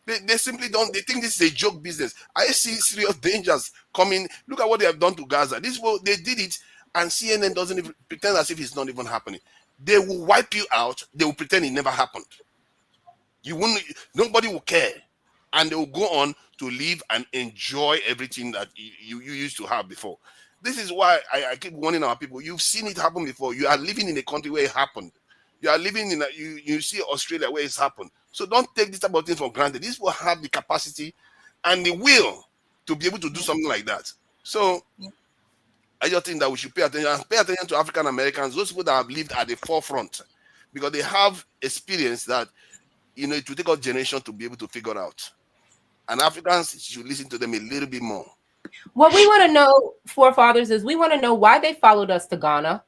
They simply don't. They think this is a joke business. I see serious dangers coming. Look at what they have done to Gaza. They did it, and CNN doesn't even pretend as if it's not even happening. They will wipe you out. They will pretend it never happened. Nobody will care, and they will go on to live and enjoy everything that you used to have before. This is why I keep warning our people. You've seen it happen before. You are living in a country where it happened. You are living in you see Australia where it's happened. So don't take this type of things for granted. This will have the capacity and the will to be able to do something like that. So I just think that we should pay attention to African Americans, those people that have lived at the forefront, because they have experience that it will take a generation to be able to figure out. And Africans should listen to them a little bit more. What we want to know, forefathers, is we want to know why they followed us to Ghana.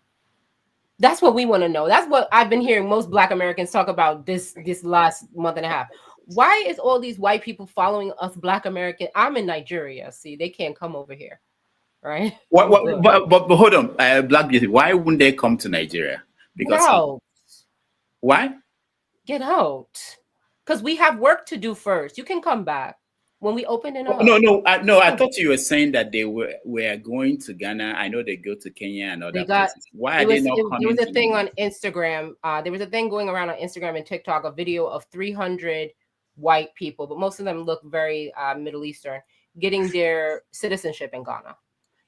That's what we want to know. That's what I've been hearing most Black Americans talk about this last month and a half. Why is all these white people following us Black American? I'm in Nigeria. See, they can't come over here, right? But hold on, Black Beauty. Why wouldn't they come to Nigeria? Because why? Get out. Because we have work to do first. You can come back when we open it up. No. I thought you were saying that they were going to Ghana. I know they go to Kenya and other places. Why are they not coming? There was a thing on Instagram. There was a thing going around on Instagram and TikTok, a video of 300 white people, but most of them look very Middle Eastern, getting their citizenship in Ghana.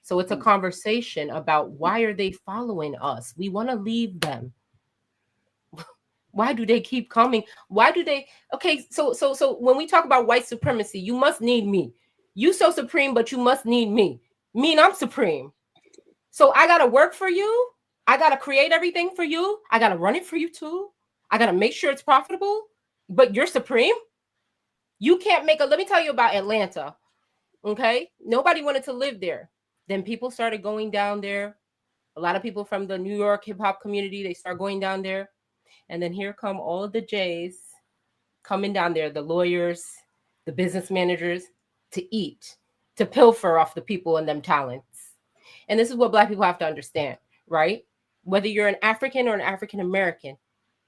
So it's a conversation about why are they following us? We want to leave them. Why do they keep coming? Why do they? Okay, so when we talk about white supremacy, you must need me. You so supreme, but you must need me. Mean I'm supreme. So I gotta work for you. I gotta create everything for you. I gotta run it for you too. I gotta make sure it's profitable. But you're supreme. You can't make a. Let me tell you about Atlanta. Okay, nobody wanted to live there. Then people started going down there. A lot of people from the New York hip hop community, they start going down there. And then here come all the J's coming down there, the lawyers, the business managers, to to pilfer off the people and them talents. And this is what Black people have to understand, right? Whether you're an African or an African American,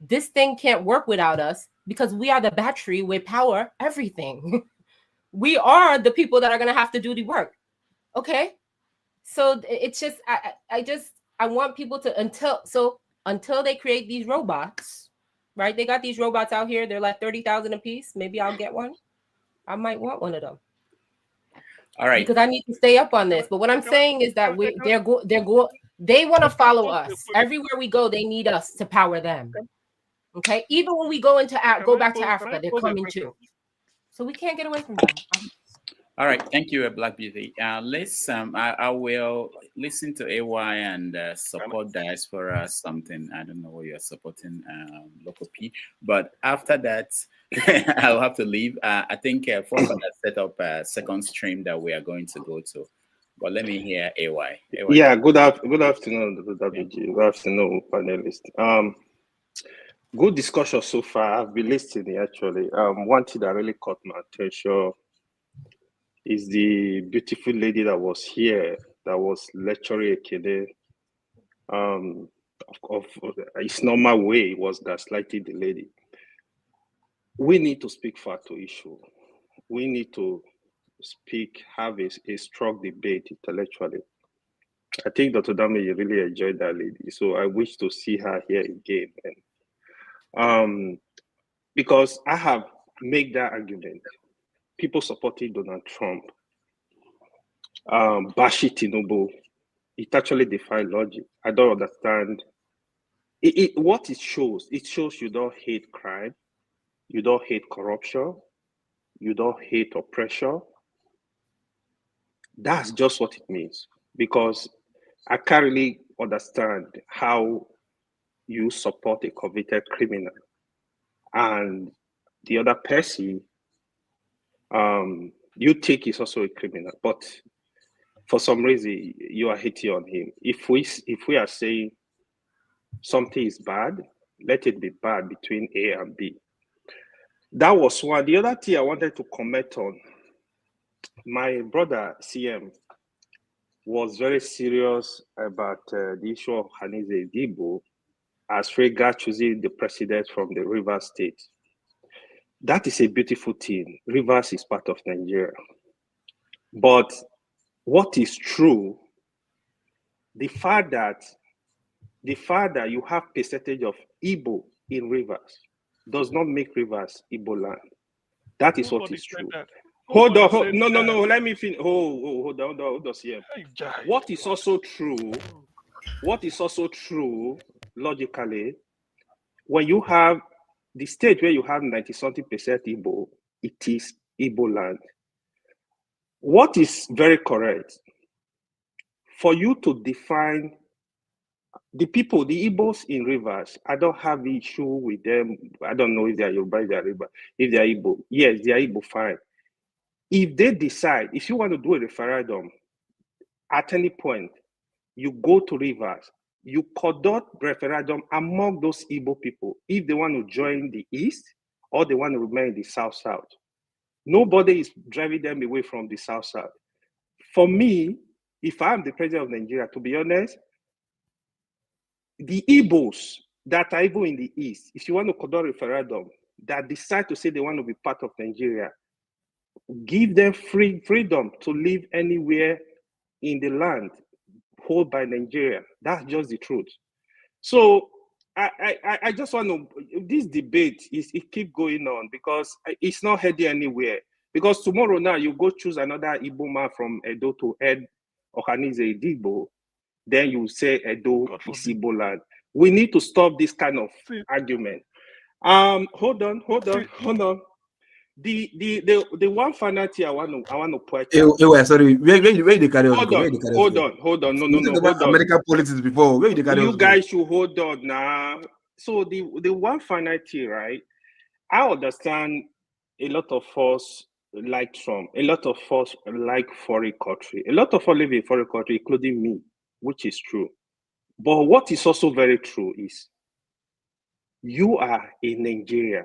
this thing can't work without us because we are the battery with power everything. We are the people that are going to have to do the work. Okay? So it's just I want people to until they create these robots, right? They got these robots out here. They're like 30,000 a piece. Maybe I'll get one. I might want one of them. All right. Because I need to stay up on this. But what I'm saying is that they want to follow us. Everywhere we go, they need us to power them. Okay? Even when we go back to Africa, they're coming too. So we can't get away from them. All right, thank you, Black Beauty. Let's I will listen to AY and support diaspora something. I don't know what you're supporting, local P. But after that, I'll have to leave. I think Forefather set up a second stream that we are going to go to. But let me hear AY. Yeah, good afternoon, WG. Good afternoon, panelists. Good discussion so far. I've been listening actually. One thing that really caught my attention is the beautiful lady that was here, that was lecturing Ekene. Of its normal way was gaslighting the lady. We need to speak fact to issue. We need to have a strong debate intellectually. I think Dr. Dami really enjoyed that lady, so I wish to see her here again. And because I have made that argument. People supporting Donald Trump, Bashi Tinubu, it actually defies logic. I don't understand. What it shows you don't hate crime, you don't hate corruption, you don't hate oppression. That's just what it means. Because I can't really understand how you support a convicted criminal and the other person you think is also a criminal, but for some reason you are hating on him. If we are saying something is bad, let it be bad between A and B. That was one. The other thing I wanted to comment on, my brother CM was very serious about the issue of Ohaneze Igbo as regards choosing the president from the Rivers State. That is a beautiful thing. Rivers is part of Nigeria. But what is true, the fact that you have percentage of Igbo in Rivers does not make Rivers Igbo land. That is what is true. Hold on. No. Let me finish. Hold on, CM. What is also true, logically, when you have the state where you have 90-something% Igbo, it is Igbo land. What is very correct, for you to define the people, the Igbos in Rivers, I don't have issue with them. I don't know if they are Yoruba, if they are Igbo. Yes, they are Igbo, fine. If they decide, if you want to do a referendum, at any point, you go to Rivers, you conduct referendum among those Igbo people, if they want to join the East or they want to remain in the South-South. Nobody is driving them away from the South-South. For me, if I'm the president of Nigeria, to be honest, the Igbos that are even in the East, if you want to conduct a referendum, that decide to say they want to be part of Nigeria, give them freedom to live anywhere in the land held by Nigeria. That's just the truth. So I just want to, this debate it keep going on because it's not heading anywhere. Because tomorrow now you go choose another Igbo man from Edo to head Ohaneze Igbo, then you say Edo is Igbo land. We need to stop this kind of argument. Hold on. The one final thing I want to point out. Sorry, where they carry on? Hold on. No. American politics before. Where they carry on? You guys should hold on now. So the one final thing, right? I understand a lot of us like Trump. A lot of us like foreign country. A lot of us live in foreign country, including me, which is true. But what is also very true is you are in Nigeria.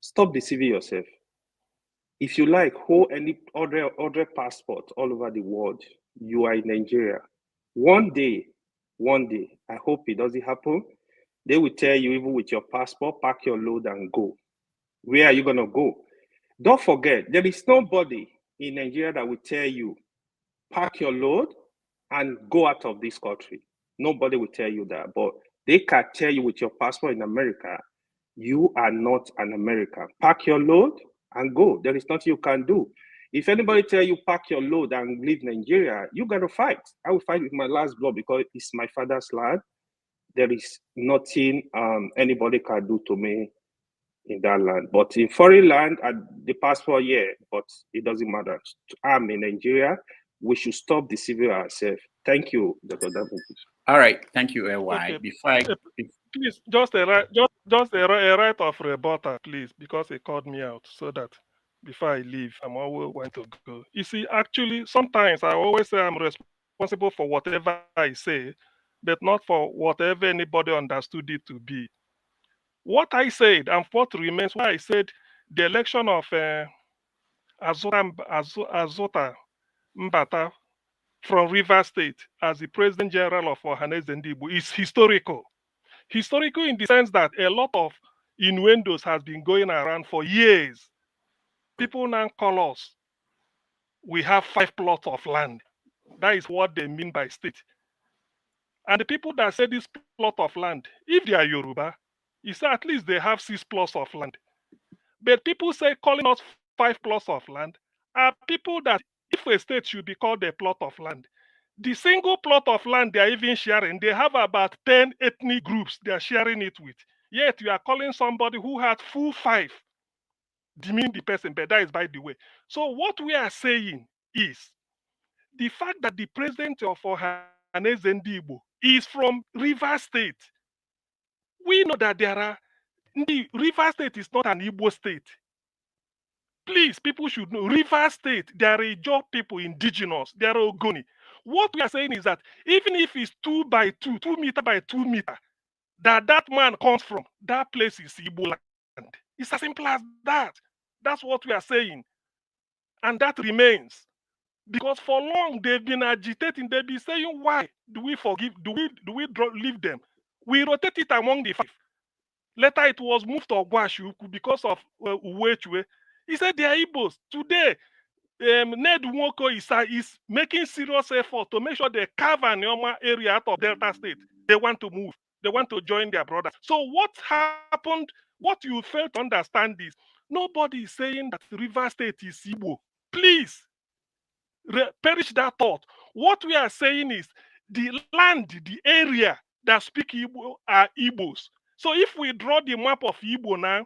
Stop deceiving yourself. If you like, hold any other passport all over the world, you are in Nigeria. One day, I hope it doesn't happen, they will tell you, even with your passport, pack your load and go. Where are you going to go? Don't forget, there is nobody in Nigeria that will tell you, pack your load and go out of this country. Nobody will tell you that. But they can tell you with your passport in America, you are not an American. Pack your load and go. There is nothing you can do. If anybody tell you pack your load and leave Nigeria, you got to fight. I will fight with my last blood because it's my father's land. There is nothing anybody can do to me in that land. But in foreign land, the passport, yeah, but it doesn't matter. I'm in Nigeria. We should stop deceiving ourselves. Thank you, Dr. David. All right, thank you, AY. Okay. Before Please, just a right of rebuttal, please, because he called me out, so that before I leave, I'm always going to go. You see, actually, sometimes I always say I'm responsible for whatever I say, but not for whatever anybody understood it to be. What I said and what remains, why I said the election of Azota Mbata from Rivers State as the President General of Ohaneze Ndigbo is historical. Historical in the sense that a lot of innuendos has been going around for years. People now call us, we have 5 plots of land. That is what they mean by state. And the people that say this plot of land, if they are Yoruba, you say at least they have 6 plots of land. But people say calling us 5 plots of land are people that if a state should be called a plot of land, the single plot of land they are even sharing, they have about 10 ethnic groups they are sharing it with. Yet you are calling somebody who has full 5, demean the person, but that is by the way. So what we are saying is the fact that the president of Ohaneze Ndigbo is from Rivers State. We know that the Rivers State is not an Igbo state. Please, people should know, Rivers State, there are Ijaw people, indigenous, there are Ogoni. What we are saying is that even if it's 2 by 2, 2 meter by 2 meter, that man comes from, that place is Igbo land. It's as simple as that. That's what we are saying. And that remains. Because for long, they've been agitating. They've been saying, why do we forgive? Do we leave them? We rotate it among the 5. Later, it was moved to Ogwashuku because of Uwechwe. He said they are Igbos. Today, Ned Nwoko is making serious effort to make sure they carve an Yoma area out of Delta State. They want to move. They want to join their brothers. So what happened, what you fail to understand is, nobody is saying that River State is Igbo. Please, perish that thought. What we are saying is, the land, the area that speak Igbo are Igbos. So if we draw the map of Igbo now,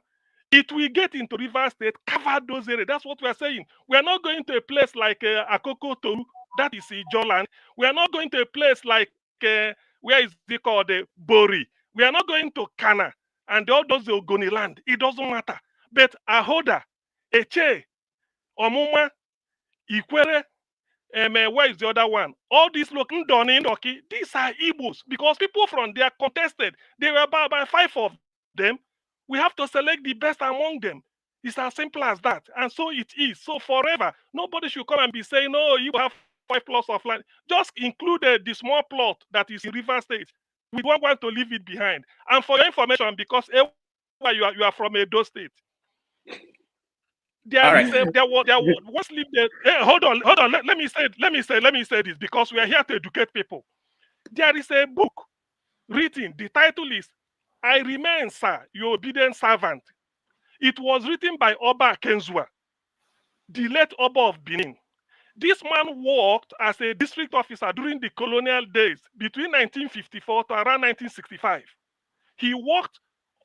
it will get into River State, cover those areas. That's what we are saying. We are not going to a place like Akoko Toru, that is Ijoland. We are not going to a place like, where is it called, Bori. We are not going to Kana and all those Ogoni land. It doesn't matter. But Ahoda, Eche, Omuma, Ikwere, where is the other one? All these local Ndoni, these are Igbos because people from there contested. There were about 5 of them. We have to select the best among them. It's as simple as that. And so it is. So forever, nobody should come and be saying, oh, you have 5 plots of land. Just include the small plot that is in River State. We don't want to leave it behind. And for your information, because you are from Edo State, there was once lived there. Hey, hold on. Let me say this because we are here to educate people. There is a book written. The title is "I Remain, Sir, Your Obedient Servant." It was written by Oba Kenzua, the late Oba of Benin. This man worked as a district officer during the colonial days between 1954 to around 1965. He worked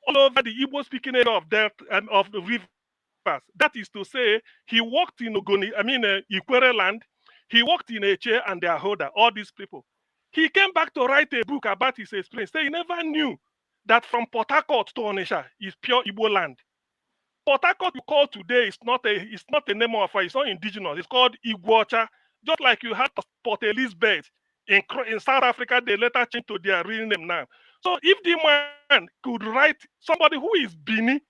all over the Igbo-speaking area of the river. That is to say, he worked in Ikwere land, he worked in Eche and their holder, all these people. He came back to write a book about his experience. He never knew that from Port Harcourt to Onitsha is pure Igbo land. Port Harcourt you call today is not a name of it's not indigenous. It's called Iguacha. Just like you had Port Elizabeth in South Africa, they later changed to their real name now. So if the man could write somebody who is Bini,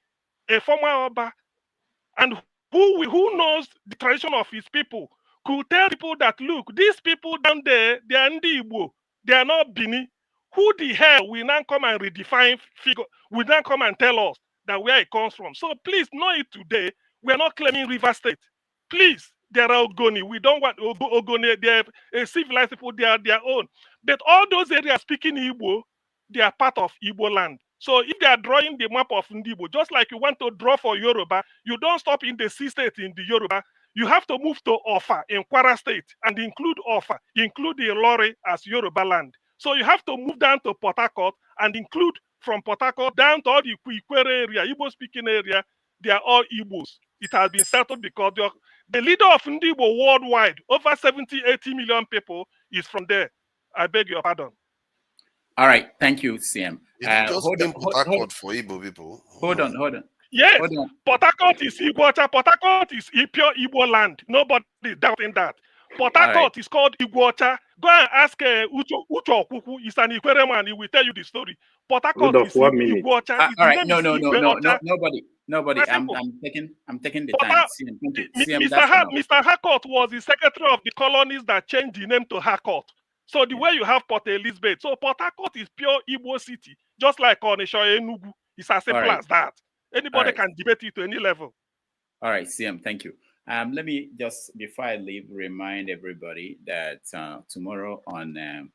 a former Oba, and who knows the tradition of his people, could tell people that, look, these people down there, they are Ndi Igbo, they are not Bini. Who the hell will now come and redefine figure, will now come and tell us that where it comes from? So please know it today. We are not claiming River State. Please, they are Ogoni. We don't want Ogoni. They are civilized people. They are their own. But all those areas speaking Igbo, they are part of Igbo land. So if they are drawing the map of Ndibo, just like you want to draw for Yoruba, you don't stop in the C state in the Yoruba. You have to move to Ofa in Kwara State and include Ofa, include the Ilori as Yoruba land. So you have to move down to Port Harcourt and include from Port Harcourt down to all the Ikwere area, Igbo-speaking area. They are all Igbos. It has been settled because the leader of Ndibo worldwide, over 70, 80 million people, is from there. I beg your pardon. All right, thank you, CM. Hold on, Port Harcourt for Igbo people. Hold on. Yes, Hold on. Port Harcourt is Igbo. Port Harcourt is pure Igbo land. Nobody is doubting that. Port Harcourt is called Igbocha. Go and ask Ucho Okuku. He's an Ikwere man. He will tell you the story. Port Harcourt is Igbocha. All right, no, nobody. I'm taking the time. Mr. Harcourt was the secretary of the colonies that changed the name to Harcourt. So the way you have Port Elizabeth, so Port Harcourt is pure Igbo city, just like Onisha Enugu. It's as simple as that. Anybody can debate it to any level. All right, CM, thank you. Let me just, before I leave, remind everybody that tomorrow on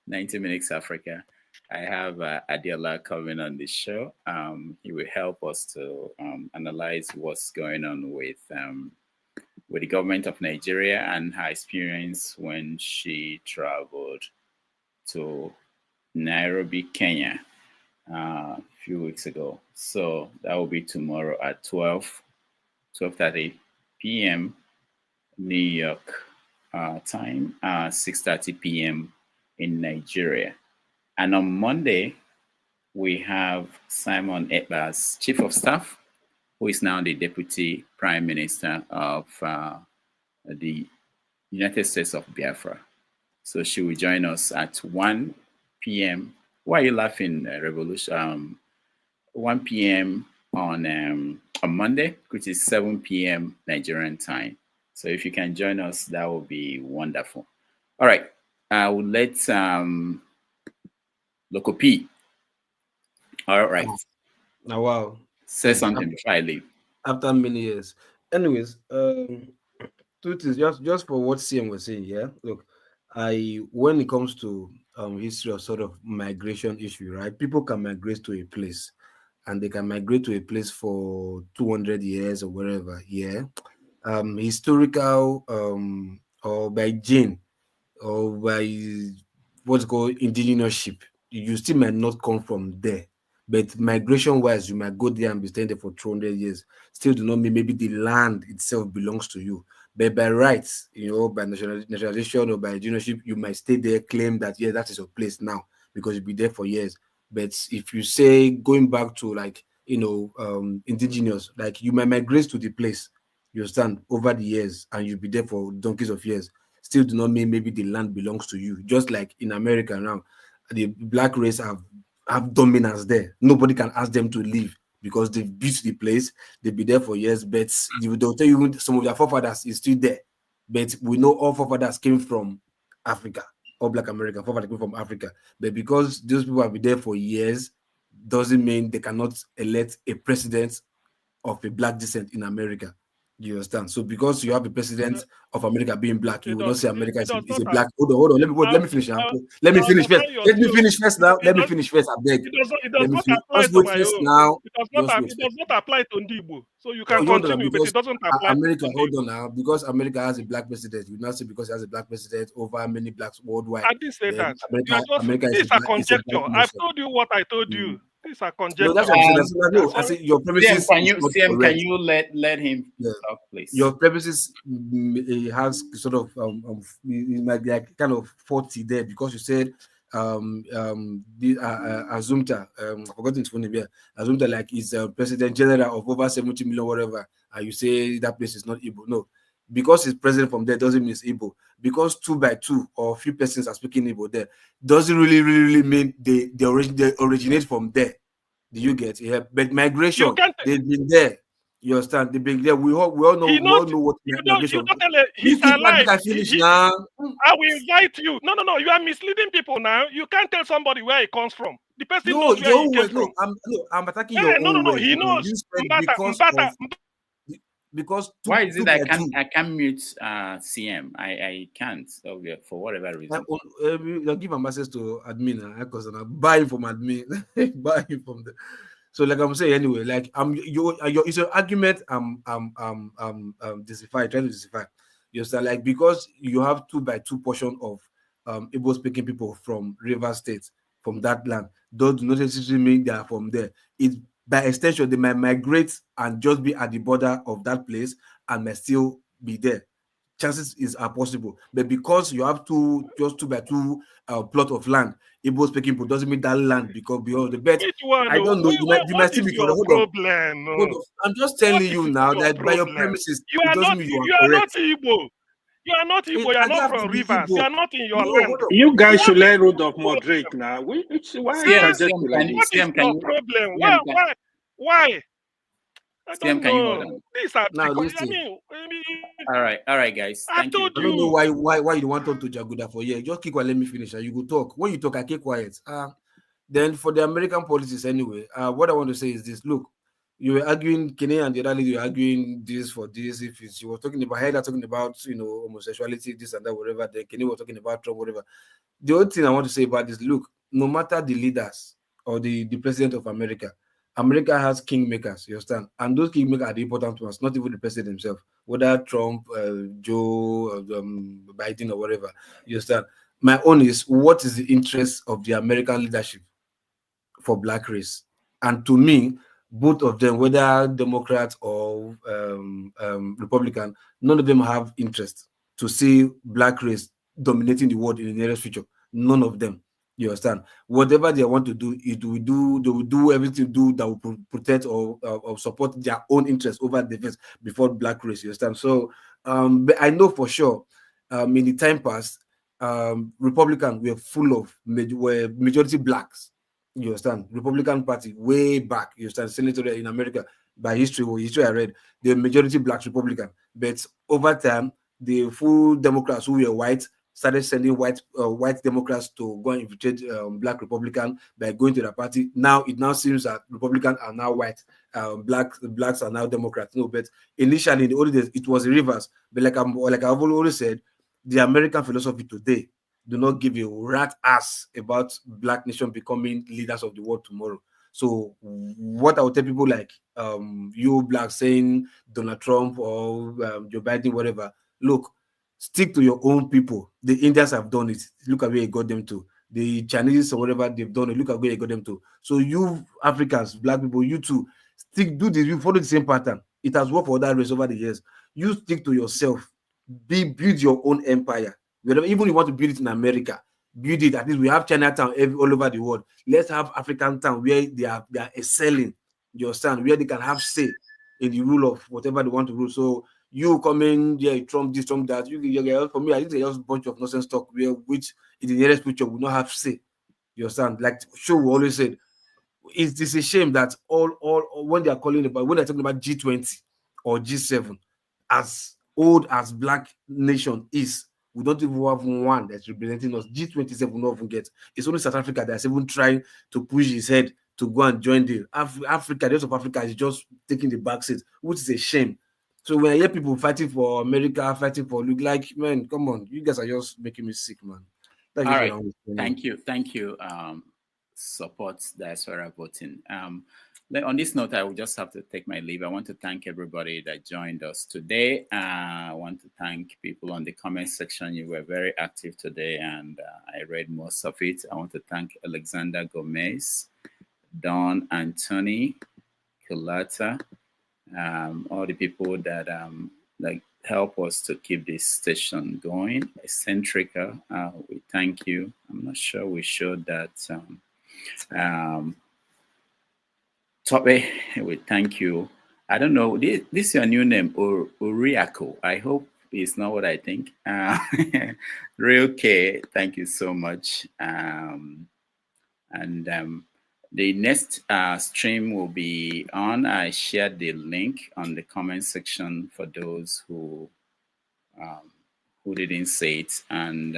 90 Minutes Africa, I have Adiola coming on the show. He will help us to analyze what's going on with the government of Nigeria and her experience when she traveled to Nairobi, Kenya, a few weeks ago. So that will be tomorrow at 12:30 p.m. New York time, 6:30 p.m. in Nigeria. And on Monday, we have Simon Ekpa's Chief of Staff, who is now the Deputy Prime Minister of the United States of Biafra. So she will join us at 1 p.m. Why are you laughing, Revolution? 1 p.m. on Monday, which is 7 p.m. Nigerian time. So if you can join us, that would be wonderful. All right, I will let Loco P. All right. Now, wow. Say something before I leave. After many years. Anyways, two things, just for what CM was saying, yeah. Look, when it comes to history of sort of migration issue, right? People can migrate to a place, and they can migrate to a place for 200 years or wherever, yeah. Historical or by gene or by what's called indigenousship, you still might not come from there. But migration-wise, you might go there and be staying there for 200 years. Still do not mean maybe the land itself belongs to you. But by rights, by naturalization or by ownership, you might stay there, claim that, yeah, that is your place now because you'll be there for years. But if you say going back to indigenous, like you might migrate to the place, you understand, over the years and you'll be there for donkeys of years. Still do not mean maybe the land belongs to you. Just like in America now, the black race have dominance there. Nobody can ask them to leave because they've built the place. They'll be there for years, but they'll tell you some of their forefathers is still there. But we know all forefathers came from Africa, all Black American forefathers came from Africa. But because those people have been there for years, doesn't mean they cannot elect a president of a black descent in America. You understand? So because you have a president of America being black, you will not say America is a black. Hold on. Let me finish. Let me finish first. Let me finish first now. Let me finish first. I beg. It does not apply to my own. It does not apply to Ndibo. So you can continue, but it doesn't apply. America, hold on now. Because America has a black president, you not say because it has a black president over many blacks worldwide. I didn't say that. This is a conjecture. I've told you what I told you. These are conjecture. No, that's what I'm saying. No, I say your premises. Can you let him talk, please? Your premises has sort of it might be like kind of 40 there because you said Azumta, I've forgotten his name here. Azumta like is president general of over 70 million whatever, and you say that place is not Igbo. No, because he's president from there doesn't mean it's Igbo. Because 2 by 2 or a few persons are speaking Igbo there doesn't really mean they originate from there. Do you get it? Yeah. But migration, they've been there. You understand? The big there. We all know what you migration. don't tell it. He's This people alive. I finish now. I will invite you. No. You are misleading people now. You can't tell somebody where he comes from. The person No, knows where your he own came words. from. I'm attacking your No. own words. He knows. You said because why is it by I can't mute CM? I can't for whatever reason. I'll give him access to admin because I'm buying from admin, buying from the. So like I'm saying anyway, like it's an argument. Trying to justify. You understand? Like because you have 2x2 portion of Igbo speaking people from River State, from that land, those do not necessarily mean they are from there. It by extension they might migrate and just be at the border of that place and may still be there. Chances are possible, but because you have 2x2 plot of land, Igbo speaking people doesn't mean that land because beyond the bet. I don't know. You might still be correct. Hold on. I'm just telling you now that by your premises, it doesn't mean you are correct. Igbo. You are not Igbo. You are not from Rivers. You are not in your land. You guys should learn road of moderate now. Why CM, what is your problem? Why? I don't know. These are now because, listen. All right, guys. Thank you. I don't know why you want to Jaguda for here. Just keep quiet. Let me finish, and you go talk. When you talk, I keep quiet. Then for the American politics anyway. What I want to say is this: look, you were arguing Kenny and the other lady. You were arguing this for this. If you were talking about Heather talking about homosexuality, this and that, whatever. Then Kenny was talking about Trump, whatever. The only thing I want to say about this: look, no matter the leaders or the president of America. America has kingmakers, you understand? And those kingmakers are the important ones, not even the president himself, whether Trump, Joe, Biden, or whatever, you understand? My own is, what is the interest of the American leadership for black race? And to me, both of them, whether Democrat or Republican, none of them have interest to see black race dominating the world in the nearest future. None of them. You understand? Whatever they want to do, they will do everything that will protect or support their own interests over defense before black race. You understand? So but I know for sure in the time past, Republicans were full of majority blacks. You understand? Republican Party way back, you understand, senatorial in America by history I read, the majority blacks Republican. But over time, the full Democrats who were white started sending white Democrats to go and infiltrate black Republican by going to the party. Now it seems that Republicans are now white, blacks are now Democrats. No, but initially in the old days it was the reverse. But like I've always said, the American philosophy today do not give a rat ass about black nation becoming leaders of the world tomorrow. So what I would tell people like you black saying Donald Trump or Joe Biden, whatever, look, stick to your own people. The Indians have done it. Look at where it got them to. The Chinese or whatever they've done it. Look at where it got them to. So you Africans, black people, you too, do this. You follow the same pattern. It has worked for that race over the years. You stick to yourself. Build your own empire. Even if you want to build it in America, build it. At least we have Chinatown all over the world. Let's have African town where they are excelling. You understand? Where they can have say in the rule of whatever they want to rule. So you come in, Trump this, Trump that. For me, I think it's just a bunch of nonsense talk which in the nearest future will not have say. You understand? Like Show always said, it's a shame that all when they're talking about G20 or G7, as old as black nation is, we don't even have one that's representing us. G27 will not even get. It's only South Africa that's even trying to push his head to go and join the Africa. The rest of Africa is just taking the back seat, which is a shame. So when I hear people fighting for America, fighting for look like, man, come on, you guys are just making me sick, man. All right, thank you. Support diaspora voting. On this note, I will just have to take my leave. I want to thank everybody that joined us today. I want to thank people on the comment section. You were very active today, and I read most of it. I want to thank Alexander Gomez, Don Anthony, Kulata, all the people that help us to keep this station going. Eccentrica, we thank you. I'm not sure we showed that. Tope, we thank you. I don't know, this is your new name, Uriako. I hope it's not what I think. Real K, thank you so much. The next stream will be on. I shared the link on the comment section for those who didn't say it, and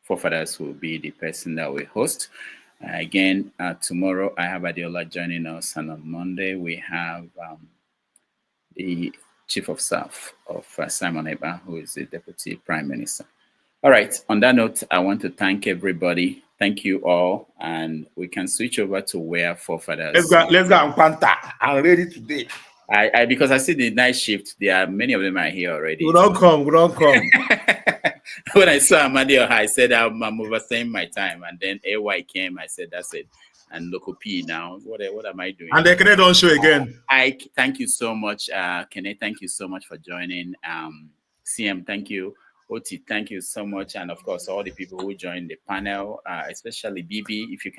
Forefathers will be the person that we host. Again, tomorrow I have Adiola joining us, and on Monday we have the Chief of Staff of Simon Eba, who is the Deputy Prime Minister. All right, on that note, I want to thank everybody. Thank you all, and we can switch over to where Forefathers. Let's go on Panta. I'm ready today. Because I see the night shift, many of them are here already. We don't come. When I saw Amadio, I said I'm overstaying my time, and then AY came. I said that's it. And Loco P now. What am I doing? And the Kene don't show again. I thank you so much, Kene. Thank you so much for joining. CM, thank you. Oti, thank you so much, and of course all the people who joined the panel, especially BB. If you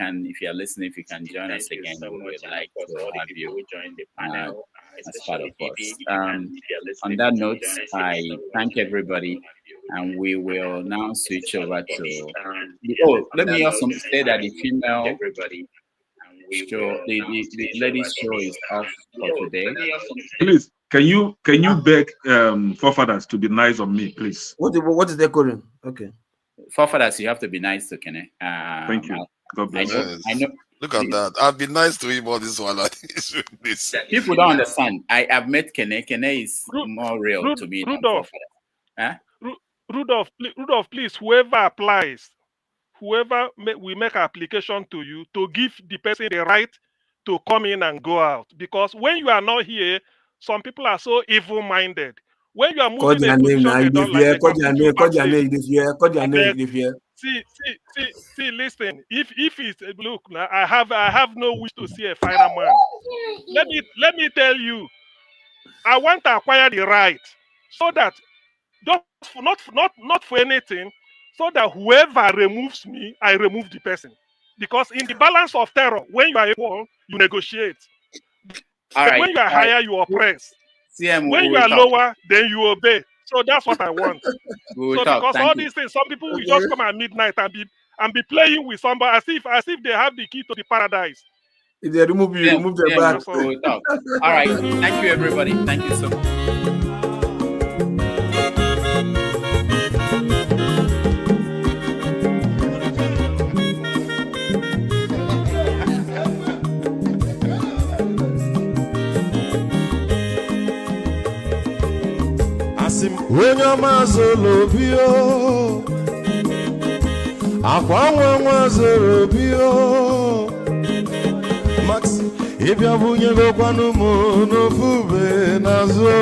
are listening, if you can join us again, we would like to have you who joined the panel as part of us. On that note, I thank everybody, and we will now switch over to. Let me also say that the female show, the ladies show is off for today. Please, can you beg Forefathers to be nice on me, please? What is that calling? Okay. Forefathers, you have to be nice to Kene. Thank you. God bless. I know. Look at that. I've been nice to him all this while. People don't understand. I have met Kene. Kene is more real to me than Forefathers. Rudolph, please, whoever applies, we make application to you to give the person the right to come in and go out. Because when you are not here, some people are so evil-minded. When you are moving a position, they don't like See, listen. If it's look, I have no wish to see a final man. Let me tell you, I want to acquire the right so that not for anything, so that whoever removes me, I remove the person. Because in the balance of terror, when you are equal, you negotiate. When you are higher, you oppress. When you are lower, then you obey. So that's what I want. Because all these things, some people will just come at midnight and be playing with somebody as if they have the key to the paradise. If they remove you, remove their back. All right. Thank you, everybody. Thank you so much. Onye ọma zoro bio akwa nwa zoro bio Max ịbịa bunyego kwanu mo n'ofube n'azụ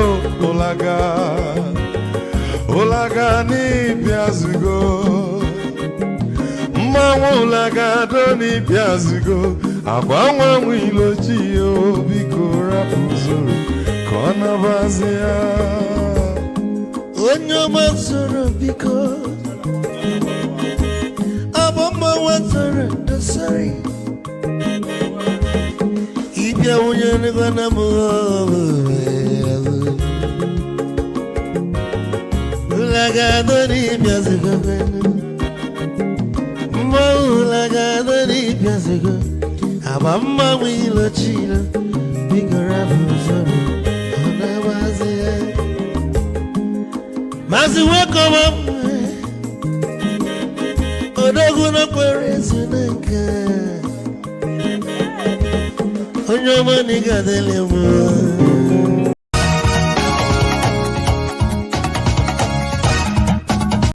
ụlaga n'ịbịa zigo mmanwụ ụlaga do n'ịbịa zigo akwa nwa ilochi yo biko rapụ zoro ka ọ nabazi ya. Onye ọma zoro biko abọmma wazoro dosari ịbịa onye nịgwana m ụlagado n'ịbịa zigo mma ụlagado n'ịbịa zigo abọmma wilochilo biko rapụ zoro ọ na-abazi ya. Mazi welcome up. Odoguno kwere Onye ọma ni gadele mo.